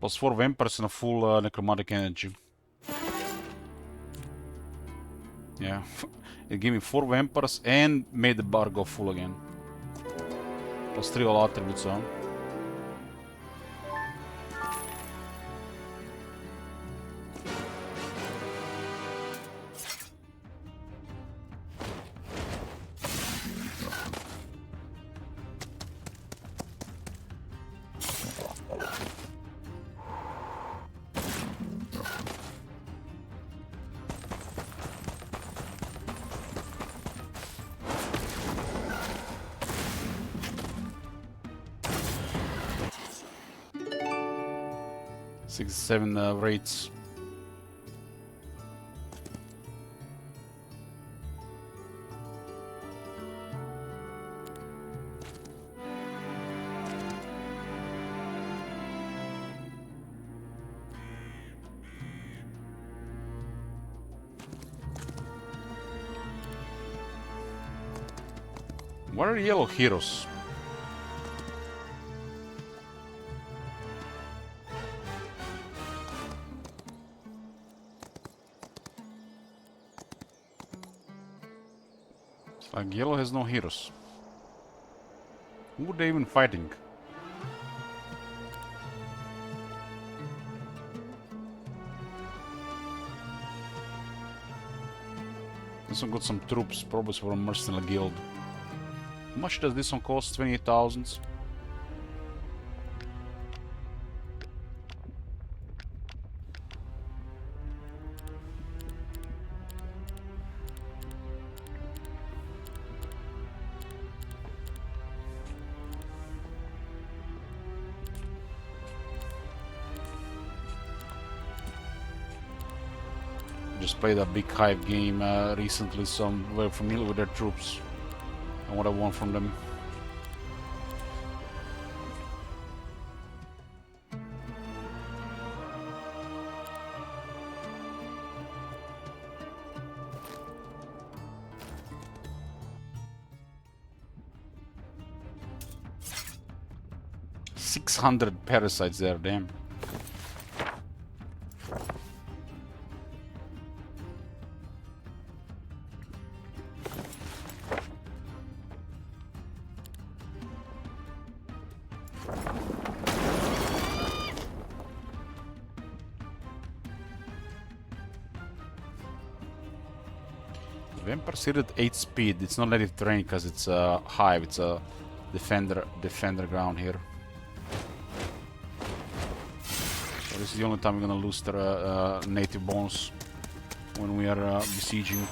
Plus 4 vampires and a full necromantic energy. Yeah, it gave me 4 vampires and made the bar go full again. Plus 3 all attributes on. Six, 7 rates. What are yellow heroes? Like yellow has no heroes. Who are they even fighting? This one got some troops, probably from Mercenary Guild. How much does this one cost? 28,000. Just played a big Hive game recently, so I'm very familiar with their troops and what I want from them. $600 parasites there, damn. Vampire's here at 8 speed. It's not native terrain because it's a hive. It's a defender ground here. So this is the only time we're gonna lose the native bonus when we are besieging.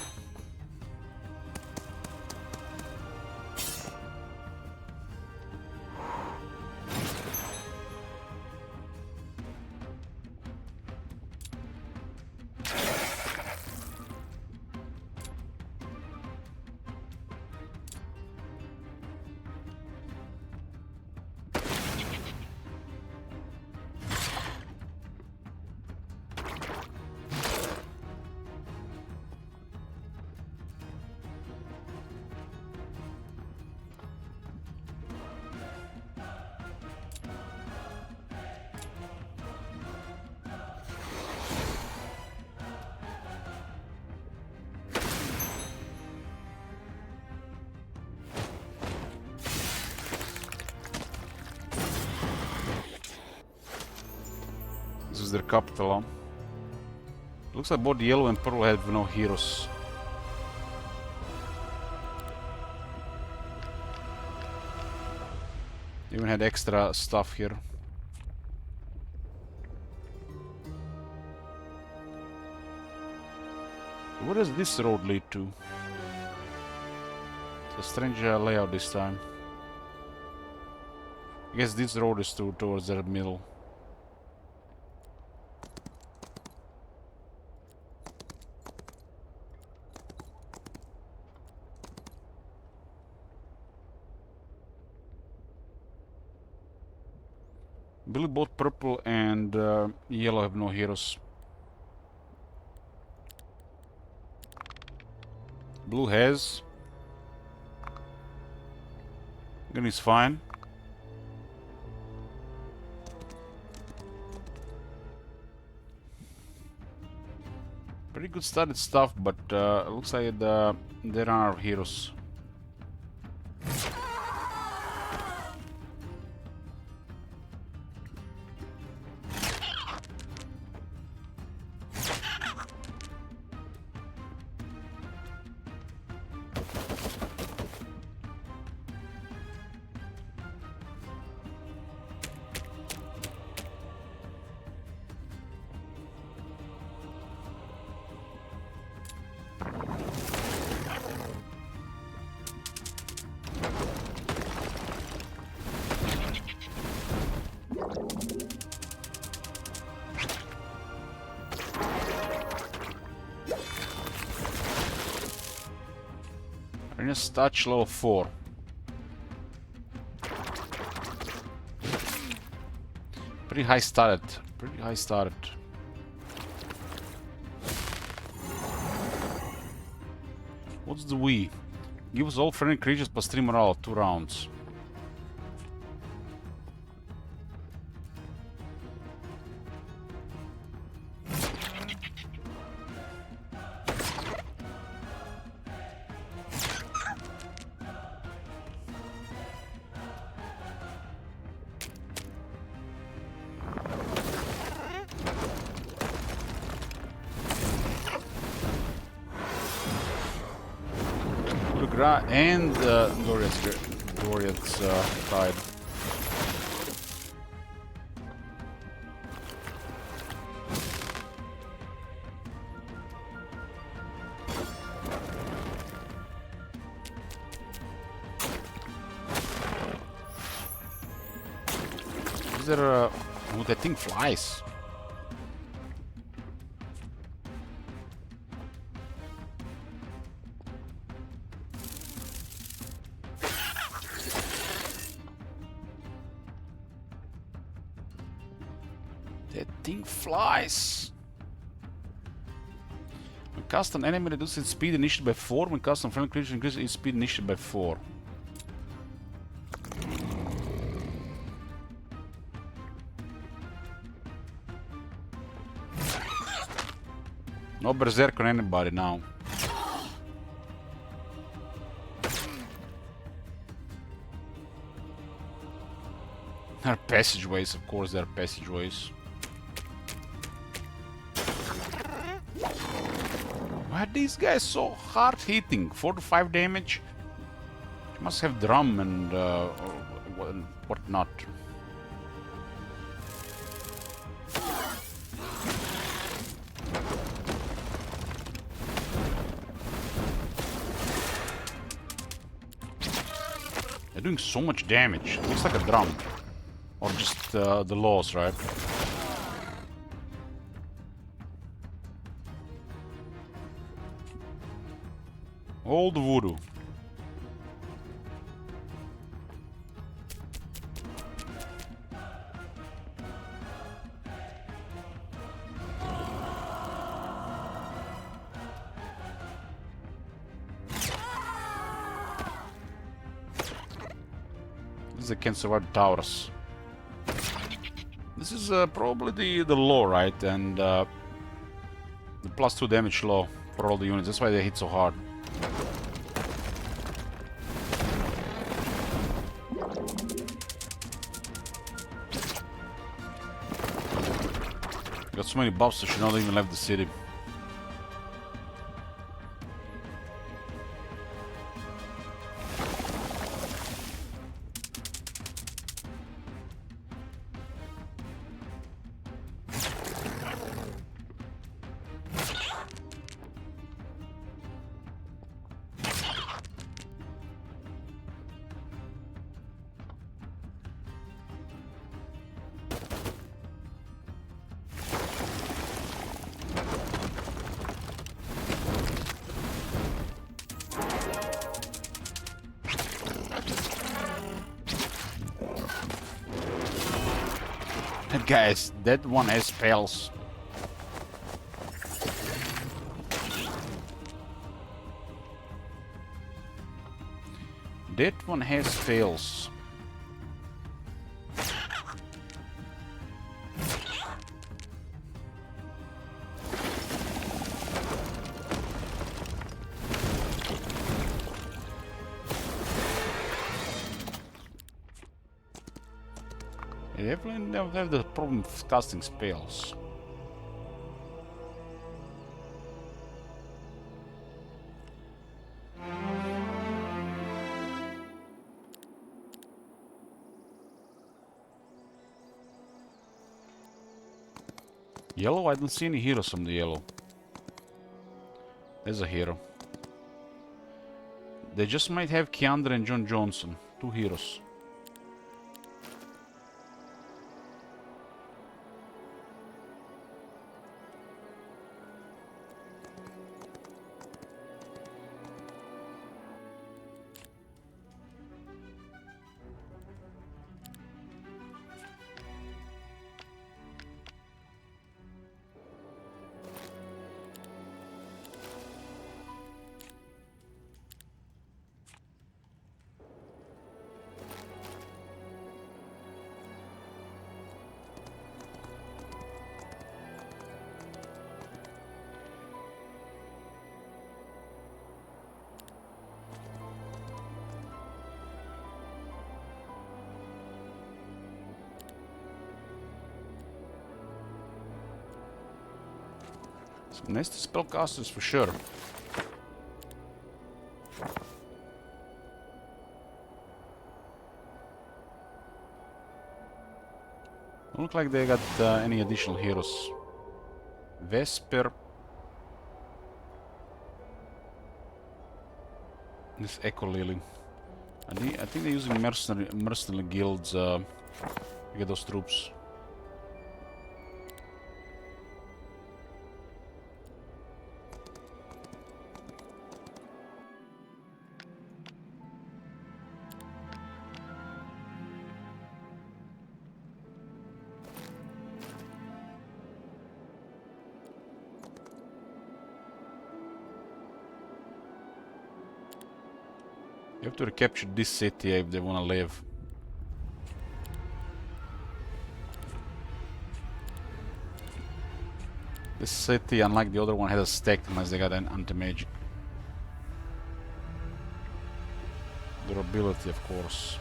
This is their capital, huh? Looks like both yellow and purple have no heroes. Even had extra stuff here. Where does this road lead to? It's a strange layout this time. I guess this road is towards the middle. I believe both purple and yellow have no heroes. Blue has. Green is fine. Pretty good started stuff, but looks like there are heroes. Arena's touch level 4. Pretty high started. Pretty high started. What's the we? Give us all friendly creatures plus 3 morale, 2 rounds. And Doriath's died. Is there a... Oh, that thing flies. That thing flies. When cast an enemy reduces its speed initiated by 4. When cast on friendly creature increases its speed initiated by 4. No berserk on anybody now. There are passageways, of course there are passageways. Why are these guys so hard hitting? 4 to 5 damage? You must have drum and whatnot. They're doing so much damage. Looks like a drum. Or just the laws, right? Old voodoo. They can survive towers. This is probably the law, right? And the +2 damage law for all the units. That's why they hit so hard. got so many buffs that she not even left the city. That guy is dead. One has spells. That one has spells. They definitely don't have the problem of casting spells. Yellow? I don't see any heroes from the yellow. There's a hero. They just might have Keandre and John Johnson. 2 heroes. Some nasty spellcasters for sure. Don't look like they got any additional heroes. Vesper. This Echo Lily. I think they're using mercenary guilds to get those troops. You have to recapture this city if they wanna live. This city, unlike the other one, has a stack unless they got an anti-magic. Durability, of course.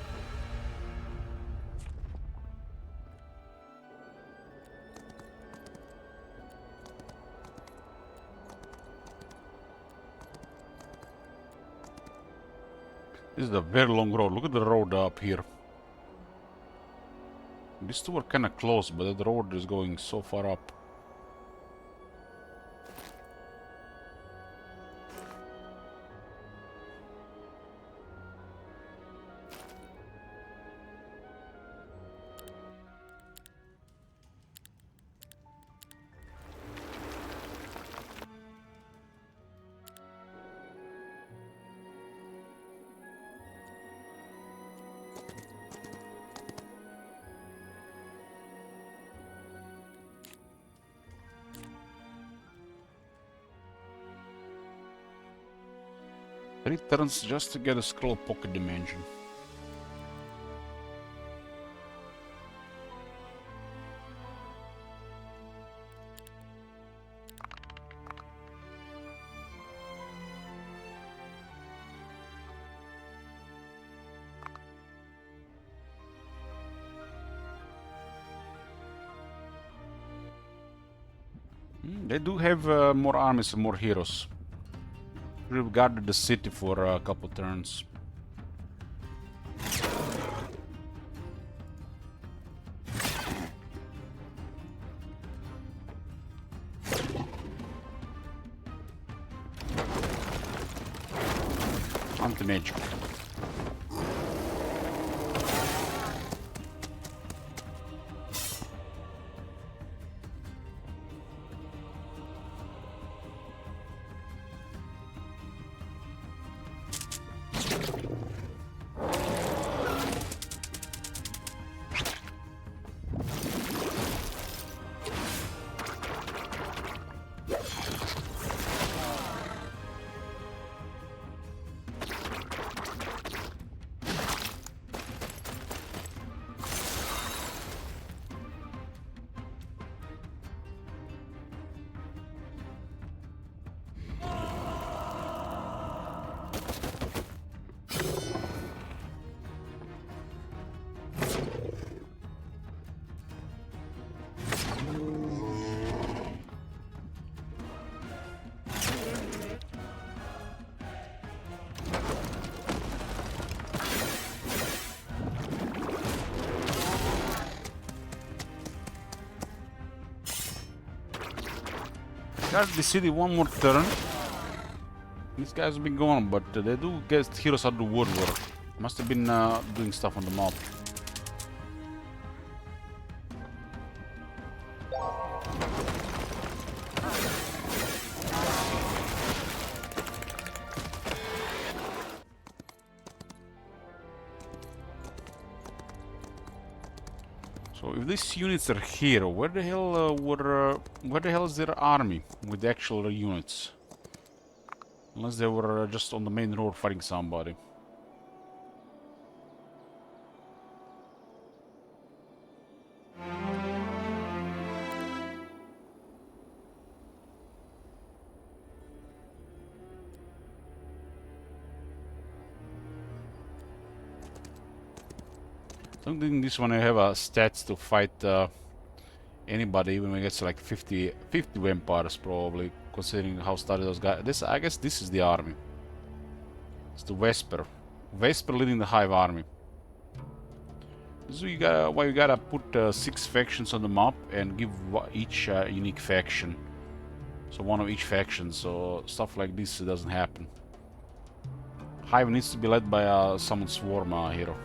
This is a very long road. Look at the road up here. These two are kinda close, but the road is going so far up. Returns just to get a scroll pocket dimension. They do have more armies and more heroes. We've guarded the city for a couple turns. Anti-magic. Guard the city one more turn. These guys have been going, but they do get heroes out of the woodwork. Must have been doing stuff on the map. So if these units are here, where the hell is their army with the actual units? Unless they were just on the main road fighting somebody. I don't think this one I have stats to fight anybody, even when it gets to like 50 vampires probably, considering how started those guys. I guess this is the army. It's the Vesper. Vesper leading the Hive army. This is why you gotta put 6 factions on the map and give each unique faction. So one of each faction, so stuff like this doesn't happen. Hive needs to be led by a Summon Swarm hero.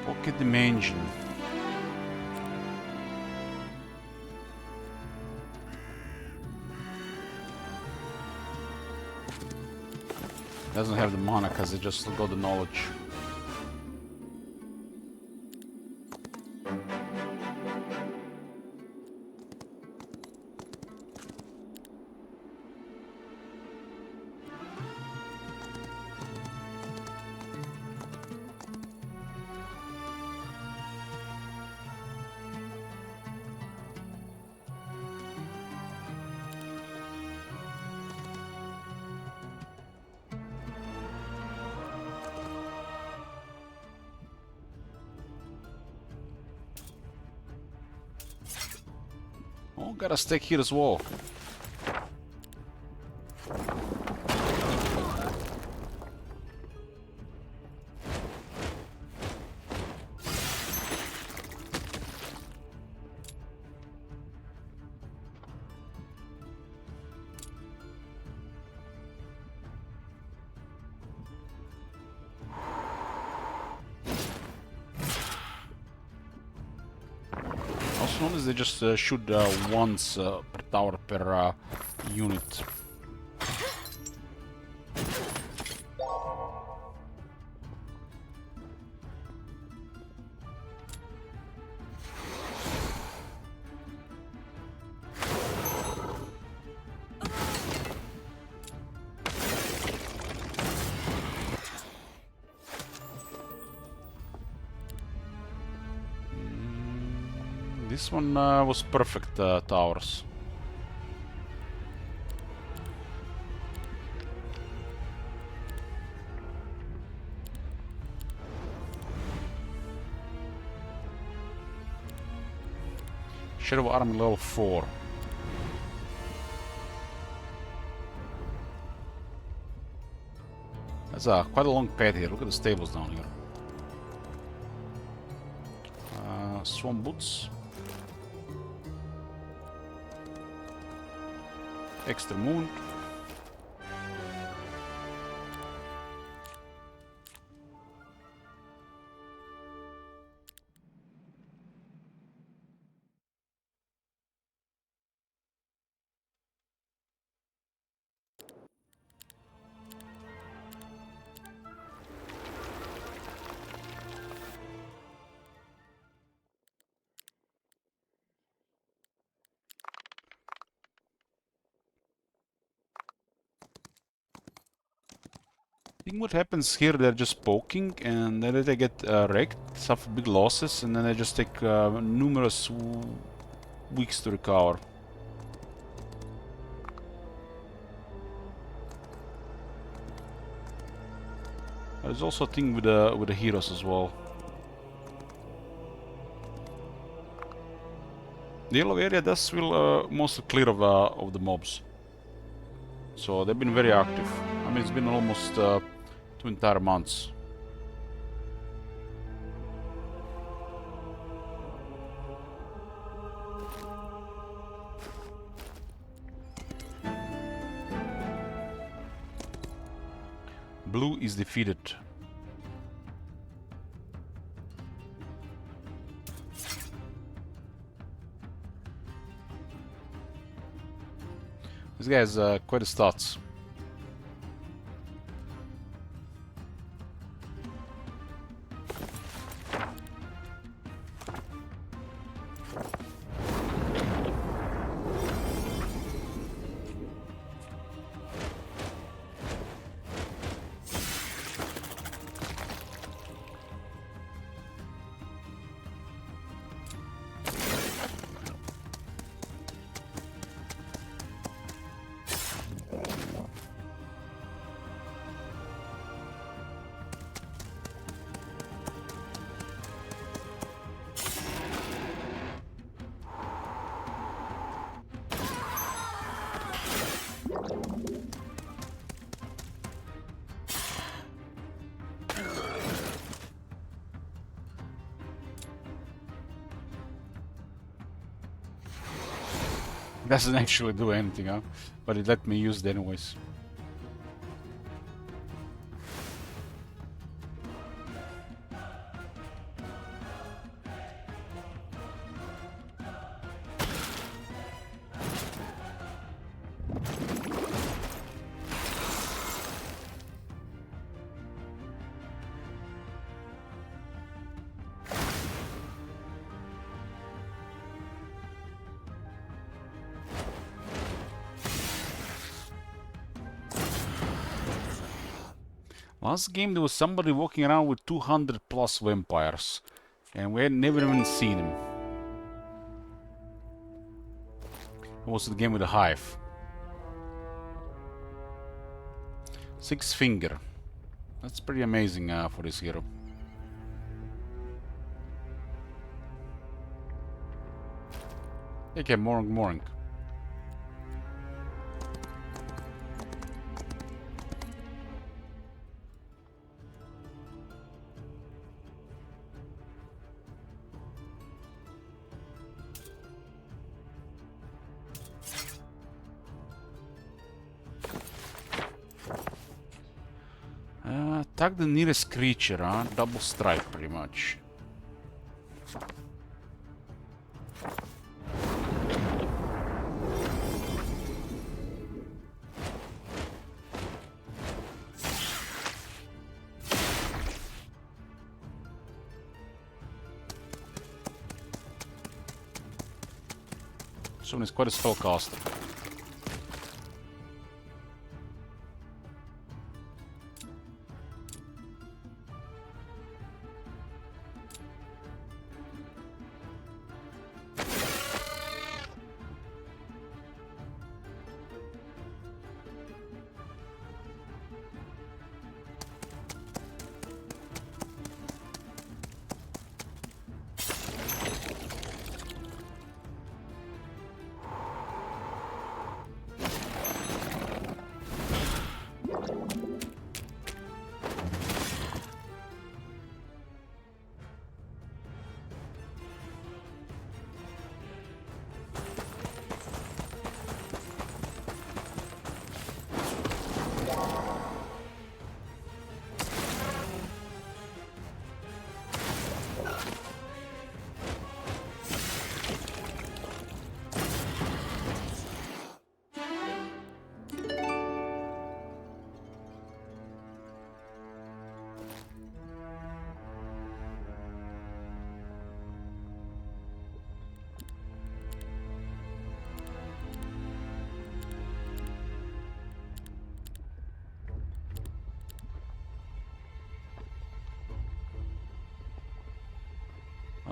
Pocket Dimension. Doesn't have the mana because it just got the knowledge. Oh, got a stack here as well. Also notice they just shoot once per tower per unit. This one was perfect towers. Shadow Army level 4. That's quite a long path here. Look at the stables down here. Swan boots. Extra moon. I think what happens here, they're just poking and then they get wrecked, suffer big losses, and then they just take numerous weeks to recover. There's also a thing with the heroes as well. The yellow area does feel mostly clear of the mobs, so they've been very active. I mean, it's been almost 2 entire months. Blue is defeated. This guy has quite a stats. Doesn't actually do anything, huh? But it let me use it anyways. Last game there was somebody walking around with 200 plus vampires, and we had never even seen him. It was the game with the hive. 6 finger. That's pretty amazing for this hero. Okay, Morning. Attack the nearest creature, huh? Double strike, pretty much. This one is quite a spellcaster.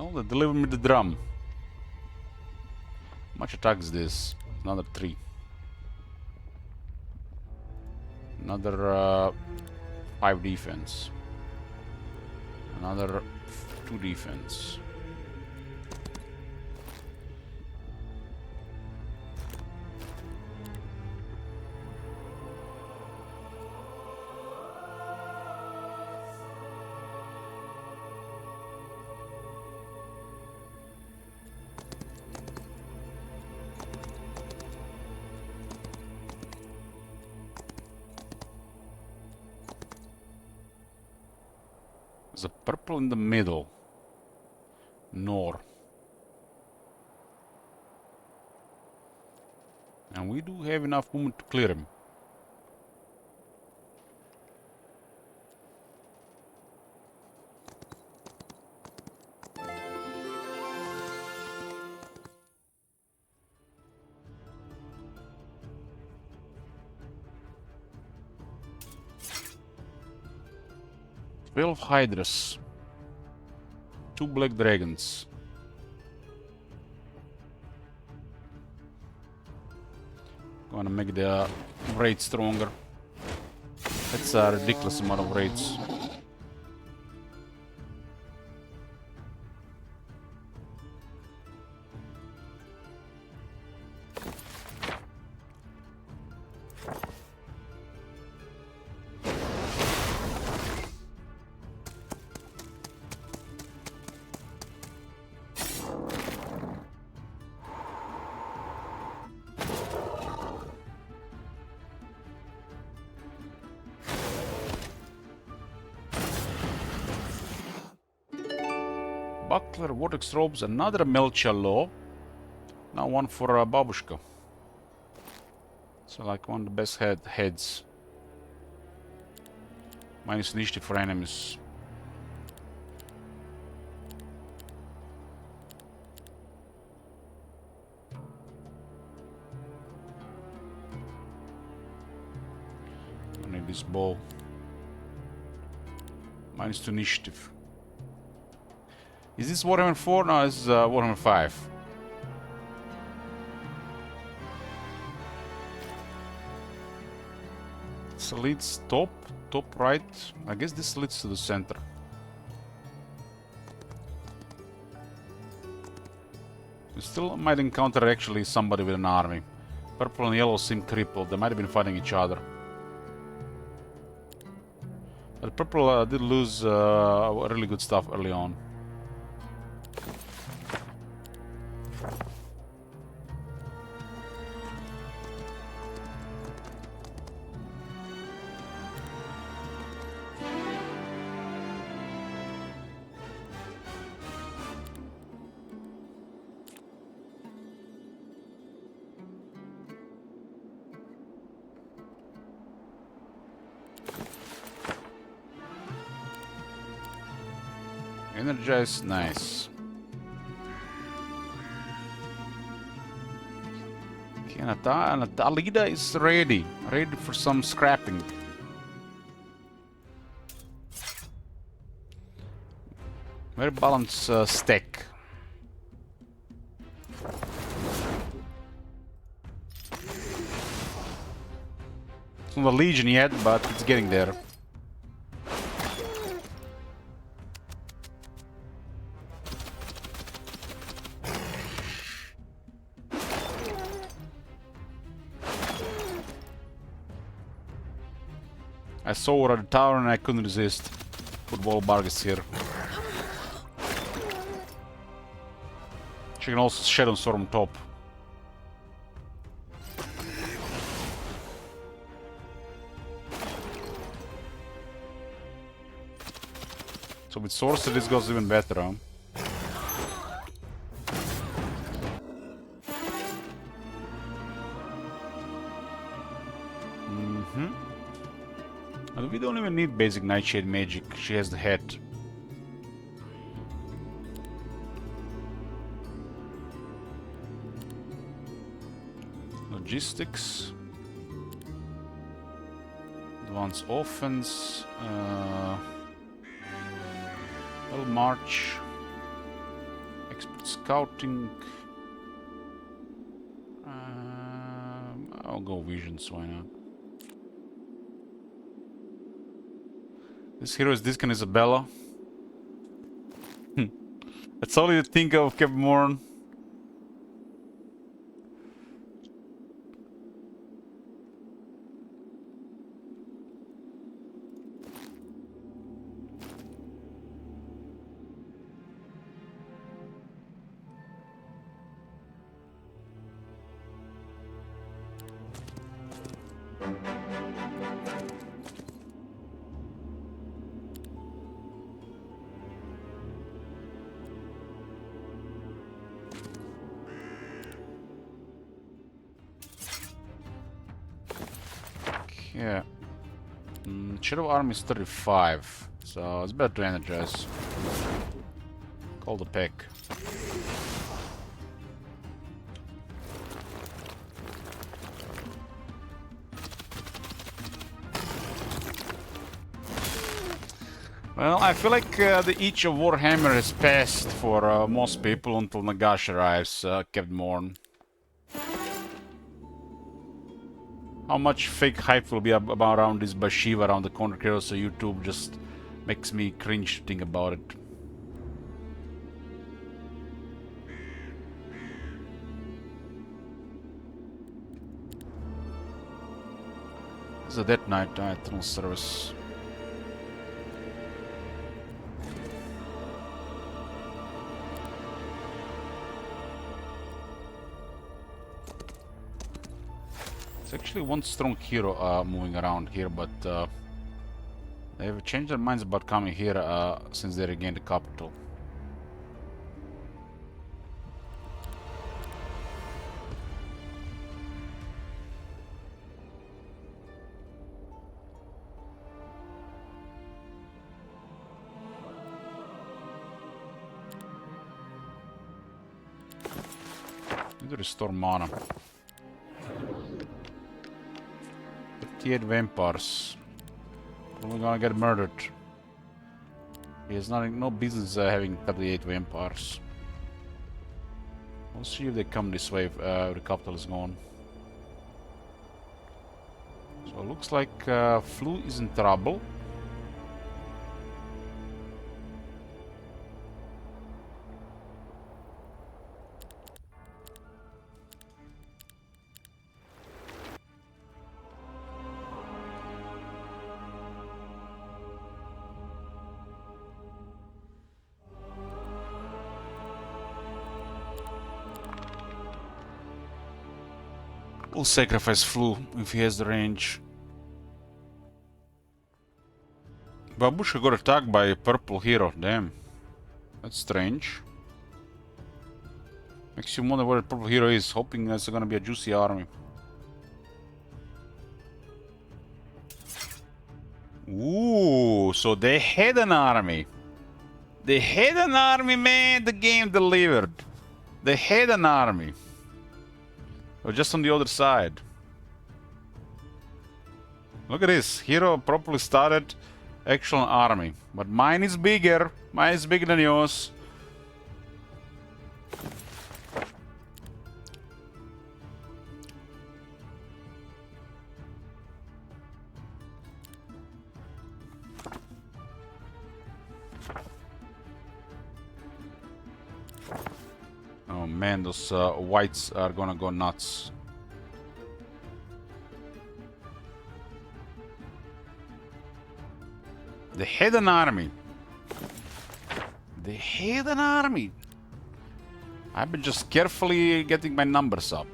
Well, they deliver me the drum. How much attack is this? Another 3. Another 5 defense. Another 2 defense. There's a purple in the middle. Nor. And we do have enough movement to clear him. Twelve hydras. 2 black dragons. Gonna make the raid stronger. That's a ridiculous amount of raids. Buckler, Vortex Robes, another Melcha Law. Now one for Babushka. So like one of the best heads. Minus initiative for enemies. I need this bow. Minus 2 initiative. Is this Warhammer 4? No, it's Warhammer 5. So leads top right. I guess this leads to the center. We still might encounter actually somebody with an army. Purple and yellow seem crippled. They might have been fighting each other. But purple did lose really good stuff early on. Energize, nice. Okay, Alida is ready for some scrapping. Very balanced stack. It's not a legion yet, but it's getting there. I saw her at the tower and I couldn't resist. Put wall bargains here. She can also Shadow Storm top. So with sorcery this goes even better, huh? And we don't even need basic Nightshade magic, she has the head. Logistics. Advanced offense. Well, march. scouting. I'll go visions, why not? This hero is Discan Isabella. That's all you think of, Cape Morn. Yeah. Shadow Army is 35, so it's better to energize. Call the pick. Well, I feel like the Age of Warhammer is past for most people until Nagash arrives, Captain Morn. How much fake hype will be about around this Bashiva around the corner here, so YouTube just makes me cringe to think about it. It's a Death Knight, Eternal Service. Actually one strong hero moving around here, but they have changed their minds about coming here since they regained the capital. Need to restore mana. 58 vampires. Probably gonna get murdered. He has no business having 38 vampires. We'll see if they come this way if the capital is gone. So it looks like Flu is in trouble. We'll sacrifice Flu if he has the range. Babushka got attacked by a purple hero, damn. That's strange. Makes you wonder where the purple hero is, hoping that's gonna be a juicy army. Ooh, so they had an army. They had an army, man, the game delivered. They had an army. Or just on the other side. Look at this. Hero properly started actual army. But mine is bigger. Mine is bigger than yours. Oh man, those whites are gonna go nuts. They had an army. They had an army. I've been just carefully getting my numbers up.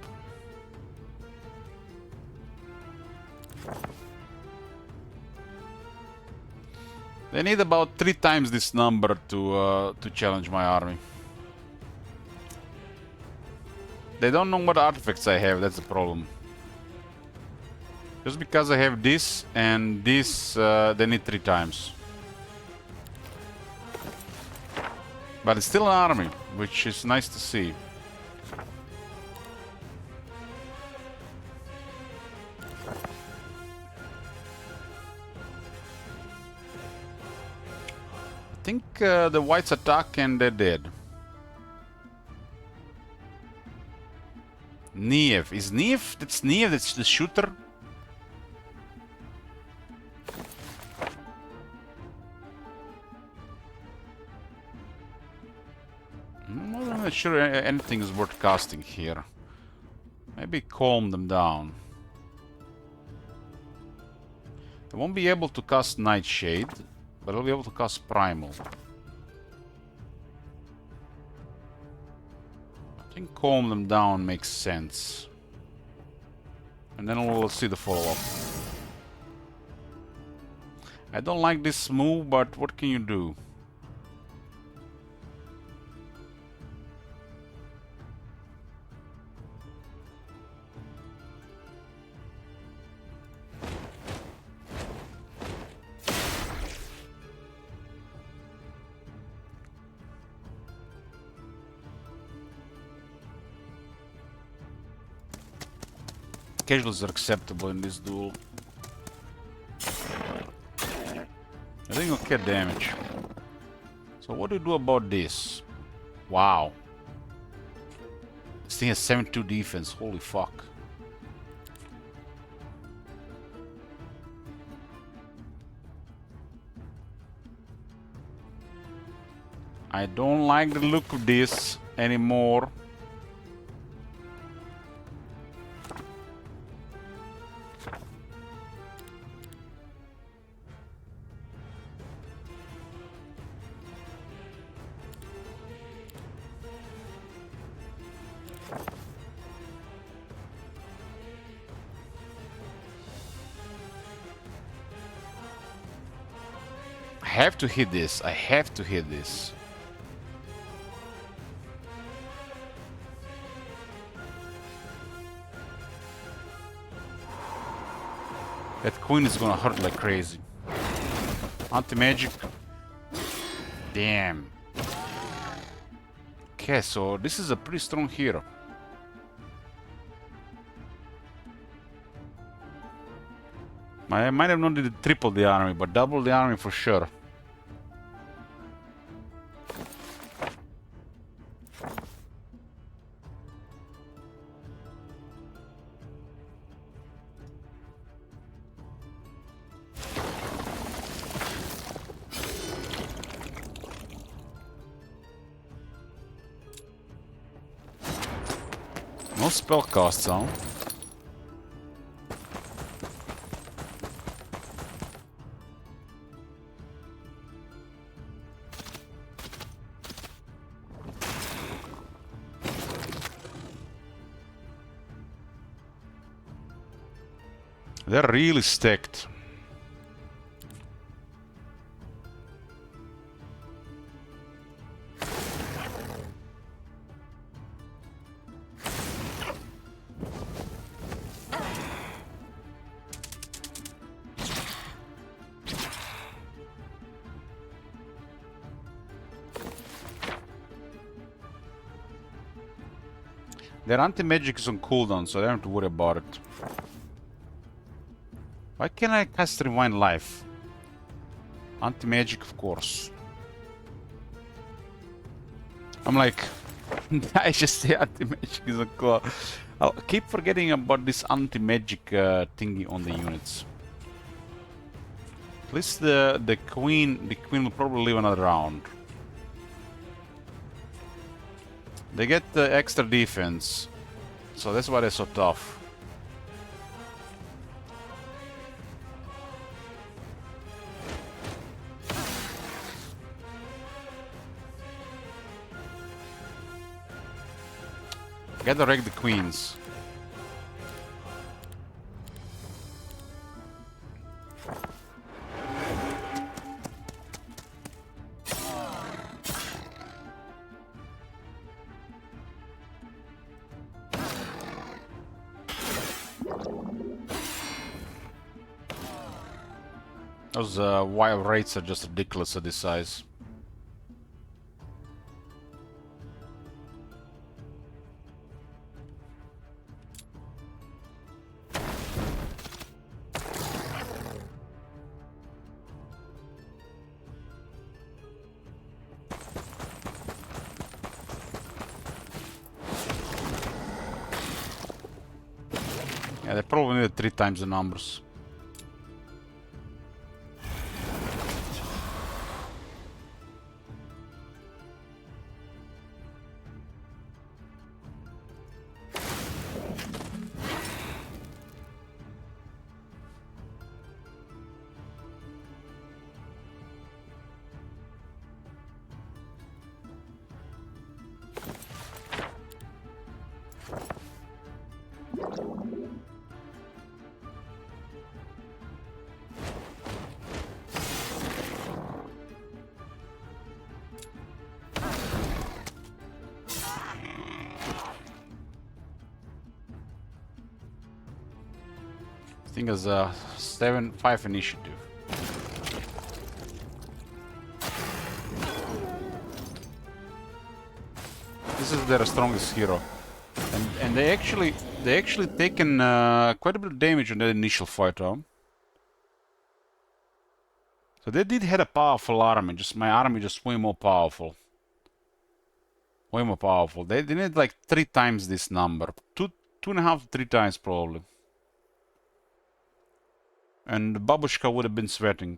They need about 3 times this number to challenge my army. They don't know what artifacts I have, that's the problem. Just because I have this and this, they need 3 times. But it's still an army, which is nice to see. I think the whites attack and they're dead. Neve. Is Neve? That's Neve, that's the shooter? I'm not sure anything is worth casting here. Maybe calm them down. I won't be able to cast Nightshade, but I'll be able to cast Primal. I think calm them down makes sense. And then we'll see the follow-up. I don't like this move, but what can you do? Casuals are acceptable in this duel. I think okay damage. So what do you do about this? Wow. This thing has 72 defense, holy fuck. I don't like the look of this anymore. I have to hit this. I have to hit this. That queen is gonna hurt like crazy. Anti-magic. Damn. Okay, so this is a pretty strong hero. I might have not needed triple the army, but double the army for sure. No spell casts, huh? They're really stacked. Their anti-magic is on cooldown, so I don't have to worry about it. Why can't I cast Rewind Life? Anti-magic, of course. I'm like, I just say anti-magic is a cool. I'll keep forgetting about this anti-magic thingy on the units. At least the queen will probably live another round. They get extra defense, so that's why they're so tough. Gotta wreck the queens. Those wild rates are just ridiculous at this size. Yeah, they probably needed 3 times the numbers. This thing has 5 initiative. This is their strongest hero, and they actually taken quite a bit of damage on that initial fight, huh? So they did had a powerful army. Just my army just way more powerful. Way more powerful. They need like 3 times this number, 2.5 to 3 times probably. And Babushka would have been sweating.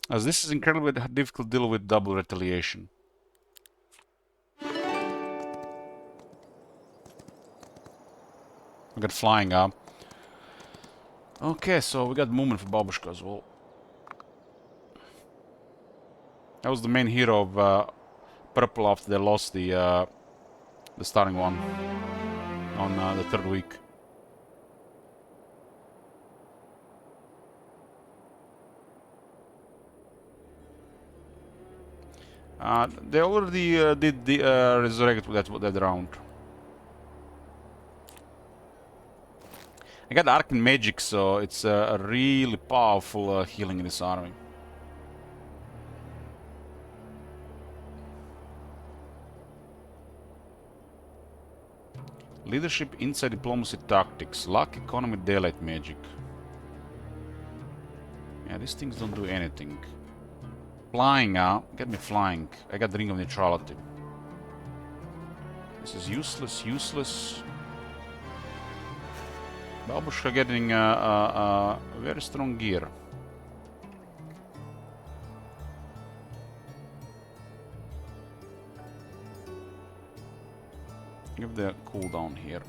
As this is incredibly difficult to deal with double retaliation. We got flying up. Okay, so we got movement for Babushka as well. That was the main hero of Purple after they lost the starting one on the 3rd week. They already did the resurrect that round. I got Arcane Magic, so it's a really powerful healing in this army. Leadership, Insight, Diplomacy, Tactics, Luck, Economy, Daylight Magic. Yeah, these things don't do anything. Flying, get me flying. I got Ring of Neutrality. This is useless. Babushka getting very strong gear. Give the cooldown here.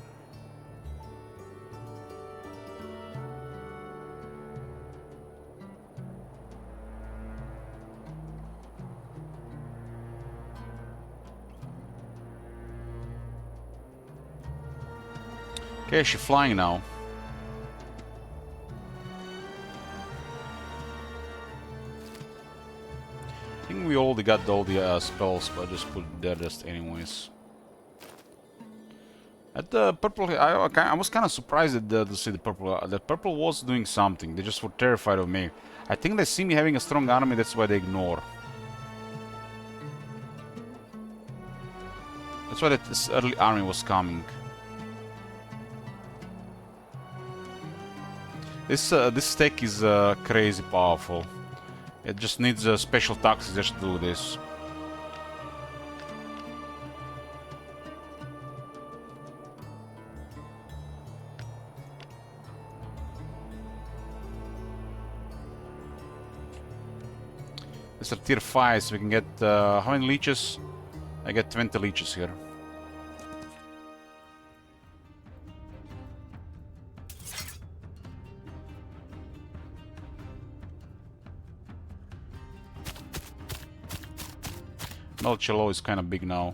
Okay, she's flying now. I think we already got all the spells, but I just put it there just anyways. At the purple, I was kind of surprised to see the purple. The purple was doing something. They just were terrified of me. I think they see me having a strong army, that's why they ignore. That's why this early army was coming. This tech is crazy powerful. It just needs special tactics just to do this. This is tier 5, so we can get how many leeches? I get 20 leeches here. Melchelo is kind of big now.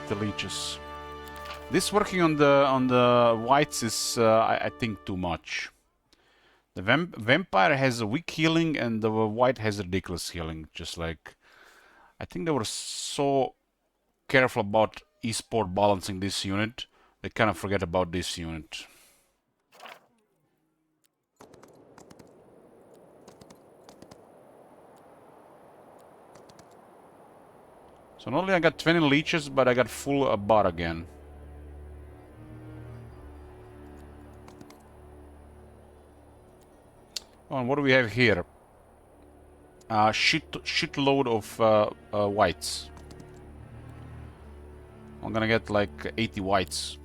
The leeches. This working on the whites is I think too much. The vampire has a weak healing and the white has ridiculous healing. Just like, I think they were so careful about esport balancing this unit, they kind of forget about this unit. So not only I got 20 leeches, but I got full bar again. Oh, and what do we have here? Shitload of whites. I'm gonna get like 80 whites.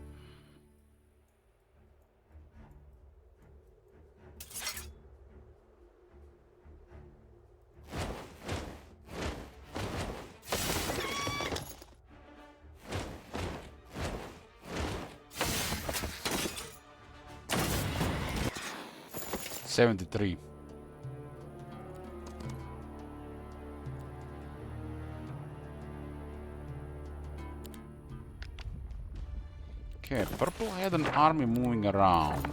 $73. Okay, purple had an army moving around.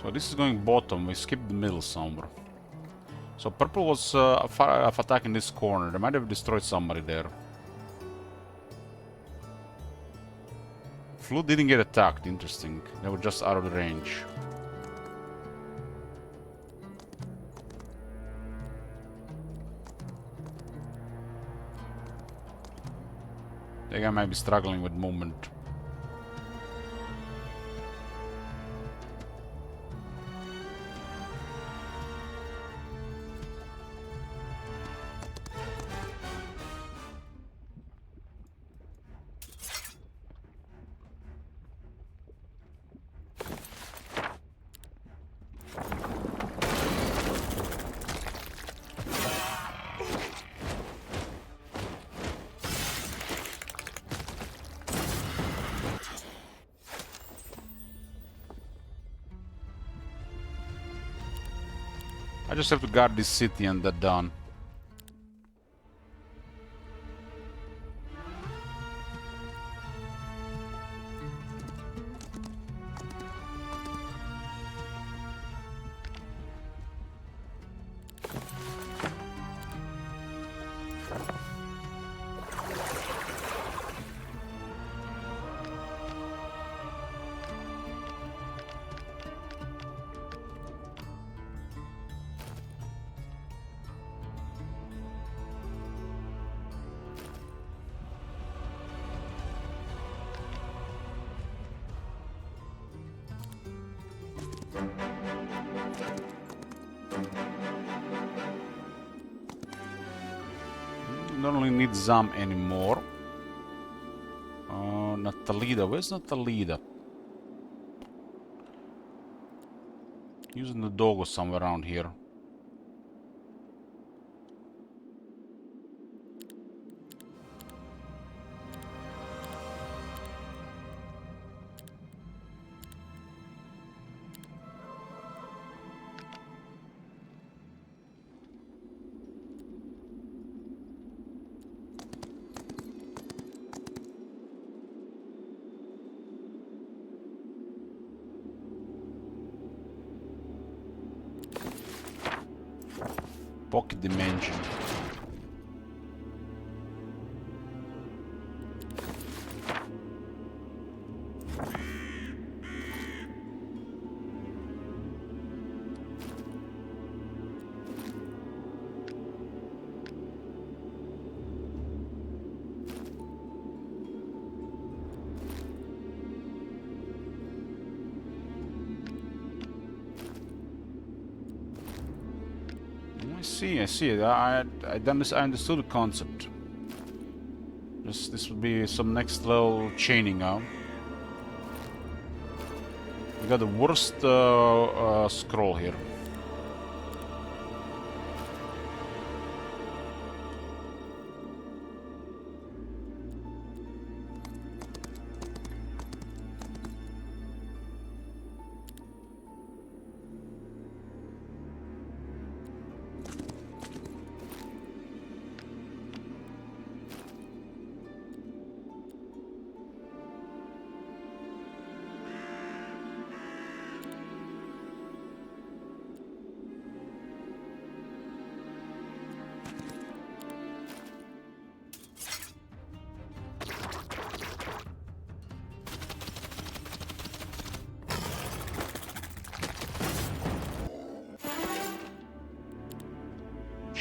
So this is going bottom, we skipped the middle somewhere. So purple was attacking this corner, they might have destroyed somebody there. Flu didn't get attacked, interesting. They were just out of the range. That guy might be struggling with movement. I just have to guard this city and that's done. Don't really need Zam anymore. Natalida, where's Natalida? Using the dog or somewhere around here. Pocket dimension. I see it. I understood the concept. This would be some next level chaining now. We got the worst scroll here.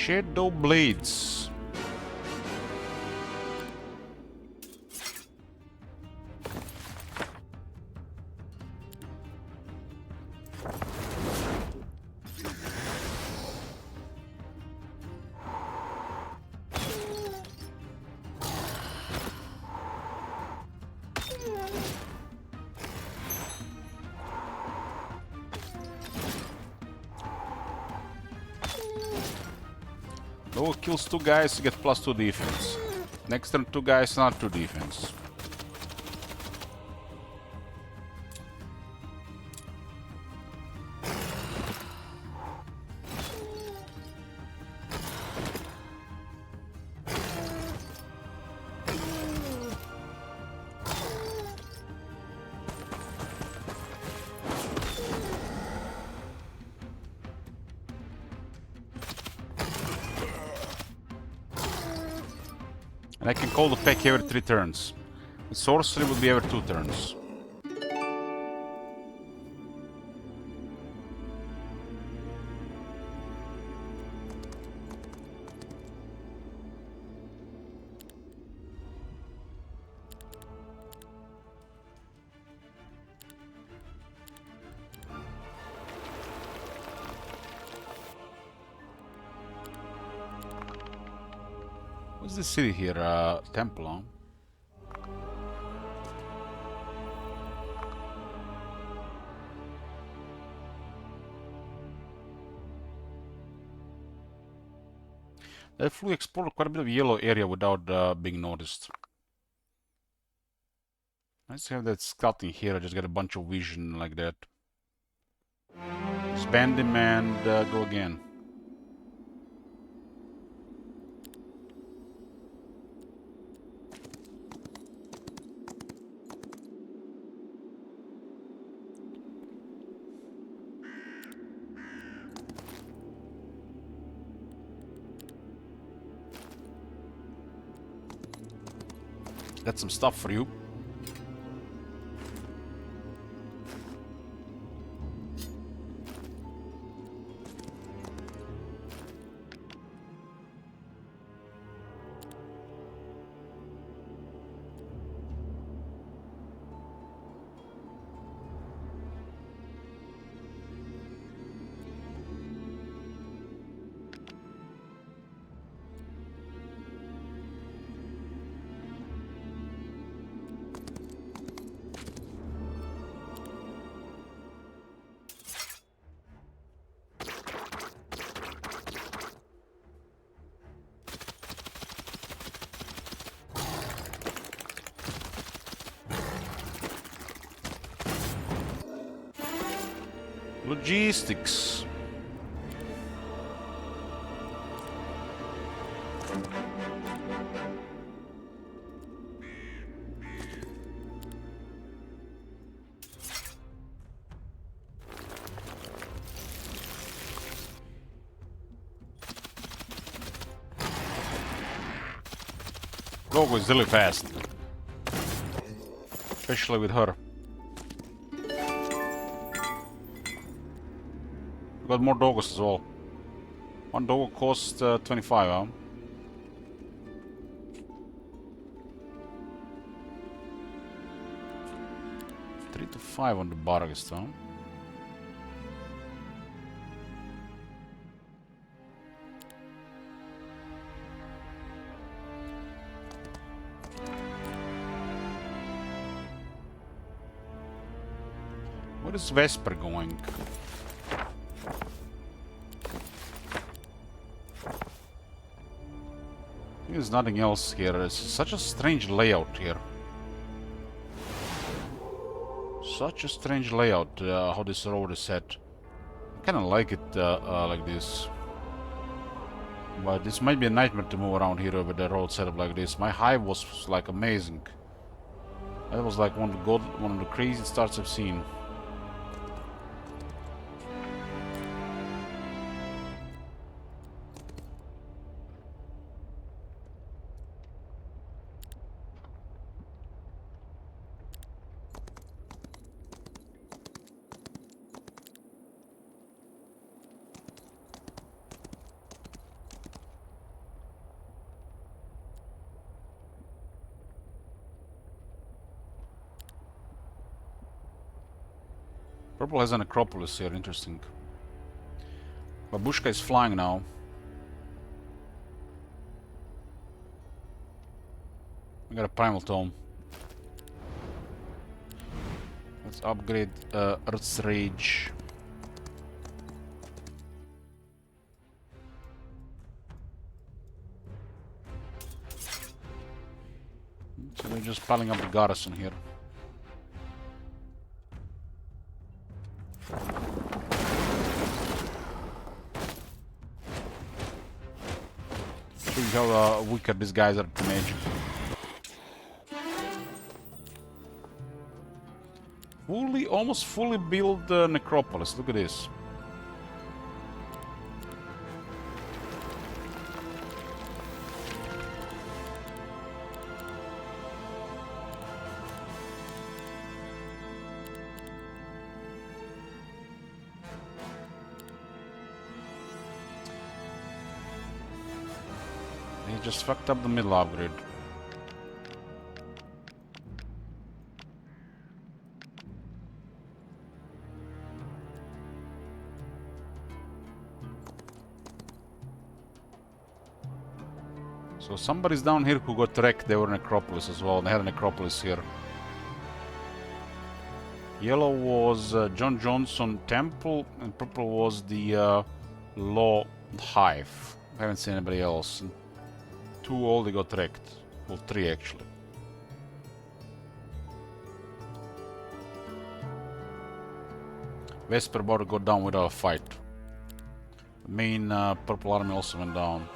Shadow blades. Lower kills 2 guys, you get +2 defense. Next turn 2 guys, not 2 defense. And I can call the pack every 3 turns. The sorcery would be every 2 turns. What's this city here? Temple, huh? I fully explored quite a bit of yellow area without being noticed. Let's have that scouting here. I just get a bunch of vision like that. Spend him and go again. Got some stuff for you. Logistics. Rogue is really fast. Especially with her. Got more doggos as well. One doggo costs 25, huh? Three to 5 on the bargains, huh? Where is Vesper going? There's nothing else here. It's such a strange layout here. Such a strange layout, how this road is set. I kinda like it like this. But this might be a nightmare to move around here with the road set up like this. My hive was like amazing. That was like one of the craziest starts I've seen. Purple has an Necropolis here, interesting. Babushka is flying now. We got a Primal Tome. Let's upgrade Earth's Rage. So they're just piling up the garrison here. See how weaker these guys are to mage. Almost fully built Necropolis. Look at this. He just fucked up the middle upgrade. So somebody's down here who got wrecked. They were Necropolis as well. They had a Necropolis here. Yellow was John Johnson Temple, and purple was the Law Hive. I haven't seen anybody else. And 2 all they got wrecked. Well, 3 actually. Vesper about to go down without a fight. The main purple army also went down.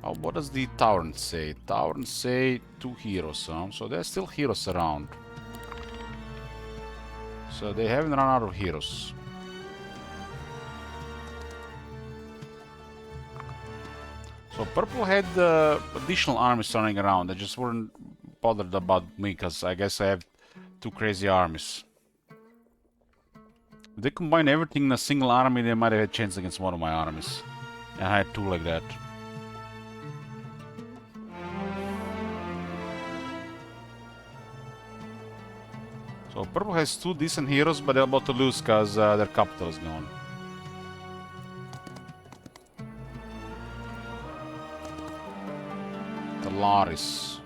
Oh, what does the Tauren say? Tauren say 2 heroes, huh? So there's still heroes around. So they haven't run out of heroes. So purple had additional armies running around. They just weren't bothered about me, because I guess I have 2 crazy armies. If they combine everything in a single army, they might have had a chance against one of my armies. And I had 2 like that. So purple has 2 decent heroes, but they're about to lose because their capital is gone. The Laris.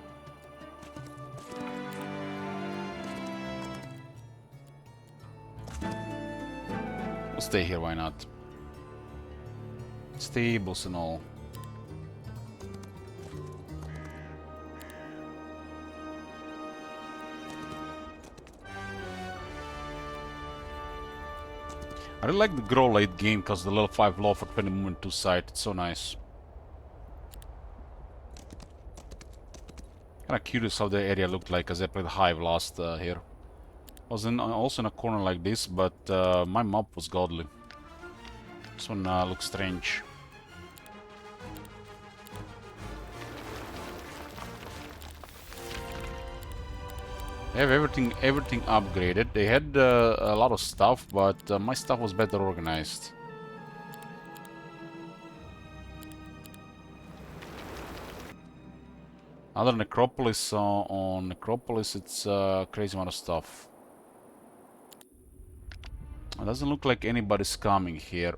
We'll stay here, why not? Stables and all. I really like the grow late game because the level 5 law for 20 movement 2 side. It's so nice. Kinda curious how the area looked like as I played Hive last here. I was also in a corner like this, but my mob was godly. This one looks strange. They have everything upgraded. They had a lot of stuff, but my stuff was better organized. Another Necropolis on Necropolis, it's a crazy amount of stuff. It doesn't look like anybody's coming here.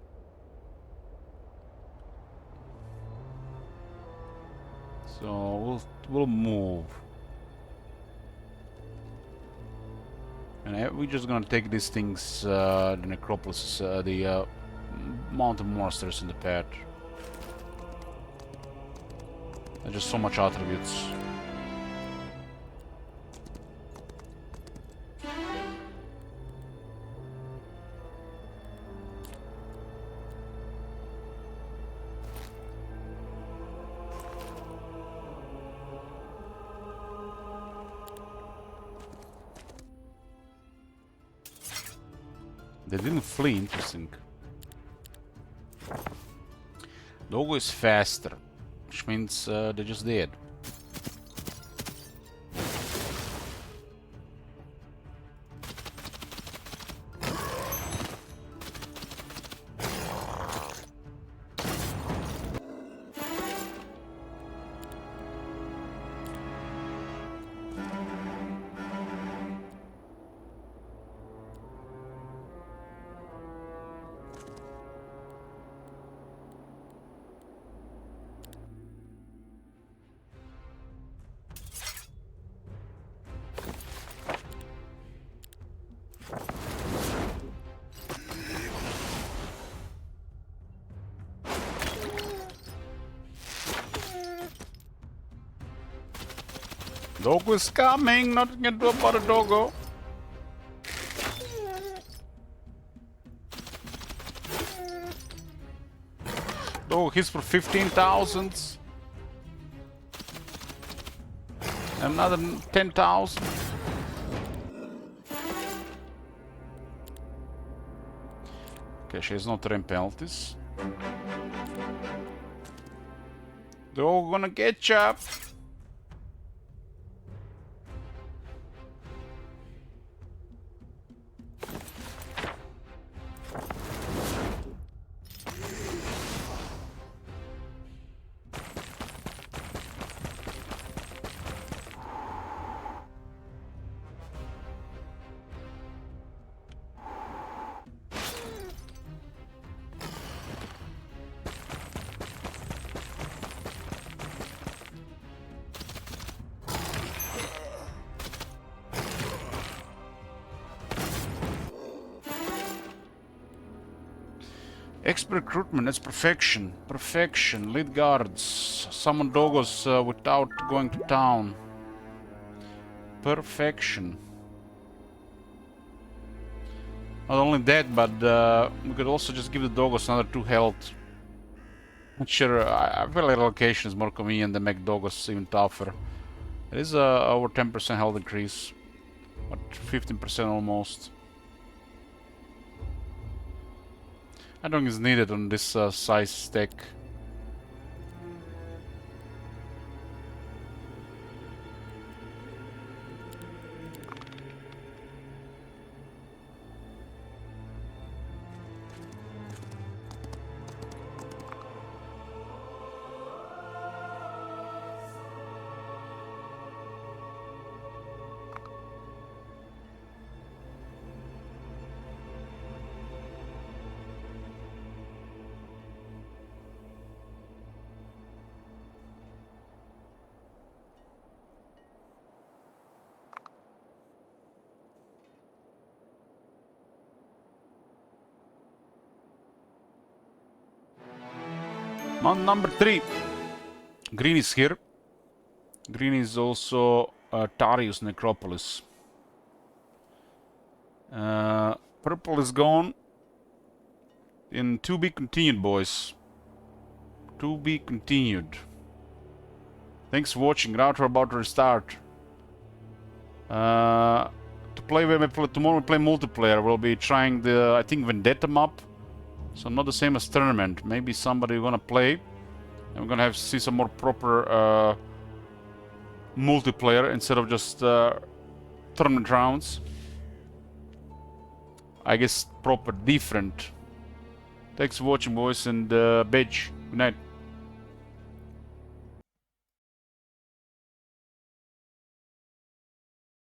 So we'll move. And we're just gonna take these things, the Necropolis, the mountain monsters in the path. There's just so much attributes. They didn't flee, interesting. Dogo is faster, which means they're just dead. Doggo is coming, nothing you can do about a doggo. Doggo hits for 15,000. Another 10,000. Okay, she has no terrain penalties. They're all gonna get you. Expert recruitment, that's perfection. Perfection. Lead guards. Summon doggos without going to town. Perfection. Not only that, but we could also just give the doggos another 2 health. Not sure, I feel like relocation is more convenient than make doggos even tougher. It is over 10% health increase. But 15% almost. I don't think it's needed on this size stack. Month number 3. Green is here. Green is also Tarius Necropolis. Purple is gone. In to be continued, boys. To be continued. Thanks for watching. Router about to restart. To play tomorrow we play multiplayer. We'll be trying the I think Vendetta map. So not the same as tournament. Maybe somebody gonna play. And we're gonna have to see some more proper multiplayer instead of just tournament rounds. I guess proper different. Thanks for watching, boys, and bitch. Good night.